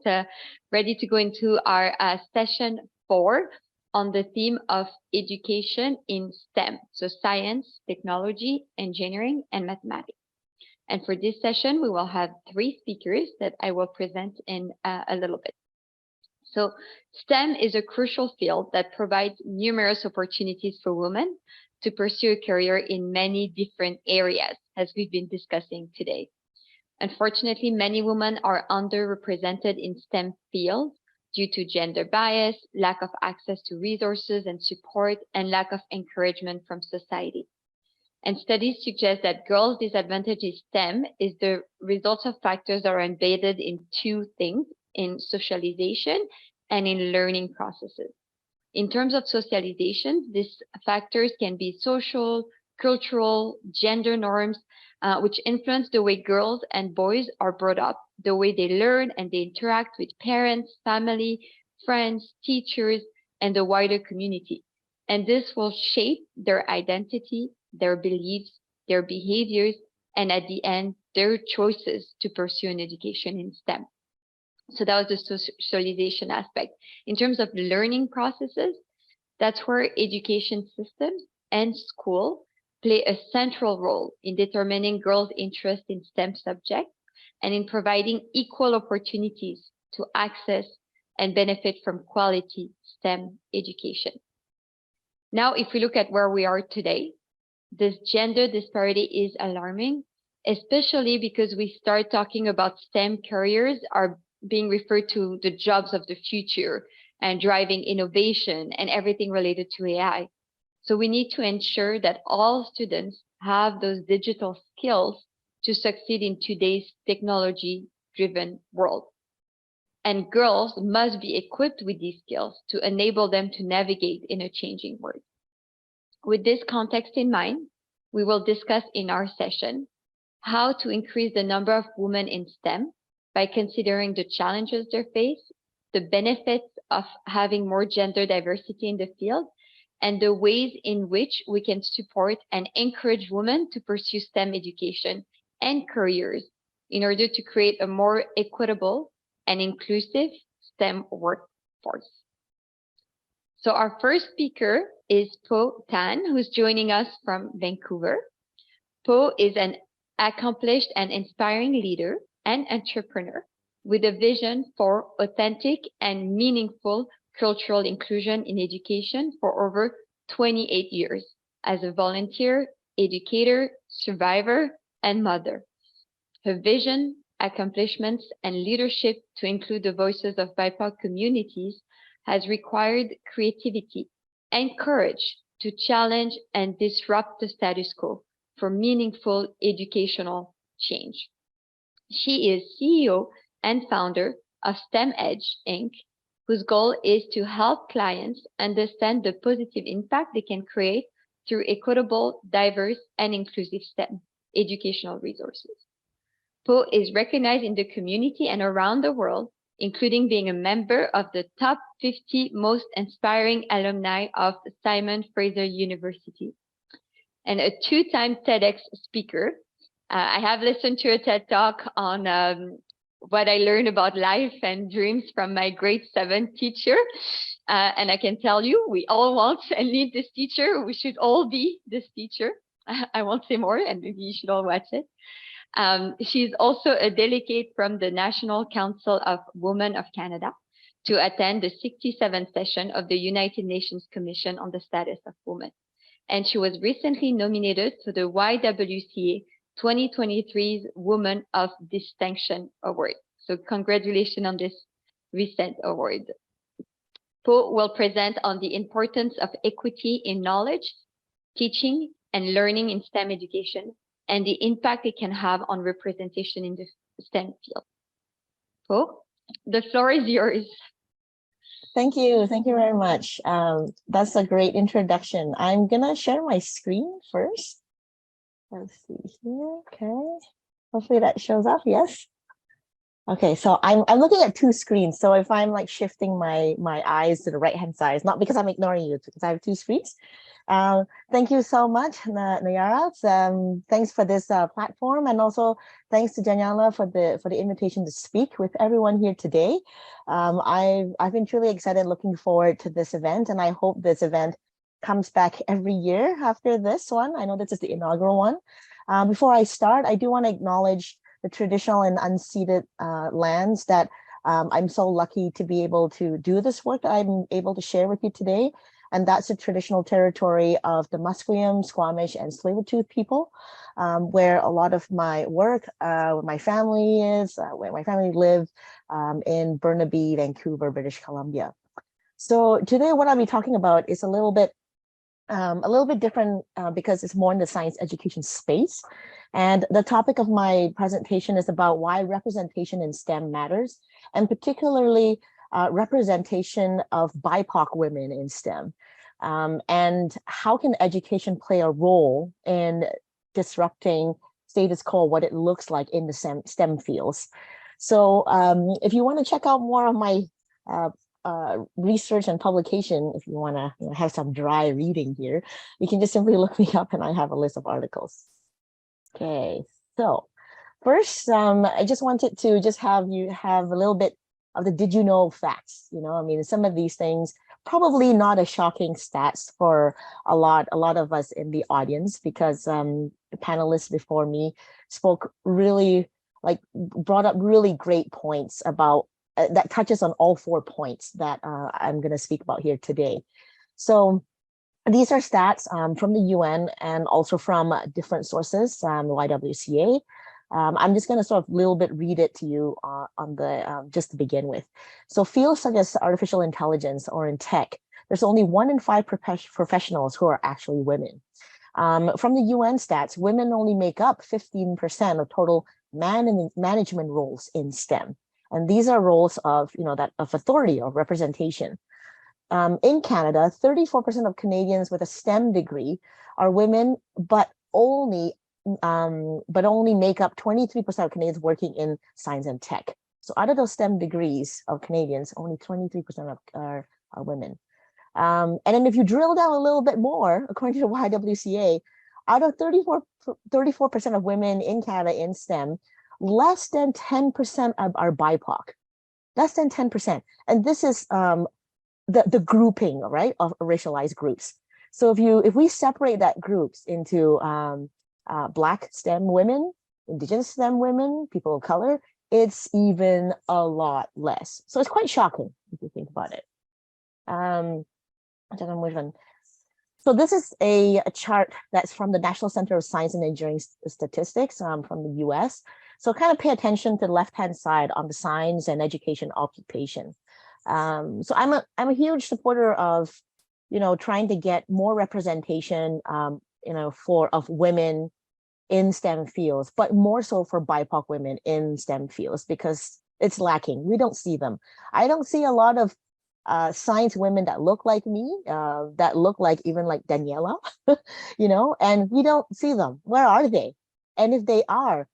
K: ready to go into our session 4 on the theme of education in STEM, so science, technology, engineering, and mathematics. And for this session, we will have 3 speakers that I will present in a little bit. So STEM is a crucial field that provides numerous opportunities for women to pursue a career in many different areas, as we've been discussing today. Unfortunately, many women are underrepresented in STEM fields due to gender bias, lack of access to resources and support, and lack of encouragement from society. And studies suggest that girls' disadvantage in STEM is the result of factors that are embedded in 2 things: in socialization and in learning processes. In terms of socialization, these factors can be social, cultural, gender norms, which influence the way girls and boys are brought up, the way they learn and they interact with parents, family, friends, teachers, and the wider community. And this will shape their identity, their beliefs, their behaviors, and at the end, their choices to pursue an education in STEM. So that was the socialization aspect. In terms of learning processes, that's where education systems and school play a central role in determining girls' interest in STEM subjects and in providing equal opportunities to access and benefit from quality STEM education. Now, if we look at where we are today, this gender disparity is alarming, especially because we start talking about STEM careers are being referred to the jobs of the future and driving innovation and everything related to AI. So we need to ensure that all students have those digital skills to succeed in today's technology-driven world. And girls must be equipped with these skills to enable them to navigate in a changing world. With this context in mind, we will discuss in our session how to increase the number of women in STEM by considering the challenges they face, the benefits of having more gender diversity in the field, and the ways in which we can support and encourage women to pursue STEM education and careers in order to create a more equitable and inclusive STEM workforce. So our first speaker is Po Tan, who's joining us from Vancouver. Po is an accomplished and inspiring leader and entrepreneur with a vision for authentic and meaningful cultural inclusion in education for over 28 years as a volunteer, educator, survivor, and mother. Her vision, accomplishments, and leadership to include the voices of BIPOC communities has required creativity and courage to challenge and disrupt the status quo for meaningful educational change. She is CEO and founder of STEM Edge, Inc., whose goal is to help clients understand the positive impact they can create through equitable, diverse, and inclusive STEM educational resources. Po is recognized in the community and around the world, including being a member of the top 50 most inspiring alumni of Simon Fraser University, and a two-time TEDx speaker. I have listened to a TED Talk on what I learned about life and dreams from my grade 7 teacher. And I can tell you, we all want and need this teacher. We should all be this teacher. I won't say more, and maybe you should all watch it. She's also a delegate from the National Council of Women of Canada to attend the 67th session of the United Nations Commission on the Status of Women. And she was recently nominated to the YWCA 2023's Woman of Distinction Award. So congratulations on this recent award. Po will present on the importance of equity in knowledge, teaching, and learning in STEM education, and the impact it can have on representation in the STEM field. Po, the floor is yours.
R: Thank you very much. That's a great introduction. I'm gonna share my screen first. Let's see here, okay. Hopefully that shows up, yes. Okay, so I'm looking at two screens. So if I'm like shifting my eyes to the right-hand side, it's not because I'm ignoring you, it's because I have two screens. Thank you so much, Nayara. Thanks for this platform, and also thanks to Daniela for the invitation to speak with everyone here today. I've been truly excited, looking forward to this event, and I hope this event comes back every year after this one. I know this is the inaugural one. Before I start, I do want to acknowledge the traditional and unceded lands that I'm so lucky to be able to do this work that I'm able to share with you today. And that's the traditional territory of the Musqueam, Squamish, and Tsleil-Waututh people, where a lot of my work, where my family is, where my family live in Burnaby, Vancouver, British Columbia. So today what I'll be talking about is a little bit different because it's more in the science education space. And the topic of my presentation is about why representation in STEM matters, and particularly representation of BIPOC women in STEM. And how can education play a role in disrupting status quo, what it looks like in the STEM fields. So if you want to check out more of my research and publication, if you want to have some dry reading here, you can just simply look me up and I have a list of articles. Okay, so first, I just wanted to just have you have a little bit of the did you know facts. I mean, some of these things probably not a shocking stats for a lot of us in the audience, because the panelists before me spoke really brought up really great points about that touches on all 4 points that I'm going to speak about here today. So these are stats from the UN and also from different sources, the YWCA. I'm just going to sort of little bit read it to you on the just to begin with. So fields such as artificial intelligence or in tech, there's only 1 in 5 professionals who are actually women. From the UN stats, women only make up 15% of total management roles in STEM. And these are roles of, that of authority or representation. In Canada, 34% of Canadians with a STEM degree are women, but only make up 23% of Canadians working in science and tech. So out of those STEM degrees of Canadians, only 23% are women. And then if you drill down a little bit more, according to the YWCA, out of 34% of women in Canada in STEM, less than 10% are BIPOC, less than 10%. And this is the grouping, right, of racialized groups. So if we separate that groups into Black STEM women, Indigenous STEM women, people of color, it's even a lot less. So it's quite shocking if you think about it. So this is a chart that's from the National Center of Science and Engineering Statistics from the US. So kind of pay attention to the left-hand side on the science and education occupation. So I'm a huge supporter of, trying to get more representation, of women in STEM fields, but more so for BIPOC women in STEM fields, because it's lacking. We don't see them. I don't see a lot of science women that look like me, that look like even like Daniela, and we don't see them. Where are they? And if they are,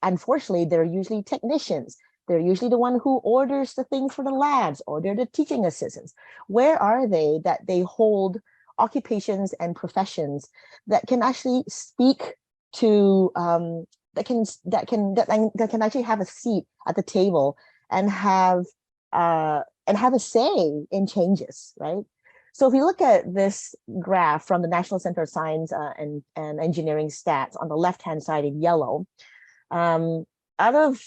R: unfortunately, they're usually technicians. They're usually the one who orders the things for the labs, or they're the teaching assistants. Where are they that they hold occupations and professions that can actually speak to that can actually have a seat at the table and have a say in changes, right? So if you look at this graph from the National Center of Science and Engineering Stats on the left-hand side in yellow, out of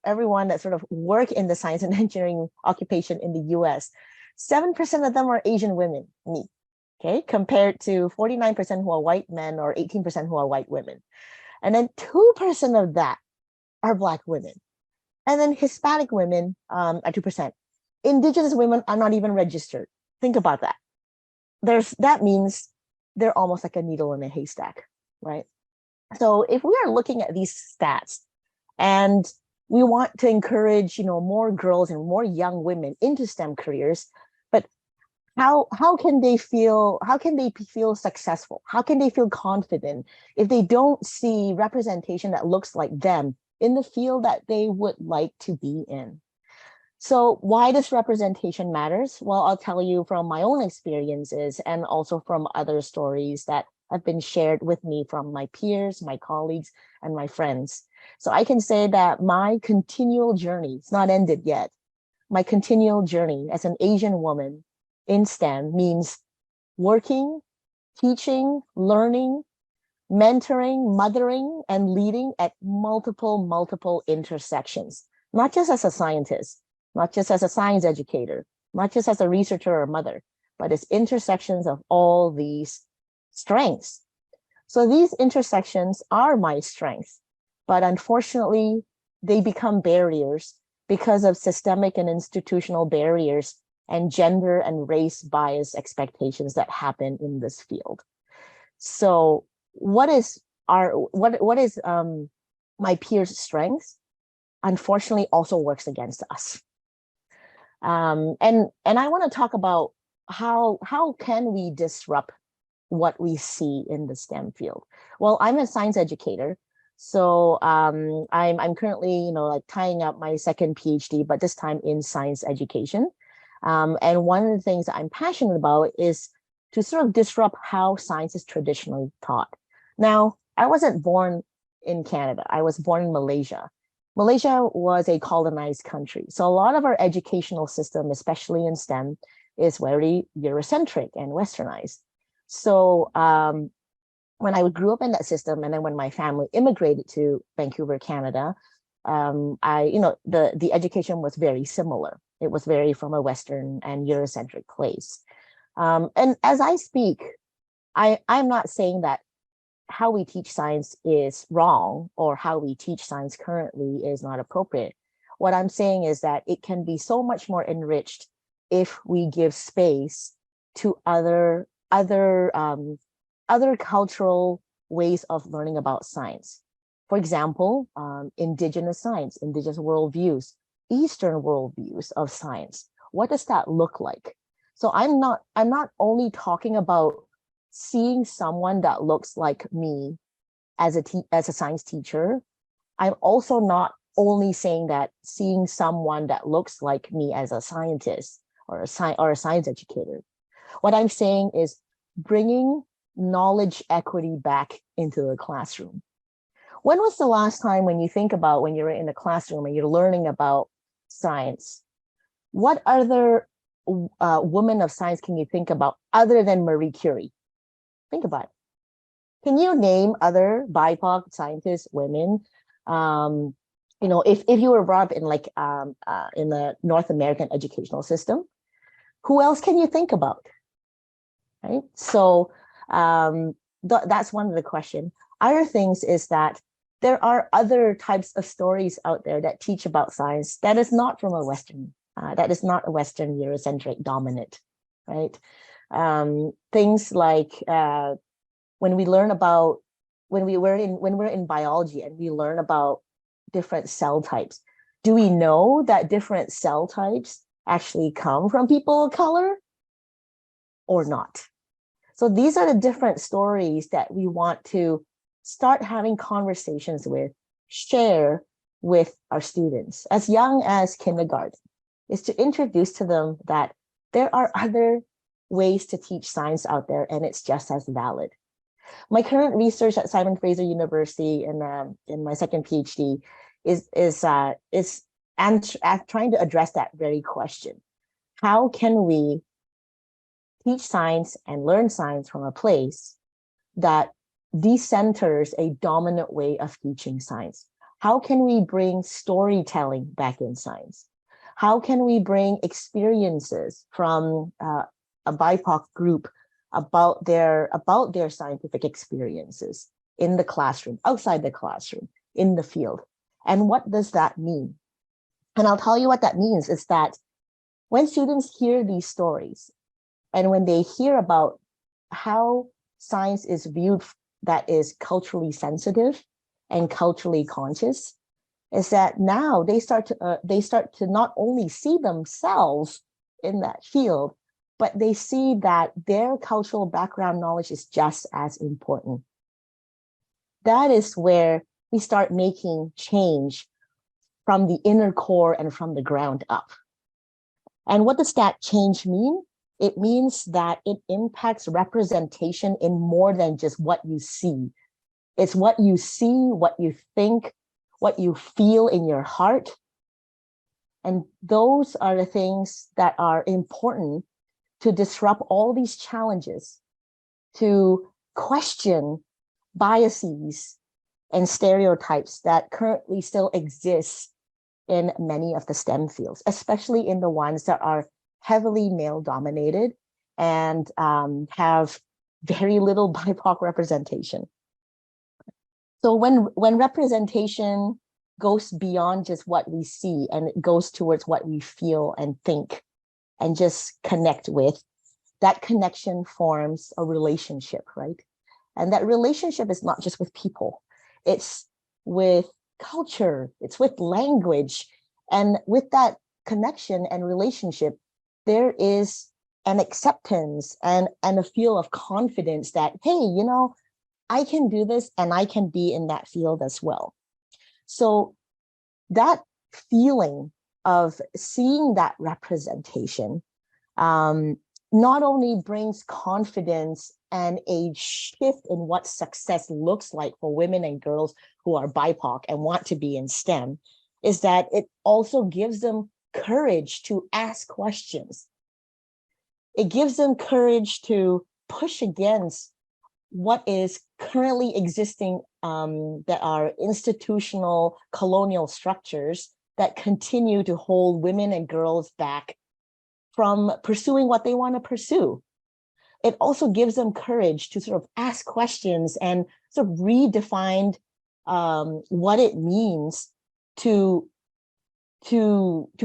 R: everyone that sort of work in the science and engineering occupation in the US, 7% of them are Asian women, me, okay, compared to 49% who are white men or 18% who are white women. And then 2% of that are Black women. And then Hispanic women are 2%. Indigenous women are not even registered. Think about that. That means they're almost like a needle in a haystack, right? So if we are looking at these stats and we want to encourage, more girls and more young women into STEM careers, but how can they feel successful? How can they feel confident if they don't see representation that looks like them in the field that they would like to be in? So why this representation matters? Well, I'll tell you from my own experiences and also from other stories that have been shared with me from my peers, my colleagues, and my friends. So I can say that my continual journey, it's not ended yet. My continual journey as an Asian woman in STEM means working, teaching, learning, mentoring, mothering, and leading at multiple intersections, not just as a scientist, not just as a science educator, not just as a researcher or mother, but as intersections of all these strengths. So these intersections are my strengths, but unfortunately, they become barriers because of systemic and institutional barriers and gender and race bias expectations that happen in this field. So what is my peers' strengths? Unfortunately, also works against us. And I want to talk about how can we disrupt what we see in the STEM field? Well, I'm a science educator, so I'm currently like tying up my second PhD, but this time in science education. And one of the things that I'm passionate about is to sort of disrupt how science is traditionally taught. Now, I wasn't born in Canada. I was born in Malaysia. Malaysia was a colonized country. So a lot of our educational system, especially in STEM, is very Eurocentric and westernized. So when I grew up in that system, and then when my family immigrated to Vancouver, Canada, the education was very similar. It was very from a Western and Eurocentric place. And as I speak, I'm not saying that how we teach science is wrong or how we teach science currently is not appropriate. What I'm saying is that it can be so much more enriched if we give space to other cultural ways of learning about science. For example, indigenous science, indigenous worldviews, Eastern worldviews of science. What does that look like? So I'm not only talking about seeing someone that looks like me as a science teacher. I'm also not only saying that seeing someone that looks like me as a scientist or a science educator. What I'm saying is bringing knowledge equity back into the classroom. When was the last time, when you think about when you're in a classroom and you're learning about science, what other women of science can you think about other than Marie Curie? Think about it. Can you name other BIPOC scientists, women? If you were brought up in the North American educational system, who else can you think about? Right. So that's one of the questions. Other things is that there are other types of stories out there that teach about science that is not from a Western, that is not a Western Eurocentric dominant, right? Things like when we're in biology and we learn about different cell types, do we know that different cell types actually come from people of color or not? So these are the different stories that we want to start having conversations with, share with our students as young as kindergarten, is to introduce to them that there are other ways to teach science out there and it's just as valid. My current research at Simon Fraser University in my second PhD is trying to address that very question. How can we teach science and learn science from a place that decenters a dominant way of teaching science? How can we bring storytelling back in science? How can we bring experiences from a BIPOC group about their scientific experiences in the classroom, outside the classroom, in the field? And what does that mean? And I'll tell you what that means is that when students hear these stories, and when they hear about how science is viewed that is culturally sensitive and culturally conscious, is that now they start to not only see themselves in that field, but they see that their cultural background knowledge is just as important. That is where we start making change from the inner core and from the ground up. And what does that change mean? It means that it impacts representation in more than just what you see. It's what you see, what you think, what you feel in your heart. And those are the things that are important to disrupt all these challenges, to question biases and stereotypes that currently still exist in many of the STEM fields, especially in the ones that are heavily male dominated and have very little BIPOC representation. So when representation goes beyond just what we see and it goes towards what we feel and think and just connect with, that connection forms a relationship, right? And that relationship is not just with people, it's with culture, it's with language. And with that connection and relationship, there is and acceptance and a feel of confidence that, hey, you know, I can do this and I can be in that field as well. So that feeling of seeing that representation not only brings confidence and a shift in what success looks like for women and girls who are BIPOC and want to be in STEM, is that it also gives them courage to ask questions. It gives them courage to push against what is currently existing that are institutional colonial structures that continue to hold women and girls back from pursuing what they want to pursue. It also gives them courage to sort of ask questions and sort of redefine what it means to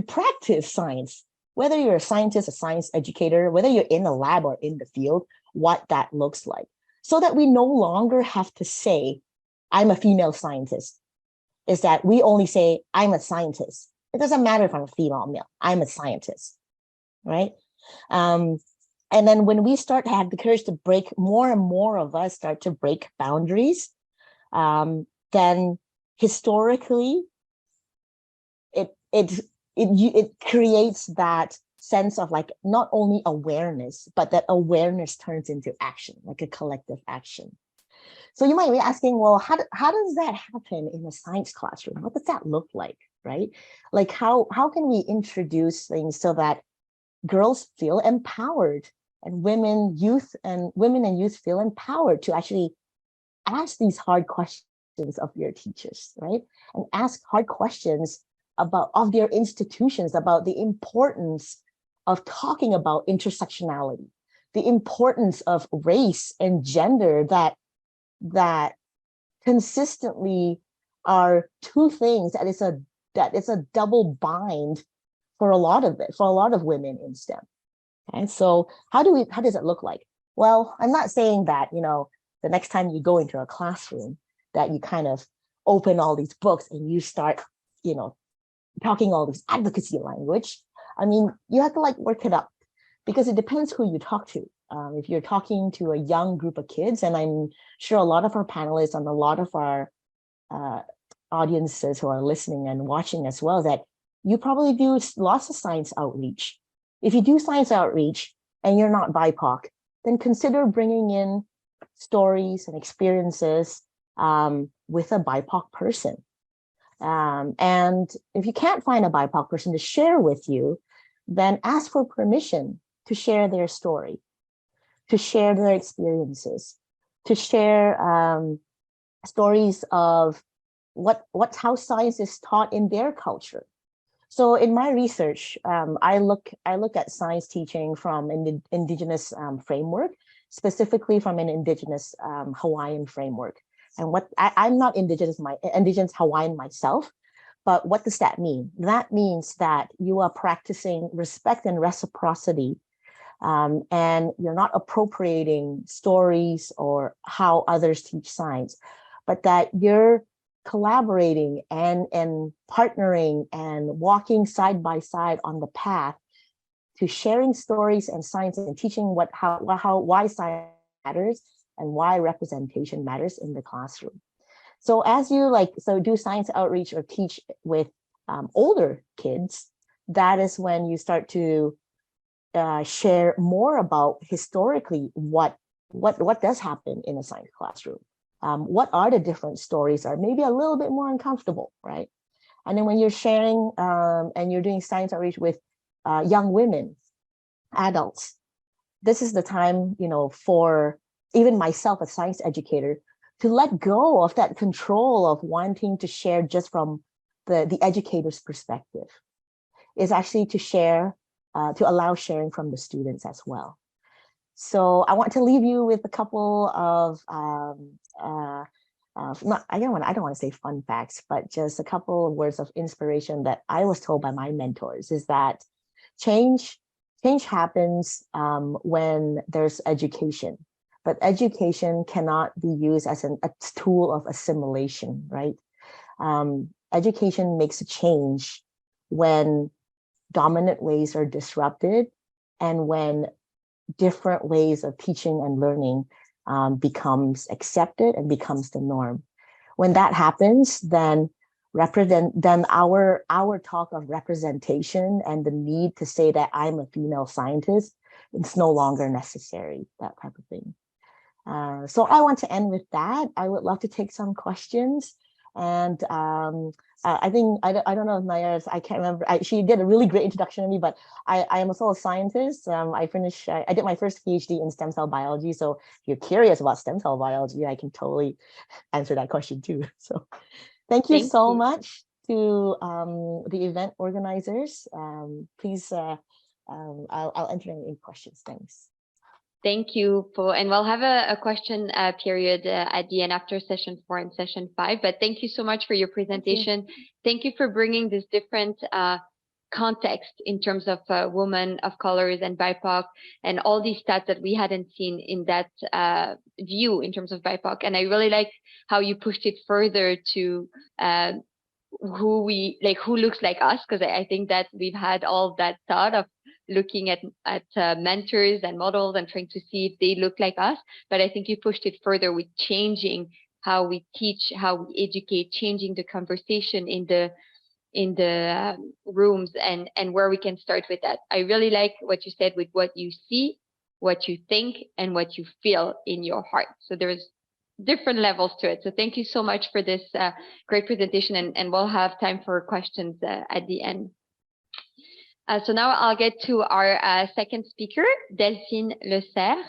R: practice science, whether you're a scientist, a science educator, whether you're in the lab or in the field, what that looks like, so that we no longer have to say, I'm a female scientist. Is that we only say, I'm a scientist. It doesn't matter if I'm a female or male, I'm a scientist, right? And then when we start to have the courage to break, more and more of us start to break boundaries, then historically, it creates that sense of like not only awareness, but that awareness turns into action, like a collective action. So you might be asking, well, how does that happen in a science classroom? What does that look like, right? Like how can we introduce things so that girls feel empowered and women and youth feel empowered to actually ask these hard questions of your teachers, right? And ask hard questions of their institutions about the importance of talking about intersectionality, the importance of race and gender that consistently are two things that is a double bind for a lot of women in STEM. And so how does it look like? Well, I'm not saying that, you know, the next time you go into a classroom that you kind of open all these books and you start, you know, talking all this advocacy language. I mean, you have to like work it up because it depends who you talk to. If you're talking to a young group of kids, and I'm sure a lot of our panelists and a lot of our audiences who are listening and watching as well, that you probably do lots of science outreach. If you do science outreach and you're not BIPOC, then consider bringing in stories and experiences with a BIPOC person. And if you can't find a BIPOC person to share with you, then ask for permission to share their story, to share their experiences, to share stories of how science is taught in their culture. So in my research, I look at science teaching from an indigenous framework, specifically from an indigenous Hawaiian framework. And I'm not indigenous Hawaiian myself, but what does that mean? That means that you are practicing respect and reciprocity, and you're not appropriating stories or how others teach science, but that you're collaborating and partnering and walking side by side on the path to sharing stories and science and teaching why science matters and why representation matters in the classroom. So as you do science outreach or teach with older kids, that is when you start to share more about historically what does happen in a science classroom. What are the different stories are maybe a little bit more uncomfortable, right? And then when you're sharing and you're doing science outreach with young women, adults, this is the time, you know, for even myself, a science educator, to let go of that control of wanting to share just from the educator's perspective. Is actually to share, to allow sharing from the students as well. So I want to leave you with a couple of I don't want to say fun facts, but just a couple of words of inspiration that I was told by my mentors is that change happens when there's education, but education cannot be used as a tool of assimilation, right? Education makes a change when dominant ways are disrupted and when different ways of teaching and learning becomes accepted and becomes the norm. When that happens, then our talk of representation and the need to say that I'm a female scientist, it's no longer necessary, that type of thing. So I want to end with that. I would love to take some questions. And I think, I don't know if Nayara, I can't remember, she did a really great introduction to me, but I am also a scientist. I did my first PhD in stem cell biology. So if you're curious about stem cell biology, I can totally answer that question too. So thank you so much to the event organizers. Please, I'll enter any questions. Thanks.
K: Thank you, and we'll have a question period at the end after session 4 and session 5. But thank you so much for your presentation. Thank you for bringing this different context in terms of women of colors and BIPOC and all these stats that we hadn't seen in that view in terms of BIPOC. And I really like how you pushed it further to who looks like us, because I think that we've had all that thought of looking at mentors and models and trying to see if they look like us. But I think you pushed it further with changing how we teach, how we educate, changing the conversation in the rooms and where we can start with that. I really like what you said with what you see, what you think, and what you feel in your heart. So there's different levels to it. So thank you so much for this great presentation, and we'll have time for questions at the end. So now I'll get to our second speaker, Delphine Le Serre.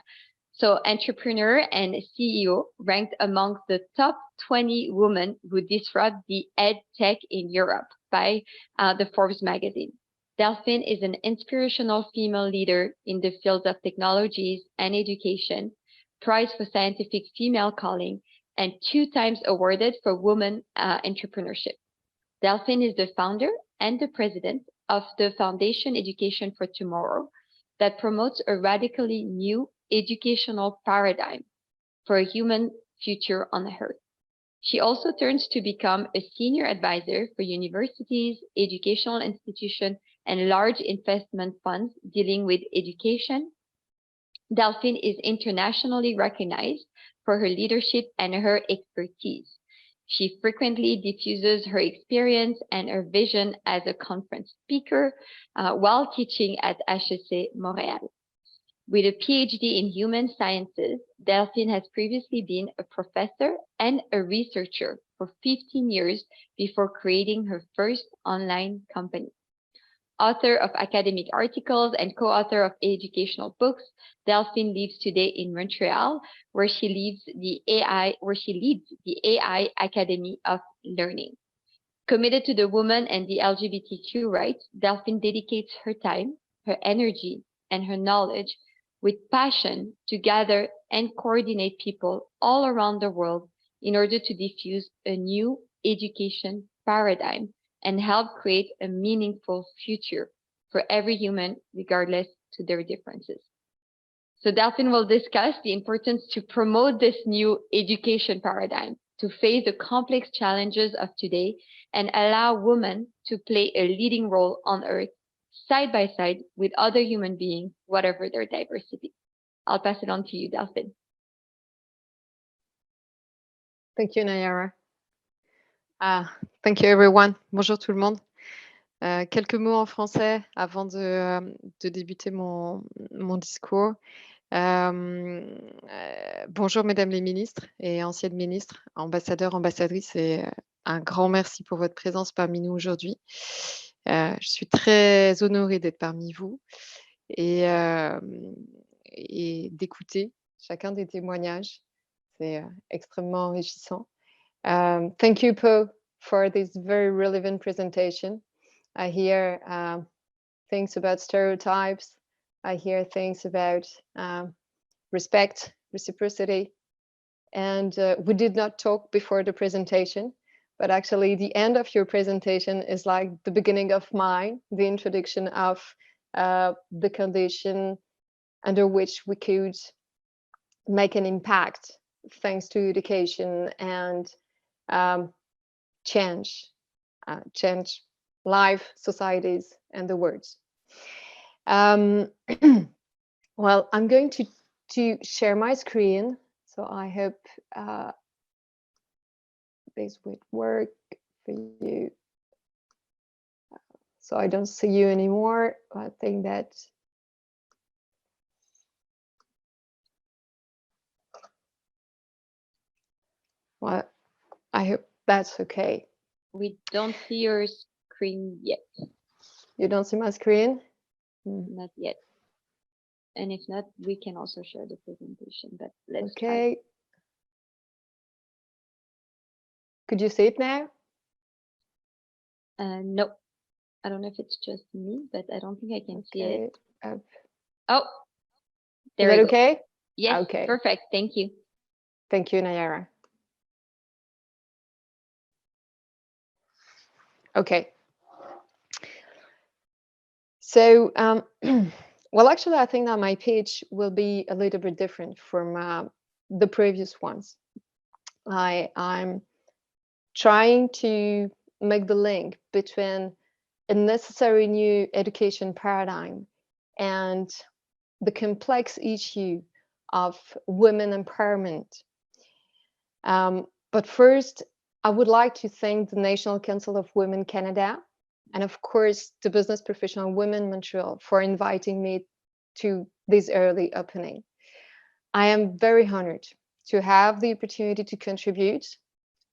K: So entrepreneur and CEO, ranked amongst the top 20 women who disrupt the ed tech in Europe by the Forbes magazine. Delphine is an inspirational female leader in the fields of technologies and education, prized for scientific female calling, and 2 times awarded for women entrepreneurship. Delphine is the founder and the president of the Foundation Education for Tomorrow that promotes a radically new educational paradigm for a human future on Earth. She also turns to become a senior advisor for universities, educational institutions, and large investment funds dealing with education. Delphine is internationally recognized for her leadership and her expertise. She frequently diffuses her experience and her vision as a conference speaker while teaching at HEC Montréal. With a PhD in human sciences, Delphine has previously been a professor and a researcher for 15 years before creating her first online company. Author of academic articles and co-author of educational books, Delphine lives today in Montreal, where she leads the AI Academy of Learning. Committed to the women and the LGBTQ rights, Delphine dedicates her time, her energy, and her knowledge with passion to gather and coordinate people all around the world in order to diffuse a new education paradigm and help create a meaningful future for every human, regardless to their differences. So Delphine will discuss the importance to promote this new education paradigm, to face the complex challenges of today and allow women to play a leading role on Earth, side by side with other human beings, whatever their diversity. I'll pass it on to you, Delphine.
S: Thank you, Nayara. Thank you, everyone. Bonjour tout le monde. Quelques mots en français avant de débuter mon discours. Bonjour, mesdames les ministres et anciennes ministres, ambassadeurs, ambassadrices, et un grand merci pour votre présence parmi nous aujourd'hui. Je suis très honorée d'être parmi vous et d'écouter chacun des témoignages. C'est extrêmement enrichissant. Thank you, Paul, for this very relevant presentation. I hear things about stereotypes. I hear things about respect, reciprocity. And we did not talk before the presentation, but actually the end of your presentation is like the beginning of mine, the introduction of the condition under which we could make an impact thanks to education and change life, societies, and the world. Well, I'm going to share my screen, so I hope this would work for you. So I don't see you anymore. I think that well, I hope that's okay.
K: We don't see your screen yet.
S: You don't see my screen?
K: Not yet. And if not, we can also share the presentation, but let's
S: Okay. Could you see it now?
K: No, I don't know if it's just me, but I don't think I can see it.
S: Up.
K: Oh, there
S: Is
K: we
S: that
K: go.
S: okay?
K: Yes,
S: Okay.
K: perfect. Thank you.
S: Thank you, Nayara. Okay. So, well, actually, I think that my page will be a little bit different from the previous ones. I'm trying to make the link between a necessary new education paradigm and the complex issue of women empowerment. But first, I would like to thank the National Council of Women Canada and, of course, the Business Professional Women Montreal for inviting me to this early opening. I am very honored to have the opportunity to contribute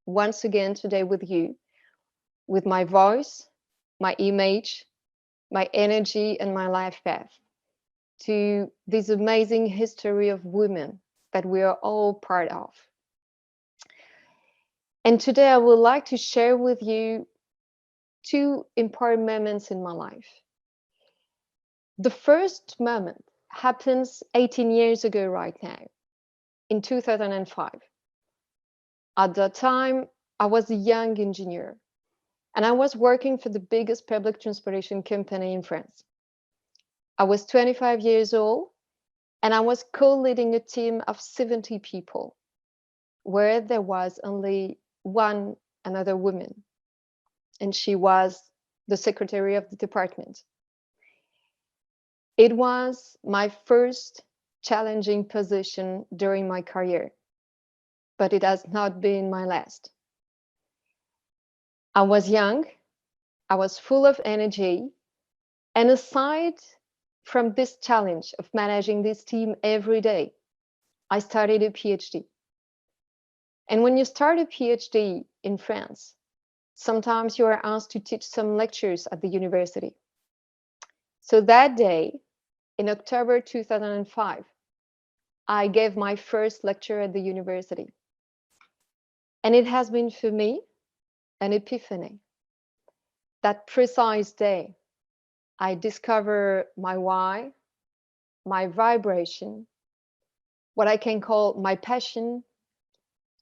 S: once again today with you, with my voice, my image, my energy, and my life path to this amazing history of women that we are all part of. And today I would like to share with you two important moments in my life. The first moment happens 18 years ago right now, in 2005. At that time, I was a young engineer, and I was working for the biggest public transportation company in France. I was 25 years old, and I was co-leading a team of 70 people, where there was only one another woman, and she was the secretary of the department. It was my first challenging position during my career, but it has not been my last. I was young, I was full of energy, and aside from this challenge of managing this team every day, I started a PhD. And when you start a PhD in France, sometimes you are asked to teach some lectures at the university. So that day, in October 2005, I gave my first lecture at the university. And it has been for me an epiphany. That precise day, I discover my why, my vibration, what I can call my passion,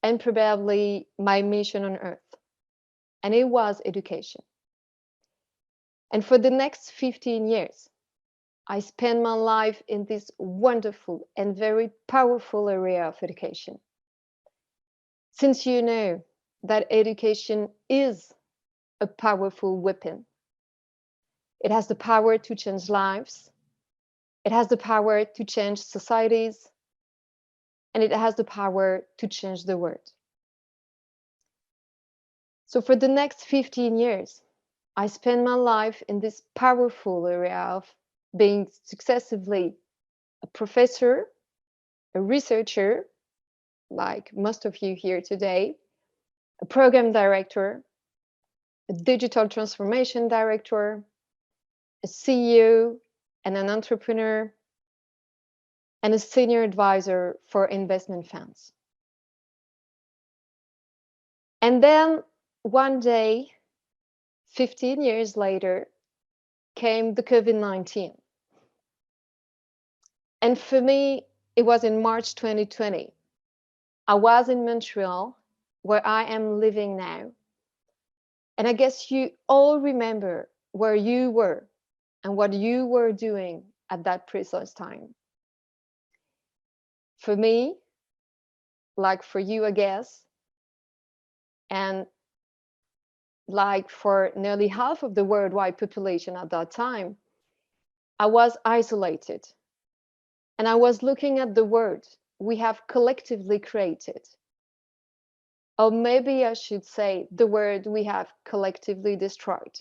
S: and probably my mission on earth. And it was education. And for the next 15 years, I spent my life in this wonderful and very powerful area of education. Since you know that education is a powerful weapon, it has the power to change lives, it has the power to change societies, and it has the power to change the world. So for the next 15 years, I spent my life in this powerful area of being successively a professor, a researcher, like most of you here today, a program director, a digital transformation director, a CEO, and an entrepreneur, and a senior advisor for investment funds. And then one day, 15 years later, came the COVID-19. And for me, it was in March 2020. I was in Montreal, where I am living now. And I guess you all remember where you were and what you were doing at that precise time. For me, like for you, I guess, and like for nearly half of the worldwide population at that time, I was isolated. and I was looking at the word we have collectively created. Or maybe I should say the word we have collectively destroyed.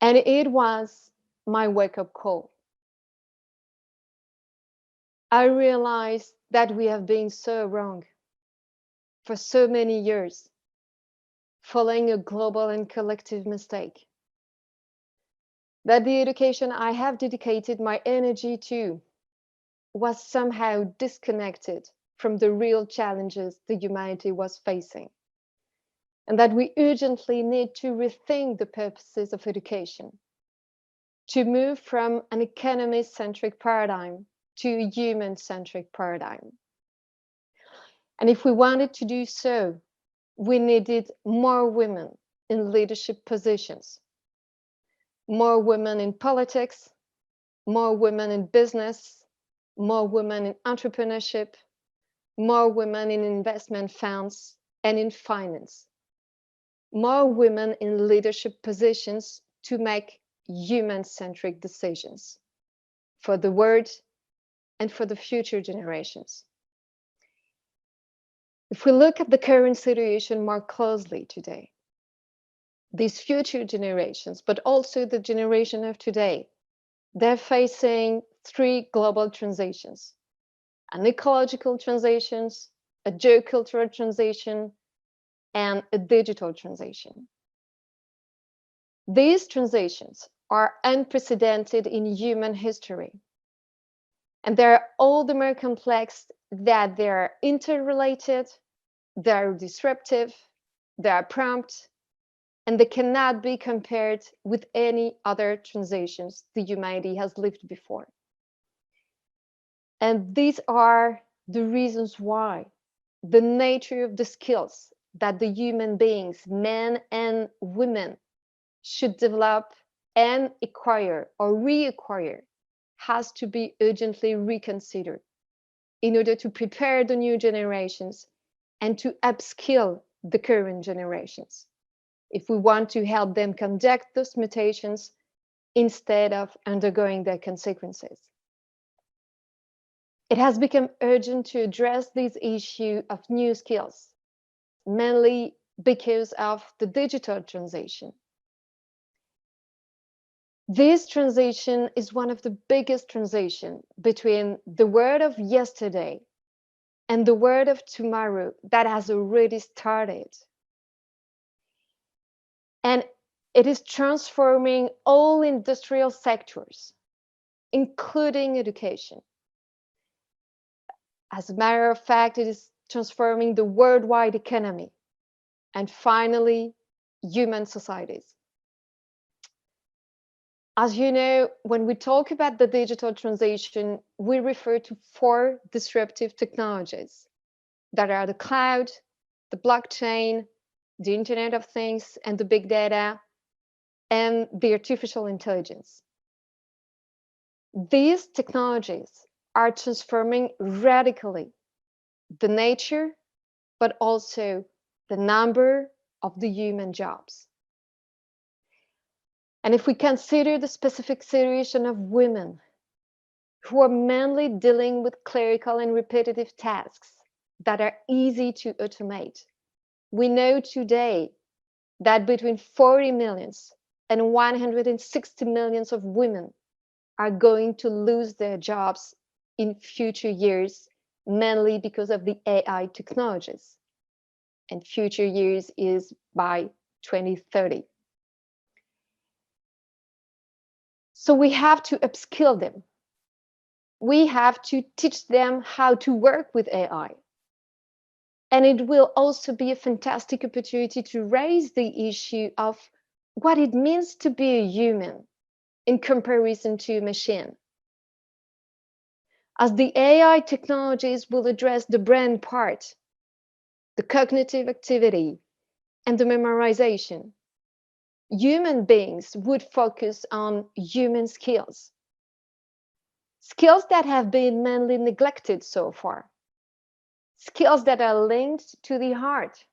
S: And it was my wake-up call. I realized that we have been so wrong for so many years, following a global and collective mistake. That the education I have dedicated my energy to was somehow disconnected from the real challenges the humanity was facing, and that we urgently need to rethink the purposes of education, to move from an economy-centric paradigm to a human-centric paradigm. And if we wanted to do so, we needed more women in leadership positions, more women in politics, more women in business, more women in entrepreneurship, more women in investment funds and in finance, more women in leadership positions to make human-centric decisions for the world and for the future generations. If we look at the current situation more closely today, these future generations, but also the generation of today, they're facing three global transitions: an ecological transition, a geocultural transition, and a digital transition. These transitions are unprecedented in human history, and they're all the more complex that they're interrelated, they're disruptive, they're prompt, and they cannot be compared with any other transitions the humanity has lived before. And these are the reasons why the nature of the skills that the human beings, men and women, should develop and acquire or reacquire has to be urgently reconsidered in order to prepare the new generations and to upskill the current generations, if we want to help them conduct those mutations instead of undergoing their consequences. It has become urgent to address this issue of new skills, mainly because of the digital transition. This transition is one of the biggest transitions between the world of yesterday and the world of tomorrow that has already started. And it is transforming all industrial sectors, including education. As a matter of fact, it is transforming the worldwide economy and finally, human societies. As you know, when we talk about the digital transition, we refer to 4 disruptive technologies that are the cloud, the blockchain, the Internet of Things, and the big data, and the artificial intelligence. These technologies are transforming radically the nature, but also the number of the human jobs. And if we consider the specific situation of women who are mainly dealing with clerical and repetitive tasks that are easy to automate, we know today that between 40 million and 160 million of women are going to lose their jobs in future years, mainly because of the AI technologies. And future years is by 2030. So we have to upskill them. We have to teach them how to work with AI. And it will also be a fantastic opportunity to raise the issue of what it means to be a human in comparison to a machine. As the AI technologies will address the brain part, the cognitive activity, and the memorization, human beings would focus on human skills. Skills that have been mainly neglected so far. Skills that are linked to the heart.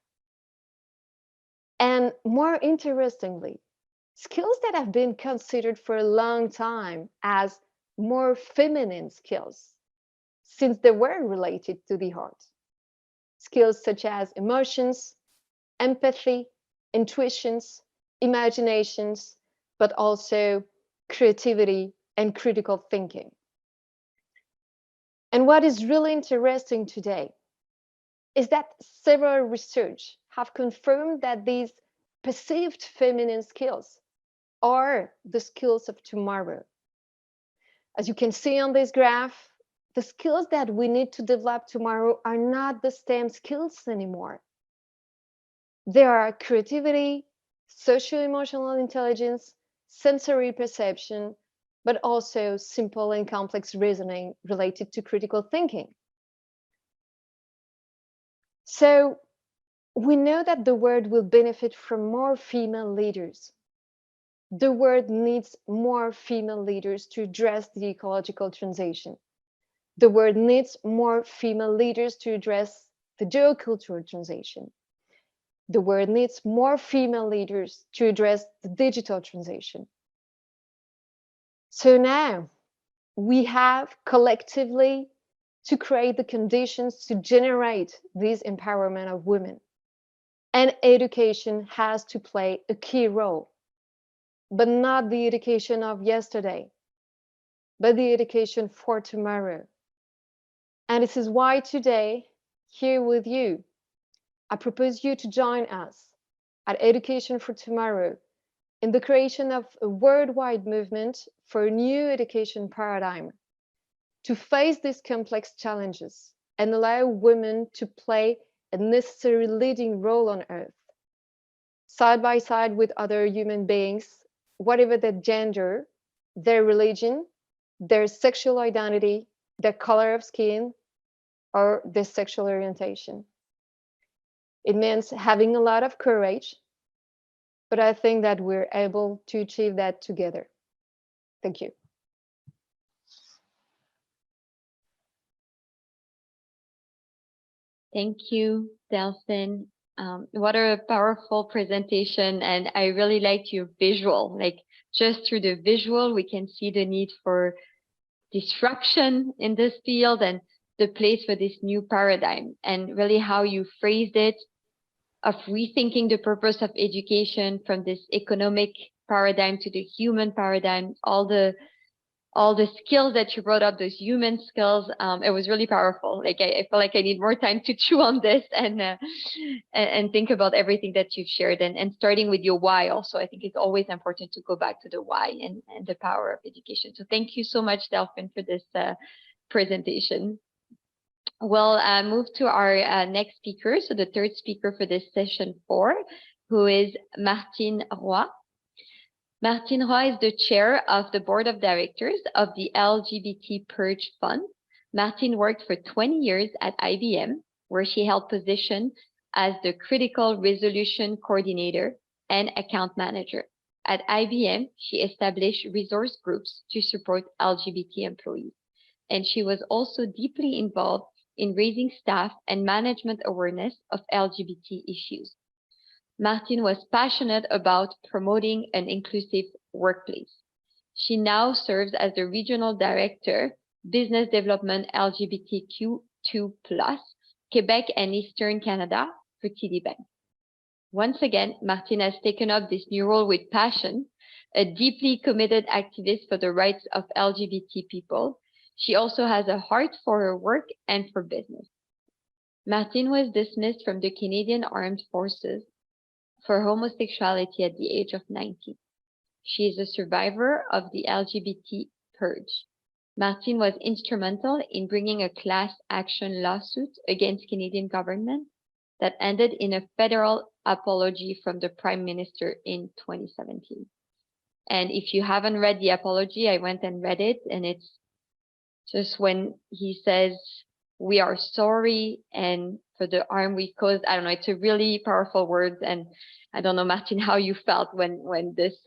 S: And more interestingly, skills that have been considered for a long time as more feminine skills, since they were related to the heart. Skills such as emotions, empathy, intuitions, imaginations, but also creativity and critical thinking. And what is really interesting today is that several research have confirmed that these perceived feminine skills are the skills of tomorrow. As you can see on this graph, the skills that we need to develop tomorrow are not the STEM skills anymore. There are creativity, socio-emotional intelligence, sensory perception, but also simple and complex reasoning related to critical thinking. So we know that the world will benefit from more female leaders. The world needs more female leaders to address the ecological transition. The world needs more female leaders to address the geocultural transition. The world needs more female leaders to address the digital transition. So now we have collectively to create the conditions to generate this empowerment of women. And education has to play a key role, but not the education of yesterday, but the education for tomorrow. And this is why today, here with you, I propose you to join us at Education for Tomorrow in the creation of a worldwide movement for a new education paradigm to face these complex challenges and allow women to play a necessary leading role on Earth, side by side with other human beings, whatever their gender, their religion, their sexual identity, their color of skin, or their sexual orientation. It means having a lot of courage, but I think that we're able to achieve that together. Thank you.
K: Thank you, Delphine. What a powerful presentation. And I really liked your visual. Like just through the visual, we can see the need for disruption in this field and the place for this new paradigm, and really how you phrased it, of rethinking the purpose of education from this economic paradigm to the human paradigm, all the skills that you brought up, those human skills. It was really powerful. Like I feel like I need more time to chew on this and think about everything that you've shared, and starting with your why also. I think it's always important to go back to the why and the power of education. So thank you so much, Delphine, for this presentation. We'll move to our next speaker. So the third speaker for this session 4, who is Martine Roy. Martine Roy is the chair of the board of directors of the LGBT Purge Fund. Martine worked for 20 years at IBM, where she held position as the critical resolution coordinator and account manager. At IBM, she established resource groups to support LGBT employees. And she was also deeply involved in raising staff and management awareness of LGBT issues. Martine was passionate about promoting an inclusive workplace. She now serves as the Regional Director, Business Development LGBTQ2+, Quebec and Eastern Canada for TD Bank. Once again, Martine has taken up this new role with passion, a deeply committed activist for the rights of LGBT people. She also has a heart for her work and for business. Martine was dismissed from the Canadian Armed Forces for homosexuality at the age of 19. She is a survivor of the LGBT purge. Martine was instrumental in bringing a class action lawsuit against Canadian government that ended in a federal apology from the Prime Minister in 2017. And if you haven't read the apology, I went and read it, and it's just when he says, "We are sorry," and for the harm we caused. I don't know, it's a really powerful word. And I don't know, Martine, how you felt when this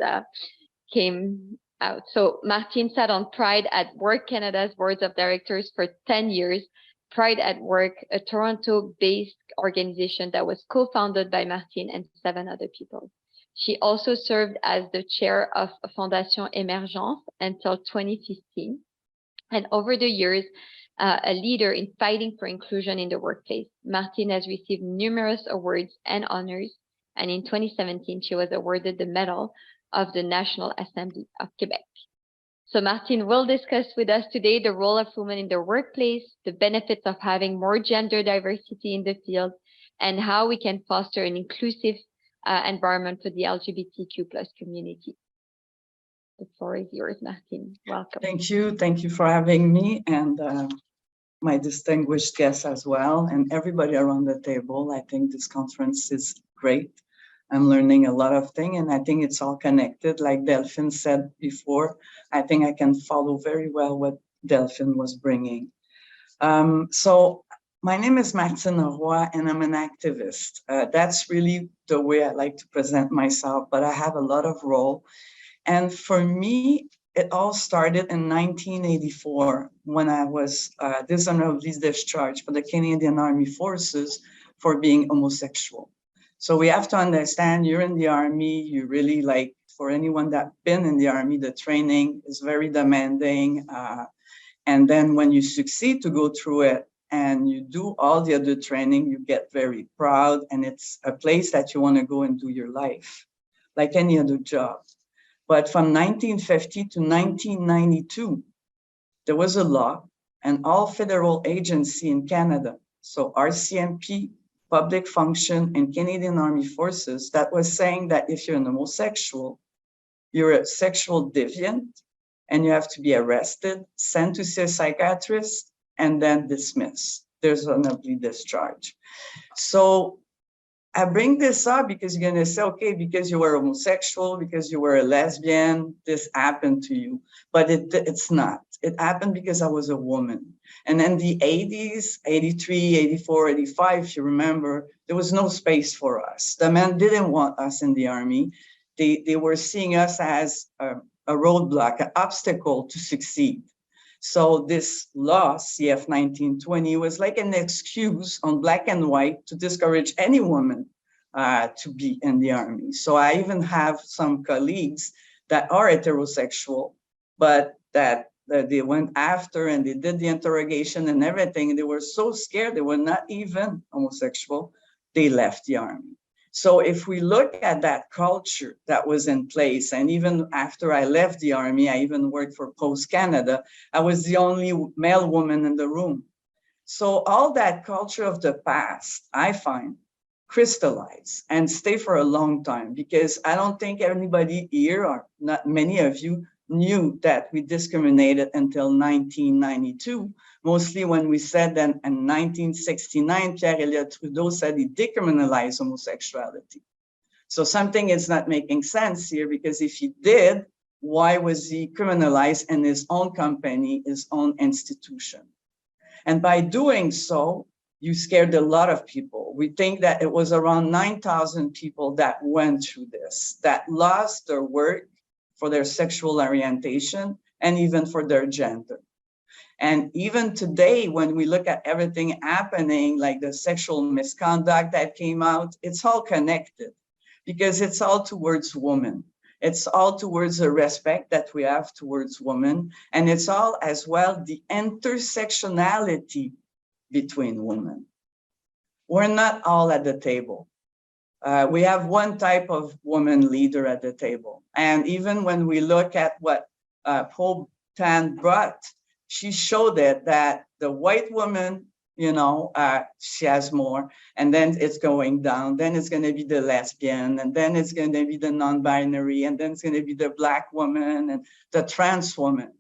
K: came out. So Martine sat on Pride at Work Canada's boards of directors for 10 years. Pride at Work, a Toronto-based organization that was co-founded by Martine and 7 other people. She also served as the chair of Fondation Emergence until 2015. and over the years, a leader in fighting for inclusion in the workplace. Martine has received numerous awards and honors, and in 2017, she was awarded the Medal of the National Assembly of Quebec. So Martine will discuss with us today the role of women in the workplace, the benefits of having more gender diversity in the field, and how we can foster an inclusive environment for the LGBTQ+ community. The floor is yours, Martine. Welcome.
T: Thank you. Thank you for having me, and my distinguished guests as well, and everybody around the table. I think this conference is great. I'm learning a lot of things, and I think it's all connected. Like Delphine said before, I think I can follow very well what Delphine was bringing. So my name is Martine Roy, and I'm an activist. That's really the way I like to present myself, but I have a lot of role. And for me, it all started in 1984 when I was dishonorably discharged for the Canadian Army Forces for being homosexual. So we have to understand, you're in the Army, you really like, for anyone that's been in the Army, the training is very demanding. And then when you succeed to go through it and you do all the other training, you get very proud, and it's a place that you want to go and do your life, like any other job. But from 1950 to 1992, there was a law, and all federal agency in Canada, so RCMP, Public Function, and Canadian Army Forces, that was saying that if you're an homosexual, you're a sexual deviant, and you have to be arrested, sent to see a psychiatrist, and then dismissed. There's honorably discharge. So I bring this up because you're going to say, okay, because you were homosexual, because you were a lesbian, this happened to you. But it's not. It happened because I was a woman. And in the 80s, 83, 84, 85, if you remember, there was no space for us. The men didn't want us in the Army. They were seeing us as a roadblock, an obstacle to succeed. So this law, CF 1920, was like an excuse on black and white to discourage any woman to be in the Army. So I even have some colleagues that are heterosexual, but that they went after and they did the interrogation and everything. They were so scared, they were not even homosexual, they left the Army. So if we look at that culture that was in place, and even after I left the Army, I even worked for Post Canada, I was the only male woman in the room. So all that culture of the past, I find, crystallize and stay for a long time, because I don't think anybody here, or not many of you, knew that we discriminated until 1992, mostly when we said that in 1969, Pierre-Elliott Trudeau said he decriminalized homosexuality. So something is not making sense here, because if he did, why was he criminalized in his own company, his own institution? And by doing so, you scared a lot of people. We think that it was around 9,000 people that went through this, that lost their work for their sexual orientation and even for their gender. And even today, when we look at everything happening, like the sexual misconduct that came out, it's all connected, because it's all towards women. It's all towards the respect that we have towards women. And it's all as well the intersectionality between women. We're not all at the table. We have one type of woman leader at the table. And even when we look at what Paul Tan brought, she showed it that the white woman, you know, she has more, and then it's going down. Then it's going to be the lesbian, and then it's going to be the non-binary, and then it's going to be the Black woman and the trans woman.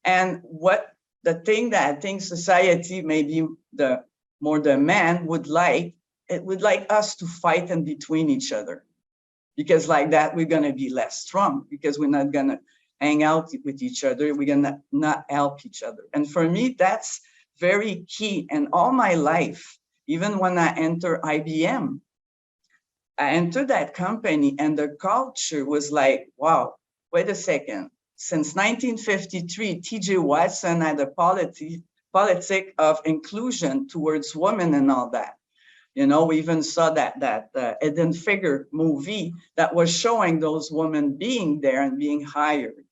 T: And what the thing that I think society, maybe more the man would like, it would like us to fight in between each other, because like that, we're going to be less strong, because we're not going to hang out with each other. We're going to not help each other. And for me, that's very key. And all my life, even when I enter IBM, I entered that company and the culture was like, wow, wait a second. Since 1953, T.J. Watson had a politic of inclusion towards women and all that. You know, we even saw that Hidden Figure movie that was showing those women being there and being hired.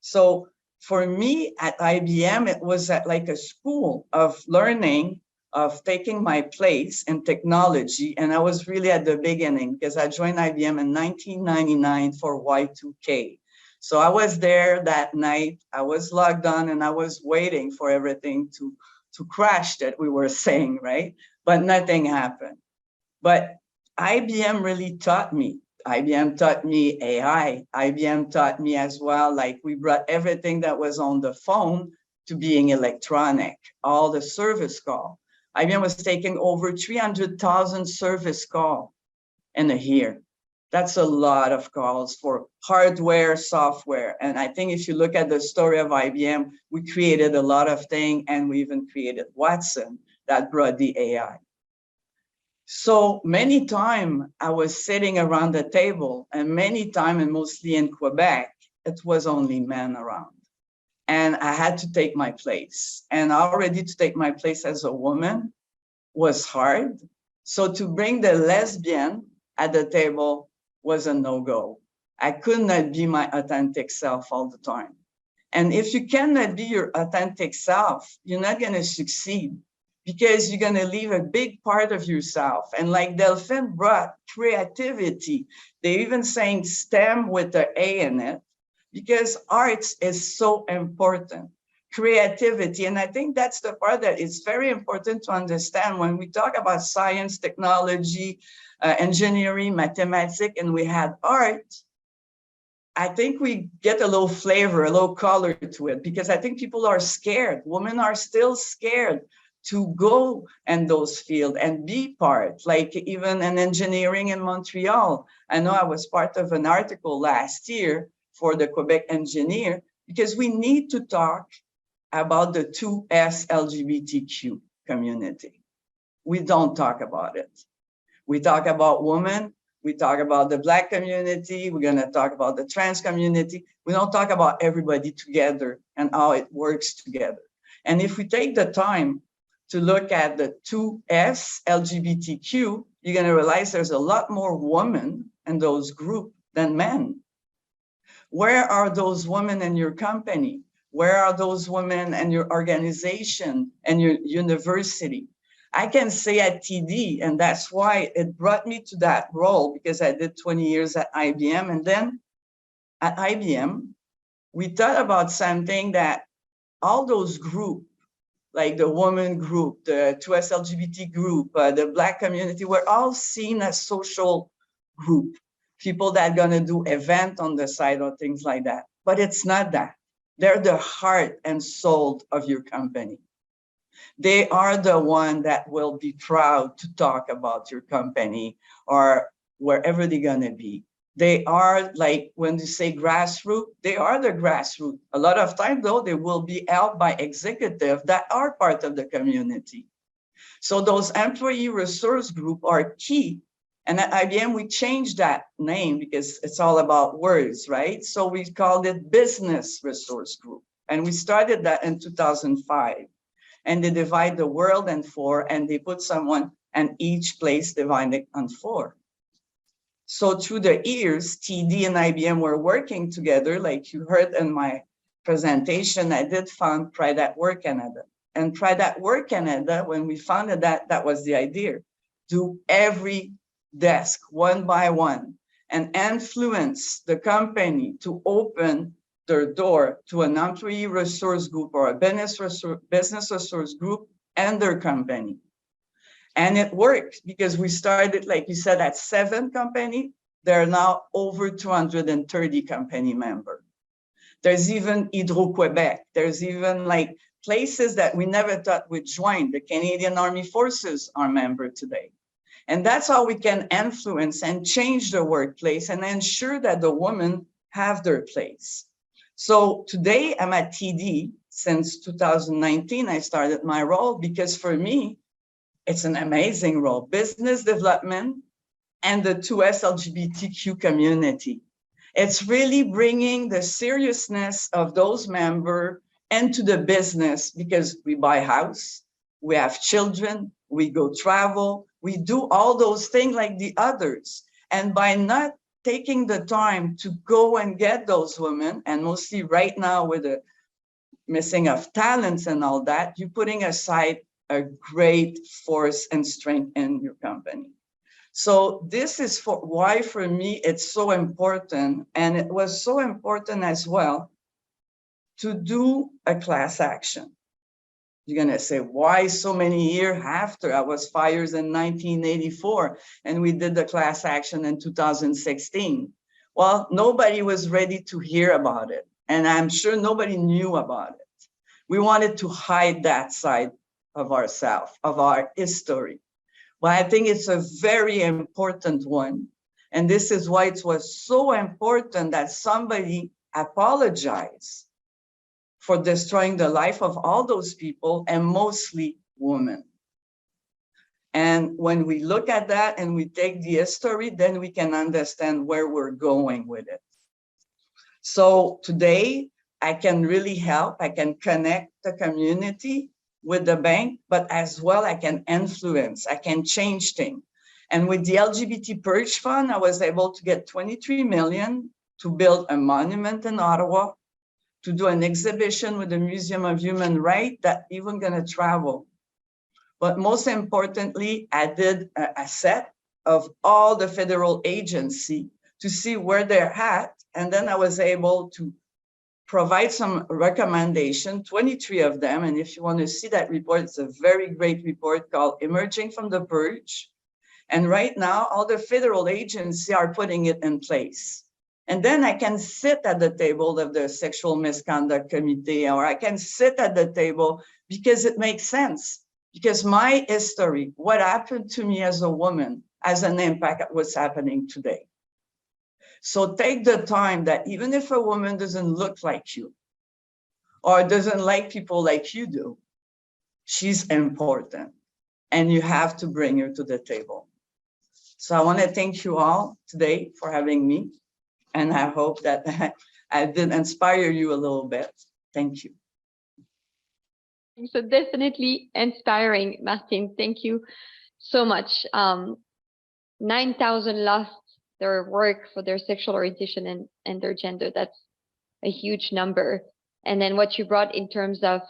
T: So for me at IBM, it was like a school of learning, of taking my place in technology. And I was really at the beginning because I joined IBM in 1999 for Y2K. So I was there that night, I was logged on and I was waiting for everything to crash that we were saying, right? But nothing happened. But IBM really taught me. IBM taught me AI. IBM taught me as well, like we brought everything that was on the phone to being electronic, all the service call. IBM was taking over 300,000 service call in a year. That's a lot of calls for hardware, software. And I think if you look at the story of IBM, we created a lot of things and we even created Watson that brought the AI. So many times I was sitting around the table and many times, and mostly in Quebec, it was only men around. And I had to take my place. And already to take my place as a woman was hard. So to bring the lesbian at the table was a no-go. I could not be my authentic self all the time. And if you cannot be your authentic self, you're not going to succeed because you're going to leave a big part of yourself. And like Delphine brought creativity, they're even saying STEM with the A in it, because arts is so important. Creativity. And I think that's the part that is very important to understand when we talk about science, technology, engineering, mathematics, and we had art. I think we get a little flavor, a little color to it, because I think people are scared. Women are still scared to go in those fields and be part, like even in engineering in Montreal. I know I was part of an article last year for the Quebec Engineer, because we need to talk about the 2S LGBTQ community. We don't talk about it. We talk about women, we talk about the Black community, we're gonna talk about the trans community. We don't talk about everybody together and how it works together. And if we take the time to look at the 2S LGBTQ, you're gonna realize there's a lot more women in those groups than men. Where are those women in your company? Where are those women in your organization and your university? I can say at TD, and that's why it brought me to that role, because I did 20 years at IBM. And then at IBM, we thought about something that all those groups, like the woman group, the 2S LGBT group, the Black community, were all seen as social group, people that are gonna do event on the side or things like that. But it's not that. They're the heart and soul of your company. They are the one that will be proud to talk about your company or wherever they're gonna be. They are, like when you say grassroots, they are the grassroots. A lot of time though, they will be helped by executives that are part of the community. So those employee resource group are key. And at IBM, we changed that name because it's all about words, right? So we called it Business Resource Group. And we started that in 2005. And they divide the world in 4, and they put someone in each place divided on 4. So through the years, TD and IBM were working together. Like you heard in my presentation, I did found Pride at Work Canada. And Pride at Work Canada, when we founded that, that was the idea. Do every desk one by one and influence the company to open their door to an employee resource group or a business resource group and their company. And it worked because we started, like you said, at 7 companies. There are now over 230 company members. There's even Hydro-Québec. There's even like places that we never thought would join. The Canadian Armed Forces are member today. And that's how we can influence and change the workplace and ensure that the women have their place. So today I'm at TD. Since 2019, I started my role because for me, it's an amazing role. Business development and the 2S LGBTQ community. It's really bringing the seriousness of those members into the business because we buy house, we have children, we go travel, we do all those things like the others. And by not taking the time to go and get those women, and mostly right now with the missing of talents and all that, you're putting aside a great force and strength in your company. So this is why for me it's so important, and it was so important as well to do a class action. You're gonna say, why so many years after? I was fired in 1984 and we did the class action in 2016. Well, nobody was ready to hear about it. And I'm sure nobody knew about it. We wanted to hide that side of ourselves, of our history. Well, I think it's a very important one. And this is why it was so important that somebody apologized for destroying the life of all those people, and mostly women. And when we look at that and we take the history, then we can understand where we're going with it. So today, I can really help. I can connect the community with the bank, but as well, I can influence, I can change things. And with the LGBT Purge Fund, I was able to get 23 million to build a monument in Ottawa, to do an exhibition with the Museum of Human Rights that even gonna travel. But most importantly, I did a set of all the federal agencies to see where they're at. And then I was able to provide some recommendation, 23 of them. And if you want to see that report, it's a very great report called Emerging from the Purge. And right now, all the federal agencies are putting it in place. And then I can sit at the table of the Sexual Misconduct Committee, or I can sit at the table because it makes sense. Because my history, what happened to me as a woman, has an impact on what's happening today. So take the time that even if a woman doesn't look like you, or doesn't like people like you do, she's important. And you have to bring her to the table. So I want to thank you all today for having me. And I hope that I did inspire you a little bit. Thank you.
K: So definitely inspiring, Martine. Thank you so much. 9,000 lost their work for their sexual orientation and their gender. That's a huge number. And then what you brought in terms of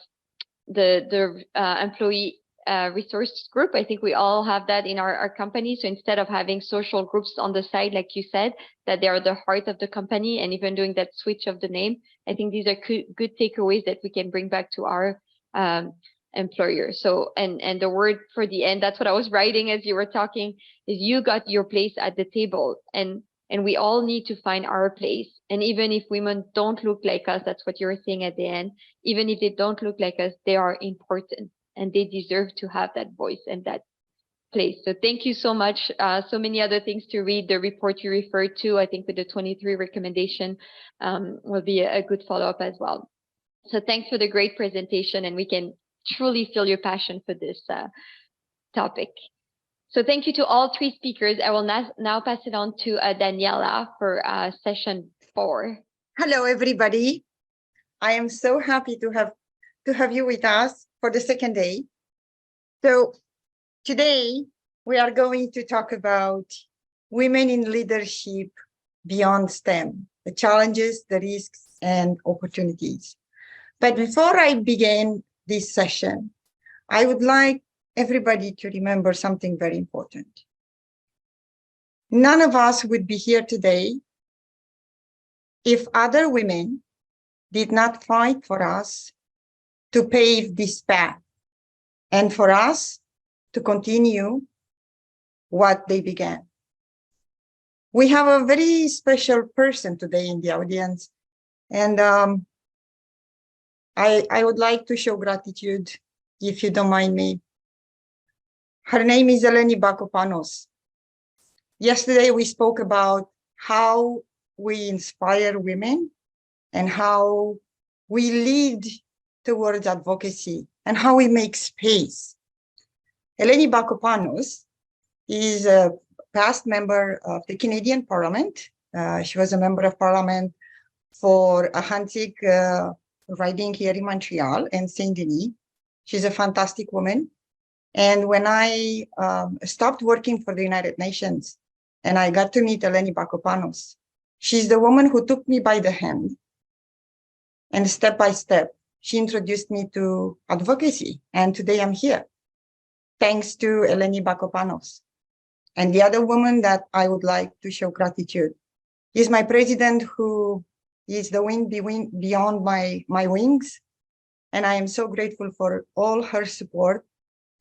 K: the employee resource group, I think we all have that in our company. So instead of having social groups on the side, like you said, that they are the heart of the company, and even doing that switch of the name, I think these are good takeaways that we can bring back to our employer. So, and the word for the end, that's what I was writing as you were talking, is you got your place at the table, and we all need to find our place. And even if women don't look like us, that's what you were saying at the end, even if they don't look like us, they are important and they deserve to have that voice and that place. So thank you so much. So many other things to read. The report you referred to, I think with the 23 recommendation will be a good follow-up as well. So thanks for the great presentation, and we can truly feel your passion for this topic. So thank you to all three speakers. I will now pass it on to Daniela for session 4.
I: Hello, everybody. I am so happy to have you with us for the second day. So today we are going to talk about women in leadership beyond STEM, the challenges, the risks, and opportunities. But before I begin this session, I would like everybody to remember something very important. None of us would be here today if other women did not fight for us to pave this path and for us to continue what they began. We have a very special person today in the audience, and I would like to show gratitude, if you don't mind me. Her name is Eleni Bakopanos. Yesterday, we spoke about how we inspire women and how we lead towards advocacy and how we make space. Eleni Bakopanos is a past member of the Canadian Parliament. She was a member of Parliament for Ahantik riding here in Montreal and Saint-Denis. She's a fantastic woman. And when I stopped working for the United Nations and I got to meet Eleni Bakopanos, she's the woman who took me by the hand and step by step, she introduced me to advocacy, and today I'm here, thanks to Eleni Bakopanos. And the other woman that I would like to show gratitude is my president, who is the wind beyond my wings. And I am so grateful for all her support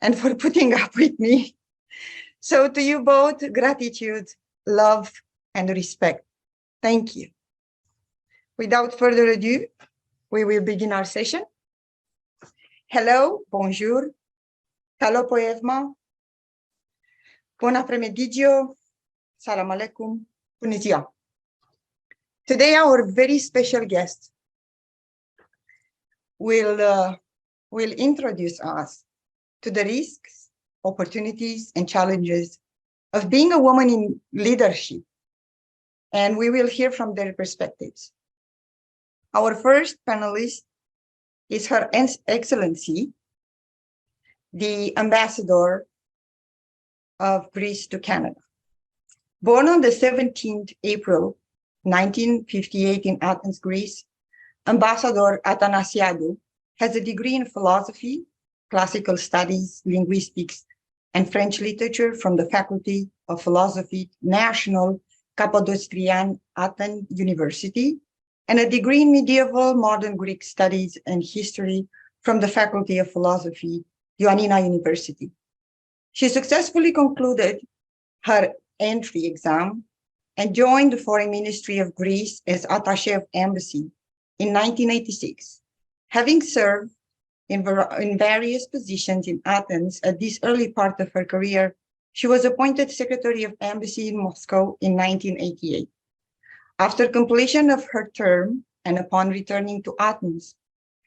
I: and for putting up with me. So to you both, gratitude, love, and respect. Thank you. Without further ado, we will begin our session. Hello, bonjour, hello poevma, bon après-midi, salam alaikum, bună ziua. Today, our very special guest will introduce us to the risks, opportunities, and challenges of being a woman in leadership. And we will hear from their perspectives. Our first panelist is Her Excellency, the Ambassador of Greece to Canada. Born on the 17th April 1958 in Athens, Greece, Ambassador Athanasiadou has a degree in philosophy, classical studies, linguistics, and French literature from the Faculty of Philosophy, National Capodocian Athens University, and a degree in medieval modern Greek studies and history from the Faculty of Philosophy, Ioannina University. She successfully concluded her entry exam and joined the Foreign Ministry of Greece as attaché of embassy in 1986. Having served in various positions in Athens at this early part of her career, she was appointed Secretary of Embassy in Moscow in 1988. After completion of her term and upon returning to Athens,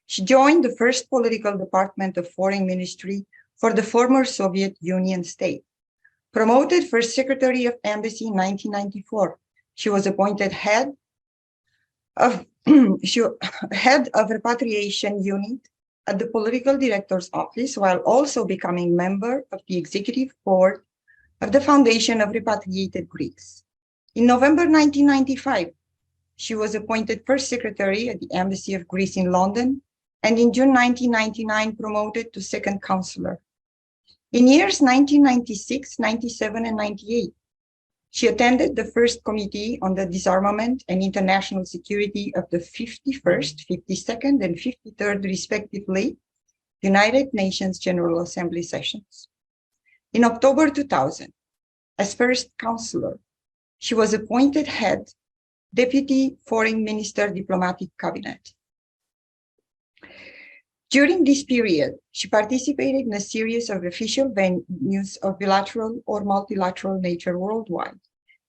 I: she joined the first political department of Foreign Ministry for the former Soviet Union state. Promoted first Secretary of Embassy in 1994, she was appointed head of repatriation unit at the Political Director's Office, while also becoming member of the Executive Board of the Foundation of Repatriated Greeks. In November 1995, she was appointed First Secretary at the Embassy of Greece in London, and in June 1999, promoted to Second Counselor. In years 1996, 97, and 98, she attended the First Committee on the Disarmament and International Security of the 51st, 52nd, and 53rd, respectively, United Nations General Assembly sessions. In October 2000, as First Counselor, she was appointed head, Deputy Foreign Minister Diplomatic Cabinet. During this period, she participated in a series of official venues of bilateral or multilateral nature worldwide,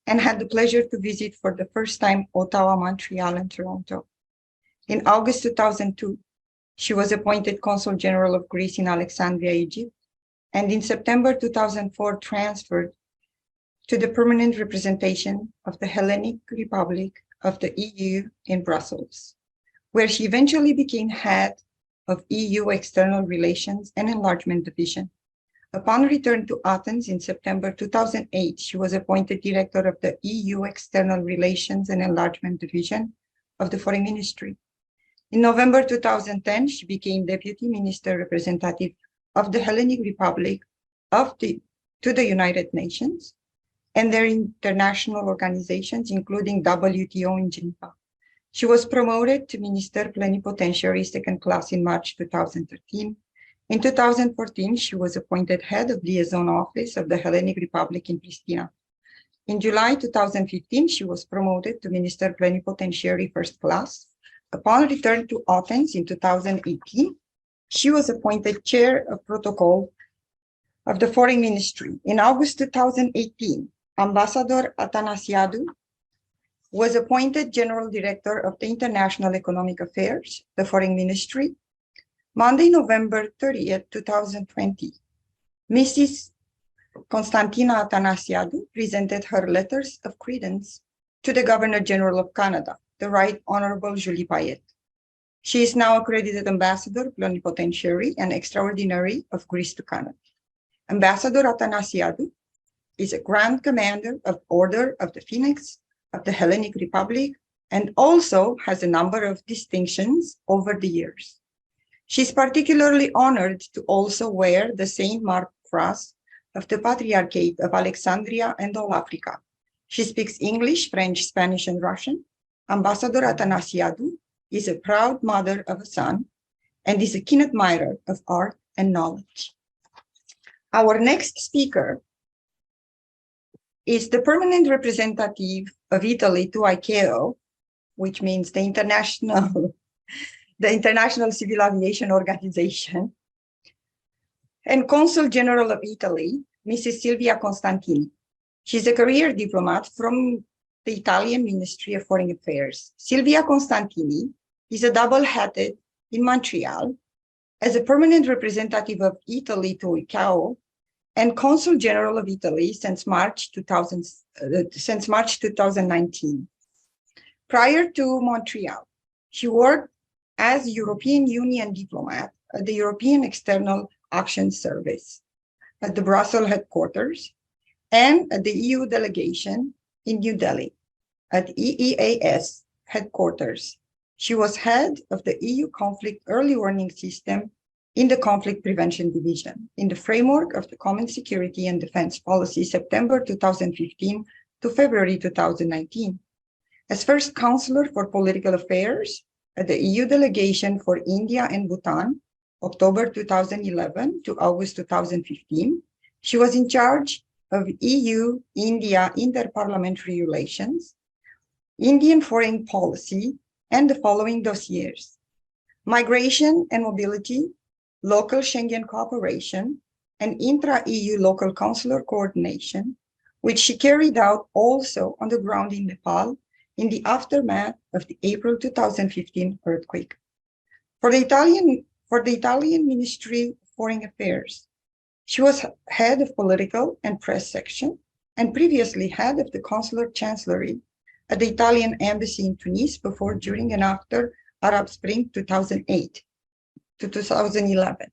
I: and had the pleasure to visit for the first time Ottawa, Montreal, and Toronto. In August 2002, she was appointed Consul General of Greece in Alexandria, Egypt, and in September 2004 transferred to the permanent representation of the Hellenic Republic of the EU in Brussels, where she eventually became head of EU External Relations and Enlargement Division. Upon return to Athens in September 2008, she was appointed Director of the EU External Relations and Enlargement Division of the Foreign Ministry. In November 2010, she became Deputy Minister Representative of the Hellenic Republic to the United Nations and their international organizations, including WTO in Geneva. She was promoted to Minister Plenipotentiary second class in March 2013. In 2014, she was appointed head of Liaison Office of the Hellenic Republic in Pristina. In July 2015, she was promoted to Minister Plenipotentiary first class. Upon return to Athens in 2018, she was appointed Chair of Protocol of the Foreign Ministry. In August 2018, Ambassador Athanasiadou was appointed General Director of the International Economic Affairs, the Foreign Ministry. Monday, November 30th, 2020, Mrs. Constantina Athanasiadou presented her letters of credence to the Governor General of Canada, the Right Honorable Julie Payette. She is now accredited Ambassador, Plenipotentiary, and Extraordinary of Greece to Canada. Ambassador Athanasiadou is a Grand Commander of Order of the Phoenix of the Hellenic Republic, and also has a number of distinctions over the years. She's particularly honored to also wear the Saint Mark Cross of the Patriarchate of Alexandria and All Africa. She speaks English, French, Spanish, and Russian. Ambassador Athanasiadou is a proud mother of a son and is a keen admirer of art and knowledge. Our next speaker is the permanent representative of Italy to ICAO, which means the International Civil Aviation Organization, and Consul General of Italy, Mrs. Silvia Constantini. She's a career diplomat from the Italian Ministry of Foreign Affairs. Silvia Constantini is a double-hatted in Montreal as a permanent representative of Italy to ICAO and Consul General of Italy since March 2019. Prior to Montreal, she worked as European Union diplomat at the European External Action Service at the Brussels headquarters and at the EU delegation in New Delhi at EEAS headquarters. She was head of the EU Conflict Early Warning System in the Conflict Prevention Division in the framework of the Common Security and Defense Policy, September 2015 to February 2019. As first counselor for political affairs at the EU delegation for India and Bhutan, October 2011 to August 2015, she was in charge of EU-India interparliamentary relations, Indian foreign policy, and the following dossiers: migration and mobility, local Schengen cooperation, and intra-EU local consular coordination, which she carried out also on the ground in Nepal in the aftermath of the April 2015 earthquake. For the Italian Ministry of Foreign Affairs, she was head of political and press section and previously head of the consular chancellery at the Italian embassy in Tunis before, during, and after Arab Spring 2008 to 2011.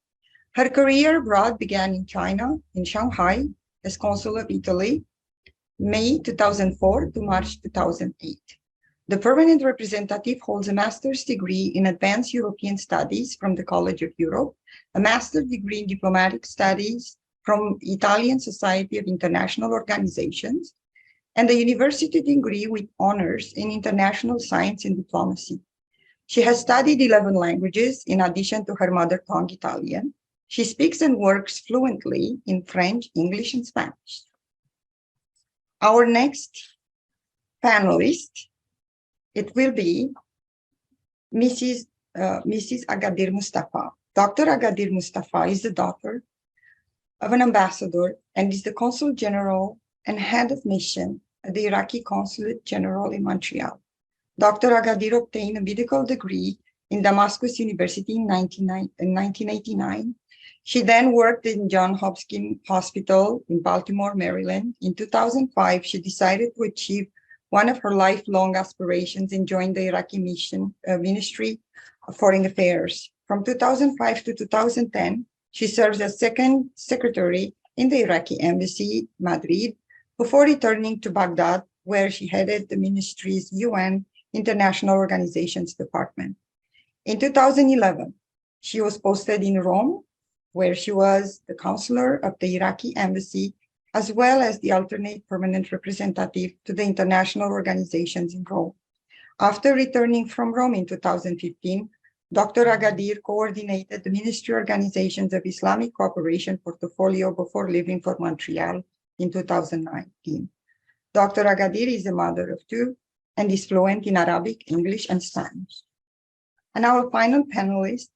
I: Her career abroad began in China, in Shanghai, as Consul of Italy, May 2004 to March 2008. The permanent representative holds a master's degree in advanced European studies from the College of Europe, a master's degree in diplomatic studies from Italian Society of International Organizations, and a university degree with honors in international science and diplomacy. She has studied 11 languages in addition to her mother tongue Italian. She speaks and works fluently in French, English, and Spanish. Our next panelist, it will be Mrs. Agadir Mustafa. Dr. Agadir Mustafa is the daughter of an ambassador and is the Consul General and head of mission at the Iraqi Consulate General in Montreal. Dr. Agadir obtained a medical degree in Damascus University in 1989. She then worked in Johns Hopkins Hospital in Baltimore, Maryland. In 2005, she decided to achieve one of her lifelong aspirations and joined the Iraqi Ministry of Foreign Affairs. From 2005 to 2010, she served as second secretary in the Iraqi embassy, Madrid, before returning to Baghdad, where she headed the ministry's UN International Organizations Department. In 2011, she was posted in Rome, where she was the counselor of the Iraqi embassy, as well as the alternate permanent representative to the international organizations in Rome. After returning from Rome in 2015, Dr. Agadir coordinated the Ministry Organizations of Islamic Cooperation portfolio before leaving for Montreal in 2019. Dr. Agadir is a mother of two and is fluent in Arabic, English, and Spanish. And our final panelist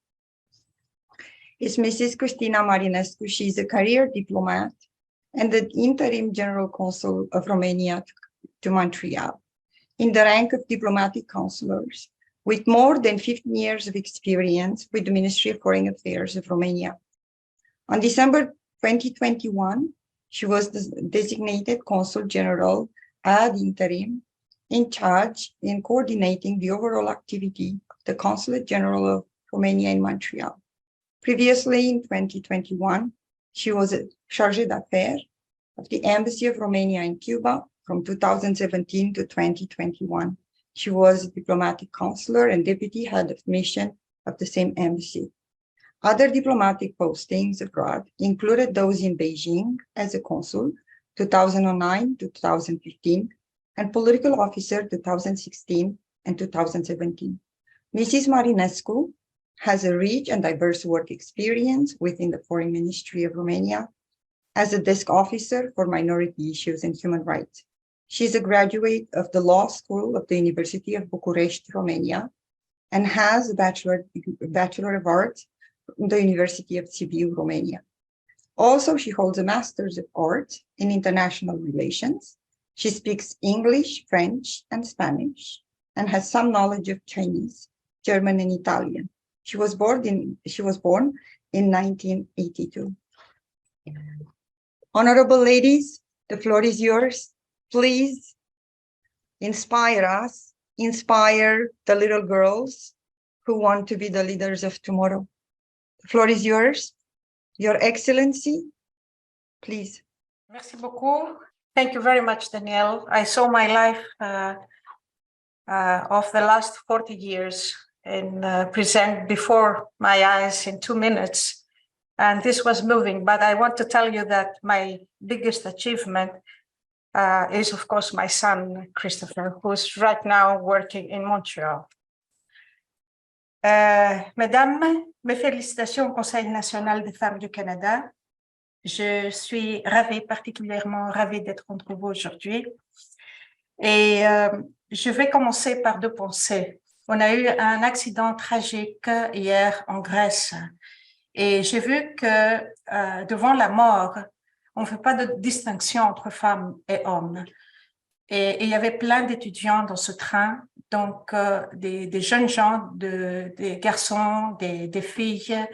I: is Mrs. Cristina Marinescu. She is a career diplomat and the interim general consul of Romania to Montreal in the rank of diplomatic counselors with more than 15 years of experience with the Ministry of Foreign Affairs of Romania. On December 2021, she was designated Consul General ad interim in charge in coordinating the overall activity of the Consulate General of Romania in Montreal. Previously, in 2021, she was a chargé d'affaires of the Embassy of Romania in Cuba from 2017 to 2021. She was a diplomatic counselor and deputy head of mission of the same embassy. Other diplomatic postings abroad included those in Beijing as a consul, 2009 to 2015, and political officer 2016 and 2017. Mrs. Marinescu has a rich and diverse work experience within the Foreign Ministry of Romania as a desk officer for minority issues and human rights. She is a graduate of the Law School of the University of Bucharest, Romania, and has a Bachelor of Arts from the University of Sibiu, Romania. Also, she holds a Master's of Arts in International Relations. She speaks English, French, and Spanish, and has some knowledge of Chinese, German, and Italian. She was born in 1982. Honorable ladies, the floor is yours. Please inspire us, inspire the little girls who want to be the leaders of tomorrow. The floor is yours. Your Excellency, please.
U: Merci beaucoup. Thank you very much, Danielle. I saw my life of the last 40 years and present before my eyes in 2 minutes. And this was moving, but I want to tell you that my biggest achievement is, of course, my son, Christopher, who's right now working in Montreal. Mesdames, mes félicitations au Conseil national des femmes du Canada. Je suis ravie, particulièrement ravie d'être entre vous aujourd'hui. Et je vais commencer par 2 pensées. On a eu un accident tragique hier en Grèce. Et j'ai vu que devant la mort, on ne fait pas de distinction entre femmes et hommes. Et il y avait plein d'étudiants dans ce train, donc des jeunes gens, des garçons, des filles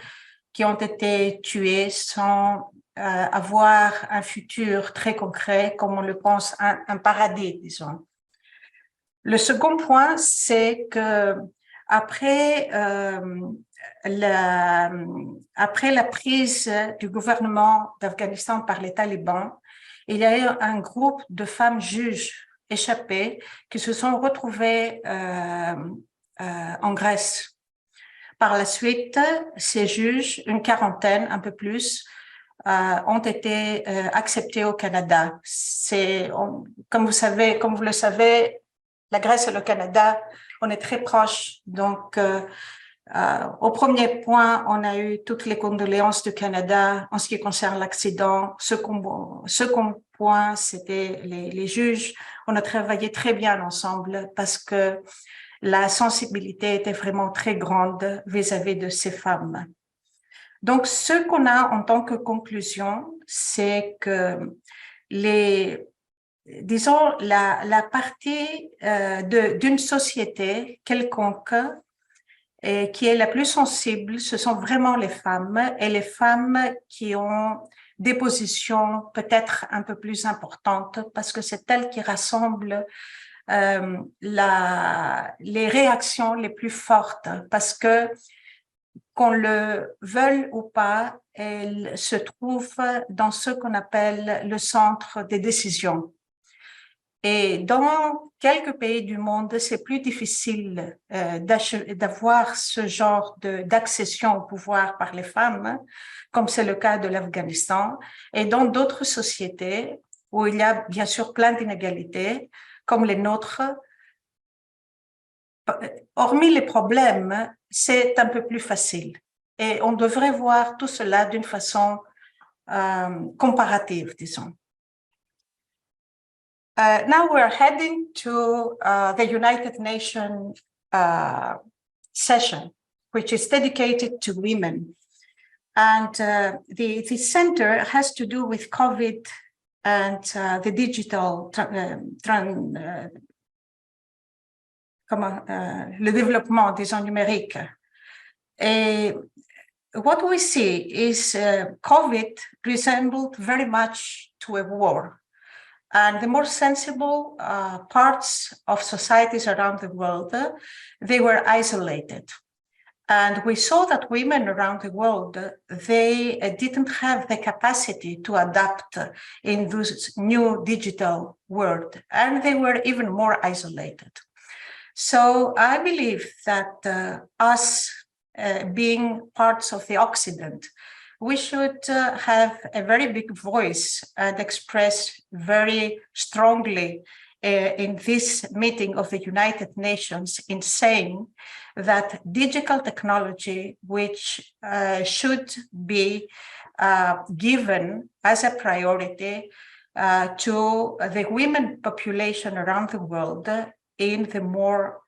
U: qui ont été tués sans avoir un futur très concret, comme on le pense, un paradis, disons. Le second point, c'est que après la prise du gouvernement d'Afghanistan par les talibans, il y a eu un groupe de femmes juges échappées qui se sont retrouvées en Grèce. Par la suite, ces juges, une quarantaine, un peu plus, ont été acceptés au Canada. Comme vous le savez, la Grèce et le Canada, on est très proches. Donc, au premier point, on a eu toutes les condoléances du Canada en ce qui concerne l'accident. Second point, c'était les juges. On a travaillé très bien ensemble parce que la sensibilité était vraiment très grande vis-à-vis de ces femmes. Donc, ce qu'on a en tant que conclusion, c'est que disons, la partie d'une société quelconque et qui est la plus sensible, ce sont vraiment les femmes, et les femmes qui ont des positions peut-être un peu plus importantes parce que c'est elles qui rassemblent les réactions les plus fortes, parce que qu'on le veuille ou pas, elles se trouvent dans ce qu'on appelle le centre des décisions. Et dans quelques pays du monde, c'est plus difficile d'avoir ce genre d'accession au pouvoir par les femmes, comme c'est le cas de l'Afghanistan, et dans d'autres sociétés où il y a bien sûr plein d'inégalités, comme les nôtres. Hormis les problèmes, c'est un peu plus facile. Et on devrait voir tout cela d'une façon comparative, disons. Now we're heading to the United Nations session, which is dedicated to women. And the center has to do with COVID and the digital le développement, disons, numérique. Et what we see is COVID resembled very much to a war. And the more sensible parts of societies around the world, they were isolated. And we saw that women around the world, they didn't have the capacity to adapt in this new digital world, and they were even more isolated. So I believe that us being parts of the Occident. We should have a very big voice and express very strongly in this meeting of the United Nations in saying that digital technology, which should be given as a priority to the women population around the world in the more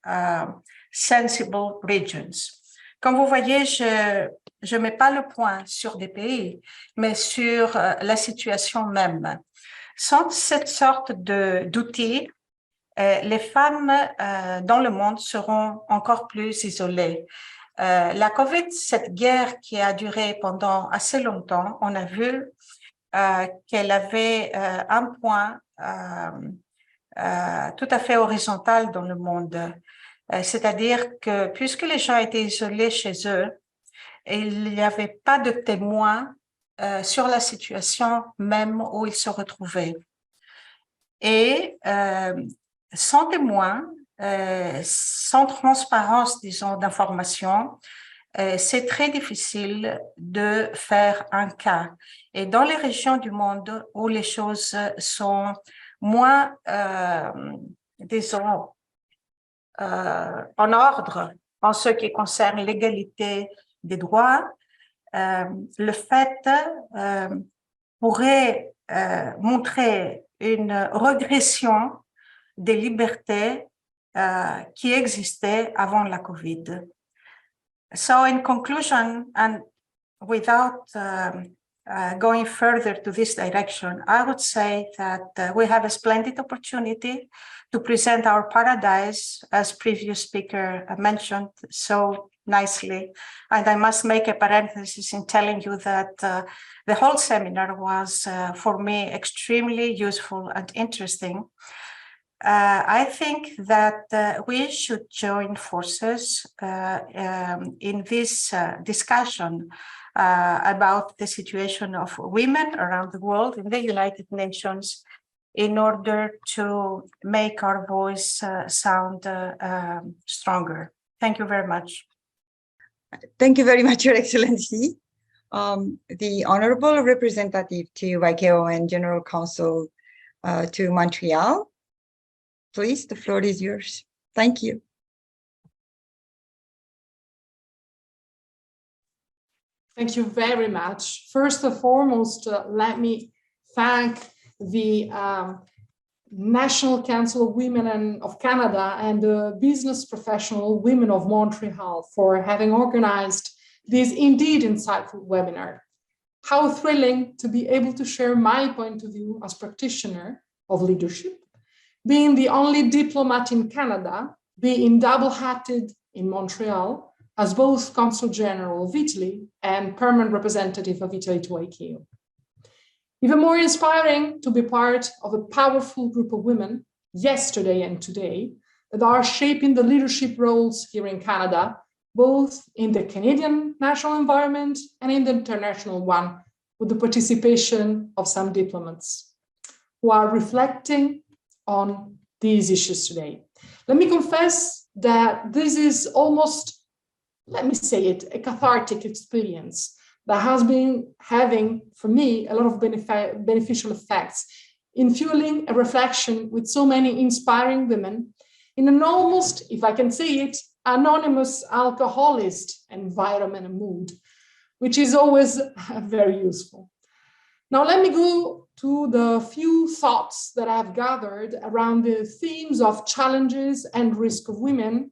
U: sensible regions. Comme vous voyez, je mets pas le point sur des pays, mais sur la situation même. Sans cette sorte d'outils, les femmes dans le monde seront encore plus isolées. La COVID, cette guerre qui a duré pendant assez longtemps, on a vu qu'elle avait un point tout à fait horizontal dans le monde. C'est-à-dire que puisque les gens étaient isolés chez eux, il n'y avait pas de témoins sur la situation même où ils se retrouvaient. Et sans témoins, sans transparence, disons, d'information, c'est très difficile de faire un cas. Et dans les régions du monde où les choses sont moins, disons, en ordre en ce qui concerne l'égalité des droits, le fait pourrait montrer une régression des libertés qui existaient avant la COVID. So in conclusion, and without going further to this direction, I would say that we have a splendid opportunity to present our paradise, as previous speaker mentioned so nicely. And I must make a parenthesis in telling you that the whole seminar was, for me, extremely useful and interesting. I think that we should join forces in this discussion about the situation of women around the world in the United Nations in order to make our voice sound stronger. Thank you very much.
I: Thank you very much, Your Excellency. The Honorable Representative to ICAO and General Counsel to Montreal. Please, the floor is yours. Thank you.
D: Thank you very much. First and foremost, let me thank the National Council of Women of Canada and the Business Professional Women of Montreal for having organized this indeed insightful webinar. How thrilling to be able to share my point of view as practitioner of leadership, being the only diplomat in Canada, being double-hatted in Montreal as both Consul General of Italy and permanent representative of Italy to ICAO. Even more inspiring to be part of a powerful group of women yesterday and today that are shaping the leadership roles here in Canada, both in the Canadian national environment and in the international one, with the participation of some diplomats who are reflecting on these issues today. Let me confess that this is almost, let me say it, a cathartic experience that has been having, for me, a lot of beneficial effects in fueling a reflection with so many inspiring women in an almost, if I can say it, anonymous alcoholist environment and mood, which is always very useful. Now, let me go to the few thoughts that I've gathered around the themes of challenges and risk of women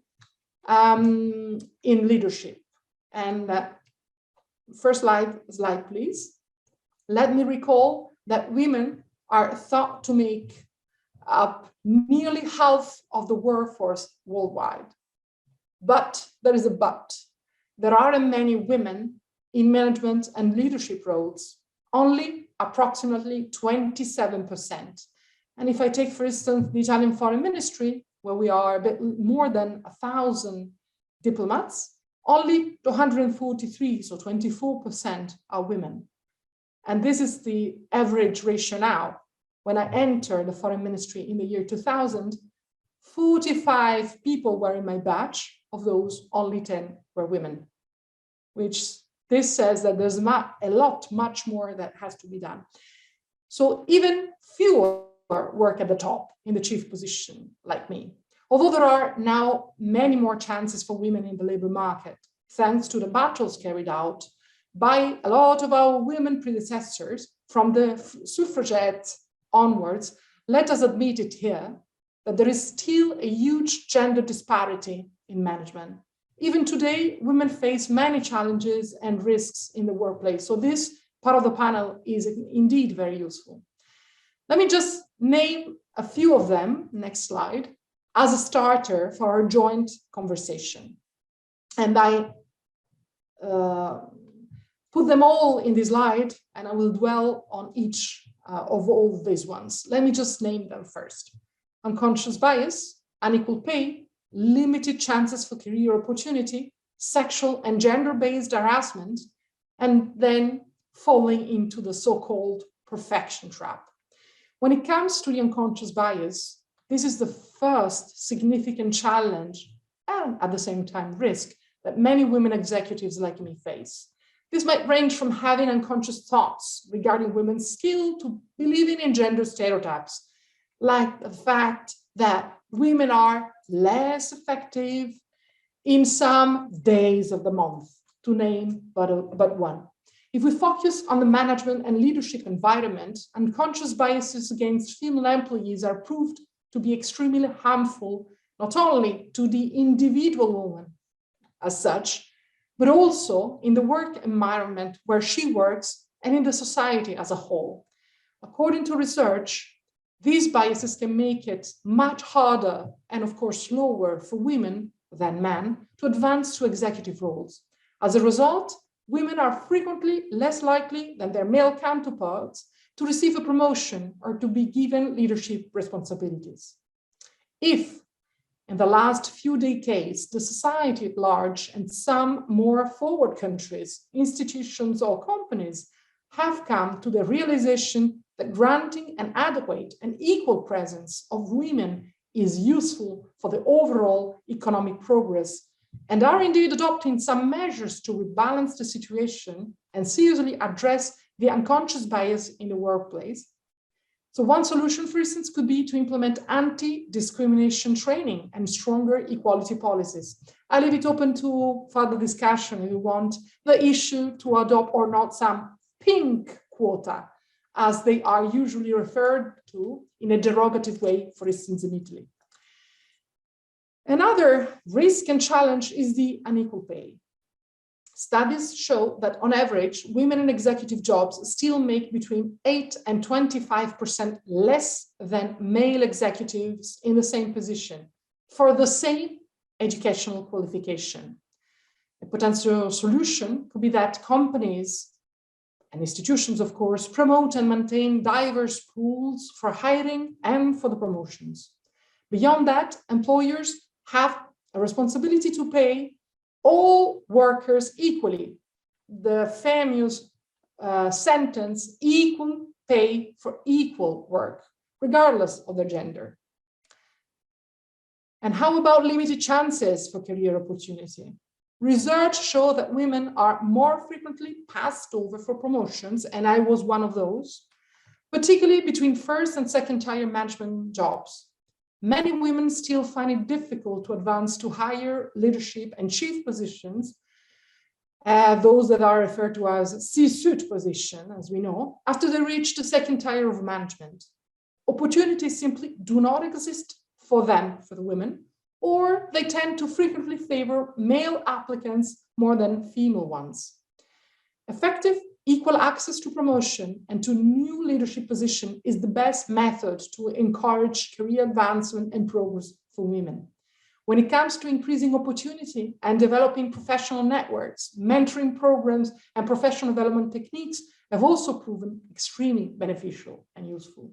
D: in leadership. And first slide, please. Let me recall that women are thought to make up nearly half of the workforce worldwide. But there is a but. There aren't many women in management and leadership roles, only approximately 27%. And if I take, for instance, the Italian Foreign Ministry, where we are a bit more than 1,000 diplomats, only 243, so 24% are women. And this is the average ratio now. When I entered the Foreign Ministry in the year 2000, 45 people were in my batch. Of those, only 10 were women. which this says that there's much more that has to be done. So even fewer work at the top in the chief position, like me. Although there are now many more chances for women in the labor market, thanks to the battles carried out by a lot of our women predecessors, from the suffragettes onwards, let us admit it here, that there is still a huge gender disparity in management. Even today, women face many challenges and risks in the workplace. So this part of the panel is indeed very useful. Let me just name a few of them, next slide, as a starter for our joint conversation. And I put them all in this slide, and I will dwell on each of all these ones. Let me just name them first. Unconscious bias, unequal pay, limited chances for career opportunity, sexual and gender-based harassment, and then falling into the so-called perfection trap. When it comes to the unconscious bias, this is the first significant challenge and at the same time risk that many women executives like me face. This might range from having unconscious thoughts regarding women's skill to believing in gender stereotypes, like the fact that women are less effective in some days of the month, to name but one. If we focus on the management and leadership environment, unconscious biases against female employees are proved to be extremely harmful, not only to the individual woman as such, but also in the work environment where she works and in the society as a whole. According to research, these biases can make it much harder and of course slower for women than men to advance to executive roles. As a result, women are frequently less likely than their male counterparts to receive a promotion or to be given leadership responsibilities. If in the last few decades, the society at large and some more forward countries, institutions or companies have come to the realization that granting an adequate and equal presence of women is useful for the overall economic progress, and are indeed adopting some measures to rebalance the situation and seriously address the unconscious bias in the workplace. So one solution, for instance, could be to implement anti-discrimination training and stronger equality policies. I leave it open to further discussion if you want the issue to adopt or not some pink quota, as they are usually referred to in a derogative way, for instance, in Italy. Another risk and challenge is the unequal pay. Studies show that on average, women in executive jobs still make between 8 and 25% less than male executives in the same position for the same educational qualification. A potential solution could be that companies and institutions, of course, promote and maintain diverse pools for hiring and for the promotions. Beyond that, employers have a responsibility to pay all workers equally. The famous sentence, equal pay for equal work, regardless of their gender. And how about limited chances for career opportunity? Research shows that women are more frequently passed over for promotions, and I was one of those, particularly between first and second tier management jobs. Many women still find it difficult to advance to higher leadership and chief positions, those that are referred to as C-suite position, as we know, after they reach the second tier of management. Opportunities simply do not exist for them, for the women, or they tend to frequently favor male applicants more than female ones. Effective equal access to promotion and to new leadership position is the best method to encourage career advancement and progress for women. When it comes to increasing opportunity and developing professional networks, mentoring programs and professional development techniques have also proven extremely beneficial and useful.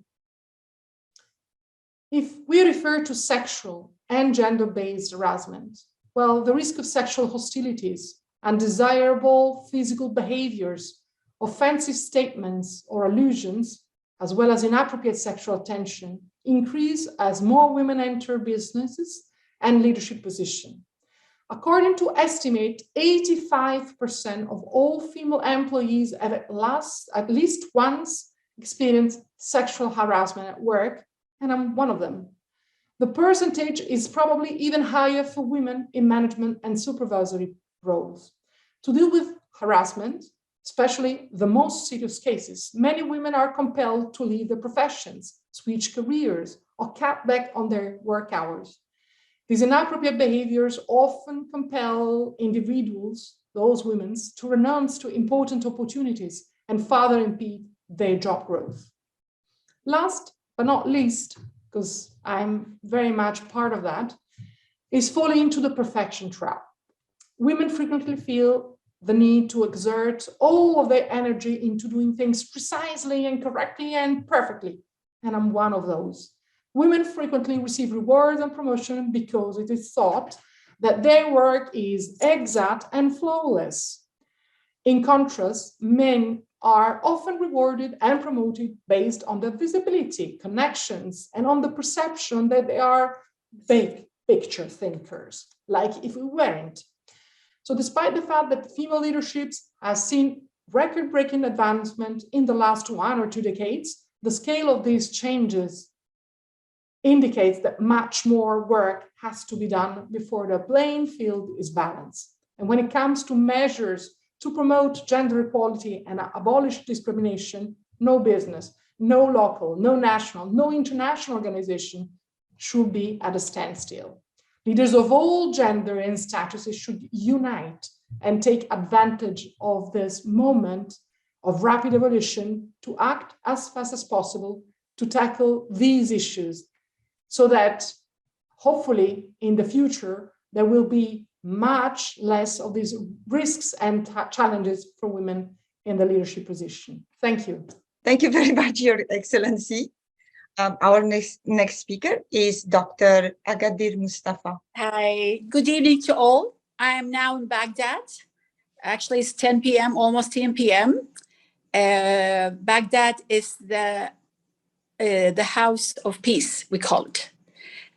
D: If we refer to sexual and gender-based harassment, well, the risk of sexual hostilities, undesirable physical behaviors, offensive statements or allusions, as well as inappropriate sexual attention, increase as more women enter businesses and leadership positions. According to estimate, 85% of all female employees have at least once experienced sexual harassment at work, and I'm one of them. The percentage is probably even higher for women in management and supervisory roles. To deal with harassment, especially the most serious cases, many women are compelled to leave their professions, switch careers, or cut back on their work hours. These inappropriate behaviors often compel individuals, those women, to renounce to important opportunities and further impede their job growth. Last but not least, because I'm very much part of that, is falling into the perfection trap. Women frequently feel the need to exert all of their energy into doing things precisely and correctly and perfectly, and I'm one of those. Women frequently receive rewards and promotion because it is thought that their work is exact and flawless. In contrast, men are often rewarded and promoted based on their visibility, connections, and on the perception that they are big picture thinkers, like if we weren't. So despite the fact that female leadership has seen record-breaking advancement in the last 1 or 2 decades, the scale of these changes indicates that much more work has to be done before the playing field is balanced. And when it comes to measures to promote gender equality and abolish discrimination, no business, no local, no national, no international organization should be at a standstill. Leaders of all gender and statuses should unite and take advantage of this moment of rapid evolution to act as fast as possible to tackle these issues, so that hopefully in the future, there will be much less of these risks and challenges for women in the leadership position. Thank you.
I: Thank you very much, Your Excellency. Our next speaker is Dr. Agadir Mustafa.
C: Hi, good evening to all. I am now in Baghdad. Actually, it's 10 p.m., almost 10 p.m. Baghdad is the house of peace, we call it.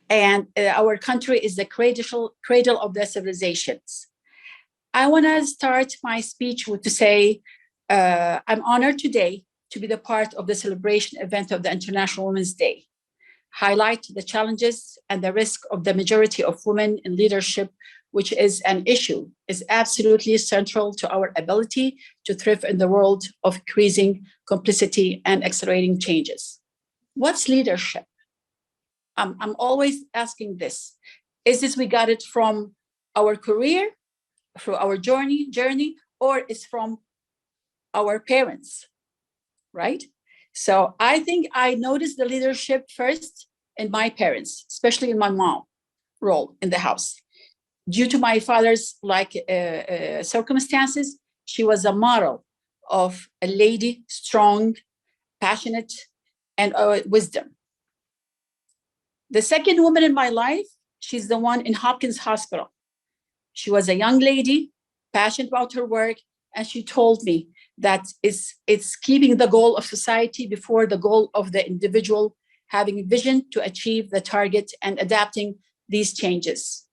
C: And our country is the cradle of the civilizations. I want to start my speech with to say, I'm honored today to be the part of the celebration event of the International Women's Day, highlight the challenges and the risk of the majority of women in leadership, which is an issue, is absolutely central to our ability to thrive in the world of increasing complexity and accelerating changes. What's leadership? I'm always asking this. Is this we got it from our career, through our journey, or is from our parents, right? So I think I noticed the leadership first in my parents, especially in my mom role in the house. Due to my father's circumstances, she was a model of a lady, strong, passionate, and wisdom. The second woman in my life, she's the one in Hopkins Hospital. She was a young lady, passionate about her work, and she told me that it's keeping the goal of society before the goal of the individual, having vision to achieve the target and adapting these changes.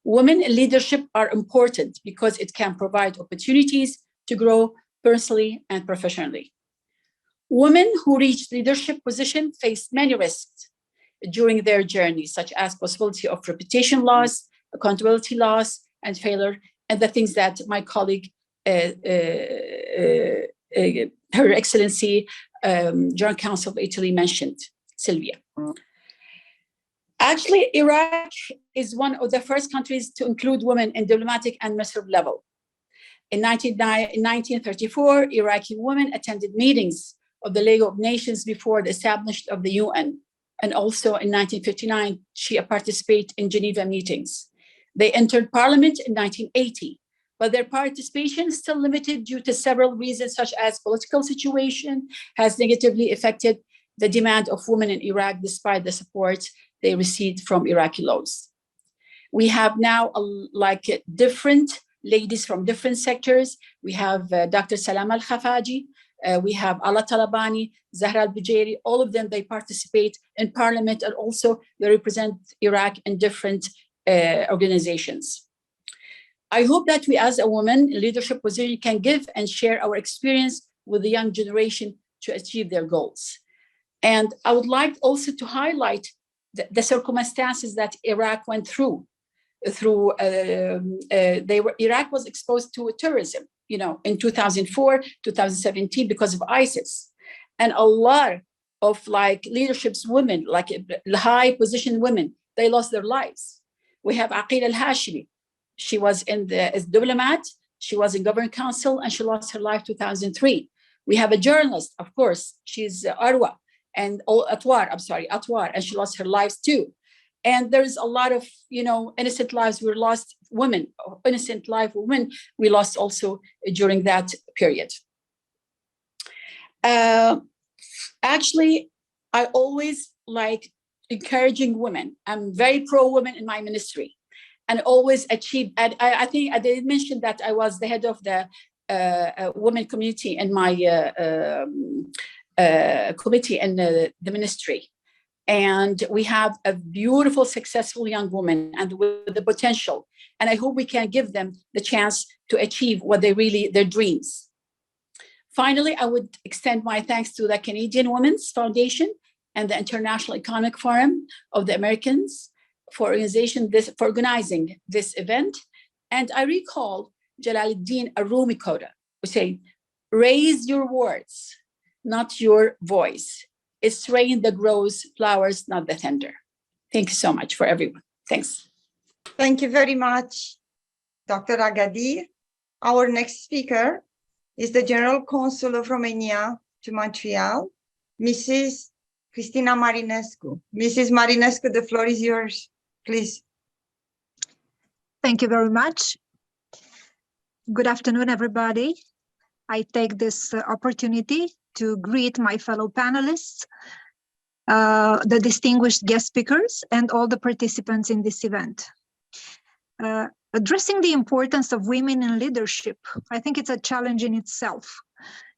C: Women in leadership are important because it can provide opportunities to grow personally and professionally. Women who reach leadership position face many risks during their journey, such as possibility of reputation loss, accountability loss, and failure, and the things that my colleague, Her Excellency, General Council of Italy mentioned, Sylvia. Actually, Iraq is one of the first countries to include women in diplomatic and administrative level. In 1934, Iraqi women attended meetings of the League of Nations before the establishment of the UN. And also in 1959, she participated in Geneva meetings. They entered parliament in 1980, but their participation is still limited due to several reasons, such as political situation has negatively affected the demand of women in Iraq, despite the support they received from Iraqi laws. We have now different ladies from different sectors. We have Dr. Salam Al-Khafaji, we have Ala Talabani, Zahra Al-Bujairi, all of them, they participate in parliament, and also they represent Iraq in different organizations. I hope that we as a woman in leadership position can give and share our experience with the young generation to achieve their goals. And I would like also to highlight the circumstances that Iraq went through. Iraq was exposed to terrorism, in 2004, 2017 because of ISIS. And a lot of leadership's women, high position women, they lost their lives. We have Aqil al-Hashimi. She was as diplomat, she was in government council, and she lost her life 2003. We have a journalist, of course, she's Atwar, and she lost her lives too. And there's a lot of, innocent lives were lost, innocent life women we lost also during that period. Actually, I always like encouraging women. I'm very pro-women in my ministry and always achieve. And I think I did mention that I was the head of the women community in my committee in the ministry. And we have a beautiful, successful young woman and with the potential. And I hope we can give them the chance to achieve what their dreams. Finally, I would extend my thanks to the Canadian Women's Foundation and the International Economic Forum of the Americans for organizing this event. And I recall Jalaluddin Arumi quote, who said, "Raise your words, not your voice. It's rain that grows flowers, not the thunder." Thank you so much for everyone. Thanks.
I: Thank you very much, Dr. Agadir. Our next speaker is the General Consul of Romania to Montreal, Mrs. Cristina Marinescu. Mrs. Marinescu, the floor is yours, please.
H: Thank you very much. Good afternoon, everybody. I take this opportunity to greet my fellow panelists, the distinguished guest speakers, and all the participants in this event. Addressing the importance of women in leadership, I think it's a challenge in itself,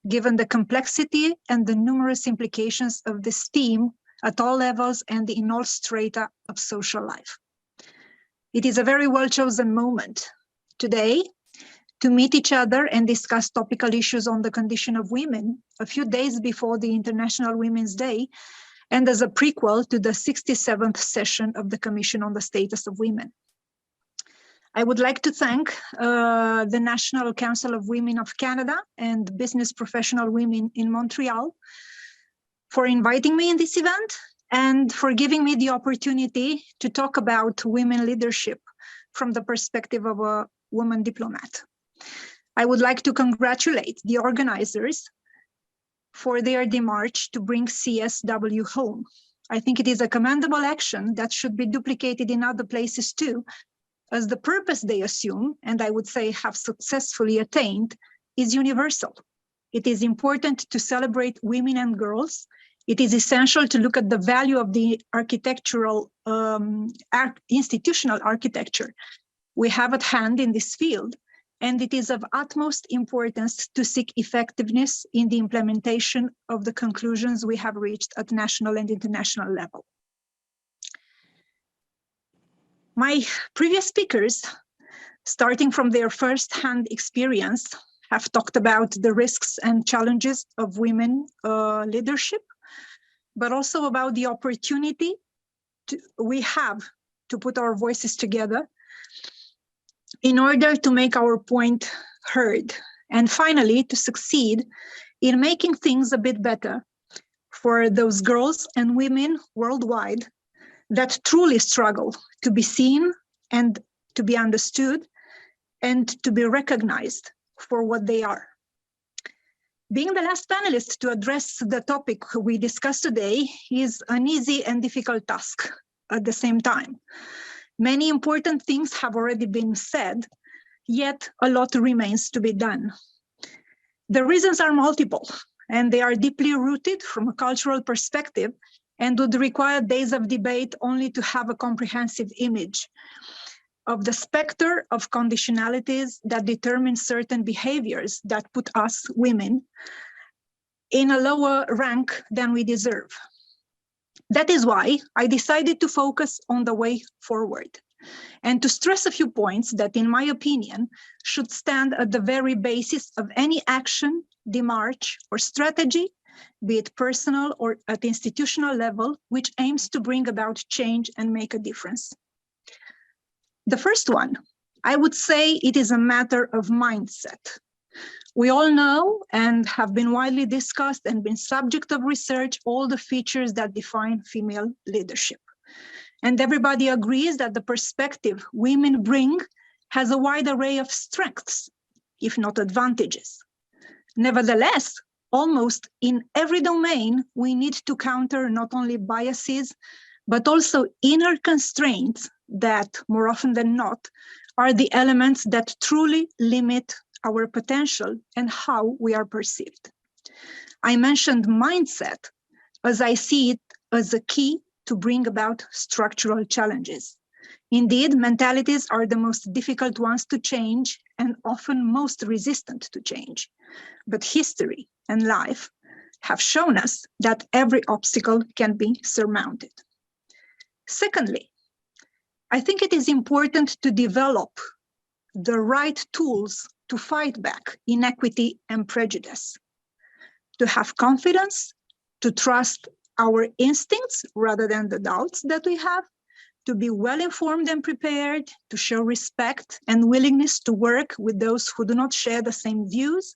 H: given the complexity and the numerous implications of this theme at all levels and in all strata of social life. It is a very well-chosen moment today to meet each other and discuss topical issues on the condition of women a few days before the International Women's Day and as a prequel to the 67th session of the Commission on the Status of Women. I would like to thank the National Council of Women of Canada and Business Professional Women in Montreal for inviting me in this event and for giving me the opportunity to talk about women leadership from the perspective of a woman diplomat. I would like to congratulate the organizers for their démarche to bring CSW home. I think it is a commendable action that should be duplicated in other places too, as the purpose they assume, and I would say have successfully attained, is universal. It is important to celebrate women and girls. It is essential to look at the value of the architectural, institutional architecture we have at hand in this field, and it is of utmost importance to seek effectiveness in the implementation of the conclusions we have reached at national and international level. My previous speakers, starting from their first-hand experience, have talked about the risks and challenges of women leadership, but also about the opportunity we have to put our voices together in order to make our point heard, and finally to succeed in making things a bit better for those girls and women worldwide that truly struggle to be seen and to be understood and to be recognized for what they are. Being the last panelist to address the topic we discussed today is an easy and difficult task at the same time. Many important things have already been said, yet a lot remains to be done. The reasons are multiple, and they are deeply rooted from a cultural perspective and would require days of debate only to have a comprehensive image of the specter of conditionalities that determine certain behaviors that put us, women, in a lower rank than we deserve. That is why I decided to focus on the way forward. and to stress a few points that, in my opinion, should stand at the very basis of any action, démarche, or strategy, be it personal or at institutional level, which aims to bring about change and make a difference. The first one, I would say it is a matter of mindset. We all know and have been widely discussed and been subject of research all the features that define female leadership. And everybody agrees that the perspective women bring has a wide array of strengths, if not advantages. Nevertheless, almost in every domain, we need to counter not only biases, but also inner constraints that, more often than not, are the elements that truly limit our potential and how we are perceived. I mentioned mindset as I see it as a key to bring about structural challenges. Indeed, mentalities are the most difficult ones to change and often most resistant to change. But history and life have shown us that every obstacle can be surmounted. Secondly, I think it is important to develop the right tools to fight back inequity and prejudice, to have confidence, to trust our instincts rather than the doubts that we have, to be well informed and prepared, to show respect and willingness to work with those who do not share the same views,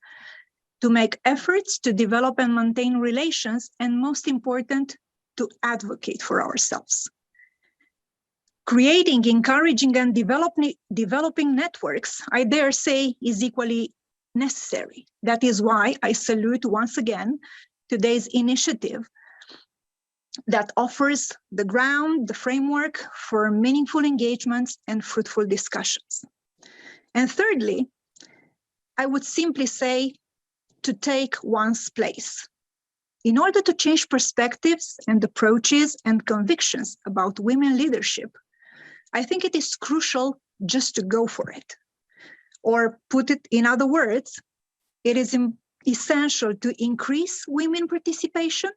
H: to make efforts to develop and maintain relations, and most important, to advocate for ourselves. Creating, encouraging, and developing networks, I dare say, is equally necessary. That is why I salute once again today's initiative that offers the ground, the framework for meaningful engagements and fruitful discussions. And thirdly, I would simply say to take one's place. In order to change perspectives and approaches and convictions about women leadership, I think it is crucial just to go for it. Or put it in other words, it is essential to increase women participation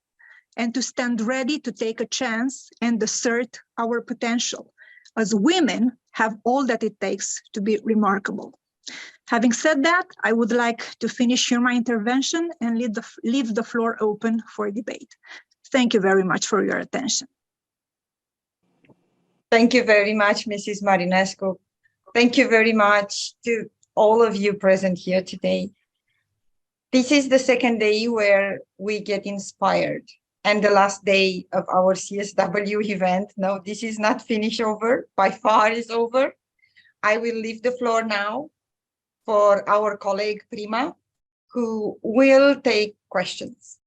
H: and to stand ready to take a chance and assert our potential, as women have all that it takes to be remarkable. Having said that, I would like to finish here my intervention and leave the floor open for debate. Thank you very much for your attention.
I: Thank you very much, Mrs. Marinescu. Thank you very much to all of you present here today. This is the second day where we get inspired and the last day of our CSW event. No, this is not finished over, by far is over. I will leave the floor now for our colleague Prima, who will take questions.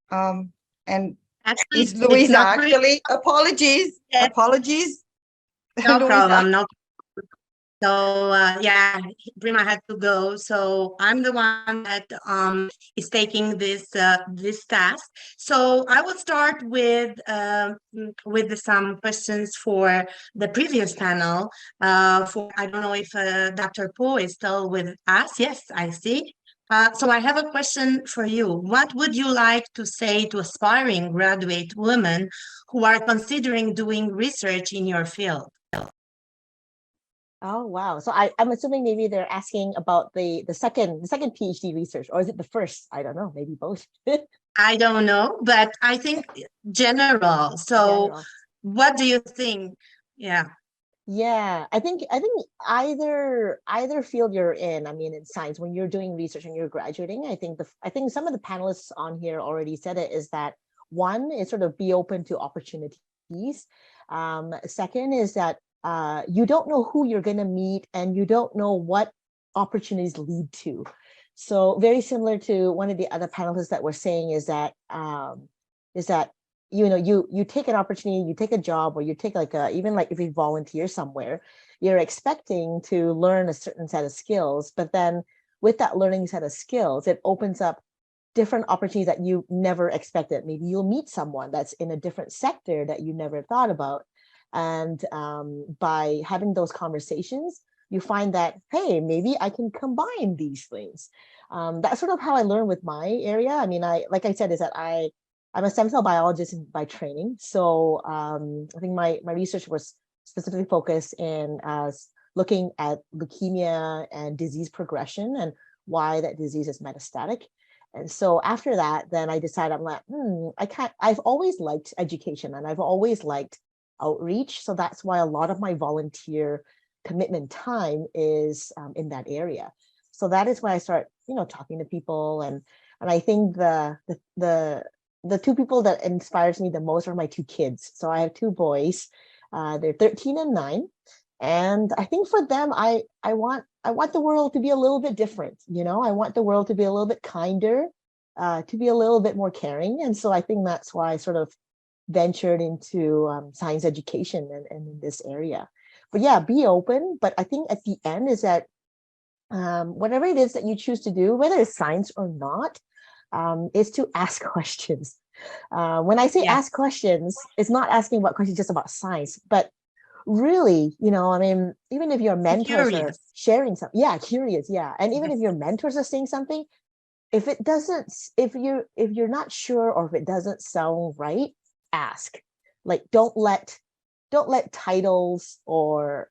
I: And
B: Actually,
I: it's Louisa,
B: really...
I: apologies, apologies.
B: No
I: Louisa.
B: problem, no. So yeah, Prima had to go. So I'm the one that is taking this this task. So I will start with some questions for the previous panel. For I don't know if Dr. Poe is still with us. Yes, I see. So I have a question for you. What would you like to say to aspiring graduate women who are considering doing research in your field?
R: Oh, wow. So I'm assuming maybe they're asking about the second PhD research, or is it the first? I don't know, maybe both.
B: I don't know, but I think general. So what do you think? Yeah.
R: Yeah, I think either field you're in, I mean, in science, when you're doing research and you're graduating, I think some of the panelists on here already said it, is that one is sort of be open to opportunities. Second is that you don't know who you're going to meet and you don't know what opportunities lead to. So very similar to one of the other panelists that were saying is that you know, you take an opportunity, you take a job, or you take even like if you volunteer somewhere, you're expecting to learn a certain set of skills, but then with that learning set of skills, it opens up different opportunities that you never expected. Maybe you'll meet someone that's in a different sector that you never thought about. And by having those conversations, you find that, hey, maybe I can combine these things. That's sort of how I learned with my area. I mean, like I said, is that I'm a stem cell biologist by training. So I think my research was specifically focus in looking at leukemia and disease progression and why that disease is metastatic. And so after that, then I decided, I'm like, I've always liked education and I've always liked outreach. So that's why a lot of my volunteer commitment time is in that area. So that is why I start, talking to people. And I think the two people that inspires me the most are my two kids. So I have two boys, they're 13 and 9. And I think for them, I want the world to be a little bit different. I want the world to be a little bit kinder, to be a little bit more caring. And so I think that's why I sort of ventured into science education and in this area. But yeah, be open. But I think at the end is that whatever it is that you choose to do, whether it's science or not, is to ask questions. When I say ask questions, it's not asking about questions just about science, but really, even if your mentors are sharing something, curious, and even if your mentors are saying something, if you're not sure or if it doesn't sound right, ask. Like, don't let titles or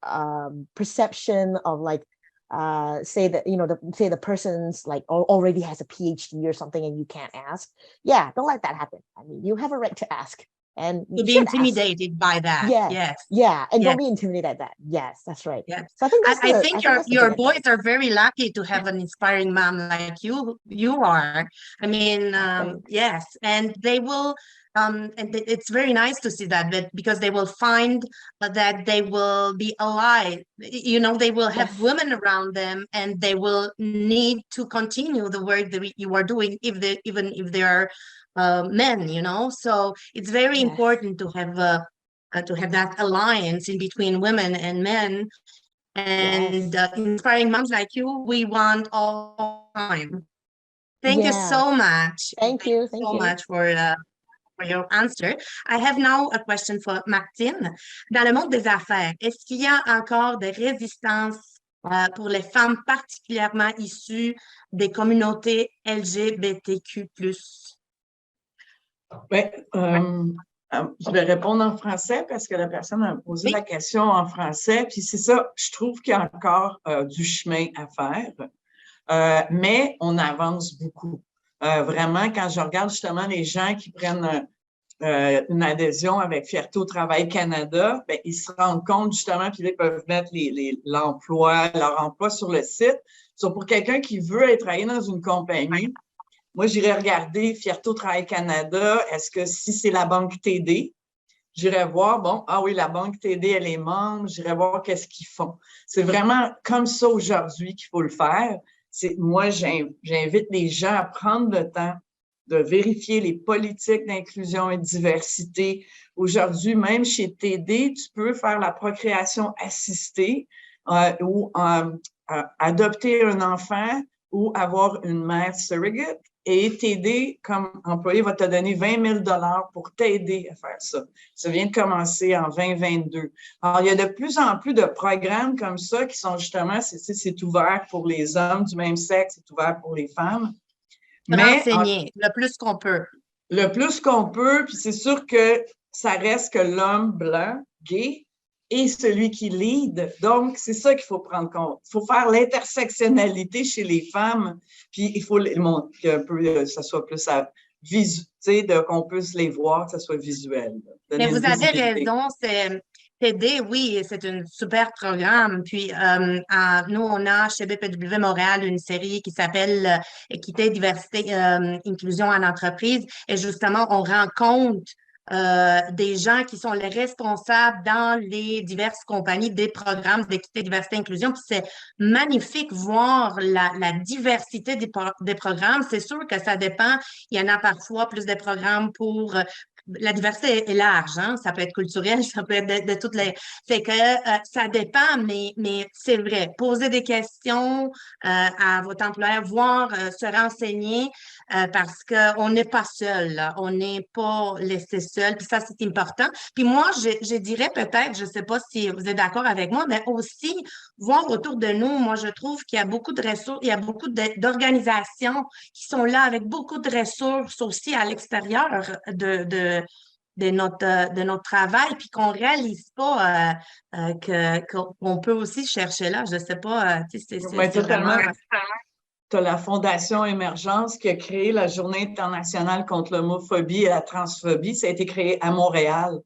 R: perception of say that the person's already has a PhD or something and you can't ask. Don't let that happen. I mean, you have a right to ask. And
B: to be intimidated by that.
R: And don't be intimidated at that. Yes, that's right. So I think
B: I think your boys are very lucky to have an inspiring mom like you are. I mean, yes, and they will. And it's very nice to see that, because they will find that they will be alive. They will have women around them, and they will need to continue the work that you are doing, even if they are men. So it's very important to have that alliance in between women and men. And inspiring moms like you, we want all the time. Thank you so much.
R: Thank you
B: so much for your answer. I have now a question for Martine. Dans le monde des affaires, est-ce qu'il y a encore des résistances pour les femmes particulièrement issues des communautés LGBTQ+?
T: Je vais répondre en français parce que la personne a posé la question en français. Puis c'est ça, je trouve qu'il y a encore du chemin à faire, mais on avance beaucoup. Vraiment, quand je regarde justement les gens qui prennent une adhésion avec Fierté au Travail Canada, ben, ils se rendent compte justement, puis ils peuvent mettre leur emploi sur le site. So, pour quelqu'un qui veut travailler dans une compagnie, moi, j'irais regarder Fierté au Travail Canada. Est-ce que si c'est la banque TD, j'irais voir, la banque TD, elle est membre, j'irais voir qu'est-ce qu'ils font. C'est vraiment comme ça aujourd'hui qu'il faut le faire. Moi, j'invite les gens à prendre le temps de vérifier les politiques d'inclusion et de diversité. Aujourd'hui, même chez TD, tu peux faire la procréation assistée ou adopter un enfant ou avoir une mère surrogate. Et TD, comme employé, va te donner 20 000 $ pour t'aider à faire ça. Ça vient de commencer en 2022. Alors, il y a de plus en plus de programmes comme ça qui sont justement, c'est ouvert pour les hommes du même sexe, c'est ouvert pour les femmes.
B: Mais enseigner le plus qu'on peut.
T: Le plus qu'on peut, puis c'est sûr que ça reste que l'homme blanc, gay, est celui qui lead. Donc, c'est ça qu'il faut prendre compte. Il faut faire l'intersectionnalité chez les femmes, puis il faut que ça soit plus qu'on puisse les voir, que ça soit visuel.
B: Mais vous avez raison, TD, oui, c'est un super programme. Puis, nous, on a chez BPW Montréal une série qui s'appelle Équité, diversité, inclusion en entreprise. Et justement, on rencontre des gens qui sont les responsables dans les diverses compagnies des programmes d'équité, diversité, inclusion. Puis c'est magnifique voir la diversité des programmes. C'est sûr que ça dépend. Il y en a parfois plus de programmes pour la diversité est large, hein? Ça peut être culturel, ça peut être de toutes les... Fait que ça dépend, mais c'est vrai. Poser des questions à votre employeur, voir, se renseigner, parce qu'on n'est pas seul, là. On n'est pas laissé seul, puis ça, c'est important. Puis moi, je dirais peut-être, je ne sais pas si vous êtes d'accord avec moi, mais aussi voir autour de nous, moi, je trouve qu'il y a beaucoup de ressources, il y a beaucoup d'organisations qui sont là avec beaucoup de ressources aussi à l'extérieur de notre travail, puis qu'on réalise pas qu'on peut aussi chercher là. Je sais pas,
T: Oui,
B: c'est
T: totalement.
B: vraiment...
T: Tu as la Fondation Émergence qui a créé la Journée internationale contre l'homophobie et la transphobie. Ça a été créé à Montréal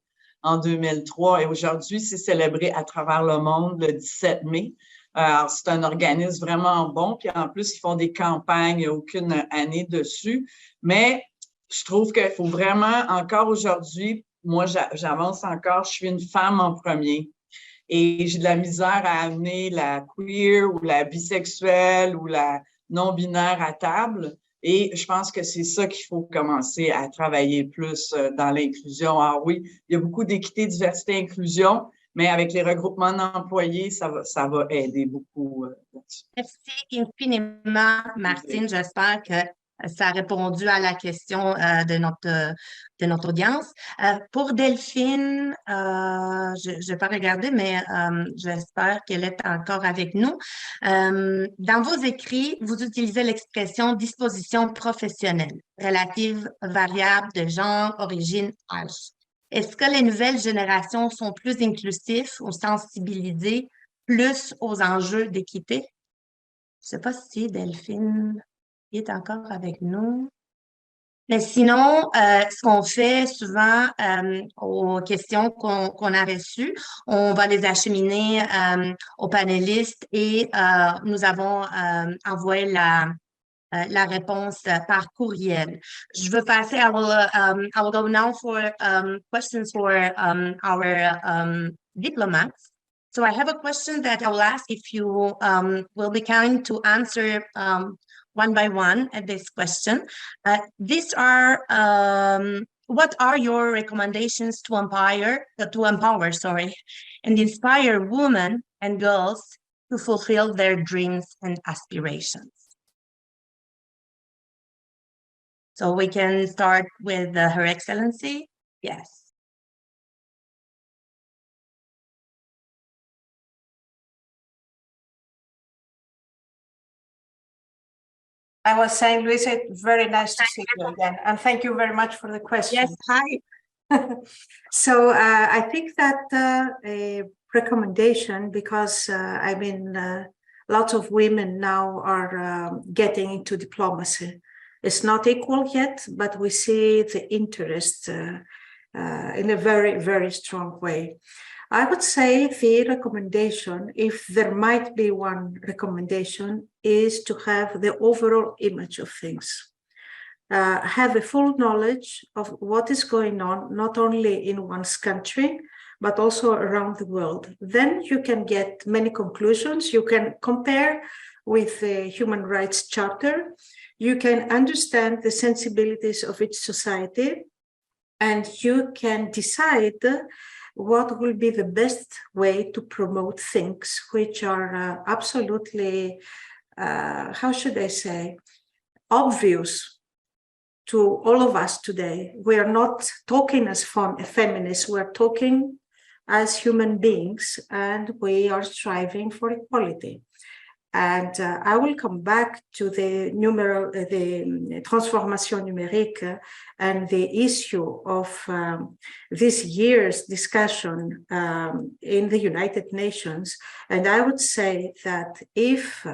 T: en 2003 et aujourd'hui, c'est célébré à travers le monde le 17 mai. Alors, c'est un organisme vraiment bon. Puis en plus, ils font des campagnes, il n'y a aucune année dessus. Mais je trouve qu'il faut vraiment, encore aujourd'hui, moi, j'avance encore, je suis une femme en premier. Et j'ai de la misère à amener la queer ou la bisexuelle ou la non-binaire à table. Et je pense que c'est ça qu'il faut commencer à travailler plus dans l'inclusion. Alors oui, il y a beaucoup d'équité, diversité, inclusion, mais avec les regroupements d'employés, ça va aider beaucoup là-dessus.
B: Merci infiniment, Martine. J'espère que ça a répondu à la question de notre audience. Pour Delphine, je n'ai pas regardé, mais j'espère qu'elle est encore avec nous. Dans vos écrits, vous utilisez l'expression disposition professionnelle, relative variable de genre, origine, âge. Est-ce que les nouvelles générations sont plus inclusives ou sensibilisées plus aux enjeux d'équité? Je ne sais pas si Delphine est encore avec nous. Mais sinon, ce qu'on fait souvent aux questions qu'on a reçues, on va les acheminer aux panélistes et nous avons envoyé la réponse par courriel. Je veux passer, I will go now for questions for our diplomats. So I have a question that I will ask if you will be kind to answer one by one at this question. These are, what are your recommendations to empower, and inspire women and girls to fulfill their dreams and aspirations? So we can start with Her Excellency. Yes.
U: I was saying, Luisa, very nice to see you again. And thank you very much for the question.
B: Yes, hi.
U: So I think that a recommendation, because I mean, lots of women now are getting into diplomacy. It's not equal yet, but we see the interest in a very, very strong way. I would say the recommendation, if there might be one recommendation, is to have the overall image of things. Have a full knowledge of what is going on, not only in one's country, but also around the world. Then you can get many conclusions. You can compare with the Human Rights Charter. You can understand the sensibilities of each society, and you can decide what will be the best way to promote things which are absolutely, how should I say, obvious to all of us today. We are not talking as feminists, we're talking as human beings, and we are striving for equality. And I will come back to the transformation numérique and the issue of this year's discussion in the United Nations. And I would say that if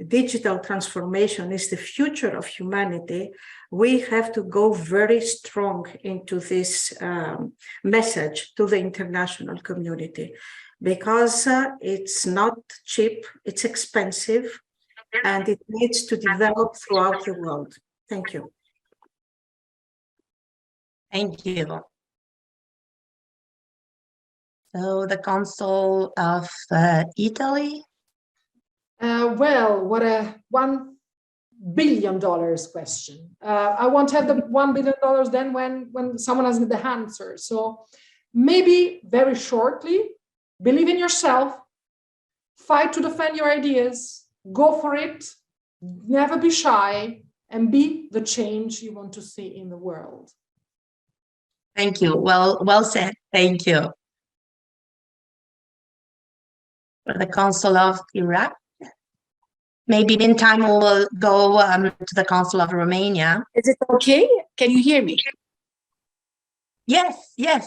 U: digital transformation is the future of humanity, we have to go very strong into this message to the international community. Because it's not cheap, it's expensive, and it needs to develop throughout the world. Thank you.
B: Thank you. So the Consul of Italy.
D: Well, what a $1 billion question. I won't have the $1 billion then when someone has the answer. So maybe very shortly, believe in yourself, fight to defend your ideas, go for it, never be shy, and be the change you want to see in the world.
B: Thank you. Well said. Thank you. For the Consul of Iraq. Maybe meantime we will go to the Consul of Romania.
C: Is it okay? Can you hear me?
B: Yes, yes.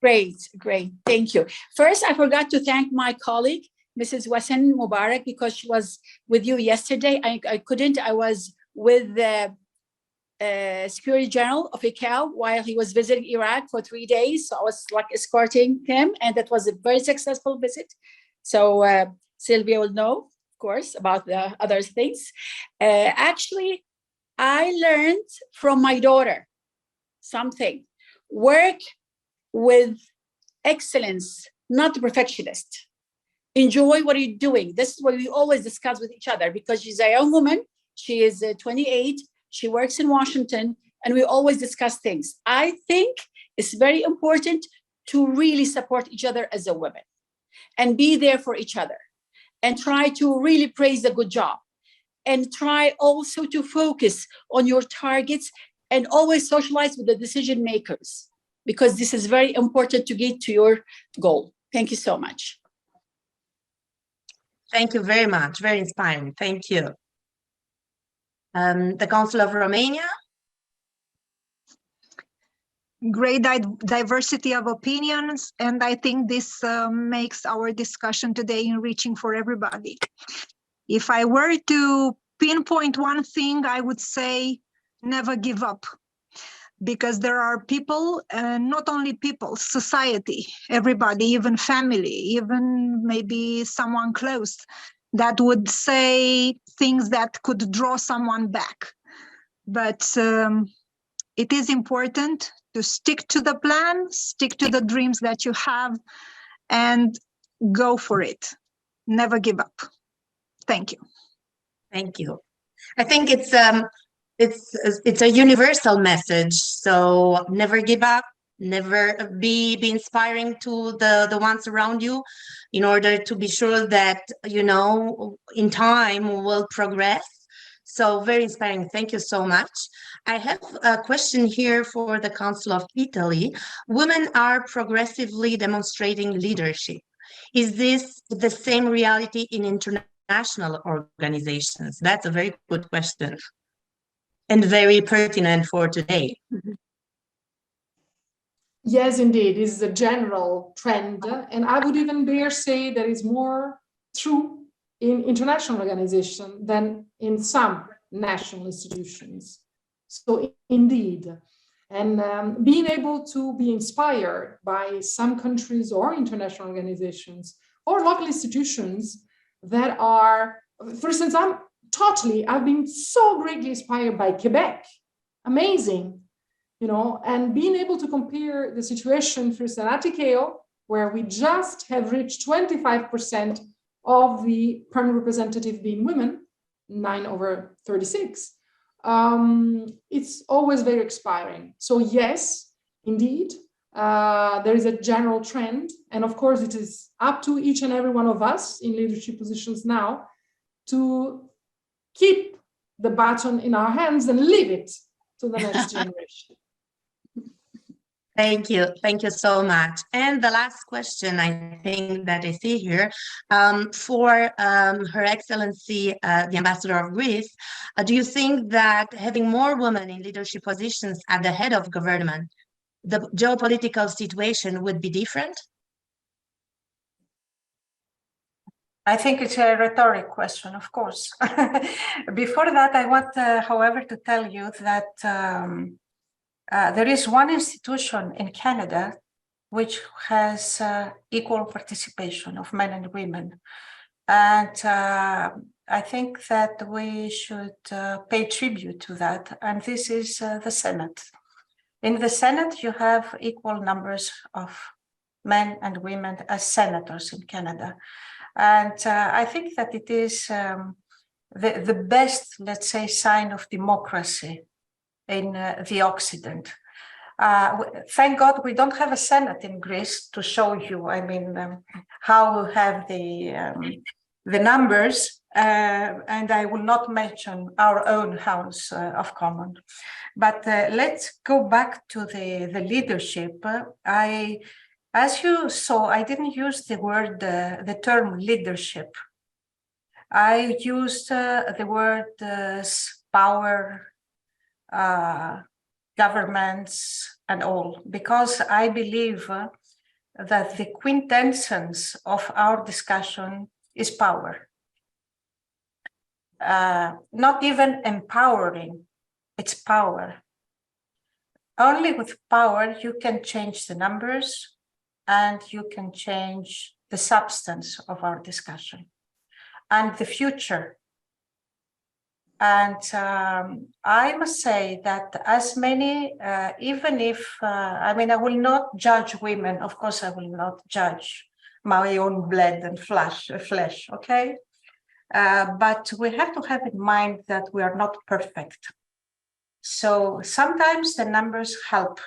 C: Great, great. Thank you. First, I forgot to thank my colleague, Mrs. Wasan Mubarak, because she was with you yesterday. I couldn't. I was with the Secretary General of ICAO while he was visiting Iraq for 3 days. So I was like escorting him, and that was a very successful visit. So Sylvia will know, of course, about the other things. Actually, I learned from my daughter something. Work with excellence, not perfectionist. Enjoy what you're doing. This is what we always discuss with each other, because she's a young woman. She is 28. She works in Washington, and we always discuss things. I think it's very important to really support each other as a woman and be there for each other and try to really praise the good job and try also to focus on your targets and always socialize with the decision makers, because this is very important to get to your goal. Thank you so much.
B: Thank you very much. Very inspiring. Thank you. The Council of Romania.
H: Great diversity of opinions, and I think this makes our discussion today enriching for everybody. If I were to pinpoint one thing, I would say never give up, because there are people, not only people, society, everybody, even family, even maybe someone close, that would say things that could draw someone back. But it is important to stick to the plan, stick to the dreams that you have, and go for it. Never give up. Thank you.
B: Thank you. I think it's a universal message. So never give up, never be inspiring to the ones around you, in order to be sure that, you know, in time we'll progress. So very inspiring. Thank you so much. I have a question here for the Council of Italy. Women are progressively demonstrating leadership. Is this the same reality in international organizations? That's a very good question and very pertinent for today.
D: Yes, indeed, this is a general trend, and I would even dare say that is more true in international organizations than in some national institutions. So indeed, and being able to be inspired by some countries or international organizations or local institutions that are, for instance, I've been so greatly inspired by Quebec. Amazing, you know, and being able to compare the situation, for instance, at ICAO, where we just have reached 25% of the permanent representative being women, 9/36. It's always very inspiring. So yes, indeed, there is a general trend. And of course, it is up to each and every one of us in leadership positions now to keep the baton in our hands and leave it to the next generation.
B: Thank you. Thank you so much. And the last question I think that I see here, for Her Excellency, the Ambassador of Greece, do you think that having more women in leadership positions at the head of government, the geopolitical situation would be different?
U: I think it's a rhetoric question, of course. Before that, I want, however, to tell you that there is one institution in Canada which has equal participation of men and women. And I think that we should pay tribute to that. And this is the Senate. In the Senate, you have equal numbers of men and women as senators in Canada. And I think that it is the best, let's say, sign of democracy in the Occident. Thank God we don't have a Senate in Greece to show you, I mean, how we have the numbers, and I will not mention our own House of Commons. But let's go back to the leadership. As you saw, I didn't use the term leadership. I used the word power, governments, and all, because I believe that the quintessence of our discussion is power. Not even empowering, it's power. Only with power you can change the numbers and you can change the substance of our discussion and the future. And I must say that as many, even if, I mean, I will not judge women. Of course, I will not judge my own blood and flesh, okay? But we have to have in mind that we are not perfect. So sometimes the numbers help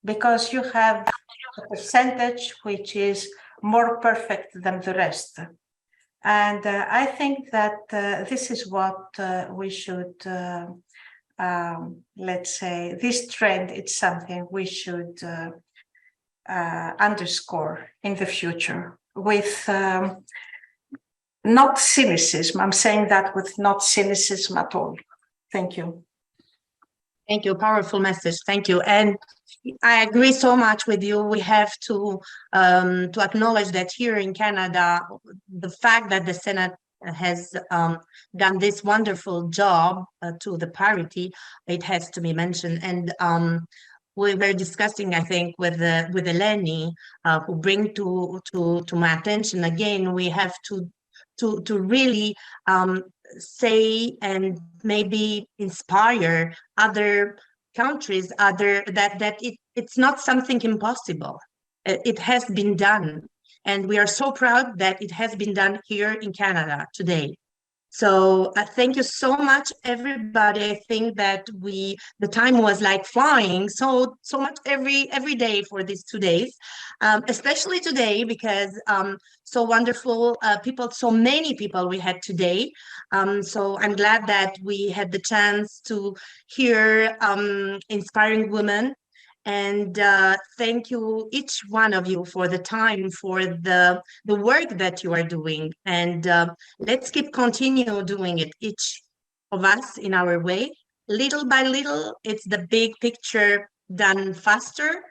U: because you have a percentage which is more perfect than the rest. And I think that this is what we should, let's say, this trend, it's something we should underscore in the future with not cynicism. I'm saying that with not cynicism at all. Thank you.
B: Thank you. Powerful message. Thank you. And I agree so much with you. We have to acknowledge that here in Canada, the fact that the Senate has done this wonderful job to the parity, it has to be mentioned. And we were discussing, I think, with Eleni, who bring to my attention again. We have to really say and maybe inspire other countries, it's not something impossible. It has been done, and we are so proud that it has been done here in Canada today. So thank you so much, everybody. I think that the time was like flying so much every day for these 2 days, especially today because so wonderful people, so many people we had today. So I'm glad that we had the chance to hear inspiring women. And thank you, each one of you, for the time, for the work that you are doing. And let's continue doing it, each of us in our way. Little by little, it's the big picture done faster.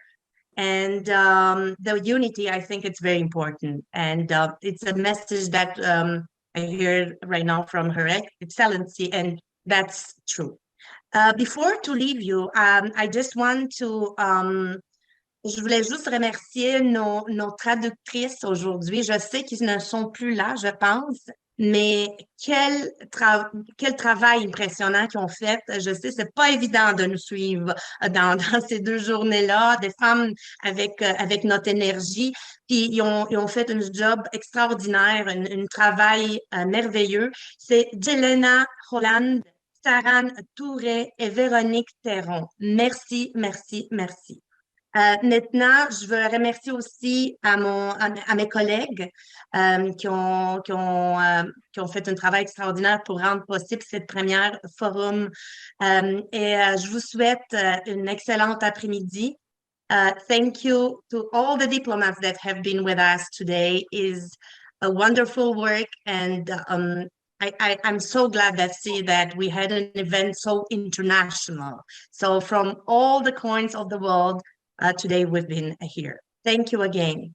B: And the unity, I think it's very important. And it's a message that I hear right now from Her Excellency, and that's true. Before to leave you, I just want to, je voulais juste remercier nos traductrices aujourd'hui. Je sais qu'ils ne sont plus là, je pense, mais quel travail impressionnant qu'ils ont fait. Je sais, c'est pas évident de nous suivre dans ces 2 journées-là, des femmes avec notre énergie. Puis ils ont fait un job extraordinaire, un travail merveilleux. C'est Jelena Holland, Saran Touré et Véronique Théron. Merci, merci, merci. Maintenant, je veux remercier aussi à mes collègues qui ont fait un travail extraordinaire pour rendre possible cette première forum. Et je vous souhaite une excellente après-midi. Thank you to all the diplomats that have been with us today. Is a wonderful work, and I'm so glad that we had an event so international. So from all the corners of the world, today we've been here. Thank you again.